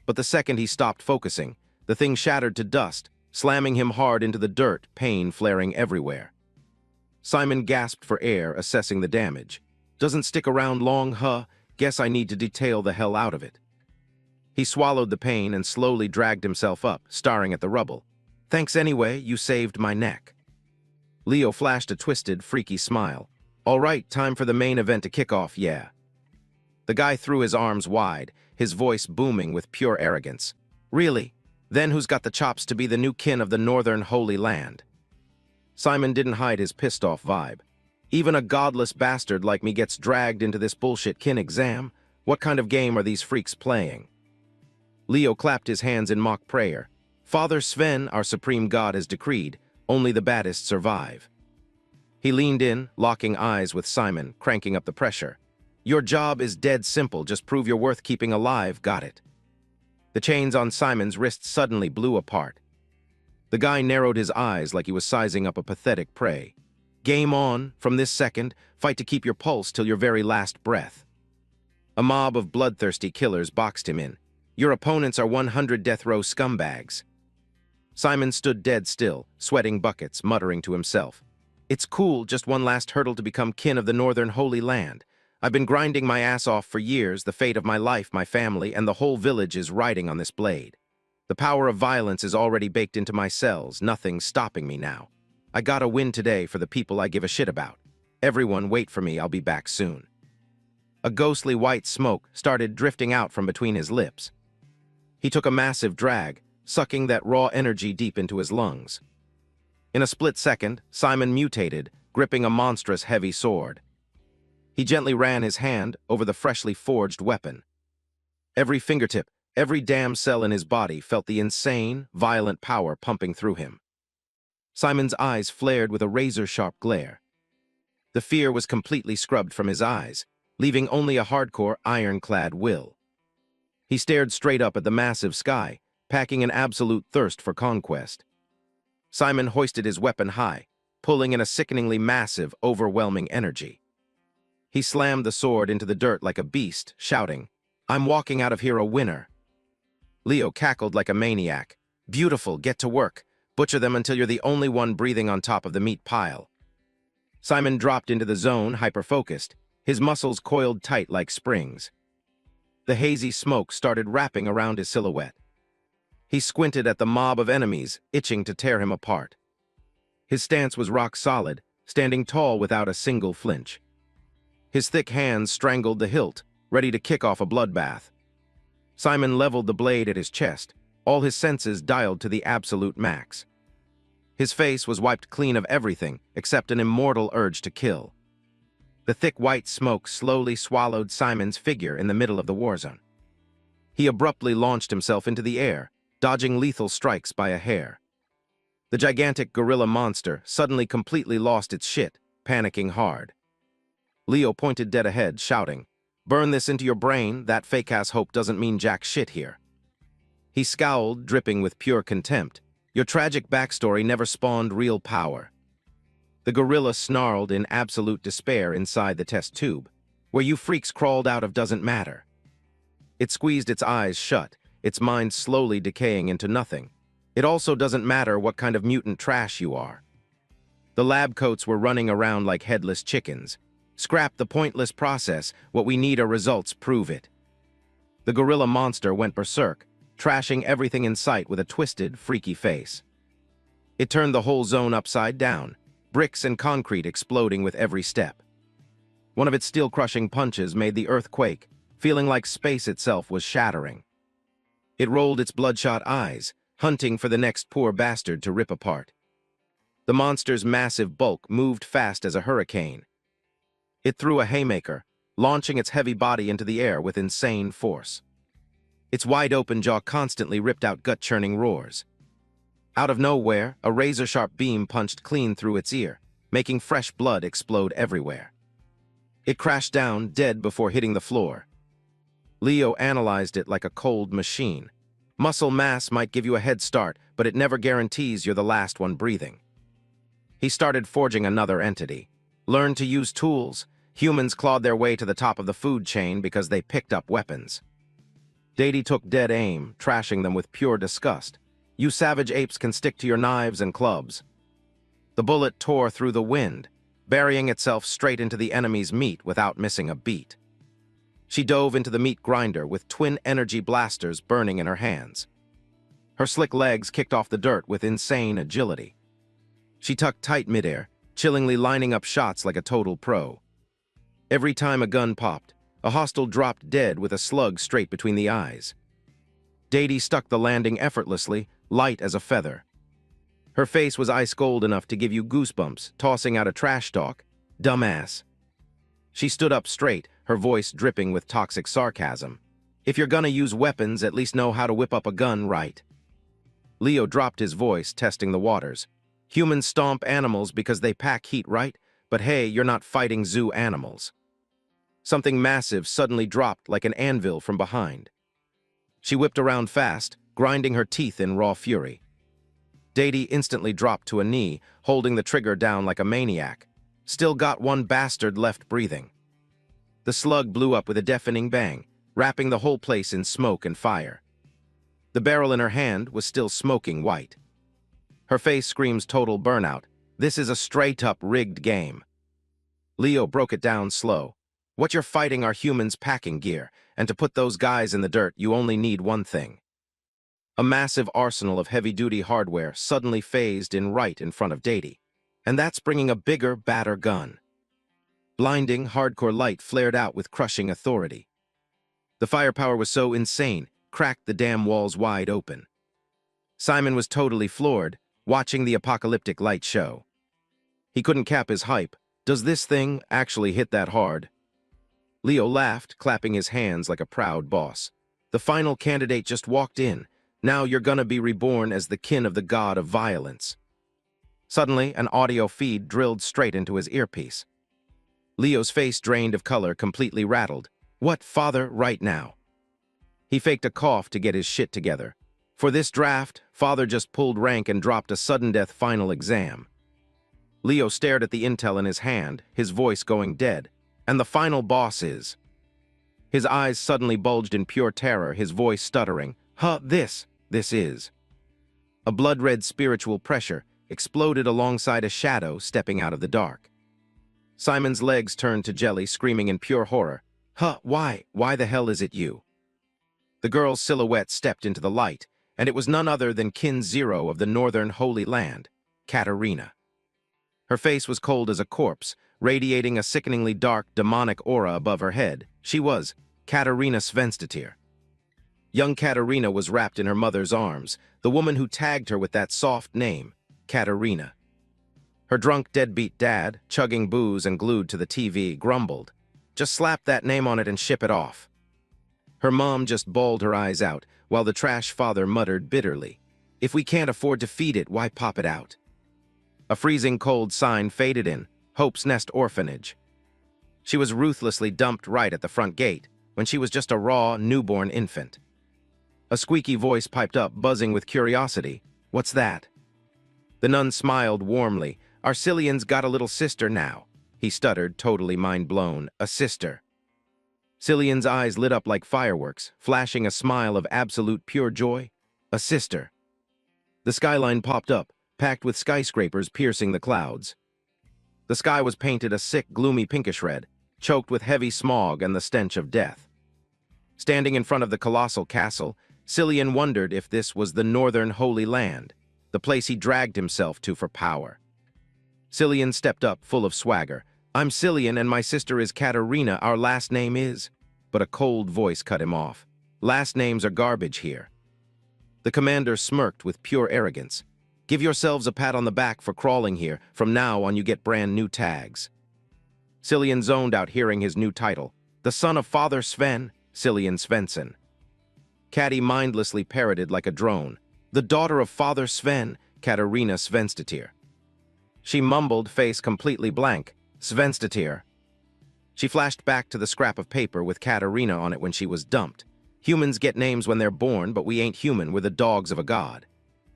S1: But the second he stopped focusing, the thing shattered to dust, slamming him hard into the dirt, pain flaring everywhere. Simon gasped for air, assessing the damage. Doesn't stick around long, huh? Guess I need to detail the hell out of it. He swallowed the pain and slowly dragged himself up, staring at the rubble. Thanks anyway, you saved my neck. Leo flashed a twisted, freaky smile. All right, time for the main event to kick off, yeah. The guy threw his arms wide, his voice booming with pure arrogance. Really? Then who's got the chops to be the new kin of the Northern Holy Land? Simon didn't hide his pissed-off vibe. Even a godless bastard like me gets dragged into this bullshit kin exam? What kind of game are these freaks playing? Leo clapped his hands in mock prayer. Father Sven, our supreme god, has decreed, only the baddest survive. He leaned in, locking eyes with Simon, cranking up the pressure. Your job is dead simple, just prove you're worth keeping alive, got it? The chains on Simon's wrists suddenly blew apart. The guy narrowed his eyes like he was sizing up a pathetic prey. Game on, from this second, fight to keep your pulse till your very last breath. A mob of bloodthirsty killers boxed him in. Your opponents are 100 death row scumbags. Simon stood dead still, sweating buckets, muttering to himself. It's cool, just one last hurdle to become kin of the Northern Holy Land. I've been grinding my ass off for years, the fate of my life, my family, and the whole village is riding on this blade. The power of violence is already baked into my cells, nothing's stopping me now. I gotta win today for the people I give a shit about. Everyone wait for me, I'll be back soon. A ghostly white smoke started drifting out from between his lips. He took a massive drag, sucking that raw energy deep into his lungs. In a split second, Simon mutated, gripping a monstrous heavy sword. He gently ran his hand over the freshly forged weapon. Every fingertip, Every damn cell in his body felt the insane, violent power pumping through him. Simon's eyes flared with a razor-sharp glare. The fear was completely scrubbed from his eyes, leaving only a hardcore, ironclad will. He stared straight up at the massive sky, packing an absolute thirst for conquest. Simon hoisted his weapon high, pulling in a sickeningly massive, overwhelming energy. He slammed the sword into the dirt like a beast, shouting, "I'm walking out of here a winner." Leo cackled like a maniac. "Beautiful, get to work. Butcher them until you're the only one breathing on top of the meat pile." Simon dropped into the zone, hyper-focused, his muscles coiled tight like springs. The hazy smoke started wrapping around his silhouette. He squinted at the mob of enemies, itching to tear him apart. His stance was rock solid, standing tall without a single flinch. His thick hands strangled the hilt, ready to kick off a bloodbath. Simon leveled the blade at his chest, all his senses dialed to the absolute max. His face was wiped clean of everything except an immortal urge to kill. The thick white smoke slowly swallowed Simon's figure in the middle of the war zone. He abruptly launched himself into the air, dodging lethal strikes by a hair. The gigantic gorilla monster suddenly completely lost its shit, panicking hard. Leo pointed dead ahead, shouting, "Burn this into your brain, that fake-ass hope doesn't mean jack shit here." He scowled, dripping with pure contempt. "Your tragic backstory never spawned real power." The gorilla snarled in absolute despair inside the test tube. "Where you freaks crawled out of doesn't matter." It squeezed its eyes shut, its mind slowly decaying into nothing. "It also doesn't matter what kind of mutant trash you are." The lab coats were running around like headless chickens. "Scrap the pointless process, what we need are results, prove it." The gorilla monster went berserk, trashing everything in sight with a twisted, freaky face. It turned the whole zone upside down, bricks and concrete exploding with every step. One of its steel-crushing punches made the earth quake, feeling like space itself was shattering. It rolled its bloodshot eyes, hunting for the next poor bastard to rip apart. The monster's massive bulk moved fast as a hurricane. It threw a haymaker, launching its heavy body into the air with insane force. Its wide-open jaw constantly ripped out gut-churning roars. Out of nowhere, a razor-sharp beam punched clean through its ear, making fresh blood explode everywhere. It crashed down, dead before hitting the floor. Leo analyzed it like a cold machine. Muscle mass might give you a head start, but it never guarantees you're the last one breathing. He started forging another entity. Learned to use tools. Humans clawed their way to the top of the food chain because they picked up weapons. Deity took dead aim, trashing them with pure disgust. "You savage apes can stick to your knives and clubs." The bullet tore through the wind, burying itself straight into the enemy's meat without missing a beat. She dove into the meat grinder with twin energy blasters burning in her hands. Her slick legs kicked off the dirt with insane agility. She tucked tight midair, chillingly lining up shots like a total pro. Every time a gun popped, a hostile dropped dead with a slug straight between the eyes. Deity stuck the landing effortlessly, light as a feather. Her face was ice cold enough to give you goosebumps, tossing out a trash talk. "Dumbass." She stood up straight, her voice dripping with toxic sarcasm. "If you're gonna use weapons, at least know how to whip up a gun right." Leo dropped his voice, testing the waters. "Humans stomp animals because they pack heat, right? But hey, you're not fighting zoo animals." Something massive suddenly dropped like an anvil from behind. She whipped around fast, grinding her teeth in raw fury. Deity instantly dropped to a knee, holding the trigger down like a maniac. Still got one bastard left breathing. The slug blew up with a deafening bang, wrapping the whole place in smoke and fire. The barrel in her hand was still smoking white. Her face screams total burnout. This is a straight-up rigged game. Leo broke it down slow. What you're fighting are humans' packing gear, and to put those guys in the dirt, you only need one thing. A massive arsenal of heavy-duty hardware suddenly phased in right in front of Deity. And that's bringing a bigger, badder gun. Blinding, hardcore light flared out with crushing authority. The firepower was so insane, cracked the damn walls wide open. Simon was totally floored, watching the apocalyptic light show. He couldn't cap his hype. Does this thing actually hit that hard? Leo laughed, clapping his hands like a proud boss. The final candidate just walked in. Now you're gonna be reborn as the kin of the god of violence. Suddenly, an audio feed drilled straight into his earpiece. Leo's face, drained of color, completely rattled. What, father, right now? He faked a cough to get his shit together. For this draft, father just pulled rank and dropped a sudden death final exam. Leo stared at the intel in his hand, his voice going dead. And the final boss is... His eyes suddenly bulged in pure terror, his voice stuttering. This is... A blood-red spiritual pressure exploded alongside a shadow stepping out of the dark. Simon's legs turned to jelly, screaming in pure horror. Why the hell is it you? The girl's silhouette stepped into the light, and it was none other than Kin Zero of the Northern Holy Land, Katarina. Her face was cold as a corpse, radiating a sickeningly dark, demonic aura above her head. She was Katarina Svenstetir. Young Katarina was wrapped in her mother's arms, the woman who tagged her with that soft name, Katarina. Her drunk, deadbeat dad, chugging booze and glued to the TV, grumbled, "Just slap that name on it and ship it off." Her mom just bawled her eyes out, while the trash father muttered bitterly, "If we can't afford to feed it, why pop it out?" A freezing cold sign faded in, Hope's Nest Orphanage. She was ruthlessly dumped right at the front gate, when she was just a raw, newborn infant. A squeaky voice piped up, buzzing with curiosity. "What's that?" The nun smiled warmly. "Our Cillian's got a little sister now," he stuttered, totally mind-blown. "A sister." Cillian's eyes lit up like fireworks, flashing a smile of absolute pure joy. "A sister." The skyline popped up, packed with skyscrapers piercing the clouds. The sky was painted a sick, gloomy pinkish red, choked with heavy smog and the stench of death. Standing in front of the colossal castle, Cillian wondered if this was the Northern Holy Land, the place he dragged himself to for power. Cillian stepped up, full of swagger. "I'm Cillian and my sister is Katarina, our last name is..." But a cold voice cut him off. "Last names are garbage here." The commander smirked with pure arrogance. "Give yourselves a pat on the back for crawling here. From now on you get brand new tags." Cillian zoned out hearing his new title. "The son of Father Sven, Cillian Svensson." Caddy mindlessly parroted like a drone. "The daughter of Father Sven, Katarina Svenstetir." She mumbled, face completely blank. "Svenstetir." She flashed back to the scrap of paper with Katarina on it when she was dumped. "Humans get names when they're born, but we ain't human, we're the dogs of a god.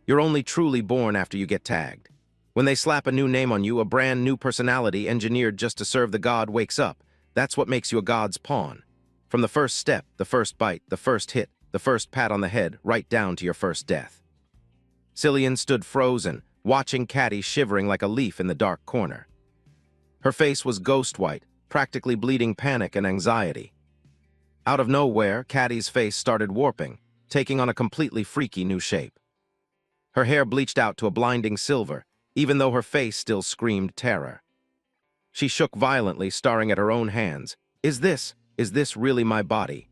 S1: You're only truly born after you get tagged. When they slap a new name on you, a brand new personality engineered just to serve the god wakes up. That's what makes you a god's pawn. From the first step, the first bite, the first hit, the first pat on the head, right down to your first death." Cillian stood frozen, watching Caddy shivering like a leaf in the dark corner. Her face was ghost white, practically bleeding panic and anxiety. Out of nowhere, Caddy's face started warping, taking on a completely freaky new shape. Her hair bleached out to a blinding silver, even though her face still screamed terror. She shook violently, staring at her own hands. Is this really my body?"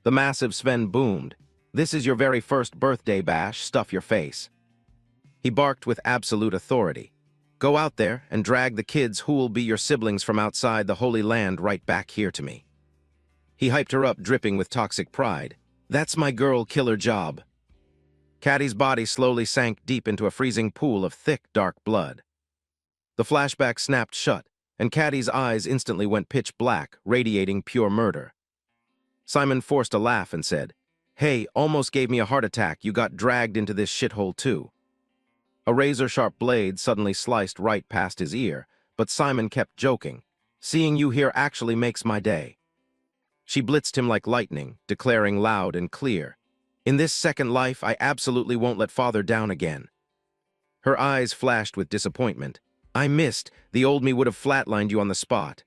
S1: The massive Sven boomed. "This is your very first birthday bash, stuff your face." He barked with absolute authority. "Go out there and drag the kids who'll be your siblings from outside the Holy Land right back here to me." He hyped her up, dripping with toxic pride. "That's my girl killer job." Caddy's body slowly sank deep into a freezing pool of thick, dark blood. The flashback snapped shut, and Caddy's eyes instantly went pitch black, radiating pure murder. Simon forced a laugh and said, "Hey, almost gave me a heart attack. You got dragged into this shithole too." A razor-sharp blade suddenly sliced right past his ear, but Simon kept joking. "Seeing you here actually makes my day." She blitzed him like lightning, declaring loud and clear, "In this second life, I absolutely won't let Father down again." Her eyes flashed with disappointment. "I missed. The old me would have flatlined you on the spot."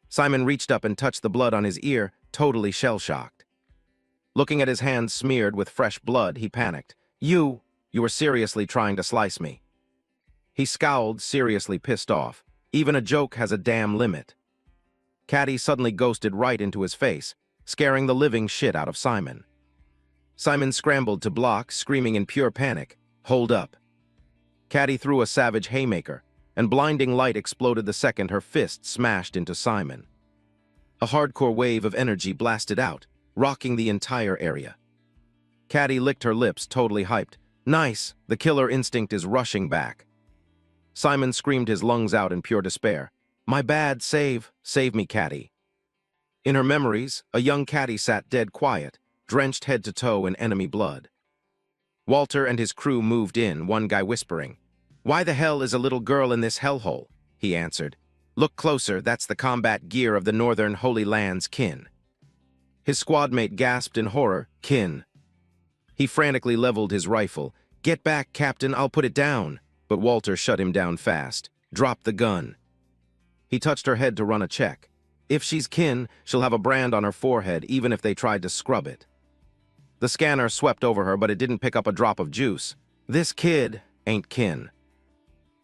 S1: Simon reached up and touched the blood on his ear, totally shell-shocked. Looking at his hands smeared with fresh blood, he panicked. You were seriously trying to slice me." He scowled, seriously pissed off. Even a joke has a damn limit. Caddy suddenly ghosted right into his face, scaring the living shit out of Simon. Simon scrambled to block, screaming in pure panic, "Hold up." Caddy threw a savage haymaker, and blinding light exploded the second her fist smashed into Simon. A hardcore wave of energy blasted out, rocking the entire area. Caddy licked her lips, totally hyped. Nice, the killer instinct is rushing back. Simon screamed his lungs out in pure despair. My bad, save me, Caddy. In her memories, a young Caddy sat dead quiet, drenched head to toe in enemy blood. Walter and his crew moved in, one guy whispering, "Why the hell is a little girl in this hellhole?" He answered, "Look closer, that's the combat gear of the Northern Holy Land's kin." His squadmate gasped in horror, "Kin?" He frantically leveled his rifle. "Get back, Captain, I'll put it down." But Walter shut him down fast. "Drop the gun." He touched her head to run a check. If she's kin, she'll have a brand on her forehead even if they tried to scrub it. The scanner swept over her, but it didn't pick up a drop of juice. This kid ain't kin.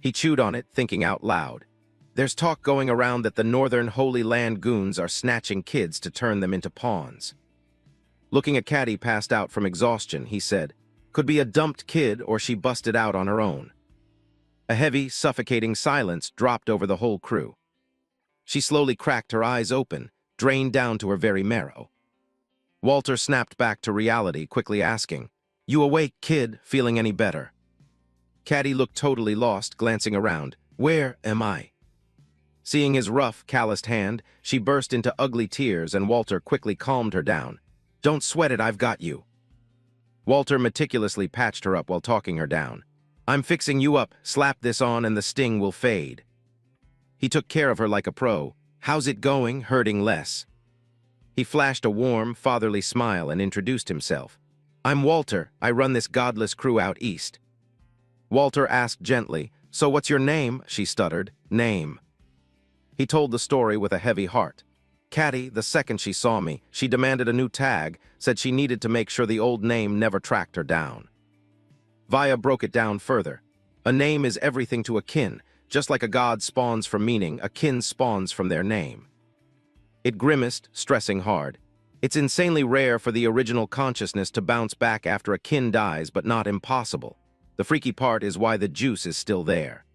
S1: He chewed on it, thinking out loud. There's talk going around that the Northern Holy Land goons are snatching kids to turn them into pawns. Looking at Caddy passed out from exhaustion, he said, "Could be a dumped kid or she busted out on her own." A heavy, suffocating silence dropped over the whole crew. She slowly cracked her eyes open, drained down to her very marrow. Walter snapped back to reality, quickly asking, "You awake, kid? Feeling any better?" Caddy looked totally lost, glancing around. "Where am I?" Seeing his rough, calloused hand, she burst into ugly tears, and Walter quickly calmed her down. "Don't sweat it, I've got you." Walter meticulously patched her up while talking her down. "I'm fixing you up, slap this on and the sting will fade." He took care of her like a pro. "How's it going? Hurting less?" He flashed a warm, fatherly smile and introduced himself. "I'm Walter. I run this godless crew out east." Walter asked gently, "So what's your name?" She stuttered, "Name." He told the story with a heavy heart. Caddy, the second she saw me, she demanded a new tag, said she needed to make sure the old name never tracked her down. Vaya broke it down further. A name is everything to a kin. Just like a god spawns from meaning, a kin spawns from their name. It grimaced, stressing hard. It's insanely rare for the original consciousness to bounce back after a kin dies, but not impossible. The freaky part is why the juice is still there.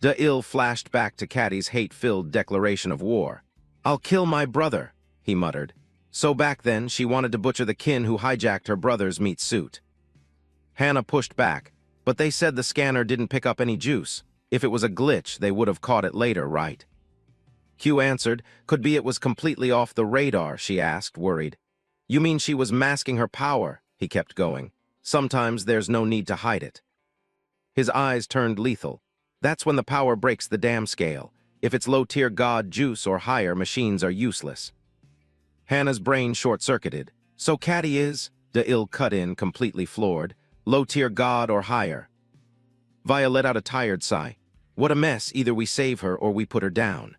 S1: De-Il flashed back to Caddy's hate-filled declaration of war. "I'll kill my brother," he muttered. So back then, she wanted to butcher the kin who hijacked her brother's meat suit. Hannah pushed back, but they said the scanner didn't pick up any juice. If it was a glitch, they would have caught it later, right? Q answered, "Could be it was completely off the radar," she asked, worried. "You mean she was masking her power?" He kept going. "Sometimes there's no need to hide it." His eyes turned lethal. That's when the power breaks the damn scale. If it's low-tier god juice or higher, machines are useless. Hannah's brain short-circuited. "So Caddy is," De-Il cut in, completely floored, "low-tier god or higher?" Via let out a tired sigh. "What a mess, either we save her or we put her down."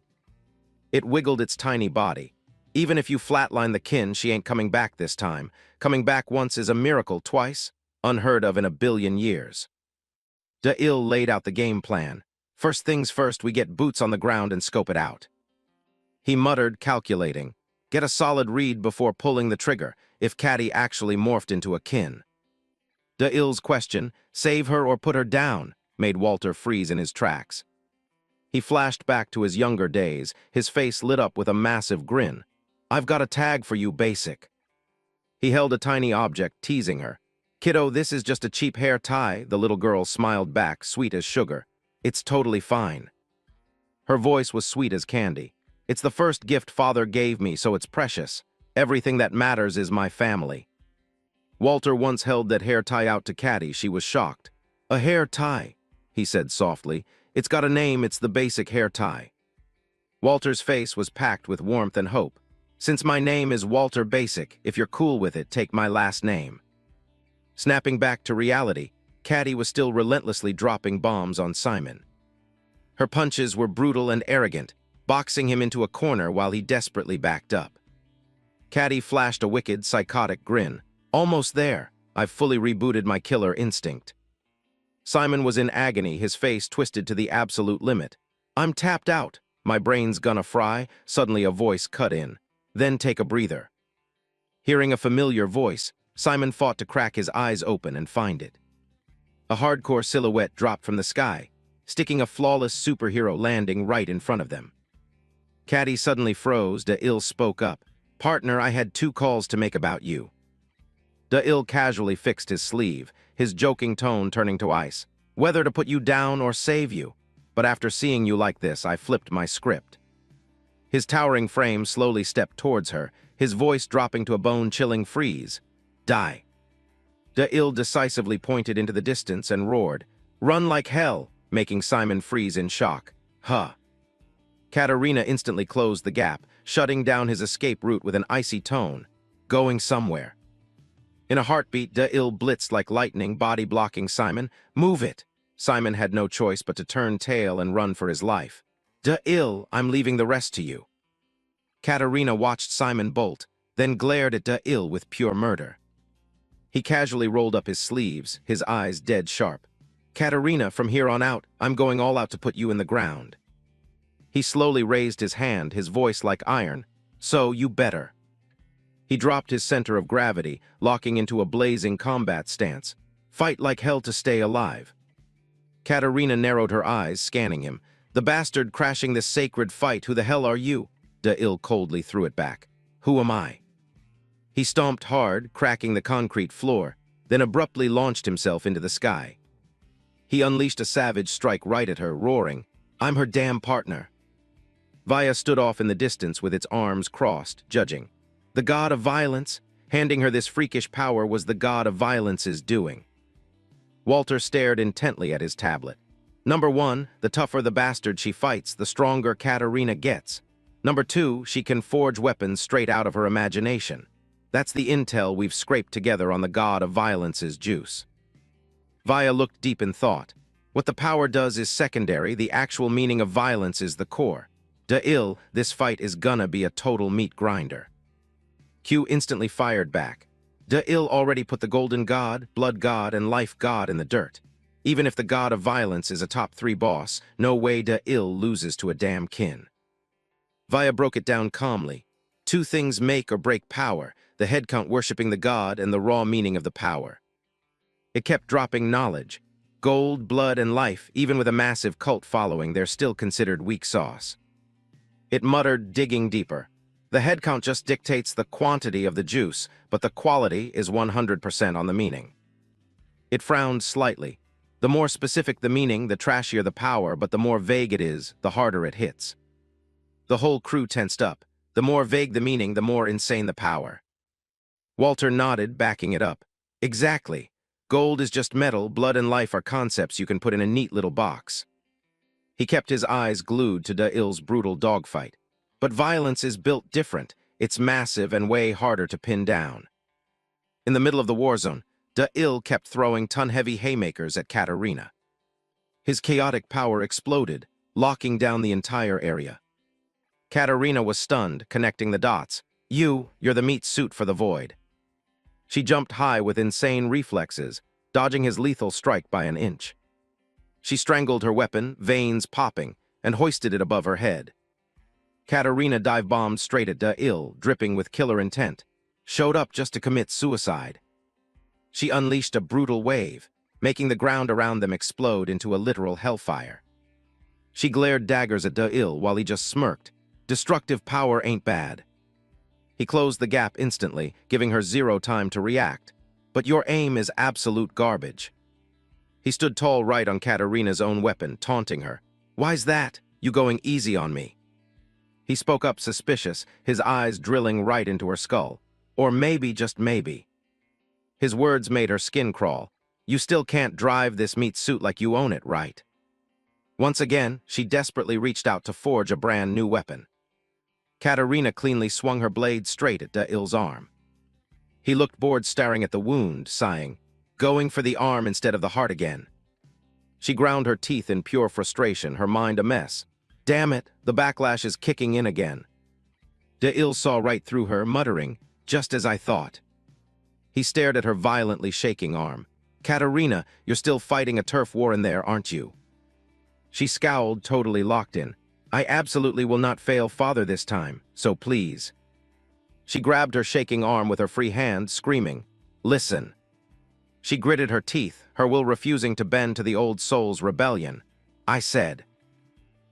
S1: It wiggled its tiny body. "Even if you flatline the kin, she ain't coming back this time. Coming back once is a miracle, twice? Unheard of in 1,000,000,000 years. De-Il laid out the game plan. "First things first, we get boots on the ground and scope it out." He muttered, calculating. "Get a solid read before pulling the trigger, if Caddy actually morphed into a kin." De-Il's question, "Save her or put her down?" made Walter freeze in his tracks. He flashed back to his younger days, his face lit up with a massive grin. "I've got a tag for you, basic." He held a tiny object, teasing her. "Kiddo, this is just a cheap hair tie," the little girl smiled back, sweet as sugar. "It's totally fine." Her voice was sweet as candy. "It's the first gift Father gave me, so it's precious. Everything that matters is my family." Walter once held that hair tie out to Caddy. She was shocked. "A hair tie," he said softly. "It's got a name, it's the basic hair tie." Walter's face was packed with warmth and hope. "Since my name is Walter Basic, if you're cool with it, take my last name." Snapping back to reality, Caddy was still relentlessly dropping bombs on Simon. Her punches were brutal and arrogant, boxing him into a corner while he desperately backed up. Caddy flashed a wicked, psychotic grin. "Almost there. I've fully rebooted my killer instinct." Simon was in agony, his face twisted to the absolute limit. "I'm tapped out. My brain's gonna fry." Suddenly a voice cut in. "Then take a breather." Hearing a familiar voice, Simon fought to crack his eyes open and find it. A hardcore silhouette dropped from the sky, sticking a flawless superhero landing right in front of them. Caddy suddenly froze. De-Il spoke up. Partner, I had 2 calls to make about you. Da-il casually fixed his sleeve, his joking tone turning to ice. Whether to put you down or save you. But after seeing you like this, I flipped my script. His towering frame slowly stepped towards her, his voice dropping to a bone-chilling freeze. Die. Da-il decisively pointed into the distance and roared, Run like hell, making Simon freeze in shock. Huh. Katerina instantly closed the gap, shutting down his escape route with an icy tone. Going somewhere. In a heartbeat, Da-il blitzed like lightning, body-blocking Simon. Move it! Simon had no choice but to turn tail and run for his life. Da-il, I'm leaving the rest to you. Katerina watched Simon bolt, then glared at Da-il with pure murder. He casually rolled up his sleeves, his eyes dead sharp. Katerina, from here on out, I'm going all out to put you in the ground. He slowly raised his hand, his voice like iron. So, you better. He dropped his center of gravity, locking into a blazing combat stance. Fight like hell to stay alive. Katerina narrowed her eyes, scanning him. The bastard crashing this sacred fight, who the hell are you? Da-il coldly threw it back. Who am I? He stomped hard, cracking the concrete floor, then abruptly launched himself into the sky. He unleashed a savage strike right at her, roaring, I'm her damn partner. Vaya stood off in the distance with its arms crossed, judging. The god of violence, handing her this freakish power was the god of violence's doing. Walter stared intently at his tablet. Number 1, the tougher the bastard she fights, the stronger Katerina gets. Number 2, she can forge weapons straight out of her imagination. That's the intel we've scraped together on the god of violence's juice. Vaya looked deep in thought. What the power does is secondary, the actual meaning of violence is the core. Da-il, this fight is gonna be a total meat grinder. Q instantly fired back. Da-il already put the golden god, blood god, and life god in the dirt. Even if the god of violence is a top 3 boss, no way Da-il loses to a damn kin. Vaya broke it down calmly. 2 things make or break power, the head count worshipping the god and the raw meaning of the power. It kept dropping knowledge. Gold, blood, and life, even with a massive cult following, they're still considered weak sauce. It muttered, digging deeper. The head count just dictates the quantity of the juice, but the quality is 100% on the meaning. It frowned slightly. The more specific the meaning, the trashier the power, but the more vague it is, the harder it hits. The whole crew tensed up. The more vague the meaning, the more insane the power. Walter nodded, backing it up. Exactly. Gold is just metal, blood and life are concepts you can put in a neat little box. He kept his eyes glued to Da-il's brutal dogfight. But violence is built different. It's massive and way harder to pin down. In the middle of the war zone, Da-il kept throwing ton-heavy haymakers at Katerina. His chaotic power exploded, locking down the entire area. Katerina was stunned, connecting the dots. You're the meat suit for the void. She jumped high with insane reflexes, dodging his lethal strike by an inch. She strangled her weapon, veins popping, and hoisted it above her head. Katerina dive-bombed straight at Da-il, dripping with killer intent. Showed up just to commit suicide. She unleashed a brutal wave, making the ground around them explode into a literal hellfire. She glared daggers at Da-il while he just smirked. Destructive power ain't bad. He closed the gap instantly, giving her 0 time to react. But your aim is absolute garbage. He stood tall right on Katerina's own weapon, taunting her. Why's that? You going easy on me? He spoke up suspicious, his eyes drilling right into her skull. Or maybe, just maybe. His words made her skin crawl. You still can't drive this meat suit like you own it, right? Once again, she desperately reached out to forge a brand new weapon. Katerina cleanly swung her blade straight at Da-il's arm. He looked bored, staring at the wound, sighing, going for the arm instead of the heart again. She ground her teeth in pure frustration, her mind a mess. Damn it, the backlash is kicking in again. Da-il saw right through her, muttering, just as I thought. He stared at her violently shaking arm. Katerina, you're still fighting a turf war in there, aren't you? She scowled, totally locked in. I absolutely will not fail father this time, so please. She grabbed her shaking arm with her free hand, screaming, listen. She gritted her teeth, her will refusing to bend to the old soul's rebellion. I said.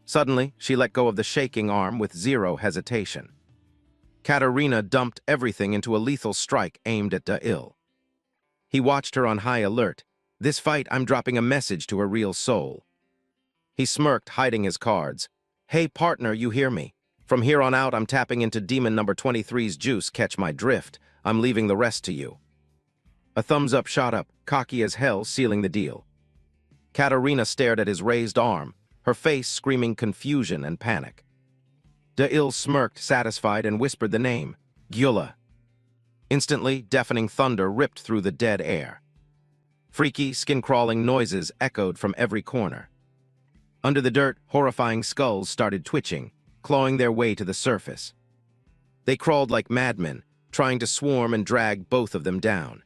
S1: Suddenly, she let go of the shaking arm with 0 hesitation. Katarina dumped everything into a lethal strike aimed at Da'il. He watched her on high alert. This fight, I'm dropping a message to her real soul. He smirked, hiding his cards. Hey, partner, you hear me? From here on out, I'm tapping into Demon number 23's juice, catch my drift. I'm leaving the rest to you. A thumbs-up shot up, cocky as hell, sealing the deal. Katarina stared at his raised arm, her face screaming confusion and panic. Da'il smirked, satisfied, and whispered the name, Gyula. Instantly, deafening thunder ripped through the dead air. Freaky, skin-crawling noises echoed from every corner. Under the dirt, horrifying skulls started twitching, clawing their way to the surface. They crawled like madmen, trying to swarm and drag both of them down.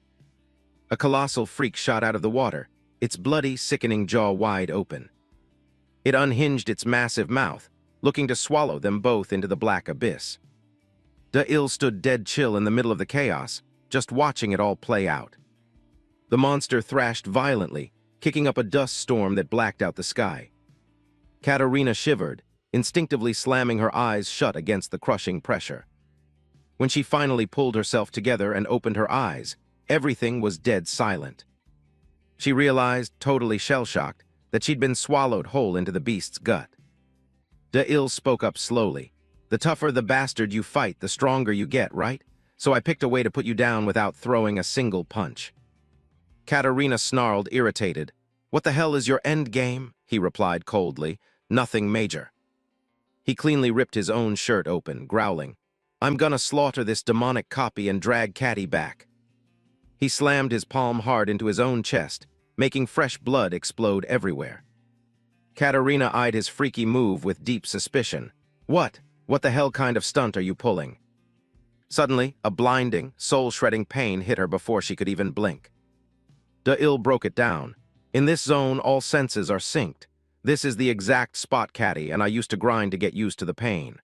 S1: A colossal freak shot out of the water, its bloody, sickening jaw wide open. It unhinged its massive mouth, looking to swallow them both into the black abyss. Da'il stood dead chill in the middle of the chaos, just watching it all play out. The monster thrashed violently, kicking up a dust storm that blacked out the sky. Katarina shivered, instinctively slamming her eyes shut against the crushing pressure. When she finally pulled herself together and opened her eyes, everything was dead silent. She realized, totally shell-shocked, that she'd been swallowed whole into the beast's gut. Da'il spoke up slowly. The tougher the bastard you fight, the stronger you get, right? So I picked a way to put you down without throwing a single punch. Katarina snarled, irritated. What the hell is your end game? He replied coldly. Nothing major. He cleanly ripped his own shirt open, growling. I'm gonna slaughter this demonic copy and drag Catty back. He slammed his palm hard into his own chest, making fresh blood explode everywhere. Katarina eyed his freaky move with deep suspicion. What the hell kind of stunt are you pulling? Suddenly, a blinding, soul-shredding pain hit her before she could even blink. Da'il broke it down. In this zone, all senses are synced. This is the exact spot, Catty, and I used to grind to get used to the pain.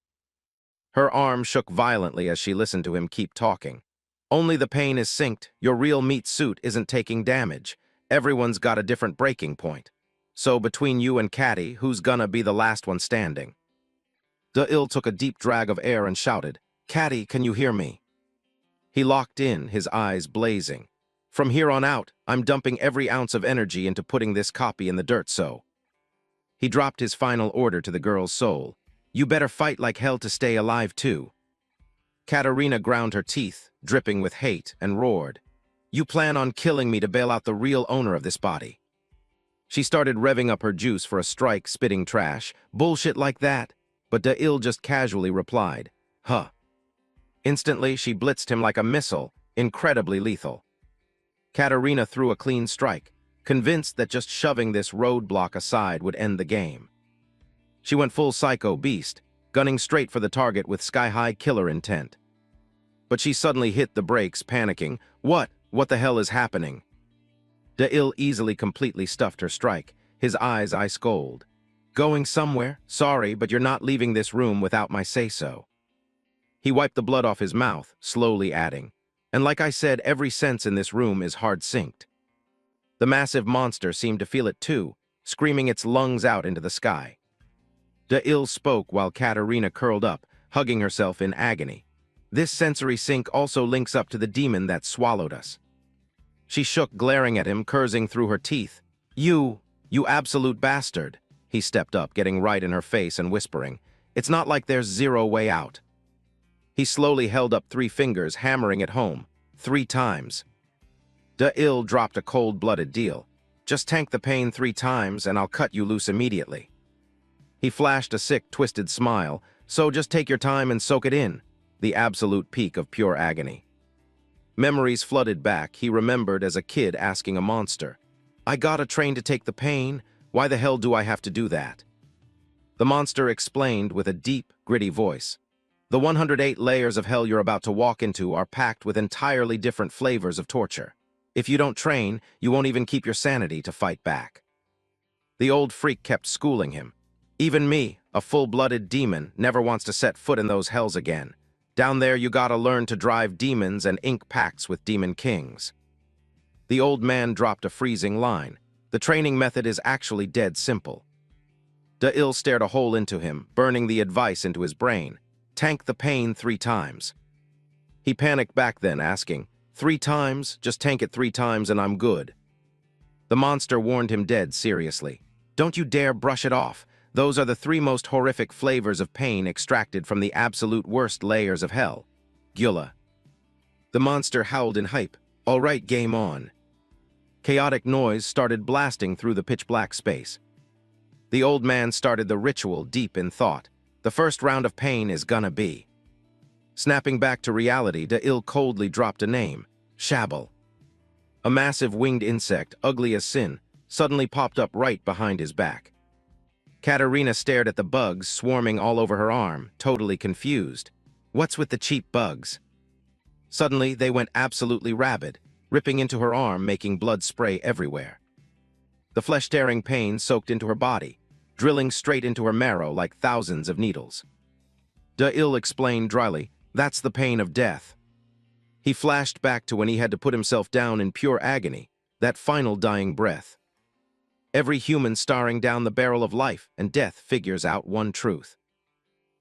S1: Her arm shook violently as she listened to him keep talking. Only the pain is synced. Your real meat suit isn't taking damage. Everyone's got a different breaking point. So between you and Catty, who's gonna be the last one standing? Da'il took a deep drag of air and shouted, Catty, can you hear me? He locked in, his eyes blazing. From here on out, I'm dumping every ounce of energy into putting this copy in the dirt, so. He dropped his final order to the girl's soul. You better fight like hell to stay alive, too. Katarina ground her teeth, dripping with hate, and roared. You plan on killing me to bail out the real owner of this body. She started revving up her juice for a strike, spitting trash. Bullshit like that. But Da'il just casually replied, Huh. Instantly, she blitzed him like a missile, incredibly lethal. Katarina threw a clean strike, convinced that just shoving this roadblock aside would end the game. She went full psycho beast, gunning straight for the target with sky-high killer intent. But she suddenly hit the brakes, panicking. What the hell is happening? Da'il easily completely stuffed her strike, his eyes ice cold. Going somewhere? Sorry, but you're not leaving this room without my say-so. He wiped the blood off his mouth, slowly adding, and like I said, every sense in this room is hard-synced. The massive monster seemed to feel it too, screaming its lungs out into the sky. Da'il spoke while Katarina curled up, hugging herself in agony. This sensory sync also links up to the demon that swallowed us. She shook, glaring at him, cursing through her teeth. You absolute bastard. He stepped up, getting right in her face and whispering, It's not like there's zero way out. He slowly held up 3 fingers, hammering it home, 3 times. Da'il dropped a cold-blooded deal. Just tank the pain 3 times and I'll cut you loose immediately. He flashed a sick, twisted smile. So just take your time and soak it in. The absolute peak of pure agony. Memories flooded back. He remembered as a kid asking a monster, I gotta train to take the pain. Why the hell do I have to do that? The monster explained with a deep, gritty voice. The 108 layers of hell you're about to walk into are packed with entirely different flavors of torture. If you don't train, you won't even keep your sanity to fight back. The old freak kept schooling him. Even me, a full-blooded demon, never wants to set foot in those hells again. Down there you gotta learn to drive demons and ink pacts with demon kings. The old man dropped a freezing line. The training method is actually dead simple. Da'il stared a hole into him, burning the advice into his brain. Tank the pain 3 times. He panicked back then, asking, 3 times? Just tank it 3 times and I'm good. The monster warned him dead seriously. Don't you dare brush it off. Those are the 3 most horrific flavors of pain extracted from the absolute worst layers of hell. Gyula. The monster howled in hype. All right, game on. Chaotic noise started blasting through the pitch-black space. The old man started the ritual deep in thought. The first round of pain is gonna be. Snapping back to reality, Da'il coldly dropped a name. Shabal. A massive winged insect, ugly as sin, suddenly popped up right behind his back. Katerina stared at the bugs swarming all over her arm, totally confused. What's with the cheap bugs? Suddenly, they went absolutely rabid, ripping into her arm, making blood spray everywhere. The flesh-tearing pain soaked into her body, drilling straight into her marrow like thousands of needles. Da'il explained dryly, that's the pain of death. He flashed back to when he had to put himself down in pure agony, that final dying breath. Every human staring down the barrel of life and death figures out one truth.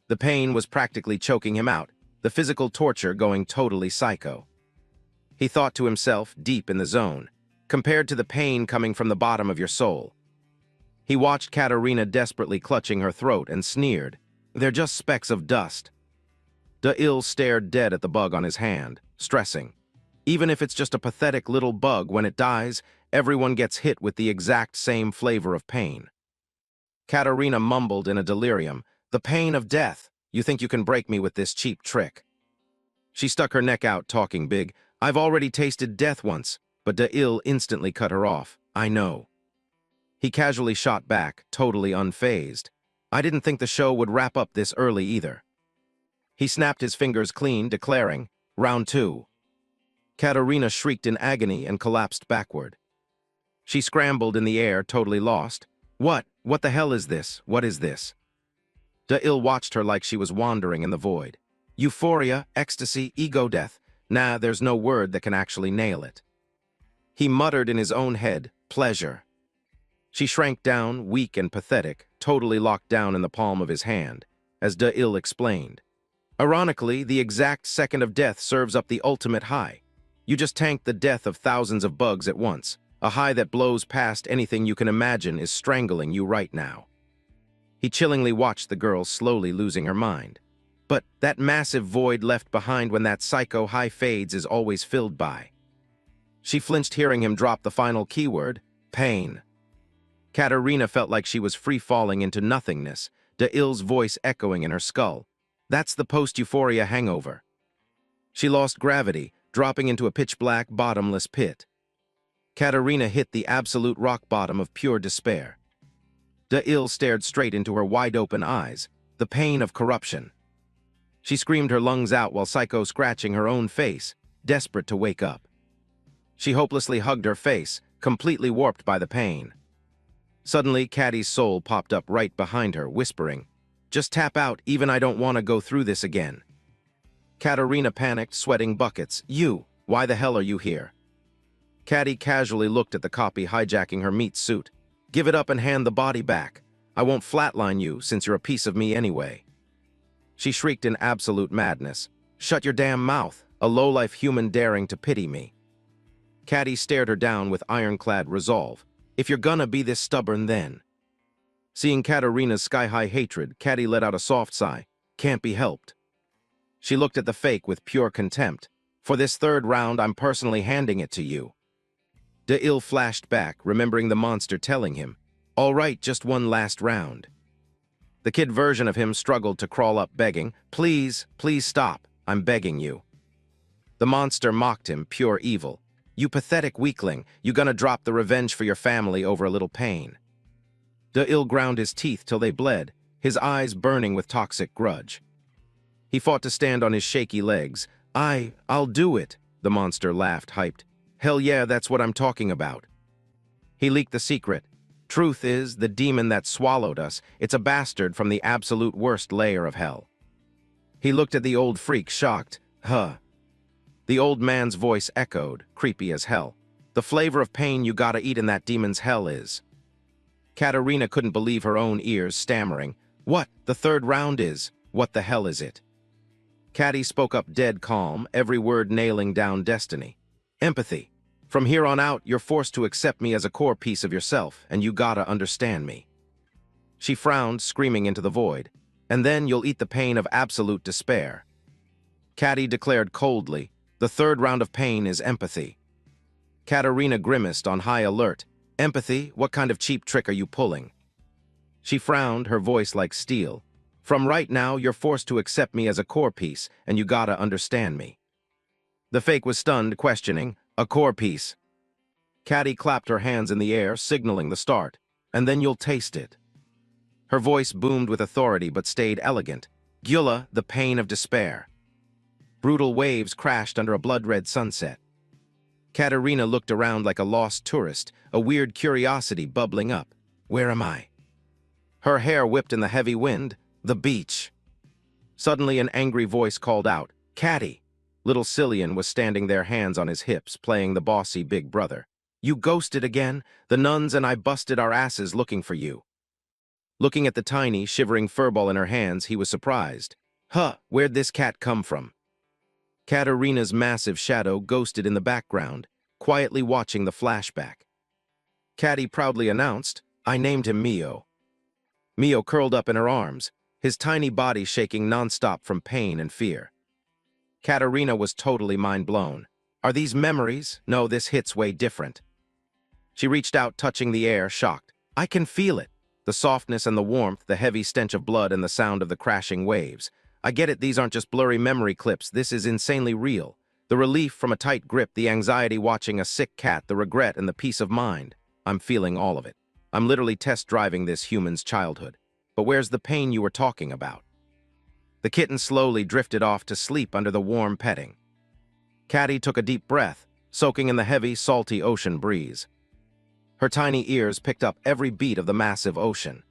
S1: The pain was practically choking him out, the physical torture going totally psycho. He thought to himself, deep in the zone, compared to the pain coming from the bottom of your soul. He watched Katerina desperately clutching her throat and sneered, they're just specks of dust. Da'il stared dead at the bug on his hand, stressing. Even if it's just a pathetic little bug, when it dies, everyone gets hit with the exact same flavor of pain. Katerina mumbled in a delirium, the pain of death. You think you can break me with this cheap trick? She stuck her neck out, talking big. I've already tasted death once, but Da'il instantly cut her off. I know. He casually shot back, totally unfazed. I didn't think the show would wrap up this early either. He snapped his fingers clean, declaring, Round 2. Katerina shrieked in agony and collapsed backward. She scrambled in the air, totally lost. What the hell is this? What is this? Da'il watched her like she was wandering in the void. Euphoria, ecstasy, ego death. Nah, there's no word that can actually nail it. He muttered in his own head, pleasure. She shrank down, weak and pathetic, totally locked down in the palm of his hand, as Da'il explained. Ironically, the exact second of death serves up the ultimate high. You just tank the death of thousands of bugs at once. A high that blows past anything you can imagine is strangling you right now. He chillingly watched the girl slowly losing her mind. But that massive void left behind when that psycho high fades is always filled by. She flinched hearing him drop the final keyword, pain. Katerina felt like she was free-falling into nothingness, Da'il's voice echoing in her skull. That's the post-euphoria hangover. She lost gravity, dropping into a pitch-black, bottomless pit. Katerina hit the absolute rock bottom of pure despair. Da'il stared straight into her wide-open eyes, the pain of corruption. She screamed her lungs out while Psycho scratching her own face, desperate to wake up. She hopelessly hugged her face, completely warped by the pain. Suddenly, Caddy's soul popped up right behind her, whispering, just tap out, even I don't want to go through this again. Katerina panicked, sweating buckets. You, why the hell are you here? Caddy casually looked at the copy hijacking her meat suit. Give it up and hand the body back. I won't flatline you, since you're a piece of me anyway. She shrieked in absolute madness. Shut your damn mouth, a low-life human daring to pity me. Caddy stared her down with ironclad resolve. If you're gonna be this stubborn, then. Seeing Katerina's sky-high hatred, Caddy let out a soft sigh. Can't be helped. She looked at the fake with pure contempt. For this third round, I'm personally handing it to you. Da'il flashed back, remembering the monster telling him, all right, just one last round. The kid version of him struggled to crawl up, begging, please, please stop, I'm begging you. The monster mocked him, pure evil. You pathetic weakling, you gonna drop the revenge for your family over a little pain. Da'il ground his teeth till they bled, his eyes burning with toxic grudge. He fought to stand on his shaky legs. I'll do it, the monster laughed, hyped. Hell yeah, that's what I'm talking about. He leaked the secret. Truth is, the demon that swallowed us, it's a bastard from the absolute worst layer of hell. He looked at the old freak, shocked. Huh. The old man's voice echoed, creepy as hell. The flavor of pain you gotta eat in that demon's hell is. Katerina couldn't believe her own ears, stammering. What? The third round is? What the hell is it? Caddy spoke up dead calm, every word nailing down destiny. Empathy. From here on out, you're forced to accept me as a core piece of yourself, and you gotta understand me. She frowned, screaming into the void. And then you'll eat the pain of absolute despair. Caddy declared coldly, the third round of pain is empathy. Katerina grimaced on high alert. Empathy? What kind of cheap trick are you pulling? She frowned, her voice like steel. From right now, you're forced to accept me as a core piece, and you gotta understand me. The fake was stunned, questioning, a core piece. Caddy clapped her hands in the air, signaling the start. And then you'll taste it. Her voice boomed with authority but stayed elegant. Gyula, the pain of despair. Brutal waves crashed under a blood-red sunset. Katerina looked around like a lost tourist, a weird curiosity bubbling up. Where am I? Her hair whipped in the heavy wind. The beach. Suddenly an angry voice called out, Caddy! Little Cillian was standing there, hands on his hips, playing the bossy big brother. You ghosted again? The nuns and I busted our asses looking for you. Looking at the tiny, shivering furball in her hands, he was surprised. Huh, where'd this cat come from? Katerina's massive shadow ghosted in the background, quietly watching the flashback. Caddy proudly announced, I named him Mio. Mio curled up in her arms, his tiny body shaking nonstop from pain and fear. Katerina was totally mind-blown. Are these memories? No, this hits way different. She reached out, touching the air, shocked. I can feel it. The softness and the warmth, the heavy stench of blood and the sound of the crashing waves. I get it, these aren't just blurry memory clips, this is insanely real. The relief from a tight grip, the anxiety watching a sick cat, the regret and the peace of mind. I'm feeling all of it. I'm literally test-driving this human's childhood. But where's the pain you were talking about? The kitten slowly drifted off to sleep under the warm petting. Caddy took a deep breath, soaking in the heavy, salty ocean breeze. Her tiny ears picked up every beat of the massive ocean.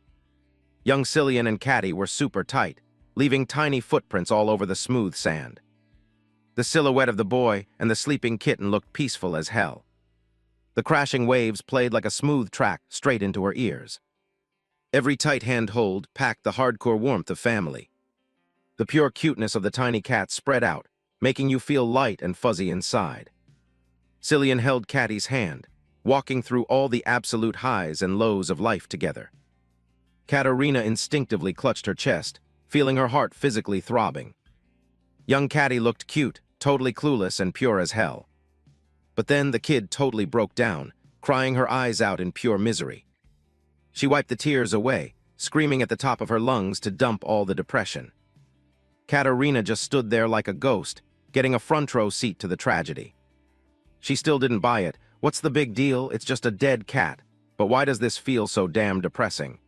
S1: Young Cillian and Caddy were super tight, leaving tiny footprints all over the smooth sand. The silhouette of the boy and the sleeping kitten looked peaceful as hell. The crashing waves played like a smooth track straight into her ears. Every tight handhold packed the hardcore warmth of family. The pure cuteness of the tiny cat spread out, making you feel light and fuzzy inside. Cillian held Caddy's hand, walking through all the absolute highs and lows of life together. Katerina instinctively clutched her chest, feeling her heart physically throbbing. Young Caddy looked cute, totally clueless and pure as hell. But then the kid totally broke down, crying her eyes out in pure misery. She wiped the tears away, screaming at the top of her lungs to dump all the depression. Katerina just stood there like a ghost, getting a front row seat to the tragedy. She still didn't buy it. What's the big deal? It's just a dead cat. But why does this feel so damn depressing?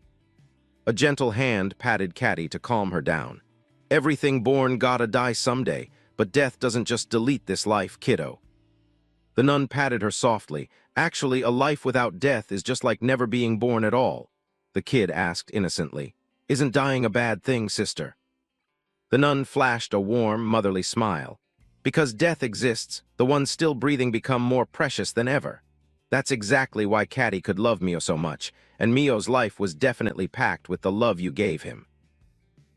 S1: A gentle hand patted Caddy to calm her down. Everything born gotta die someday, but death doesn't just delete this life, kiddo. The nun patted her softly. Actually, a life without death is just like never being born at all. The kid asked innocently. Isn't dying a bad thing, sister? The nun flashed a warm, motherly smile. Because death exists, the ones still breathing become more precious than ever. That's exactly why Caddy could love Mio so much, and Mio's life was definitely packed with the love you gave him.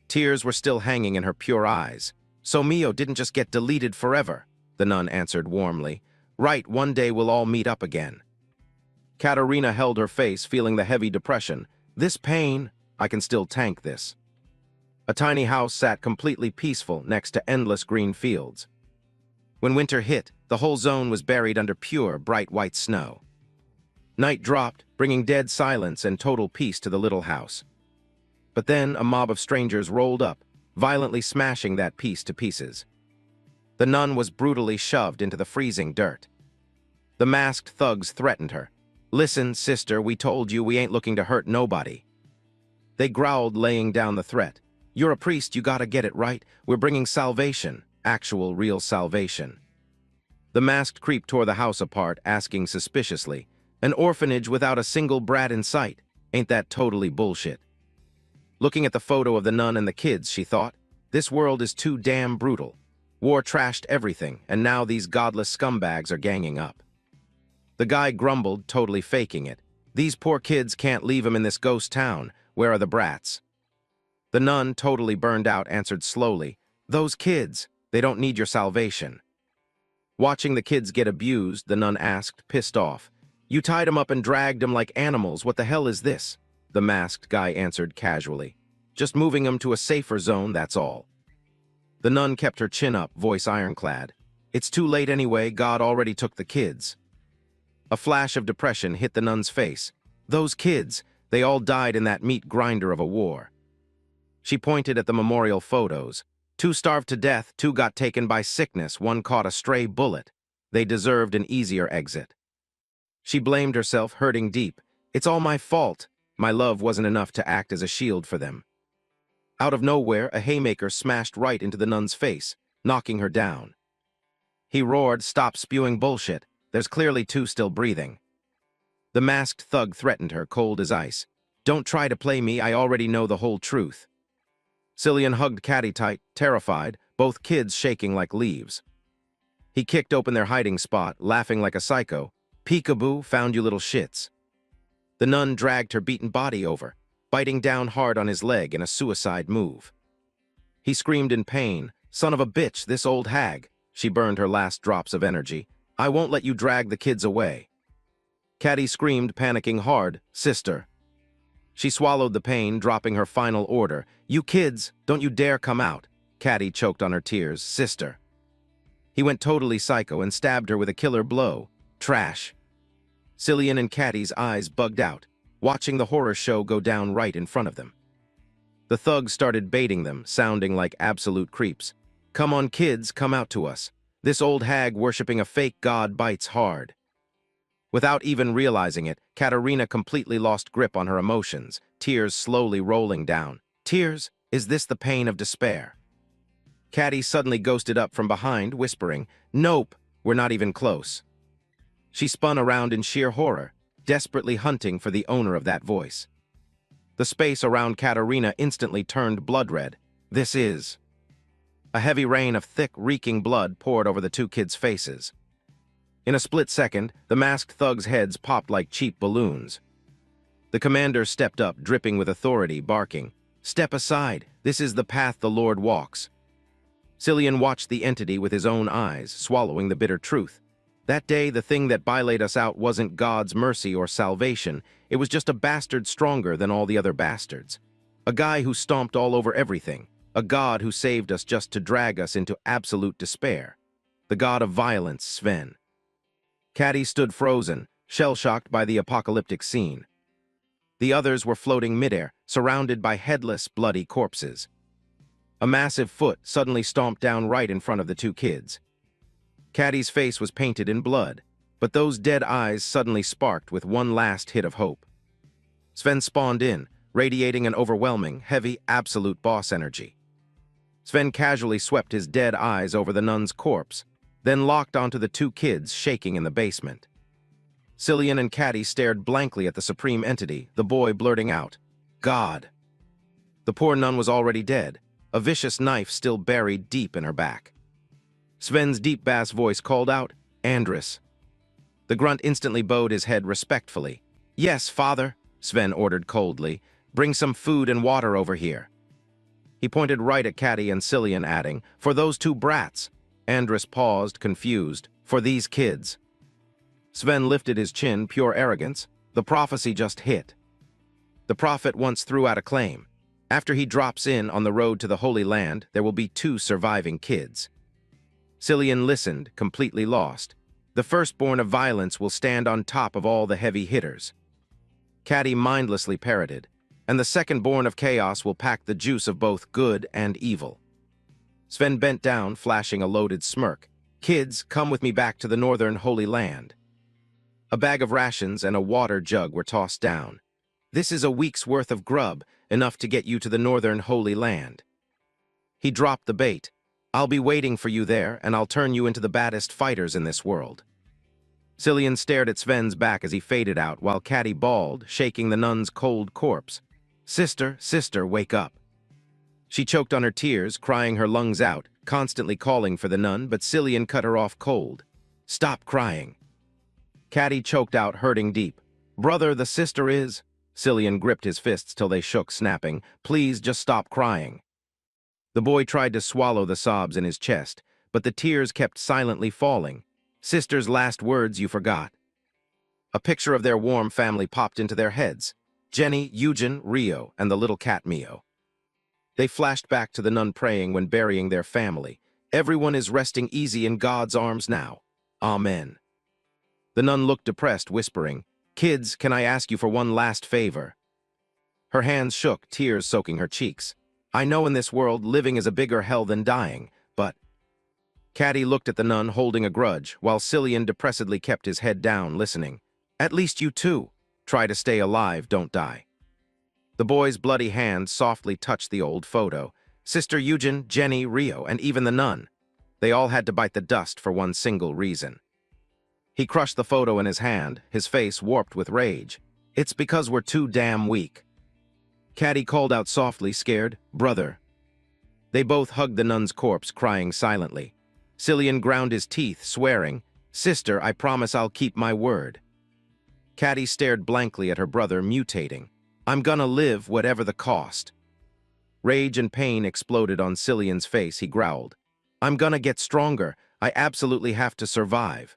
S1: Tears were still hanging in her pure eyes. So Mio didn't just get deleted forever, the nun answered warmly. Right, one day we'll all meet up again. Katerina held her face, feeling the heavy depression. This pain, I can still tank this. A tiny house sat completely peaceful next to endless green fields. When winter hit, the whole zone was buried under pure, bright white snow. Night dropped, bringing dead silence and total peace to the little house. But then a mob of strangers rolled up, violently smashing that peace to pieces. The nun was brutally shoved into the freezing dirt. The masked thugs threatened her. Listen, sister, we told you we ain't looking to hurt nobody. They growled, laying down the threat. You're a priest, you gotta get it right. We're bringing salvation, actual real salvation. The masked creep tore the house apart, asking suspiciously, an orphanage without a single brat in sight. Ain't that totally bullshit? Looking at the photo of the nun and the kids, she thought, this world is too damn brutal. War trashed everything, and now these godless scumbags are ganging up. The guy grumbled, totally faking it. These poor kids can't leave them in this ghost town. Where are the brats? The nun, totally burned out, answered slowly, those kids, They don't need your salvation. Watching the kids get abused, the nun asked, pissed off. You tied 'em up and dragged 'em like animals. What the hell is this? The masked guy answered casually. Just moving 'em to a safer zone, that's all. The nun kept her chin up, voice ironclad. It's too late anyway, God already took the kids. A flash of depression hit the nun's face. Those kids, they all died in that meat grinder of a war. She pointed at the memorial photos. 2 starved to death, 2 got taken by sickness, 1 caught a stray bullet. They deserved an easier exit. She blamed herself, hurting deep. It's all my fault. My love wasn't enough to act as a shield for them. Out of nowhere, a haymaker smashed right into the nun's face, knocking her down. He roared, "Stop spewing bullshit. There's clearly 2 still breathing." The masked thug threatened her, cold as ice. Don't try to play me, I already know the whole truth. Cillian hugged Caddy tight, terrified, both kids shaking like leaves. He kicked open their hiding spot, laughing like a psycho. Peekaboo, found you little shits. The nun dragged her beaten body over, biting down hard on his leg in a suicide move. He screamed in pain, "Son of a bitch, this old hag." She burned her last drops of energy. "I won't let you drag the kids away." Caddy screamed, panicking hard, "Sister." She swallowed the pain, dropping her final order. "You kids, don't you dare come out." Caddy choked on her tears, "Sister." He went totally psycho and stabbed her with a killer blow. Trash. Cillian and Caddy's eyes bugged out, watching the horror show go down right in front of them. The thugs started baiting them, sounding like absolute creeps. "Come on, kids, come out to us. This old hag worshipping a fake god bites hard." Without even realizing it, Katerina completely lost grip on her emotions, tears slowly rolling down. Tears? Is this the pain of despair? Caddy suddenly ghosted up from behind, whispering, "Nope, we're not even close." She spun around in sheer horror, desperately hunting for the owner of that voice. The space around Katerina instantly turned blood red. This is... A heavy rain of thick, reeking blood poured over the 2 kids' faces. In a split second, the masked thugs' heads popped like cheap balloons. The commander stepped up, dripping with authority, barking, "Step aside, this is the path the Lord walks." Cillian watched the entity with his own eyes, swallowing the bitter truth. That day, the thing that bailaid us out wasn't God's mercy or salvation, it was just a bastard stronger than all the other bastards. A guy who stomped all over everything, a god who saved us just to drag us into absolute despair. The god of violence, Sven. Caddy stood frozen, shell-shocked by the apocalyptic scene. The others were floating midair, surrounded by headless, bloody corpses. A massive foot suddenly stomped down right in front of the 2 kids. Caddy's face was painted in blood, but those dead eyes suddenly sparked with one last hit of hope. Sven spawned in, radiating an overwhelming, heavy, absolute boss energy. Sven casually swept his dead eyes over the nun's corpse, then locked onto the 2 kids shaking in the basement. Cillian and Caddy stared blankly at the supreme entity, the boy blurting out, "God." The poor nun was already dead, a vicious knife still buried deep in her back. Sven's deep bass voice called out, "Andres." The grunt instantly bowed his head respectfully. "Yes, father," Sven ordered coldly. "Bring some food and water over here." He pointed right at Caddy and Cillian, adding, "For those 2 brats." Andres paused, confused. "For these kids." Sven lifted his chin, pure arrogance. The prophecy just hit. The prophet once threw out a claim. After he drops in on the road to the Holy Land, there will be 2 surviving kids. Cillian listened, completely lost. The firstborn of violence will stand on top of all the heavy hitters. Caddy mindlessly parroted, and the secondborn of chaos will pack the juice of both good and evil. Sven bent down, flashing a loaded smirk. "Kids, come with me back to the northern Holy Land." A bag of rations and a water jug were tossed down. "This is a week's worth of grub, enough to get you to the northern Holy Land." He dropped the bait. "I'll be waiting for you there, and I'll turn you into the baddest fighters in this world." Cillian stared at Sven's back as he faded out, while Caddy bawled, shaking the nun's cold corpse. "Sister, sister, wake up." She choked on her tears, crying her lungs out, constantly calling for the nun, but Cillian cut her off cold. "Stop crying." Caddy choked out, hurting deep. "Brother, the sister is..." Cillian gripped his fists till they shook, snapping, "Please, just stop crying." The boy tried to swallow the sobs in his chest, but the tears kept silently falling. Sister's last words you forgot. A picture of their warm family popped into their heads. Jenny, Eugen, Rio, and the little cat Mio. They flashed back to the nun praying when burying their family. Everyone is resting easy in God's arms now. Amen. The nun looked depressed, whispering, "Kids, can I ask you for one last favor?" Her hands shook, tears soaking her cheeks. "I know in this world living is a bigger hell than dying, but—" Caddy looked at the nun holding a grudge, while Cillian depressedly kept his head down, listening. "At least you too. Try to stay alive, don't die." The boy's bloody hand softly touched the old photo. Sister Eugen, Jenny, Rio, and even the nun. They all had to bite the dust for one single reason. He crushed the photo in his hand, his face warped with rage. "It's because we're too damn weak." Caddy called out softly, scared, "Brother." They both hugged the nun's corpse, crying silently. Cillian ground his teeth, swearing, "Sister, I promise I'll keep my word." Caddy stared blankly at her brother, mutating. "I'm gonna live, whatever the cost." Rage and pain exploded on Cillian's face. He growled, "I'm gonna get stronger. I absolutely have to survive."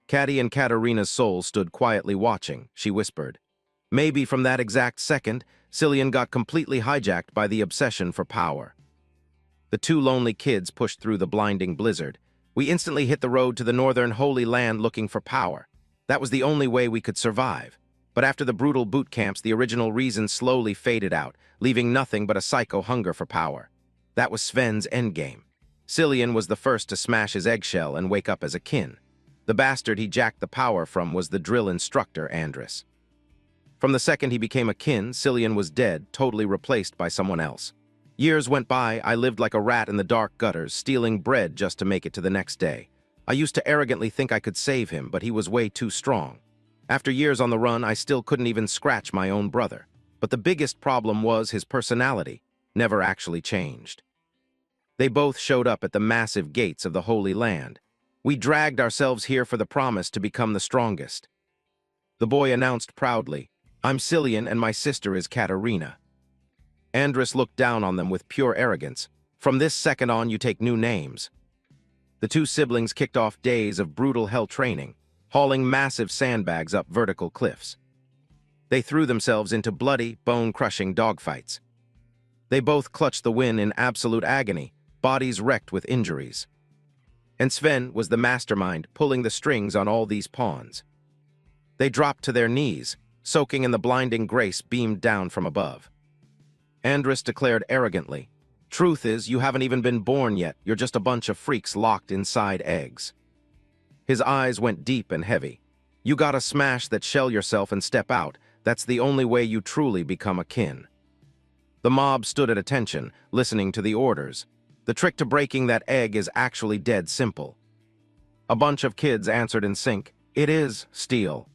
S1: Caddy and Katerina's soul stood quietly watching. She whispered. Maybe from that exact second, Cillian got completely hijacked by the obsession for power. The two lonely kids pushed through the blinding blizzard. We instantly hit the road to the northern Holy Land looking for power. That was the only way we could survive. But after the brutal boot camps, the original reason slowly faded out, leaving nothing but a psycho hunger for power. That was Sven's endgame. Cillian was the first to smash his eggshell and wake up as a kin. The bastard he jacked the power from was the drill instructor, Andris. From the second he became a kin, Cillian was dead, totally replaced by someone else. Years went by. I lived like a rat in the dark gutters, stealing bread just to make it to the next day. I used to arrogantly think I could save him, but he was way too strong. After years on the run, I still couldn't even scratch my own brother. But the biggest problem was his personality never actually changed. They both showed up at the massive gates of the Holy Land. We dragged ourselves here for the promise to become the strongest. The boy announced proudly, "I'm Cillian and my sister is Katerina." Andris looked down on them with pure arrogance. "From this second on, you take new names." The two siblings kicked off days of brutal hell training, hauling massive sandbags up vertical cliffs. They threw themselves into bloody, bone-crushing dogfights. They both clutched the win in absolute agony, bodies wrecked with injuries. And Sven was the mastermind, pulling the strings on all these pawns. They dropped to their knees, soaking in the blinding grace beamed down from above. Andris declared arrogantly, "Truth is, you haven't even been born yet. You're just a bunch of freaks locked inside eggs." His eyes went deep and heavy. "You gotta smash that shell yourself and step out. That's the only way you truly become a kin." The mob stood at attention, listening to the orders. The trick to breaking that egg is actually dead simple. A bunch of kids answered in sync, "It is steal."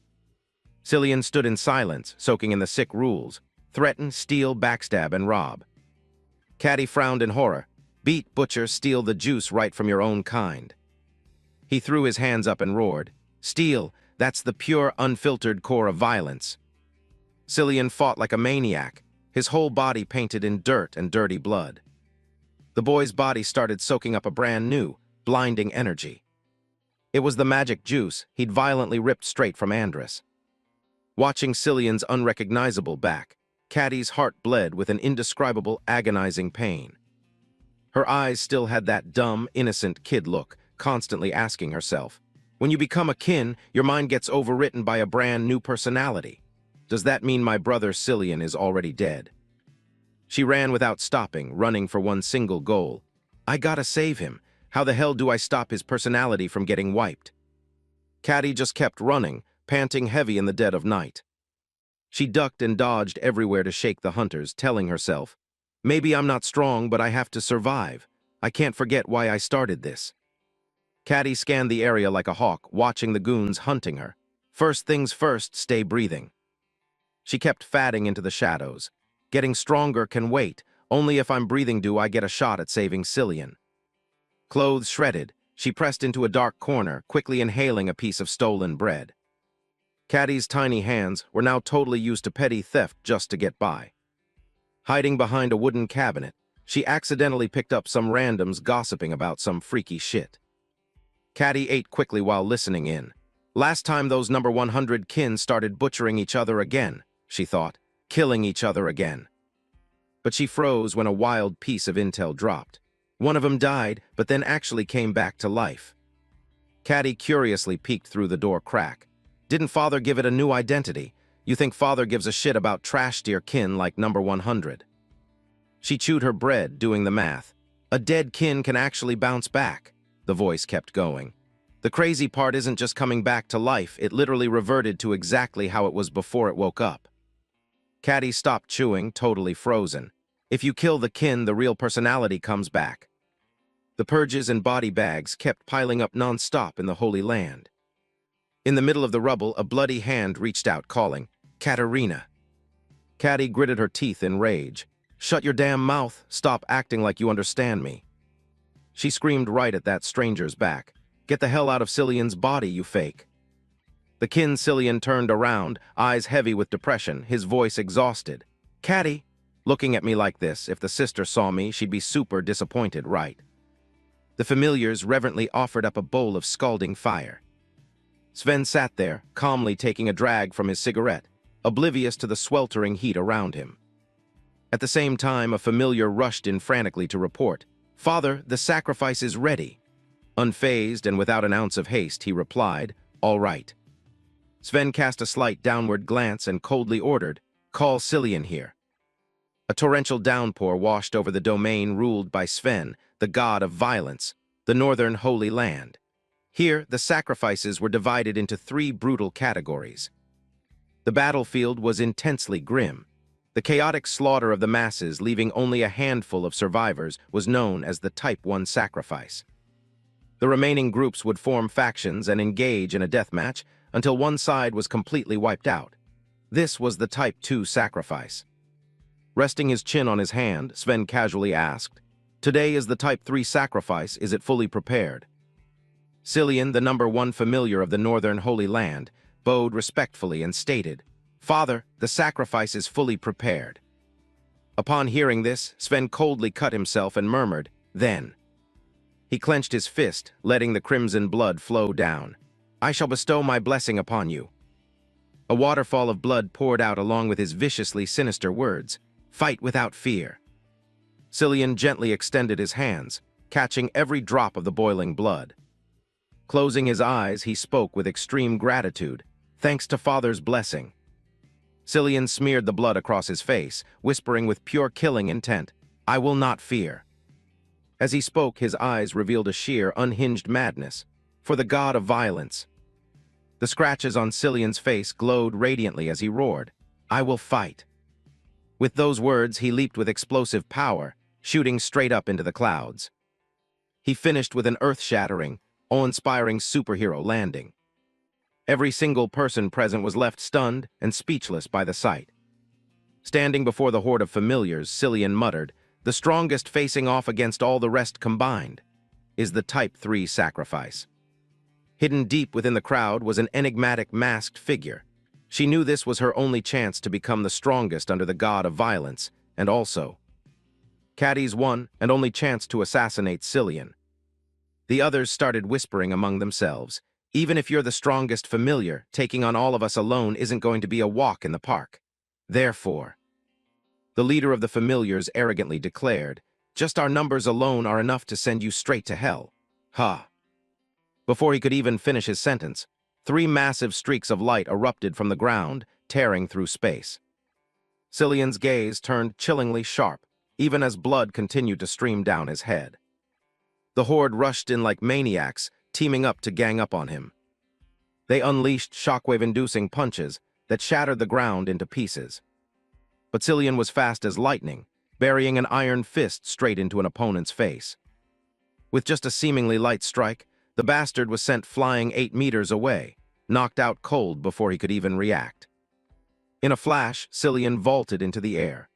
S1: Cillian stood in silence, soaking in the sick rules. Threaten, steal, backstab, and rob. Caddy frowned in horror. Beat, butcher, steal the juice right from your own kind. He threw his hands up and roared, "Steal, that's the pure, unfiltered core of violence." Cillian fought like a maniac, his whole body painted in dirt and dirty blood. The boy's body started soaking up a brand new, blinding energy. It was the magic juice he'd violently ripped straight from Andris. Watching Cillian's unrecognizable back, Caddy's heart bled with an indescribable, agonizing pain. Her eyes still had that dumb, innocent kid look, constantly asking herself, when you become a kin, your mind gets overwritten by a brand new personality. Does that mean my brother Cillian is already dead? She ran without stopping, running for one single goal. I gotta save him. How the hell do I stop his personality from getting wiped? Caddy just kept running, panting heavy in the dead of night. She ducked and dodged everywhere to shake the hunters, telling herself, maybe I'm not strong, but I have to survive. I can't forget why I started this. Caddy scanned the area like a hawk, watching the goons hunting her. First things first, stay breathing. She kept fatting into the shadows. Getting stronger can wait. Only if I'm breathing do I get a shot at saving Cillian. Clothes shredded, she pressed into a dark corner, quickly inhaling a piece of stolen bread. Caddy's tiny hands were now totally used to petty theft just to get by. Hiding behind a wooden cabinet, She accidentally picked up some randoms gossiping about some freaky shit. Caddy ate quickly while listening in. Last time those number 100 kin started butchering each other again, she thought, killing each other again. But she froze when a wild piece of intel dropped. One of them died, but then actually came back to life. Caddy curiously peeked through the door crack. Didn't Father give it a new identity? You think Father gives a shit about trash-tier kin like number 100? She chewed her bread, doing the math. A dead kin can actually bounce back. The voice kept going. The crazy part isn't just coming back to life, it literally reverted to exactly how it was before it woke up. Caddy stopped chewing, totally frozen. If you kill the kin, the real personality comes back. The purges and body bags kept piling up non-stop in the Holy Land. In the middle of the rubble, a bloody hand reached out, calling, "Katerina." Caddy gritted her teeth in rage. "Shut your damn mouth, stop acting like you understand me." She screamed right at that stranger's back. "Get the hell out of Cillian's body, you fake." The kin Cillian turned around, eyes heavy with depression, his voice exhausted. "Caddy," looking at me like this, if the sister saw me, she'd be super disappointed, right? The familiars reverently offered up a bowl of scalding fire. Sven sat there, calmly taking a drag from his cigarette, oblivious to the sweltering heat around him. At the same time, a familiar rushed in frantically to report, "Father, the sacrifice is ready." Unfazed and without an ounce of haste, he replied, "All right." Sven cast a slight downward glance and coldly ordered, "Call Cillian here." A torrential downpour washed over the domain ruled by Sven, the god of violence, the northern Holy Land. Here, the sacrifices were divided into 3 brutal categories. The battlefield was intensely grim. The chaotic slaughter of the masses, leaving only a handful of survivors, was known as the Type 1 sacrifice. The remaining groups would form factions and engage in a deathmatch until one side was completely wiped out. This was the Type 2 sacrifice. Resting his chin on his hand, Sven casually asked, "Today is the Type 3 sacrifice, is it fully prepared?" Cillian, the number 1 familiar of the northern Holy Land, bowed respectfully and stated, "Father, the sacrifice is fully prepared." Upon hearing this, Sven coldly cut himself and murmured, "Then." He clenched his fist, letting the crimson blood flow down. "I shall bestow my blessing upon you." A waterfall of blood poured out along with his viciously sinister words, "Fight without fear." Cillian gently extended his hands, catching every drop of the boiling blood. Closing his eyes, he spoke with extreme gratitude, "Thanks to Father's blessing." Cillian smeared the blood across his face, whispering with pure killing intent, "I will not fear." As he spoke, his eyes revealed a sheer, unhinged madness, for the god of violence. The scratches on Cillian's face glowed radiantly as he roared, "I will fight." With those words, he leaped with explosive power, shooting straight up into the clouds. He finished with an earth-shattering, awe-inspiring superhero landing. Every single person present was left stunned and speechless by the sight. Standing before the horde of familiars, Cillian muttered, "The strongest facing off against all the rest combined is the Type 3 sacrifice." Hidden deep within the crowd was an enigmatic masked figure. She knew this was her only chance to become the strongest under the god of violence, and also Caddy's one and only chance to assassinate Cillian. The others started whispering among themselves, "Even if you're the strongest familiar, taking on all of us alone isn't going to be a walk in the park. Therefore," the leader of the familiars arrogantly declared, "Just our numbers alone are enough to send you straight to hell." Ha! Before he could even finish his sentence, 3 massive streaks of light erupted from the ground, tearing through space. Cillian's gaze turned chillingly sharp, even as blood continued to stream down his head. The horde rushed in like maniacs, teaming up to gang up on him. They unleashed shockwave-inducing punches that shattered the ground into pieces. But Cillian was fast as lightning, burying an iron fist straight into an opponent's face. With just a seemingly light strike, the bastard was sent flying 8 meters away, knocked out cold before he could even react. In a flash, Cillian vaulted into the air.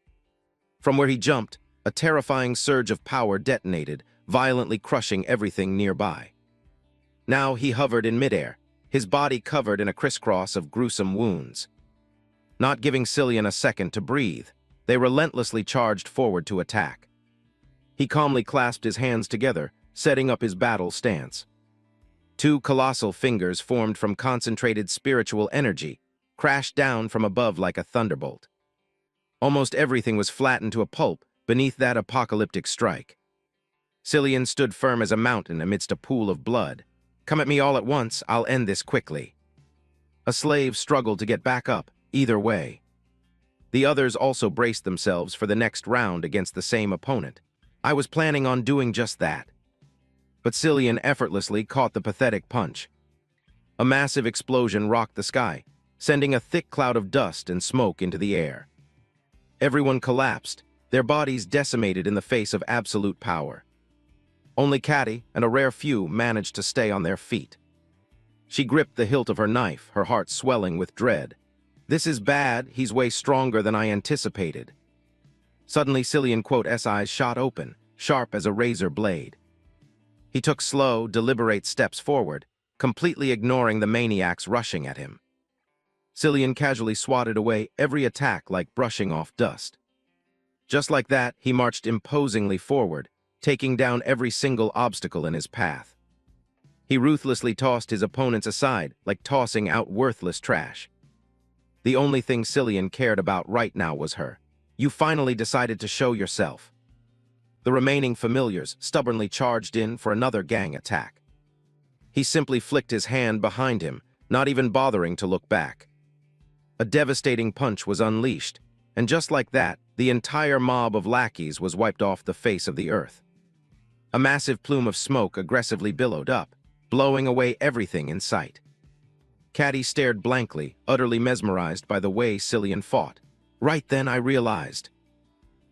S1: From where he jumped, a terrifying surge of power detonated, violently crushing everything nearby. Now he hovered in midair, his body covered in a crisscross of gruesome wounds. Not giving Cillian a second to breathe, they relentlessly charged forward to attack. He calmly clasped his hands together, setting up his battle stance. Two colossal fingers formed from concentrated spiritual energy, crashed down from above like a thunderbolt. Almost everything was flattened to a pulp beneath that apocalyptic strike. Cillian stood firm as a mountain amidst a pool of blood. "Come at me all at once, I'll end this quickly." A slave struggled to get back up, either way. The others also braced themselves for the next round against the same opponent. I was planning on doing just that. But Cillian effortlessly caught the pathetic punch. A massive explosion rocked the sky, sending a thick cloud of dust and smoke into the air. Everyone collapsed, their bodies decimated in the face of absolute power. Only Catty and a rare few managed to stay on their feet. She gripped the hilt of her knife, her heart swelling with dread. "This is bad, he's way stronger than I anticipated." Suddenly Cillian's eyes shot open, sharp as a razor blade. He took slow, deliberate steps forward, completely ignoring the maniacs rushing at him. Cillian casually swatted away every attack like brushing off dust. Just like that, he marched imposingly forward, taking down every single obstacle in his path. He ruthlessly tossed his opponents aside like tossing out worthless trash. The only thing Cillian cared about right now was her. "You finally decided to show yourself." The remaining familiars stubbornly charged in for another gang attack. He simply flicked his hand behind him, not even bothering to look back. A devastating punch was unleashed, and just like that, the entire mob of lackeys was wiped off the face of the earth. A massive plume of smoke aggressively billowed up, blowing away everything in sight. Catty stared blankly, utterly mesmerized by the way Cillian fought. Right then I realized.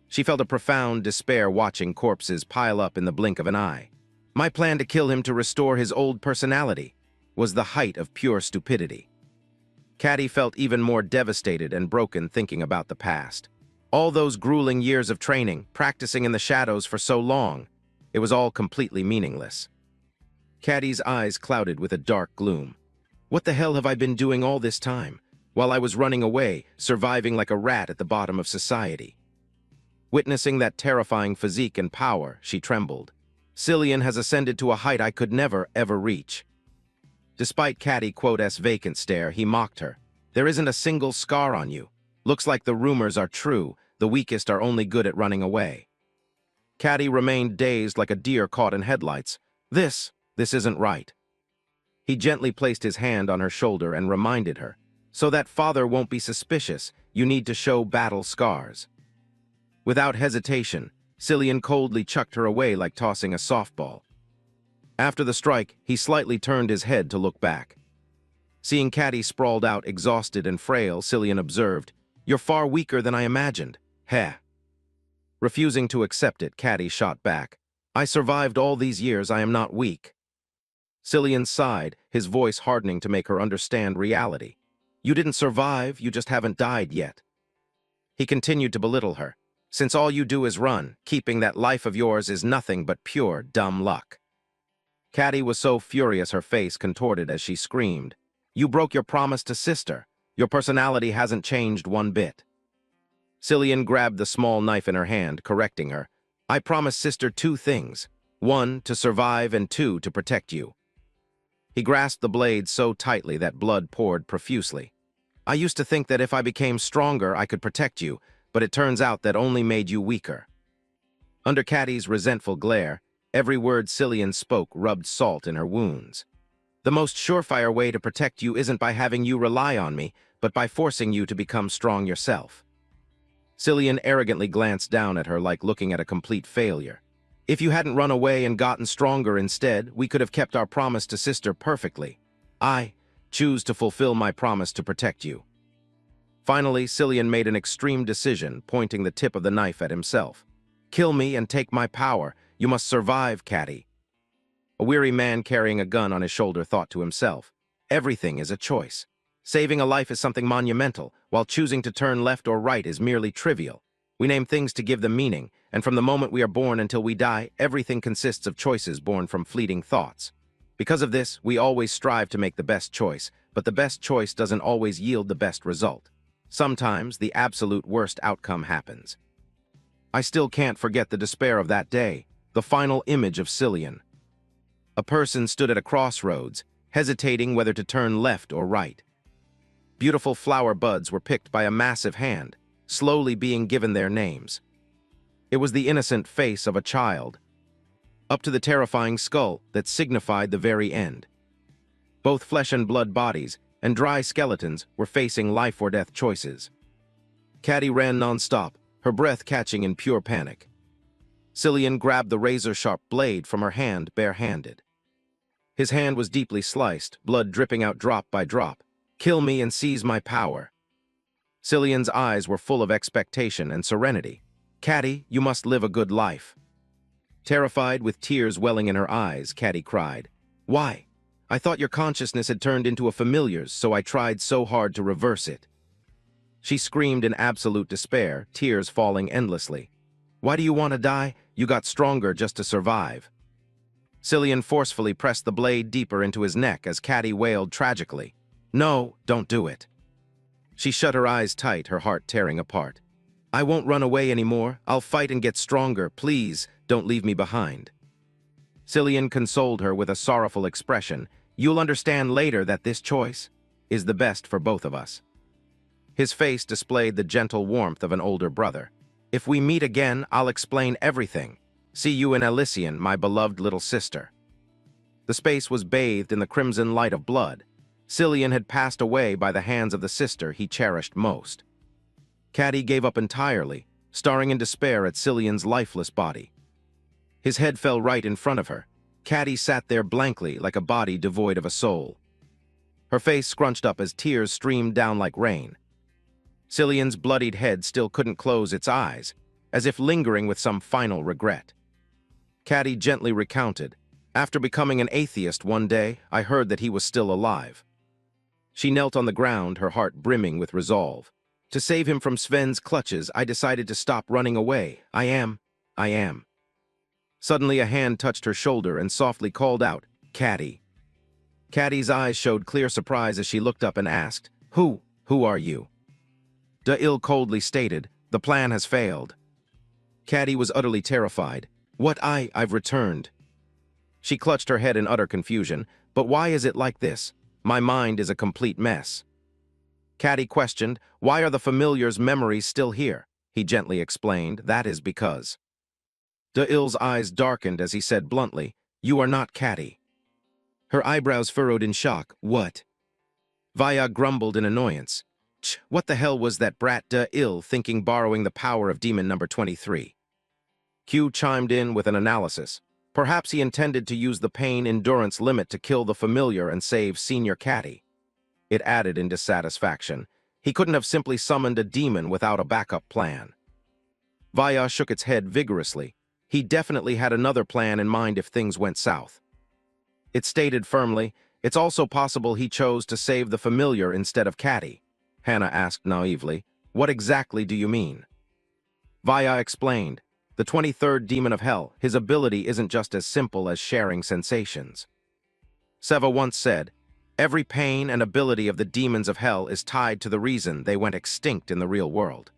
S1: She felt a profound despair watching corpses pile up in the blink of an eye. My plan to kill him to restore his old personality was the height of pure stupidity. Catty felt even more devastated and broken thinking about the past. All those grueling years of training, practicing in the shadows for so long, it was all completely meaningless. Catty's eyes clouded with a dark gloom. What the hell have I been doing all this time, while I was running away, surviving like a rat at the bottom of society? Witnessing that terrifying physique and power, she trembled. Cillian has ascended to a height I could never, ever reach. Despite Catty's vacant stare, he mocked her. "There isn't a single scar on you. Looks like the rumors are true, the weakest are only good at running away." Catty remained dazed like a deer caught in headlights. This isn't right." He gently placed his hand on her shoulder and reminded her, "So that father won't be suspicious, you need to show battle scars." Without hesitation, Cillian coldly chucked her away like tossing a softball. After the strike, he slightly turned his head to look back. Seeing Catty sprawled out, exhausted and frail, Cillian observed, "You're far weaker than I imagined." Heh. Refusing to accept it, Catty shot back, "I survived all these years, I am not weak." Cillian sighed, his voice hardening to make her understand reality. "You didn't survive, you just haven't died yet." He continued to belittle her. "Since all you do is run, keeping that life of yours is nothing but pure dumb luck." Catty was so furious her face contorted as she screamed, "You broke your promise to sister. Your personality hasn't changed one bit." Cillian grabbed the small knife in her hand, correcting her. "I promised sister two things. One, to survive, and two, to protect you." He grasped the blade so tightly that blood poured profusely. "I used to think that if I became stronger, I could protect you, but it turns out that only made you weaker." Under Catty's resentful glare, every word Cillian spoke rubbed salt in her wounds. "The most surefire way to protect you isn't by having you rely on me, but by forcing you to become strong yourself." Cillian arrogantly glanced down at her like looking at a complete failure. "If you hadn't run away and gotten stronger instead, we could have kept our promise to sister perfectly. I choose to fulfill my promise to protect you." Finally, Cillian made an extreme decision, pointing the tip of the knife at himself. "Kill me and take my power. You must survive, Catty." A weary man carrying a gun on his shoulder thought to himself, "Everything is a choice. Saving a life is something monumental, while choosing to turn left or right is merely trivial. We name things to give them meaning, and from the moment we are born until we die, everything consists of choices born from fleeting thoughts. Because of this, we always strive to make the best choice, but the best choice doesn't always yield the best result. Sometimes, the absolute worst outcome happens." I still can't forget the despair of that day, the final image of Cillian. A person stood at a crossroads, hesitating whether to turn left or right. Beautiful flower buds were picked by a massive hand, slowly being given their names. It was the innocent face of a child, up to the terrifying skull that signified the very end. Both flesh and blood bodies and dry skeletons were facing life-or-death choices. Caddy ran non-stop, her breath catching in pure panic. Cillian grabbed the razor-sharp blade from her hand bare-handed. His hand was deeply sliced, blood dripping out drop by drop. "Kill me and seize my power." Cillian's eyes were full of expectation and serenity. "Caddy, you must live a good life." Terrified, with tears welling in her eyes, Caddy cried, "Why? I thought your consciousness had turned into a familiar's, so I tried so hard to reverse it." She screamed in absolute despair, tears falling endlessly. "Why do you want to die? You got stronger just to survive." Cillian forcefully pressed the blade deeper into his neck as Caddy wailed tragically, "No, don't do it." She shut her eyes tight, her heart tearing apart. "I won't run away anymore. I'll fight and get stronger. Please, don't leave me behind." Cillian consoled her with a sorrowful expression. "You'll understand later that this choice is the best for both of us." His face displayed the gentle warmth of an older brother. "If we meet again, I'll explain everything. See you in Elysian, my beloved little sister." The space was bathed in the crimson light of blood. Cillian had passed away by the hands of the sister he cherished most. Caddy gave up entirely, staring in despair at Cillian's lifeless body. His head fell right in front of her. Caddy sat there blankly like a body devoid of a soul. Her face scrunched up as tears streamed down like rain. Cillian's bloodied head still couldn't close its eyes, as if lingering with some final regret. Caddy gently recounted, "After becoming an atheist one day, I heard that he was still alive." She knelt on the ground, her heart brimming with resolve. "To save him from Sven's clutches, I decided to stop running away. I am. Suddenly a hand touched her shoulder and softly called out, "Caddy." Caddy's eyes showed clear surprise as she looked up and asked, Who are you?" Da'il coldly stated, "The plan has failed." Caddy was utterly terrified. "What? I've returned." She clutched her head in utter confusion. "But why is it like this? My mind is a complete mess." Caddy questioned, "Why are the familiar's memories still here?" He gently explained, "That is because." Da'il's eyes darkened as he said bluntly, "You are not Caddy." Her eyebrows furrowed in shock. "What?" Vaya grumbled in annoyance. What the hell was that brat Da'il thinking, borrowing the power of demon number 23? Q chimed in with an analysis. Perhaps he intended to use the pain endurance limit to kill the familiar and save Senior Caddy. It added in dissatisfaction. He couldn't have simply summoned a demon without a backup plan. Vaya shook its head vigorously. He definitely had another plan in mind if things went south. It stated firmly, "It's also possible he chose to save the familiar instead of Caddy." Hannah asked naively, "What exactly do you mean?" Vaya explained, "The 23rd demon of hell, his ability isn't just as simple as sharing sensations." Seva once said, "Every pain and ability of the demons of hell is tied to the reason they went extinct in the real world."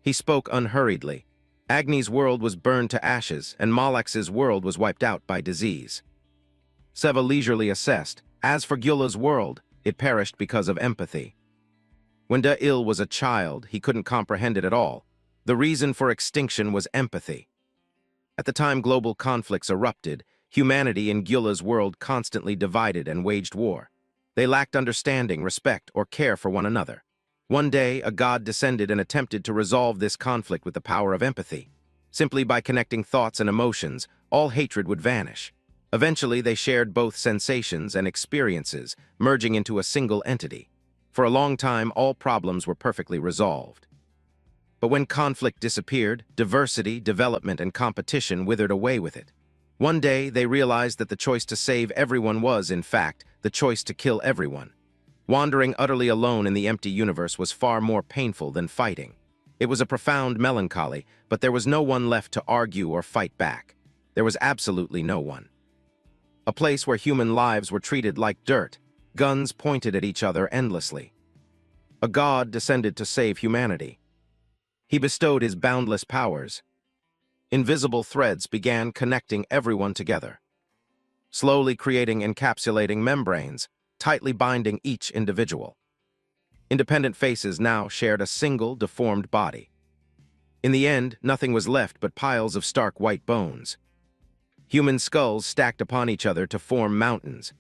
S1: He spoke unhurriedly. Agni's world was burned to ashes, and Malax's world was wiped out by disease. Seva leisurely assessed, "As for Gyula's world, it perished because of empathy." When Da'il was a child, he couldn't comprehend it at all. The reason for extinction was empathy. At the time global conflicts erupted, humanity in Gyula's world constantly divided and waged war. They lacked understanding, respect, or care for one another. One day, a god descended and attempted to resolve this conflict with the power of empathy. Simply by connecting thoughts and emotions, all hatred would vanish. Eventually, they shared both sensations and experiences, merging into a single entity. For a long time, all problems were perfectly resolved. But when conflict disappeared, diversity, development, and competition withered away with it. One day, they realized that the choice to save everyone was, in fact, the choice to kill everyone. Wandering utterly alone in the empty universe was far more painful than fighting. It was a profound melancholy, but there was no one left to argue or fight back. There was absolutely no one. A place where human lives were treated like dirt, guns pointed at each other endlessly. A god descended to save humanity. He bestowed his boundless powers. Invisible threads began connecting everyone together, slowly creating encapsulating membranes, tightly binding each individual. Independent faces now shared a single deformed body. In the end, nothing was left but piles of stark white bones. Human skulls stacked upon each other to form mountains.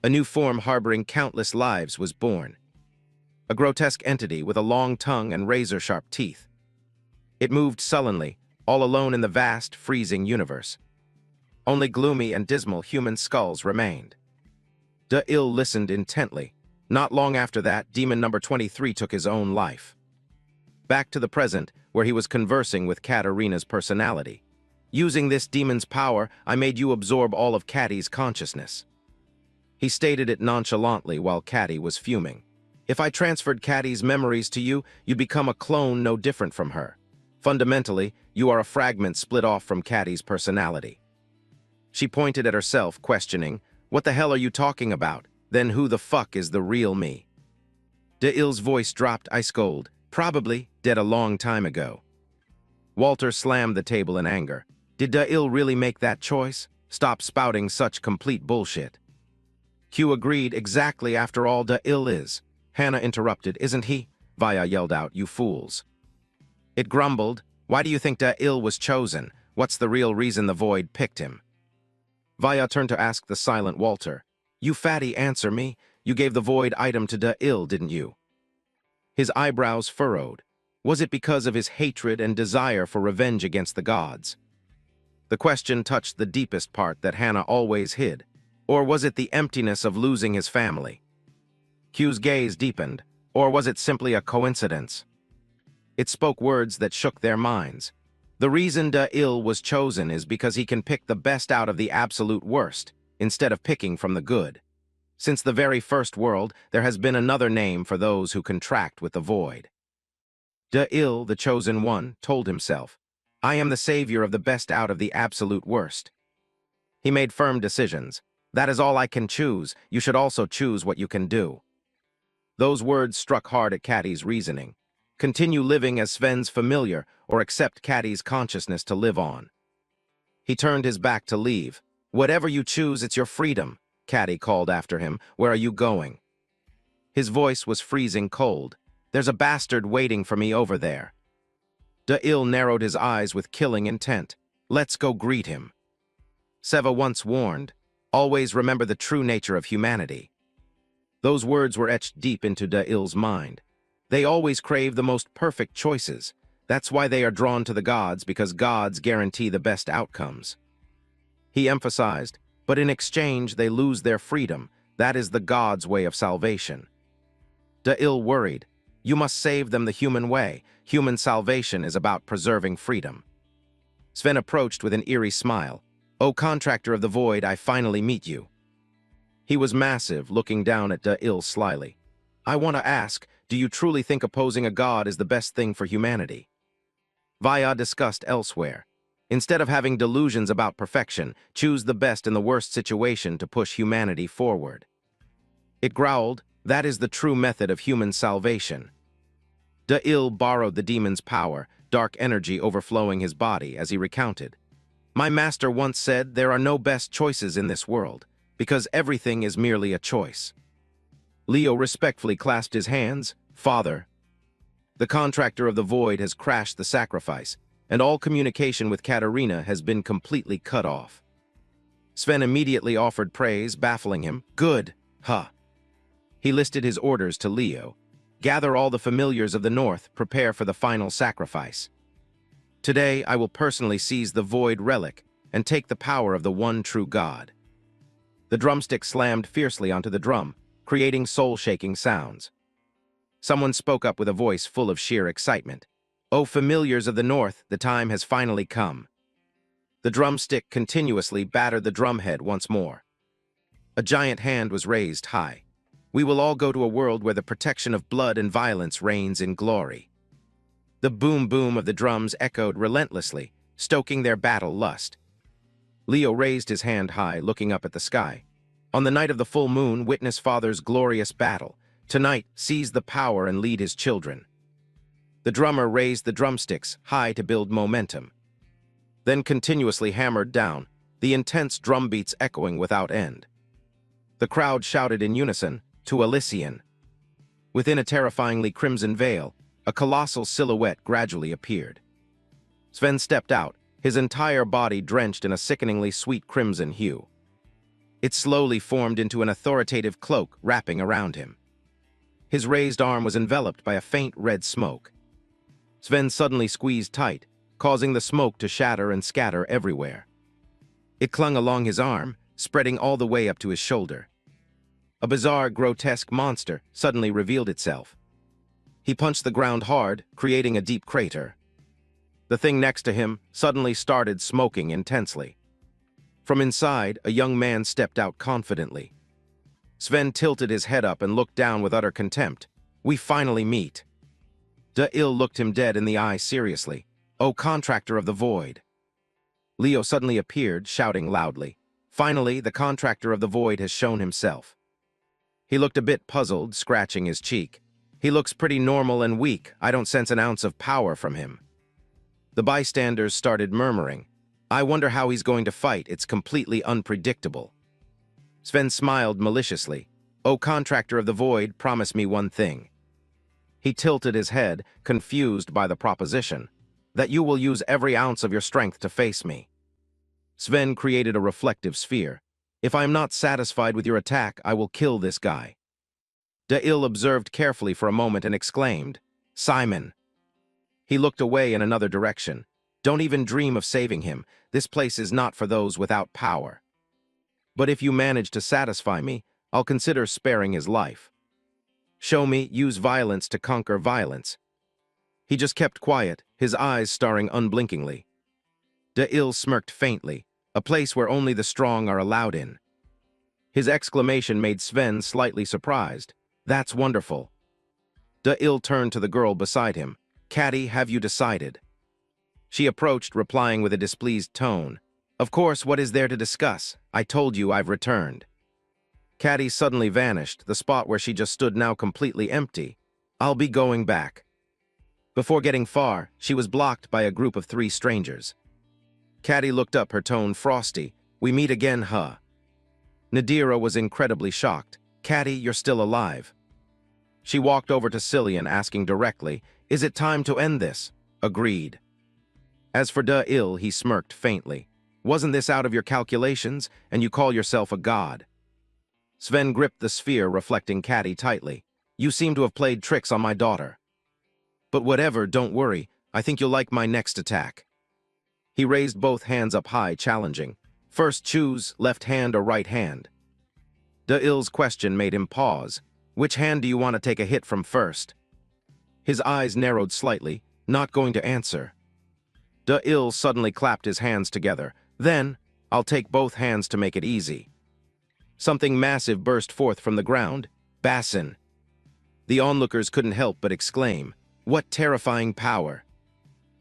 S1: A new form harboring countless lives was born. A grotesque entity with a long tongue and razor-sharp teeth. It moved sullenly, all alone in the vast, freezing universe. Only gloomy and dismal human skulls remained. De-Il listened intently. Not long after that, demon number 23 took his own life. Back to the present, where he was conversing with Katarina's personality. Using this demon's power, I made you absorb all of Caddy's consciousness. He stated it nonchalantly while Caddy was fuming. If I transferred Caddy's memories to you, you'd become a clone no different from her. Fundamentally, you are a fragment split off from Caddy's personality. She pointed at herself, questioning, "What the hell are you talking about? Then who the fuck is the real me?" De-Il's voice dropped ice cold. "Probably dead a long time ago." Walter slammed the table in anger. Did De-Il really make that choice? Stop spouting such complete bullshit. Q agreed. Exactly, after all, De-Il is. Hannah interrupted. Isn't he? Vaya yelled out, "You fools." It grumbled. Why do you think De-Il was chosen? What's the real reason the Void picked him? Vaya turned to ask the silent Walter. You fatty, answer me. You gave the Void item to De-Il, didn't you? His eyebrows furrowed. Was it because of his hatred and desire for revenge against the gods? The question touched the deepest part that Hannah always hid. Or was it the emptiness of losing his family? Q's gaze deepened. Or was it simply a coincidence? It spoke words that shook their minds. The reason De-Il was chosen is because he can pick the best out of the absolute worst, instead of picking from the good. Since the very first world, there has been another name for those who contract with the Void. De-Il, the chosen one, told himself, I am the savior of the best out of the absolute worst. He made firm decisions. That is all I can choose. You should also choose what you can do. Those words struck hard at Caddy's reasoning. Continue living as Sven's familiar, or accept Caddy's consciousness to live on. He turned his back to leave. Whatever you choose, it's your freedom, Caddy called after him. Where are you going? His voice was freezing cold. There's a bastard waiting for me over there. De-Il narrowed his eyes with killing intent. Let's go greet him. Seva once warned, always remember the true nature of humanity. Those words were etched deep into De-Il's mind. They always crave the most perfect choices. That's why they are drawn to the gods, because gods guarantee the best outcomes. He emphasized, but in exchange they lose their freedom. That is the gods' way of salvation. De-Il worried. You must save them the human way. Human salvation is about preserving freedom. Sven approached with an eerie smile. O contractor of the Void, I finally meet you. He was massive, looking down at De-Il slyly. I want to ask, do you truly think opposing a god is the best thing for humanity? Vaya discussed elsewhere. Instead of having delusions about perfection, choose the best in the worst situation to push humanity forward. It growled, that is the true method of human salvation. De-Il borrowed the demon's power, dark energy overflowing his body as he recounted. My master once said there are no best choices in this world, because everything is merely a choice. Leo respectfully clasped his hands. Father. The contractor of the Void has crashed the sacrifice, and all communication with Katarina has been completely cut off. Sven immediately offered praise, baffling him. Good. Huh. He listed his orders to Leo. Gather all the familiars of the North, prepare for the final sacrifice. Today, I will personally seize the Void relic and take the power of the one true God. The drumstick slammed fiercely onto the drum, creating soul-shaking sounds. Someone spoke up with a voice full of sheer excitement. O familiars of the North, the time has finally come. The drumstick continuously battered the drumhead once more. A giant hand was raised high. We will all go to a world where the protection of blood and violence reigns in glory. The boom-boom of the drums echoed relentlessly, stoking their battle lust. Leo raised his hand high, looking up at the sky. On the night of the full moon, witness Father's glorious battle. Tonight, seize the power and lead his children. The drummer raised the drumsticks high to build momentum, then continuously hammered down, the intense drum beats echoing without end. The crowd shouted in unison, to Elysian. Within a terrifyingly crimson veil, a colossal silhouette gradually appeared. Sven stepped out, his entire body drenched in a sickeningly sweet crimson hue. It slowly formed into an authoritative cloak wrapping around him. His raised arm was enveloped by a faint red smoke. Sven suddenly squeezed tight, causing the smoke to shatter and scatter everywhere. It clung along his arm, spreading all the way up to his shoulder. A bizarre, grotesque monster suddenly revealed itself. He punched the ground hard, creating a deep crater. The thing next to him suddenly started smoking intensely. From inside, a young man stepped out confidently. Sven tilted his head up and looked down with utter contempt. "We finally meet." De-Il looked him dead in the eye seriously. "O contractor of the void." Leo suddenly appeared, shouting loudly. "Finally, the contractor of the void has shown himself." He looked a bit puzzled, scratching his cheek. "He looks pretty normal and weak. I don't sense an ounce of power from him." The bystanders started murmuring. "I wonder how he's going to fight. It's completely unpredictable." Sven smiled maliciously. "O contractor of the void, promise me one thing." He tilted his head, confused by the proposition. "That you will use every ounce of your strength to face me." Sven created a reflective sphere. "If I am not satisfied with your attack, I will kill this guy." De-Il observed carefully for a moment and exclaimed, "Simon." He looked away in another direction. "Don't even dream of saving him. This place is not for those without power. But if you manage to satisfy me, I'll consider sparing his life. Show me, use violence to conquer violence." He just kept quiet, his eyes staring unblinkingly. De-Il smirked faintly, "A place where only the strong are allowed in." His exclamation made Sven slightly surprised. "That's wonderful." De-Il turned to the girl beside him. "Caddy, have you decided?" She approached, replying with a displeased tone. "Of course, what is there to discuss? I told you I've returned." Caddy suddenly vanished, the spot where she just stood now completely empty. "I'll be going back." Before getting far, she was blocked by a group of 3 strangers. Caddy looked up, her tone frosty. "We meet again, huh?" Nadira was incredibly shocked. "Caddy, you're still alive." She walked over to Cillian, asking directly, "Is it time to end this?" "Agreed." As for De-Il, he smirked faintly. "Wasn't this out of your calculations, and you call yourself a god?" Sven gripped the sphere, reflecting Caddy tightly. "You seem to have played tricks on my daughter. But whatever, don't worry. I think you'll like my next attack." He raised both hands up high, challenging. "First choose, left hand or right hand." De-Il's question made him pause. "Which hand do you want to take a hit from first?" His eyes narrowed slightly, not going to answer. De-Il suddenly clapped his hands together. "Then, I'll take both hands to make it easy." Something massive burst forth from the ground. "Bassin." The onlookers couldn't help but exclaim, "What terrifying power!"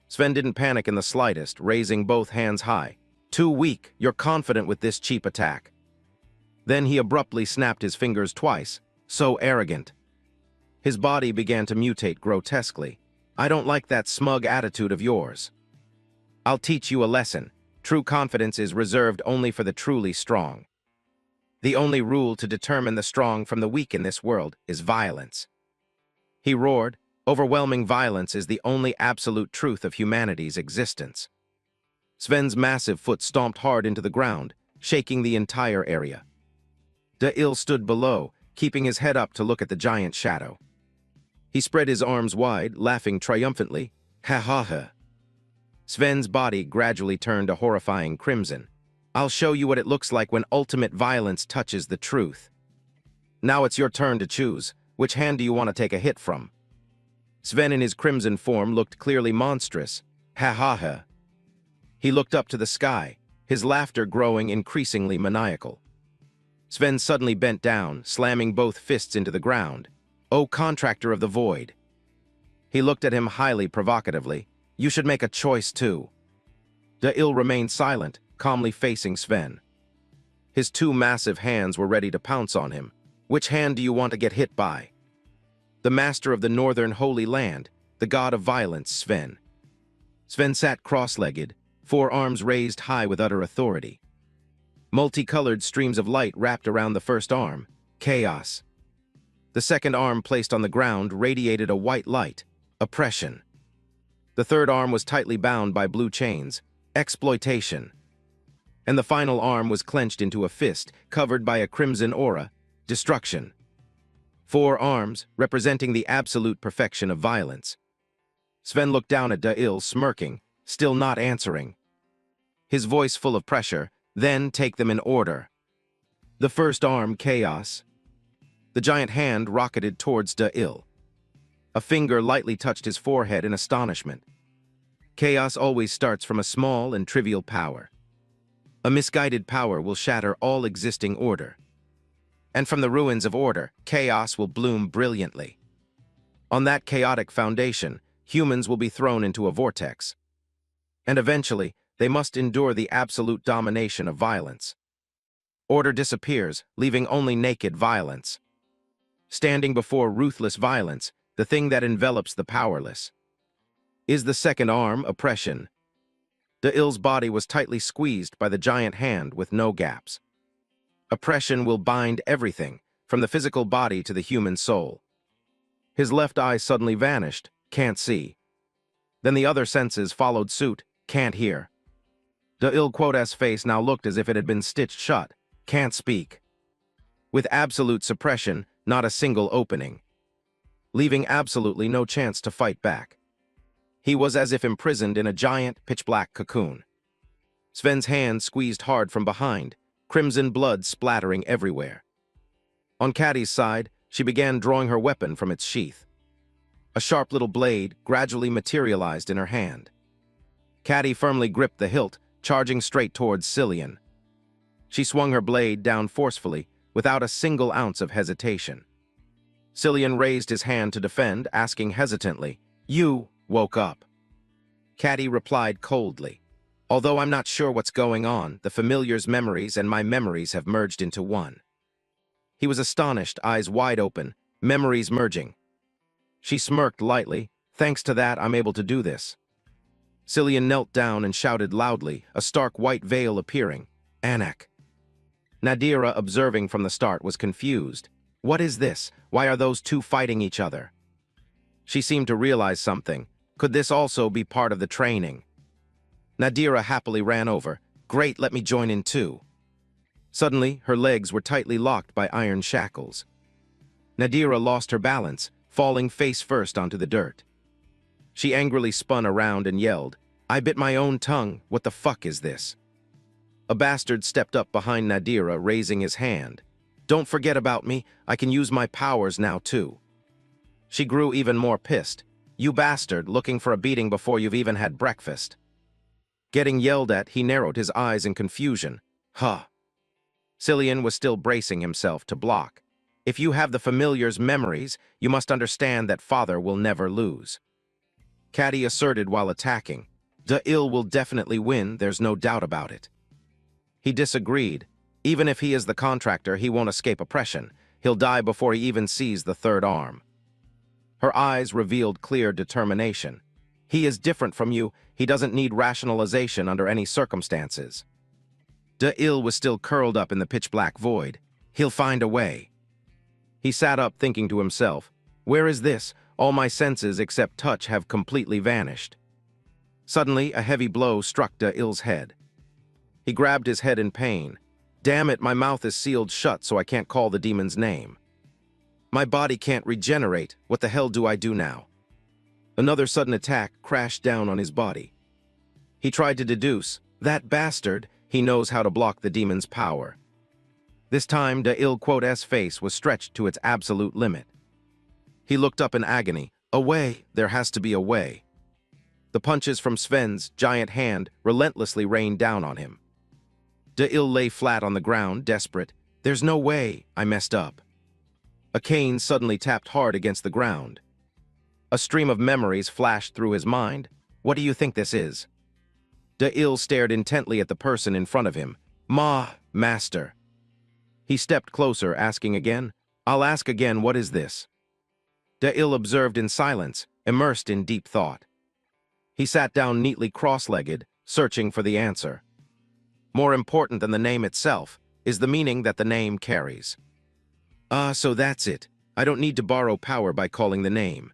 S1: Sven didn't panic in the slightest, raising both hands high. "Too weak, you're confident with this cheap attack." Then he abruptly snapped his fingers twice. "So arrogant." His body began to mutate grotesquely. "I don't like that smug attitude of yours. I'll teach you a lesson. True confidence is reserved only for the truly strong. The only rule to determine the strong from the weak in this world is violence." He roared. "Overwhelming violence is the only absolute truth of humanity's existence." Sven's massive foot stomped hard into the ground, shaking the entire area. De-Il stood below, keeping his head up to look at the giant shadow. He spread his arms wide, laughing triumphantly. "Ha ha ha." Sven's body gradually turned a horrifying crimson. "I'll show you what it looks like when ultimate violence touches the truth. Now it's your turn to choose. Which hand do you want to take a hit from?" Sven in his crimson form looked clearly monstrous. "Ha ha ha." He looked up to the sky, his laughter growing increasingly maniacal. Sven suddenly bent down, slamming both fists into the ground. "O contractor of the void." He looked at him highly provocatively. "You should make a choice too." De-Il remained silent, calmly facing Sven. His 2 massive hands were ready to pounce on him. "Which hand do you want to get hit by?" "The master of the northern holy land. the god of violence, Sven. Sven sat cross-legged, 4 arms raised high with utter authority. Multicolored streams of light wrapped around the first arm, chaos. The second arm placed on the ground radiated a white light, oppression. The third arm was tightly bound by blue chains, exploitation. And the final arm was clenched into a fist, covered by a crimson aura, destruction. 4 arms, representing the absolute perfection of violence. Sven looked down at Da'il, smirking, still not answering. His voice full of pressure, then take them in order. The first arm, chaos. The giant hand rocketed towards Da'il. A finger lightly touched his forehead in astonishment. Chaos always starts from a small and trivial power. A misguided power will shatter all existing order. And from the ruins of order, chaos will bloom brilliantly. On that chaotic foundation, humans will be thrown into a vortex. And eventually, they must endure the absolute domination of violence. Order disappears, leaving only naked violence. Standing before ruthless violence, the thing that envelops the powerless. Is the second arm oppression? Da'il's body was tightly squeezed by the giant hand with no gaps. Oppression will bind everything, from the physical body to the human soul. His left eye suddenly vanished, can't see. Then the other senses followed suit, can't hear. Da'il Quota's face now looked as if it had been stitched shut, can't speak. With absolute suppression, not a single opening. Leaving absolutely no chance to fight back. He was as if imprisoned in a giant, pitch-black cocoon. Sven's hand squeezed hard from behind, crimson blood splattering everywhere. On Caddy's side, she began drawing her weapon from its sheath. A sharp little blade gradually materialized in her hand. Caddy firmly gripped the hilt, charging straight towards Cillian. She swung her blade down forcefully, without a single ounce of hesitation. Cillian raised his hand to defend, asking hesitantly, "You woke up." Caddy replied coldly, "Although I'm not sure what's going on, the familiar's memories and my memories have merged into one." He was astonished, eyes wide open, memories merging. She smirked lightly, "Thanks to that, I'm able to do this." Cillian knelt down and shouted loudly, a stark white veil appearing, "Anak." Nadira, observing from the start, was confused. What is this? Why are those two fighting each other? She seemed to realize something. Could this also be part of the training? Nadira happily ran over. "Great, let me join in too." Suddenly, her legs were tightly locked by iron shackles. Nadira lost her balance, falling face first onto the dirt. She angrily spun around and yelled, "I bit my own tongue, what the fuck is this?" A bastard stepped up behind Nadira, raising his hand. "Don't forget about me, I can use my powers now too." She grew even more pissed. "You bastard, looking for a beating before you've even had breakfast." Getting yelled at, he narrowed his eyes in confusion. Huh. Cillian was still bracing himself to block. "If you have the familiar's memories, you must understand that father will never lose." Caddy asserted while attacking. "Da'il will definitely win, there's no doubt about it." He disagreed. Even if he is the contractor, he won't escape oppression. He'll die before he even sees the third arm. Her eyes revealed clear determination. "He is different from you. He doesn't need rationalization under any circumstances." Da'il was still curled up in the pitch-black void. "He'll find a way." He sat up thinking to himself, "Where is this? All my senses except touch have completely vanished." Suddenly, a heavy blow struck Da'il's head. He grabbed his head in pain. "Damn it, my mouth is sealed shut so I can't call the demon's name. My body can't regenerate. What the hell do I do now?" Another sudden attack crashed down on his body. He tried to deduce, that bastard, he knows how to block the demon's power. This time, Da'il Quota's face was stretched to its absolute limit. He looked up in agony. "A way, there has to be a way." The punches from Sven's giant hand relentlessly rained down on him. Da'il lay flat on the ground, desperate. "There's no way, I messed up." A cane suddenly tapped hard against the ground. A stream of memories flashed through his mind. "What do you think this is?" Da'il stared intently at the person in front of him. Master." He stepped closer, asking again, "I'll ask again, what is this?" Da'il observed in silence. immersed in deep thought. He sat down neatly cross-legged, searching for the answer. More important than the name itself is the meaning that the name carries. So that's it. I don't need to borrow power by calling the name.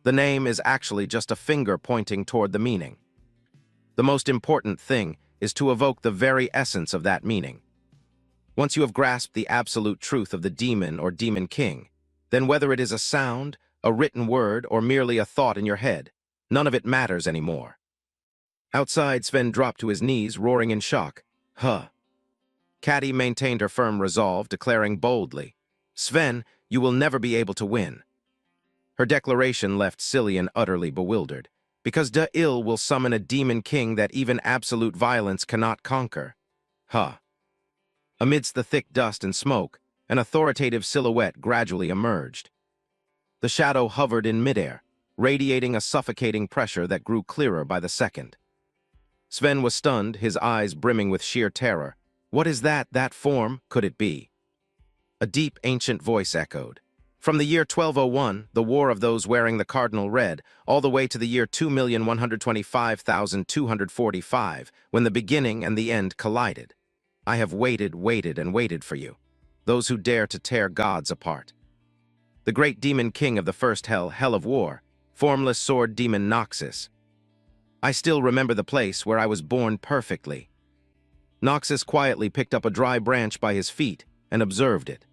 S1: The name is actually just a finger pointing toward the meaning. The most important thing is to evoke the very essence of that meaning. Once you have grasped the absolute truth of the demon or demon king, then whether it is a sound, a written word, or merely a thought in your head, none of it matters anymore. Outside, Sven dropped to his knees, roaring in shock. Huh. Caddy maintained her firm resolve, declaring boldly, Sven, you will never be able to win. Her declaration left Cillian utterly bewildered, because De-Il will summon a demon king that even absolute violence cannot conquer. Huh. Amidst the thick dust and smoke, an authoritative silhouette gradually emerged. The shadow hovered in midair, radiating a suffocating pressure that grew clearer by the second. Sven was stunned, his eyes brimming with sheer terror. What is that form, could it be? A deep, ancient voice echoed. From the year 1201, the War of Those Wearing the Cardinal Red, all the way to the year 2,125,245, when the beginning and the end collided. I have waited, and waited for you, those who dare to tear gods apart. The great demon king of the first hell of war, formless sword demon Noxus. I still remember the place where I was born perfectly. Noxus quietly picked up a dry branch by his feet and observed it.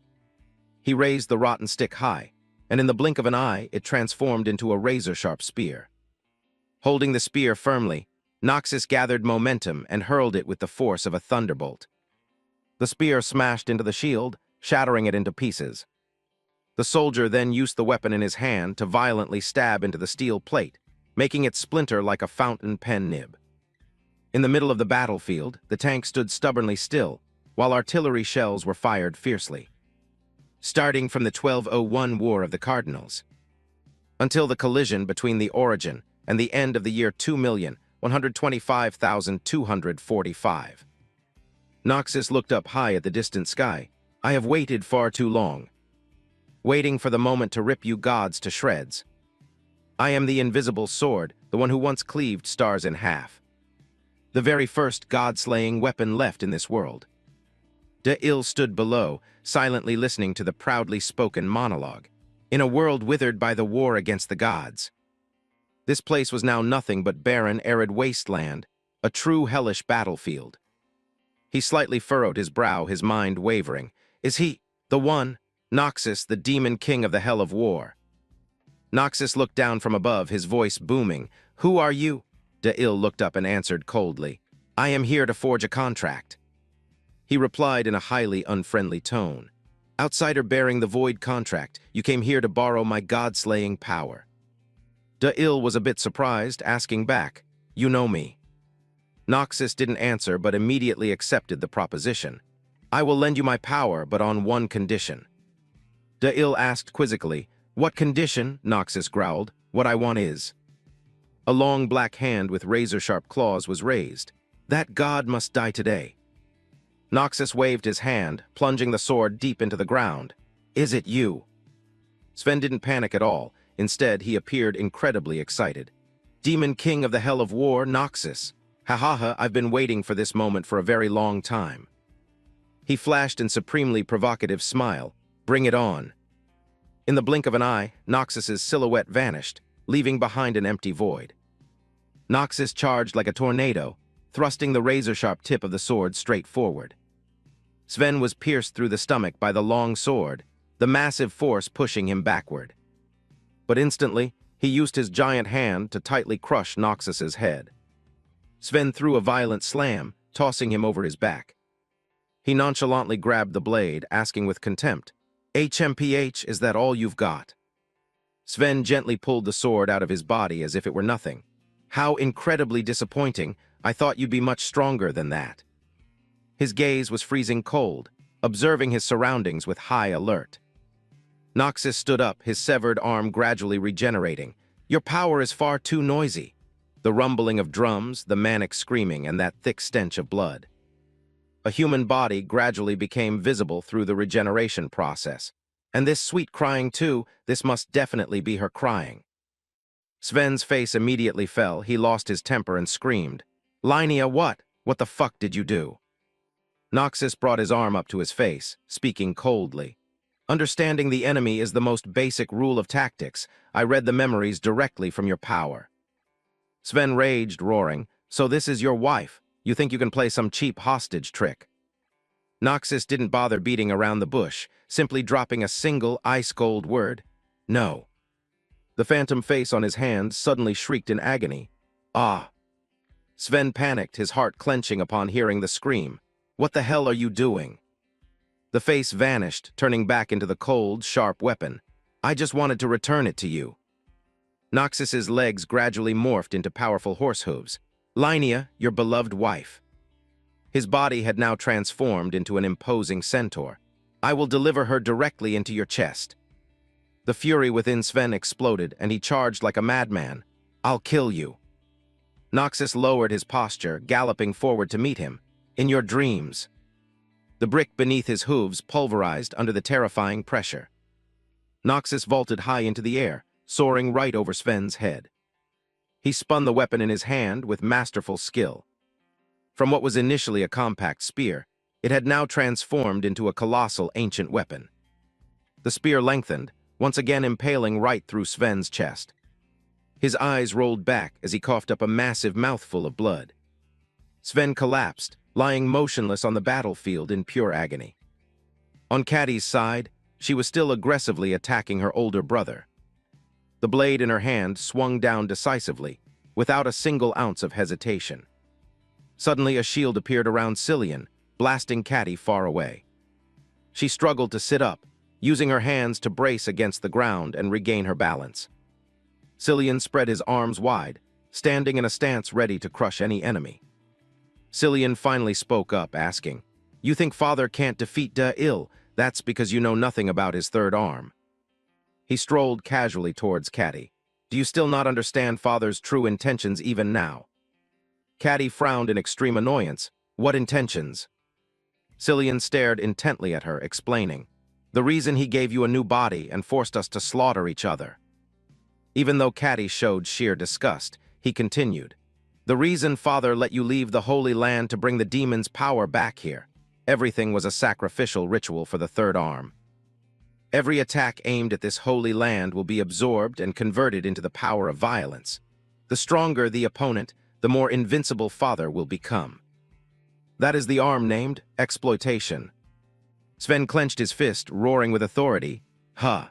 S1: He raised the rotten stick high, and in the blink of an eye, it transformed into a razor-sharp spear. Holding the spear firmly, Noxus gathered momentum and hurled it with the force of a thunderbolt. The spear smashed into the shield, shattering it into pieces. The soldier then used the weapon in his hand to violently stab into the steel plate, making it splinter like a fountain pen nib. In the middle of the battlefield, the tank stood stubbornly still, while artillery shells were fired fiercely. Starting from the 1201 War of the Cardinals, until the collision between the origin and the end of the year 2,125,245. Noxus looked up high at the distant sky. I have waited far too long. Waiting for the moment to rip you gods to shreds. I am the invisible sword, the one who once cleaved stars in half. The very first god-slaying weapon left in this world. De-Il stood below, silently listening to the proudly spoken monologue, in a world withered by the war against the gods. This place was now nothing but barren, arid wasteland, a true hellish battlefield. He slightly furrowed his brow, his mind wavering. Is he, the one, Noxus, the demon king of the hell of war? Noxus looked down from above, his voice booming. Who are you? De-Il looked up and answered coldly. I am here to forge a contract. He replied in a highly unfriendly tone. Outsider bearing the void contract, you came here to borrow my god-slaying power. De-Il was a bit surprised, asking back, you know me? Noxus didn't answer but immediately accepted the proposition. I will lend you my power, but on one condition. De-Il asked quizzically, what condition? Noxus growled. What I want is. A long black hand with razor-sharp claws was raised. That god must die today. Noxus waved his hand, plunging the sword deep into the ground. Is it you? Sven didn't panic at all. Instead, he appeared incredibly excited. Demon King of the Hell of War, Noxus. Ha ha ha, I've been waiting for this moment for a very long time. He flashed in supremely provocative smile. Bring it on. In the blink of an eye, Noxus's silhouette vanished, leaving behind an empty void. Noxus charged like a tornado, thrusting the razor-sharp tip of the sword straight forward. Sven was pierced through the stomach by the long sword, the massive force pushing him backward. But instantly, he used his giant hand to tightly crush Noxus's head. Sven threw a violent slam, tossing him over his back. He nonchalantly grabbed the blade, asking with contempt, HMPH, is that all you've got? Sven gently pulled the sword out of his body as if it were nothing. How incredibly disappointing, I thought you'd be much stronger than that. His gaze was freezing cold, observing his surroundings with high alert. Noxus stood up, his severed arm gradually regenerating. Your power is far too noisy. The rumbling of drums, the manic screaming, and that thick stench of blood. A human body gradually became visible through the regeneration process. And this sweet crying too, this must definitely be her crying. Sven's face immediately fell. He lost his temper and screamed, "Linea, what? What the fuck did you do?" Noxus brought his arm up to his face, speaking coldly. "Understanding the enemy is the most basic rule of tactics. I read the memories directly from your power." Sven raged, roaring, "So this is your wife? You think you can play some cheap hostage trick?" Noxus didn't bother beating around the bush, simply dropping a single ice-cold word. "No." The phantom face on his hand suddenly shrieked in agony. "Ah!" Sven panicked, his heart clenching upon hearing the scream. "What the hell are you doing?" The face vanished, turning back into the cold, sharp weapon. "I just wanted to return it to you." Noxus's legs gradually morphed into powerful horse hooves. "Linea, your beloved wife." His body had now transformed into an imposing centaur. "I will deliver her directly into your chest." The fury within Sven exploded, and he charged like a madman. "I'll kill you." Noxus lowered his posture, galloping forward to meet him. "In your dreams." The brick beneath his hooves pulverized under the terrifying pressure. Noxus vaulted high into the air, soaring right over Sven's head. He spun the weapon in his hand with masterful skill. From what was initially a compact spear, it had now transformed into a colossal ancient weapon. The spear lengthened, once again impaling right through Sven's chest. His eyes rolled back as he coughed up a massive mouthful of blood. Sven collapsed, lying motionless on the battlefield in pure agony. On Caddy's side, she was still aggressively attacking her older brother. The blade in her hand swung down decisively, without a single ounce of hesitation. Suddenly a shield appeared around Cillian, blasting Caddy far away. She struggled to sit up, using her hands to brace against the ground and regain her balance. Cillian spread his arms wide, standing in a stance ready to crush any enemy. Cillian finally spoke up, asking, "You think father can't defeat Da-Il? That's because you know nothing about his third arm." He strolled casually towards Caddy. "Do you still not understand father's true intentions even now?" Caddy frowned in extreme annoyance. "What intentions?" Cillian stared intently at her, explaining, "The reason he gave you a new body and forced us to slaughter each other." Even though Caddy showed sheer disgust, he continued, "The reason father let you leave the Holy Land to bring the demon's power back here. Everything was a sacrificial ritual for the third arm. Every attack aimed at this Holy Land will be absorbed and converted into the power of violence. The stronger the opponent, the more invincible father will become. That is the arm named exploitation." Sven clenched his fist, roaring with authority. "Huh."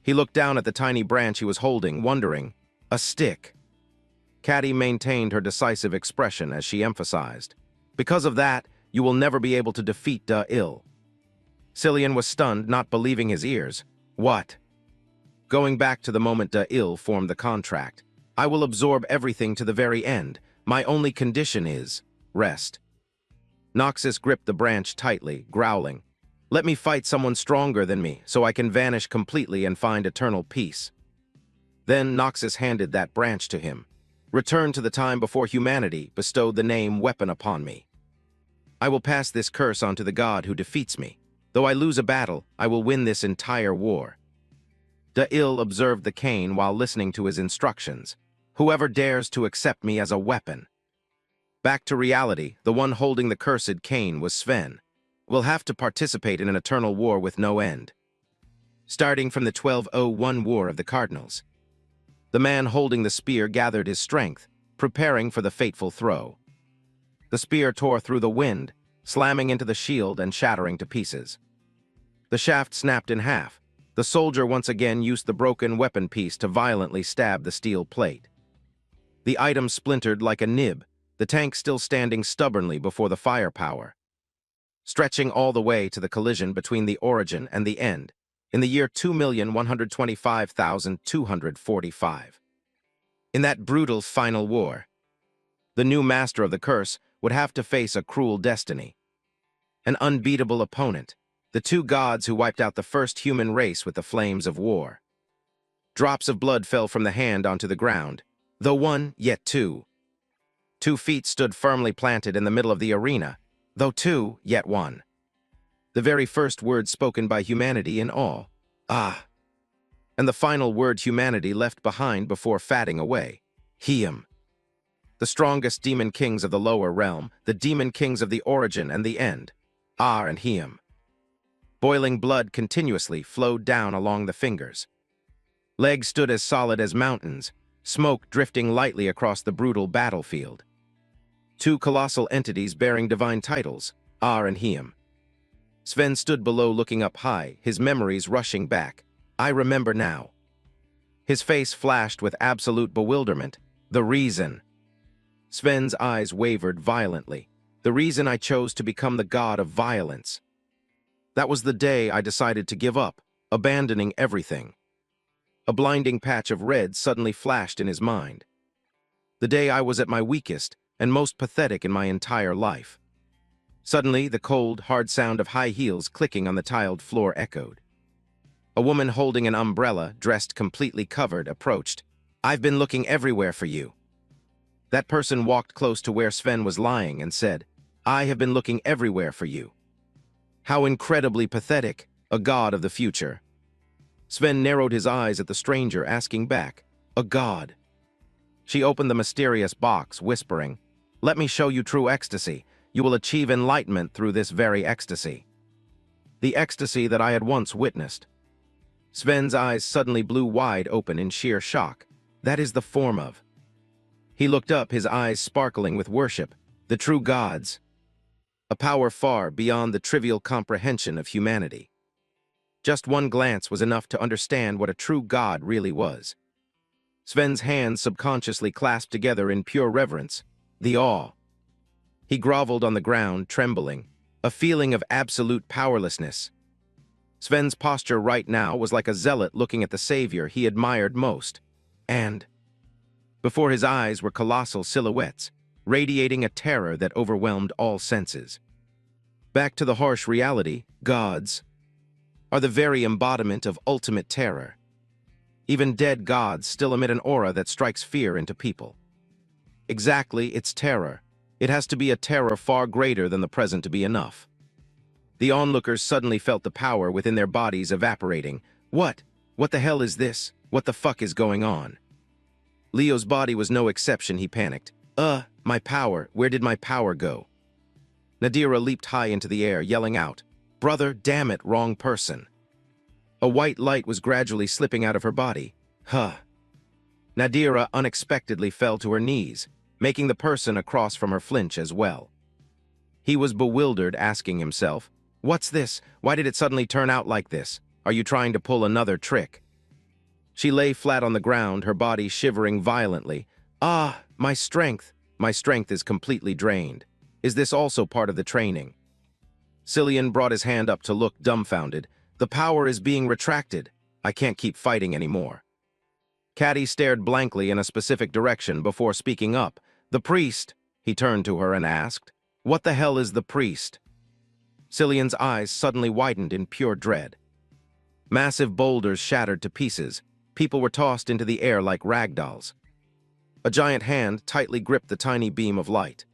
S1: He looked down at the tiny branch he was holding, wondering, "A stick." Caddy maintained her decisive expression as she emphasized, "Because of that, you will never be able to defeat Da-Il." Cillian was stunned, not believing his ears. "What?" "Going back to the moment Da-Il formed the contract. I will absorb everything to the very end. My only condition is rest." Noxus gripped the branch tightly, growling, "Let me fight someone stronger than me, so I can vanish completely and find eternal peace." Then Noxus handed that branch to him. "Return to the time before humanity bestowed the name weapon upon me. I will pass this curse on to the god who defeats me. Though I lose a battle, I will win this entire war." Da-Il observed the cane while listening to his instructions. "Whoever dares to accept me as a weapon." Back to reality, the one holding the cursed cane was Sven. "Will have to participate in an eternal war with no end. Starting from the 1201 War of the Cardinals." The man holding the spear gathered his strength, preparing for the fateful throw. The spear tore through the wind, slamming into the shield and shattering to pieces. The shaft snapped in half. The soldier once again used the broken weapon piece to violently stab the steel plate. The item splintered like a nib, the tank still standing stubbornly before the firepower. Stretching all the way to the collision between the origin and the end, in the year 2,125,245. In that brutal final war, the new master of the curse would have to face a cruel destiny. An unbeatable opponent, the two gods who wiped out the first human race with the flames of war. Drops of blood fell from the hand onto the ground, though one, yet two. 2 feet stood firmly planted in the middle of the arena, though 2, yet 1. The very first words spoken by humanity in all. "Ah." and the final word humanity left behind before fatting away. Hiem. The strongest demon kings of the lower realm, the demon kings of the origin and the end. Ar and Hiem. Boiling blood continuously flowed down along the fingers. Legs stood as solid as mountains, smoke drifting lightly across the brutal battlefield. Two colossal entities bearing divine titles, Ar and Hiem. Sven stood below looking up high, his memories rushing back. I remember now. His face flashed with absolute bewilderment. The reason. Sven's eyes wavered violently. The reason I chose to become the god of violence. That was the day I decided to give up, abandoning everything. A blinding patch of red suddenly flashed in his mind. The day I was at my weakest and most pathetic in my entire life. Suddenly, the cold, hard sound of high heels clicking on the tiled floor echoed. A woman holding an umbrella, dressed completely covered, approached. I've been looking everywhere for you. That person walked close to where Sven was lying and said, I have been looking everywhere for you. How incredibly pathetic, a god of the future. Sven narrowed his eyes at the stranger, asking back, a god. She opened the mysterious box, whispering, let me show you true ecstasy. You will achieve enlightenment through this very ecstasy. The ecstasy that I had once witnessed. Sven's eyes suddenly blew wide open in sheer shock. That is the form of. He looked up, his eyes sparkling with worship. The true gods. A power far beyond the trivial comprehension of humanity. Just one glance was enough to understand what a true god really was. Sven's hands subconsciously clasped together in pure reverence. The awe. He groveled on the ground, trembling, a feeling of absolute powerlessness. Sven's posture right now was like a zealot looking at the savior he admired most. And before his eyes were colossal silhouettes, radiating a terror that overwhelmed all senses. Back to the harsh reality, gods are the very embodiment of ultimate terror. Even dead gods still emit an aura that strikes fear into people. Exactly, it's terror. It has to be a terror far greater than the present to be enough. The onlookers suddenly felt the power within their bodies evaporating. What? What the hell is this? What the fuck is going on? Leo's body was no exception, he panicked. My power, where did my power go? Nadira leaped high into the air, yelling out, brother, damn it, wrong person. A white light was gradually slipping out of her body. Nadira unexpectedly fell to her knees, making the person across from her flinch as well. He was bewildered, asking himself, what's this? Why did it suddenly turn out like this? Are you trying to pull another trick? She lay flat on the ground, her body shivering violently. My strength. My strength is completely drained. Is this also part of the training? Cillian brought his hand up to look, dumbfounded. The power is being retracted. I can't keep fighting anymore. Caddy stared blankly in a specific direction before speaking up. The priest. He turned to her and asked, what the hell is the priest? Cillian's eyes suddenly widened in pure dread. Massive boulders shattered to pieces. People were tossed into the air like ragdolls. A giant hand tightly gripped the tiny beam of light.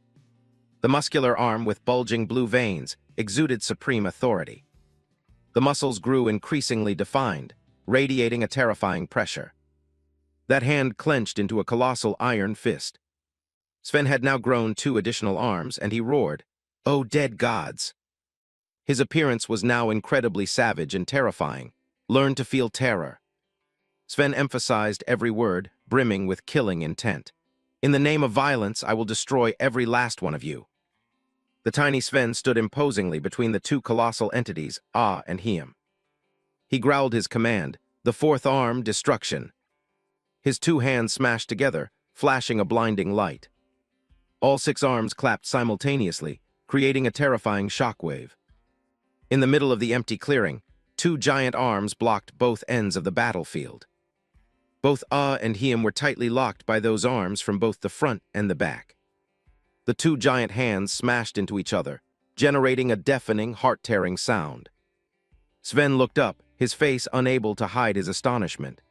S1: The muscular arm with bulging blue veins exuded supreme authority. The muscles grew increasingly defined, radiating a terrifying pressure. That hand clenched into a colossal iron fist. Sven had now grown 2 additional arms, and he roared, "Oh, dead gods!" His appearance was now incredibly savage and terrifying. Learn to feel terror. Sven emphasized every word, brimming with killing intent. In the name of violence, I will destroy every last one of you. The tiny Sven stood imposingly between the 2 colossal entities, Ah and Hiem. He growled his command, the 4th arm, destruction. His 2 hands smashed together, flashing a blinding light. All 6 arms clapped simultaneously, creating a terrifying shockwave. In the middle of the empty clearing, 2 giant arms blocked both ends of the battlefield. Both Ah and Hiem were tightly locked by those arms from both the front and the back. The 2 giant hands smashed into each other, generating a deafening, heart-tearing sound. Sven looked up, his face unable to hide his astonishment.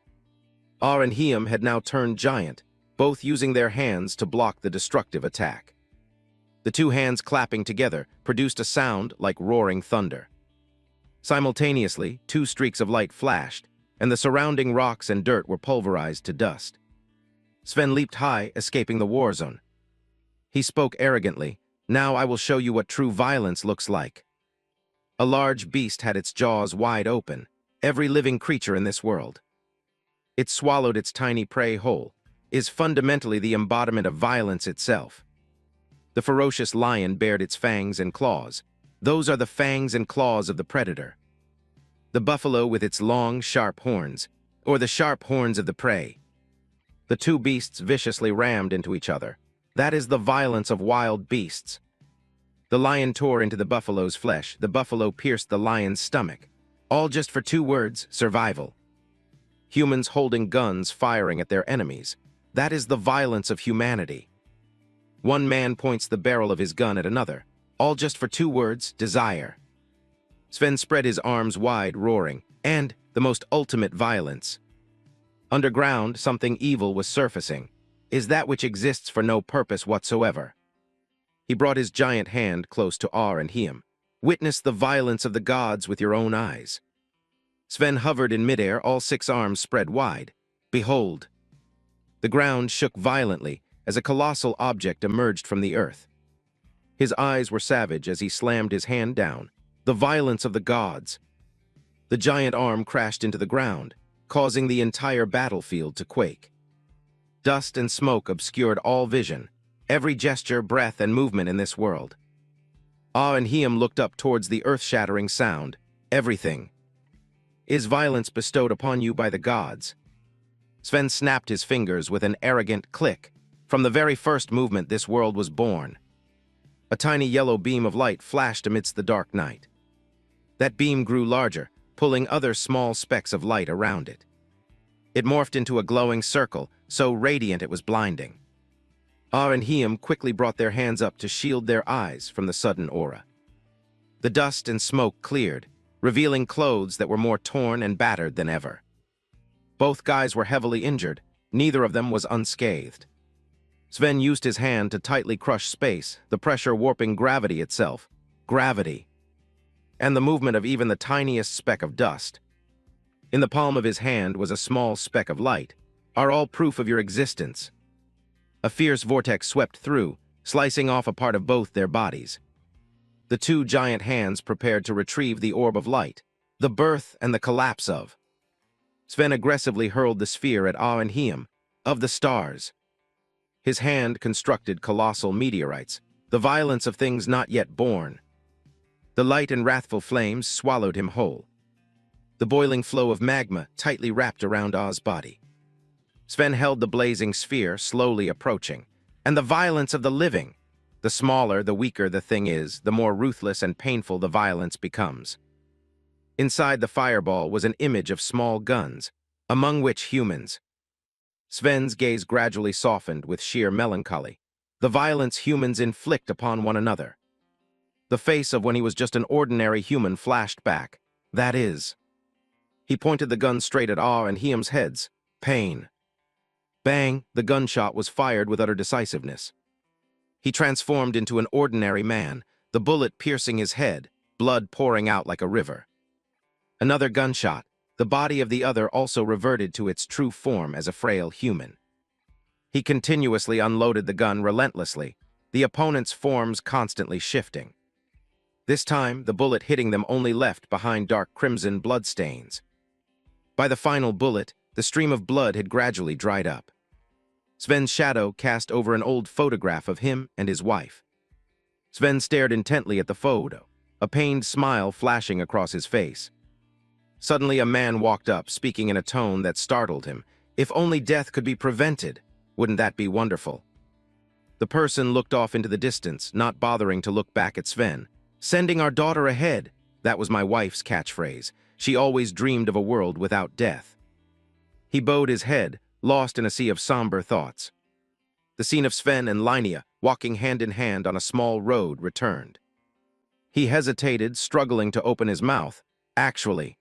S1: Ah and Hiem had now turned giant, both using their hands to block the destructive attack. The 2 hands clapping together produced a sound like roaring thunder. Simultaneously, 2 streaks of light flashed, and the surrounding rocks and dirt were pulverized to dust. Sven leaped high, escaping the war zone. He spoke arrogantly, "Now I will show you what true violence looks like." A large beast had its jaws wide open, every living creature in this world. It swallowed its tiny prey whole, is fundamentally the embodiment of violence itself. The ferocious lion bared its fangs and claws. Those are the fangs and claws of the predator. The buffalo with its long, sharp horns, or the sharp horns of the prey. The two beasts viciously rammed into each other. That is the violence of wild beasts. The lion tore into the buffalo's flesh. The buffalo pierced the lion's stomach. All just for 2 words, survival. Humans holding guns firing at their enemies. That is the violence of humanity. One man points the barrel of his gun at another. All just for 2 words, desire. Sven spread his arms wide, roaring, and the most ultimate violence. Underground, something evil was surfacing, is that which exists for no purpose whatsoever. He brought his giant hand close to Ar and Hiem. Witness the violence of the gods with your own eyes. Sven hovered in midair, all 6 arms spread wide. Behold! The ground shook violently as a colossal object emerged from the earth. His eyes were savage as he slammed his hand down. The violence of the gods. The giant arm crashed into the ground, causing the entire battlefield to quake. Dust and smoke obscured all vision, every gesture, breath, and movement in this world. Ar and Hiem looked up towards the earth-shattering sound. Everything is violence bestowed upon you by the gods. Sven snapped his fingers with an arrogant click. From the very first movement, this world was born. A tiny yellow beam of light flashed amidst the dark night. That beam grew larger, pulling other small specks of light around it. It morphed into a glowing circle, so radiant it was blinding. Ar and Hiem quickly brought their hands up to shield their eyes from the sudden aura. The dust and smoke cleared, revealing clothes that were more torn and battered than ever. Both guys were heavily injured, neither of them was unscathed. Sven used his hand to tightly crush space, the pressure warping gravity itself. Gravity. And the movement of even the tiniest speck of dust. In the palm of his hand was a small speck of light, are all proof of your existence. A fierce vortex swept through, slicing off a part of both their bodies. The 2 giant hands prepared to retrieve the orb of light, the birth and the collapse of. Sven aggressively hurled the sphere at Ar and Hiem, of the stars. His hand constructed colossal meteorites, the violence of things not yet born. The light and wrathful flames swallowed him whole. The boiling flow of magma tightly wrapped around Ar's body. Sven held the blazing sphere, slowly approaching. And the violence of the living. The smaller, the weaker the thing is, the more ruthless and painful the violence becomes. Inside the fireball was an image of small guns, among which humans. Sven's gaze gradually softened with sheer melancholy. The violence humans inflict upon one another. The face of when he was just an ordinary human flashed back. That is. He pointed the gun straight at Ar and Hiem's heads. Pain. Bang, the gunshot was fired with utter decisiveness. He transformed into an ordinary man, the bullet piercing his head, blood pouring out like a river. Another gunshot. The body of the other also reverted to its true form as a frail human. He continuously unloaded the gun relentlessly, the opponent's forms constantly shifting. This time, the bullet hitting them only left behind dark crimson bloodstains. By the final bullet, the stream of blood had gradually dried up. Sven's shadow cast over an old photograph of him and his wife. Sven stared intently at the photo, a pained smile flashing across his face. Suddenly a man walked up, speaking in a tone that startled him. If only death could be prevented, wouldn't that be wonderful? The person looked off into the distance, not bothering to look back at Sven. Sending our daughter ahead, that was my wife's catchphrase. She always dreamed of a world without death. He bowed his head, lost in a sea of somber thoughts. The scene of Sven and Linnea walking hand in hand on a small road returned. He hesitated, struggling to open his mouth. Actually.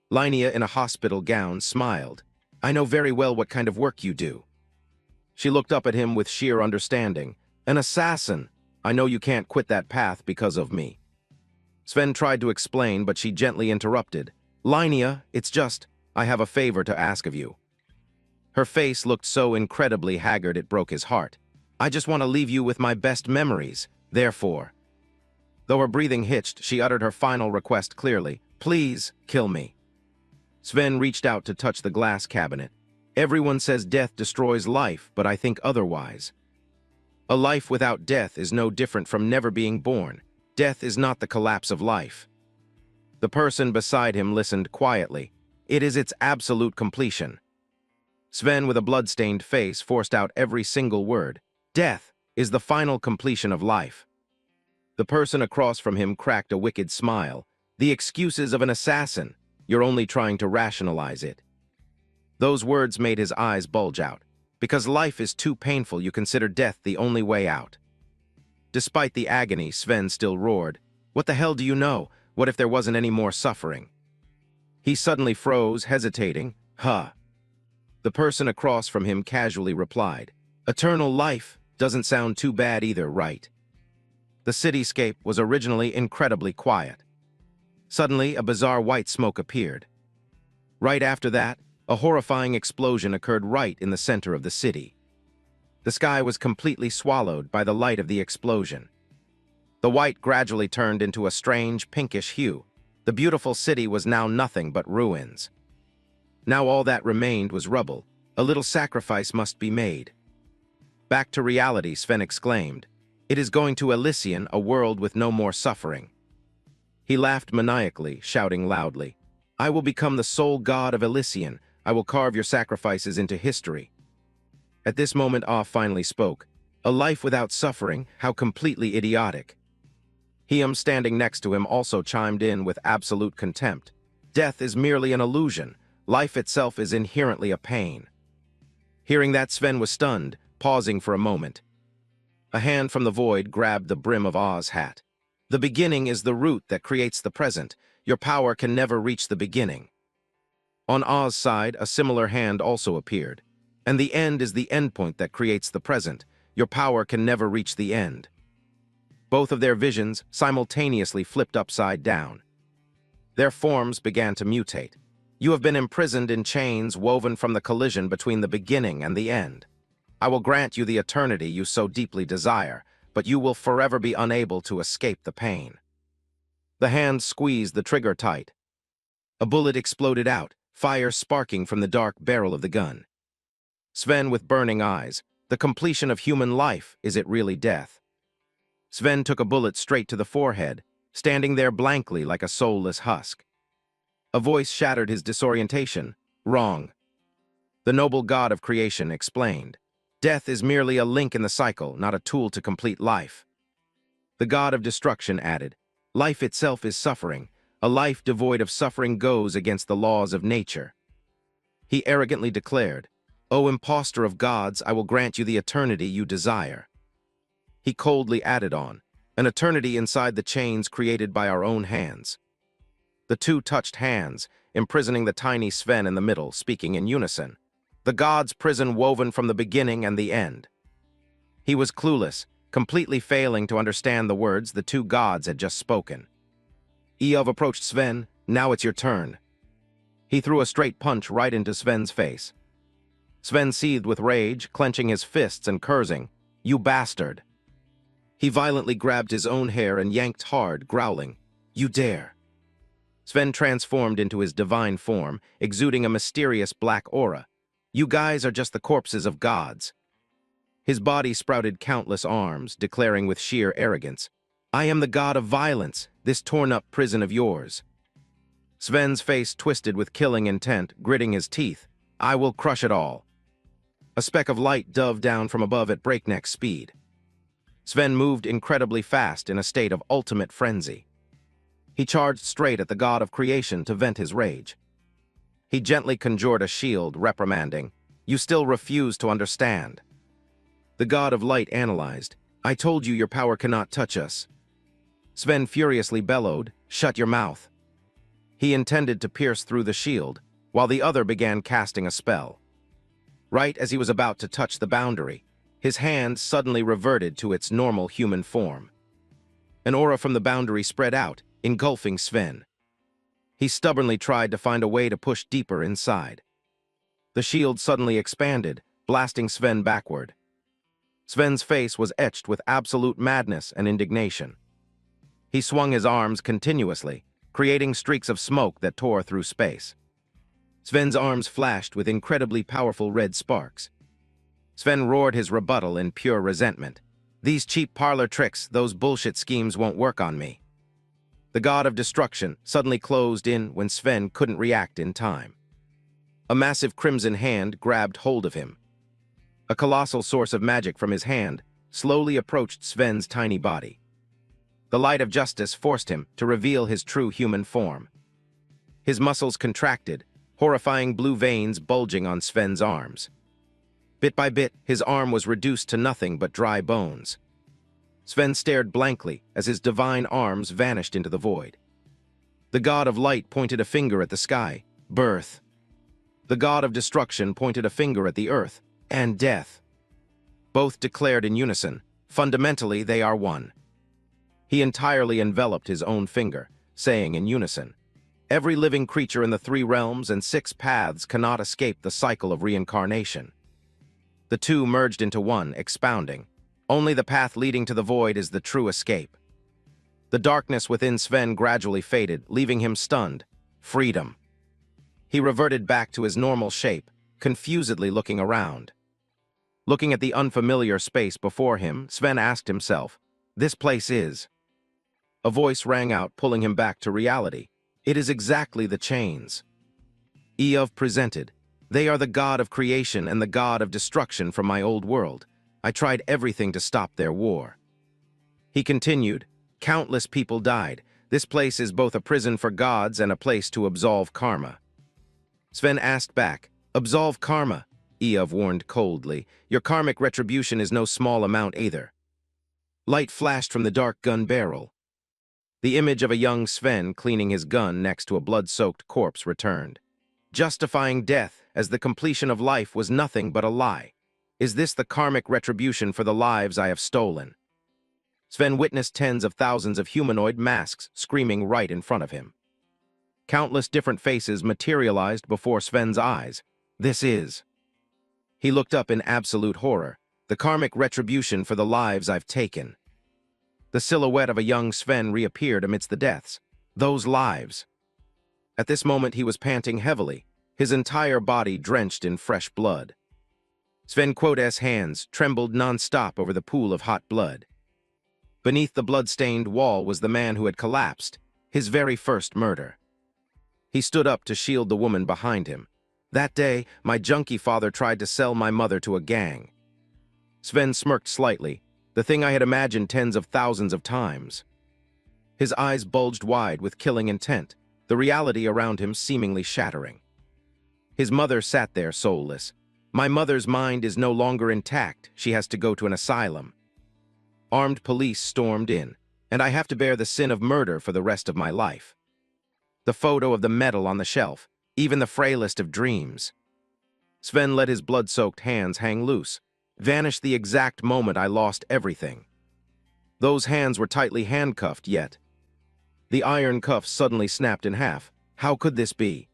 S1: Linnea, in a hospital gown, smiled. I know very well what kind of work you do. She looked up at him with sheer understanding. An assassin. I know you can't quit that path because of me. Sven tried to explain, but she gently interrupted. Linnea, it's just, I have a favor to ask of you." Her face looked so incredibly haggard it broke his heart. "I just want to leave you with my best memories, therefore." Though her breathing hitched, she uttered her final request clearly. "Please, kill me." Sven reached out to touch the glass cabinet. "Everyone says death destroys life, but I think otherwise. A life without death is no different from never being born. Death is not the collapse of life." The person beside him listened quietly. "It is its absolute completion." Sven, with a blood-stained face, forced out every single word. "Death is the final completion of life." The person across from him cracked a wicked smile. "The excuses of an assassin. You're only trying to rationalize it." Those words made his eyes bulge out. "Because life is too painful, you consider death the only way out." Despite the agony, Sven still roared. "What the hell do you know? What if there wasn't any more suffering?" He suddenly froze, hesitating. "Huh." The person across from him casually replied, "Eternal life doesn't sound too bad either, right?" The cityscape was originally incredibly quiet. Suddenly, a bizarre white smoke appeared. Right after that, a horrifying explosion occurred right in the center of the city. The sky was completely swallowed by the light of the explosion. The white gradually turned into a strange, pinkish hue. The beautiful city was now nothing but ruins. Now all that remained was rubble. A little sacrifice must be made. "Back to reality," Sven exclaimed. "It is going to Elysian, a world with no more suffering." He laughed maniacally, shouting loudly, "I will become the sole god of Elysian. I will carve your sacrifices into history." At this moment, Ah finally spoke. "A life without suffering, how completely idiotic." Hiem, standing next to him, also chimed in with absolute contempt. "Death is merely an illusion. Life itself is inherently a pain." Hearing that, Sven was stunned, pausing for a moment. A hand from the void grabbed the brim of Ah's hat. "The beginning is the root that creates the present. Your power can never reach the beginning." On Ah's side, a similar hand also appeared. "And the end is the endpoint that creates the present. Your power can never reach the end." Both of their visions simultaneously flipped upside down. Their forms began to mutate. "You have been imprisoned in chains woven from the collision between the beginning and the end. I will grant you the eternity you so deeply desire, but you will forever be unable to escape the pain." The hand squeezed the trigger tight. A bullet exploded out, fire sparking from the dark barrel of the gun. Sven, with burning eyes, "The completion of human life, is it really death?" Sven took a bullet straight to the forehead, standing there blankly like a soulless husk. A voice shattered his disorientation. "Wrong." The noble god of creation explained. "Death is merely a link in the cycle, not a tool to complete life." The god of destruction added, "Life itself is suffering. A life devoid of suffering goes against the laws of nature." He arrogantly declared, "O impostor of gods, I will grant you the eternity you desire." He coldly added on, "An eternity inside the chains created by our own hands." The two touched hands, imprisoning the tiny Sven in the middle, speaking in unison. The god's prison woven from the beginning and the end. He was clueless, completely failing to understand the words the two gods had just spoken. Eov approached Sven. "Now it's your turn." He threw a straight punch right into Sven's face. Sven seethed with rage, clenching his fists and cursing, "You bastard." He violently grabbed his own hair and yanked hard, growling, "You dare." Sven transformed into his divine form, exuding a mysterious black aura. "You guys are just the corpses of gods." His body sprouted countless arms, declaring with sheer arrogance, "I am the god of violence, this torn-up prison of yours." Sven's face twisted with killing intent, gritting his teeth. "I will crush it all." A speck of light dove down from above at breakneck speed. Sven moved incredibly fast in a state of ultimate frenzy. He charged straight at the god of creation to vent his rage. He gently conjured a shield, reprimanding, "You still refuse to understand." The god of light analyzed, "I told you your power cannot touch us." Sven furiously bellowed, "Shut your mouth." He intended to pierce through the shield, while the other began casting a spell. Right as he was about to touch the boundary, his hand suddenly reverted to its normal human form. An aura from the boundary spread out, engulfing Sven. He stubbornly tried to find a way to push deeper inside. The shield suddenly expanded, blasting Sven backward. Sven's face was etched with absolute madness and indignation. He swung his arms continuously, creating streaks of smoke that tore through space. Sven's arms flashed with incredibly powerful red sparks. Sven roared his rebuttal in pure resentment. These cheap parlor tricks, those bullshit schemes won't work on me. The god of destruction suddenly closed in when Sven couldn't react in time. A massive crimson hand grabbed hold of him. A colossal source of magic from his hand slowly approached Sven's tiny body. The light of justice forced him to reveal his true human form. His muscles contracted, horrifying blue veins bulging on Sven's arms. Bit by bit, his arm was reduced to nothing but dry bones. Sven stared blankly as his divine arms vanished into the void. The god of light pointed a finger at the sky, birth. The god of destruction pointed a finger at the earth, and death. Both declared in unison, fundamentally they are one. He entirely enveloped his own finger, saying in unison, every living creature in the 3 realms and 6 paths cannot escape the cycle of reincarnation. The two merged into one, expounding, only the path leading to the void is the true escape. The darkness within Sven gradually faded, leaving him stunned. Freedom. He reverted back to his normal shape, confusedly looking around. Looking at the unfamiliar space before him, Sven asked himself, this place is... A voice rang out, pulling him back to reality. It is exactly the chains. Eov presented. They are the god of creation and the god of destruction from my old world. I tried everything to stop their war. He continued, countless people died. This place is both a prison for gods and a place to absolve karma. Sven asked back, absolve karma? Eov warned coldly. Your karmic retribution is no small amount either. Light flashed from the dark gun barrel. The image of a young Sven cleaning his gun next to a blood-soaked corpse returned. Justifying death as the completion of life was nothing but a lie. Is this the karmic retribution for the lives I have stolen? Sven witnessed tens of thousands of humanoid masks screaming right in front of him. Countless different faces materialized before Sven's eyes. This is... He looked up in absolute horror. The karmic retribution for the lives I've taken. The silhouette of a young Sven reappeared amidst the deaths. Those lives. At this moment he was panting heavily, his entire body drenched in fresh blood. Sven Quote's hands trembled non-stop over the pool of hot blood. Beneath the blood-stained wall was the man who had collapsed, his very first murder. He stood up to shield the woman behind him. That day, my junkie father tried to sell my mother to a gang. Sven smirked slightly, the thing I had imagined tens of thousands of times. His eyes bulged wide with killing intent, the reality around him seemingly shattering. His mother sat there soulless. My mother's mind is no longer intact, she has to go to an asylum. Armed police stormed in, and I have to bear the sin of murder for the rest of my life. The photo of the medal on the shelf, even the frailest of dreams. Sven let his blood-soaked hands hang loose, vanished the exact moment I lost everything. Those hands were tightly handcuffed yet. The iron cuffs suddenly snapped in half. How could this be?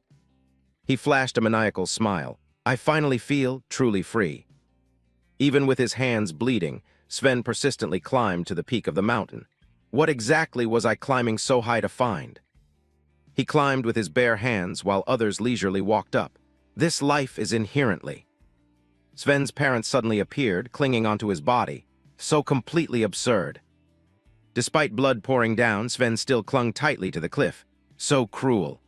S1: He flashed a maniacal smile. I finally feel truly free. Even with his hands bleeding, Sven persistently climbed to the peak of the mountain. What exactly was I climbing so high to find? He climbed with his bare hands while others leisurely walked up. This life is inherently... Sven's parents suddenly appeared, clinging onto his body. So completely absurd. Despite blood pouring down, Sven still clung tightly to the cliff. So cruel.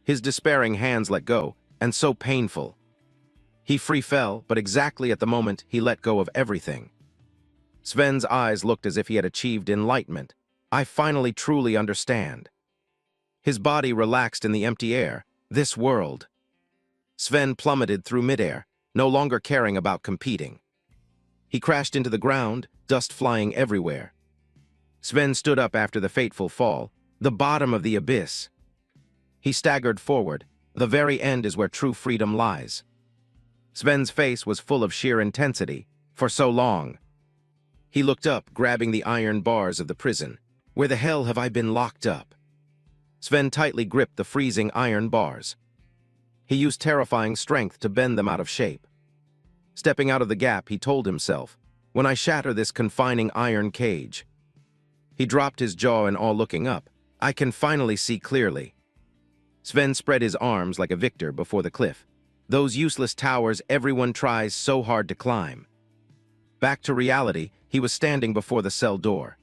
S1: His despairing hands let go, and so painful. He free fell, but exactly at the moment he let go of everything. Sven's eyes looked as if he had achieved enlightenment. I finally truly understand. His body relaxed in the empty air. This world. Sven plummeted through midair, no longer caring about competing. He crashed into the ground, dust flying everywhere. Sven stood up after the fateful fall, the bottom of the abyss. He staggered forward. The very end is where true freedom lies. Sven's face was full of sheer intensity. For so long. He looked up, grabbing the iron bars of the prison. Where the hell have I been locked up? Sven tightly gripped the freezing iron bars. He used terrifying strength to bend them out of shape. Stepping out of the gap, he told himself, "When I shatter this confining iron cage." He dropped his jaw in awe, looking up. "I can finally see clearly." Sven spread his arms like a victor before the cliff. Those useless towers everyone tries so hard to climb. Back to reality, he was standing before the cell door.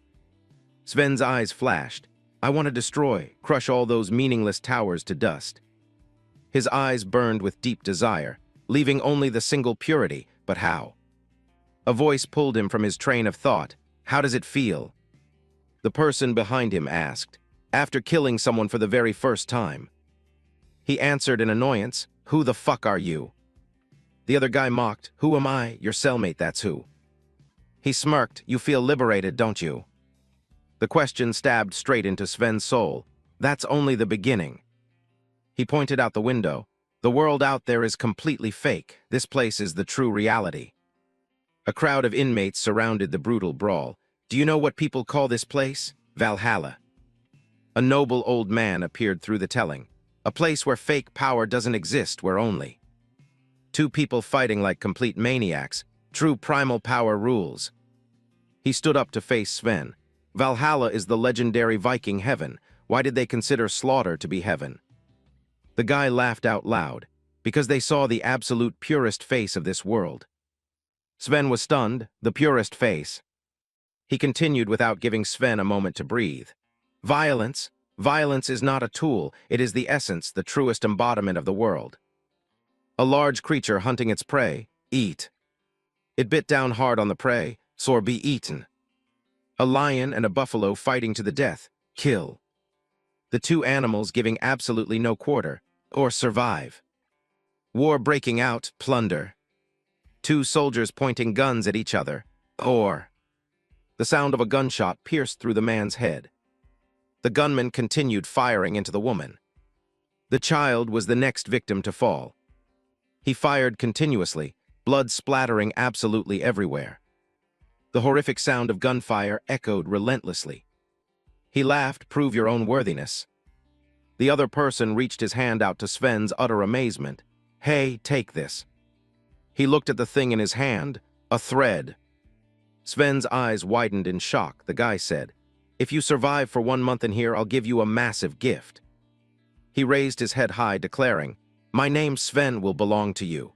S1: Sven's eyes flashed. "I want to destroy, crush all those meaningless towers to dust." His eyes burned with deep desire, leaving only the single purity, but how? A voice pulled him from his train of thought. "How does it feel?" The person behind him asked, after killing someone for the very first time. He answered in annoyance, "Who the fuck are you?" The other guy mocked, "Who am I? Your cellmate, that's who." He smirked, "You feel liberated, don't you?" The question stabbed straight into Sven's soul. That's only the beginning. He pointed out the window. "The world out there is completely fake. This place is the true reality." A crowd of inmates surrounded the brutal brawl. "Do you know what people call this place? Valhalla." A noble old man appeared through the telling. "A place where fake power doesn't exist, where only two people fighting like complete maniacs. True primal power rules." He stood up to face Sven. "Valhalla is the legendary Viking heaven. Why did they consider slaughter to be heaven?" The guy laughed out loud, "Because they saw the absolute purest face of this world." Sven was stunned. The purest face. He continued without giving Sven a moment to breathe. "Violence. Violence is not a tool. It is the essence, the truest embodiment of the world. A large creature hunting its prey. Eat. It bit down hard on the prey. So be eaten. A lion and a buffalo fighting to the death. Kill. The two animals giving absolutely no quarter. Or survive. War breaking out. Plunder. Two soldiers pointing guns at each other. Or." The sound of a gunshot pierced through the man's head. The gunman continued firing into the woman. The child was the next victim to fall. He fired continuously, blood splattering absolutely everywhere. The horrific sound of gunfire echoed relentlessly. He laughed, "Prove your own worthiness." The other person reached his hand out to Sven's utter amazement. "Hey, take this." He looked at the thing in his hand, a thread. Sven's eyes widened in shock. The guy said, "If you survive for 1 month in here, I'll give you a massive gift." He raised his head high, declaring, "My name, Sven, will belong to you."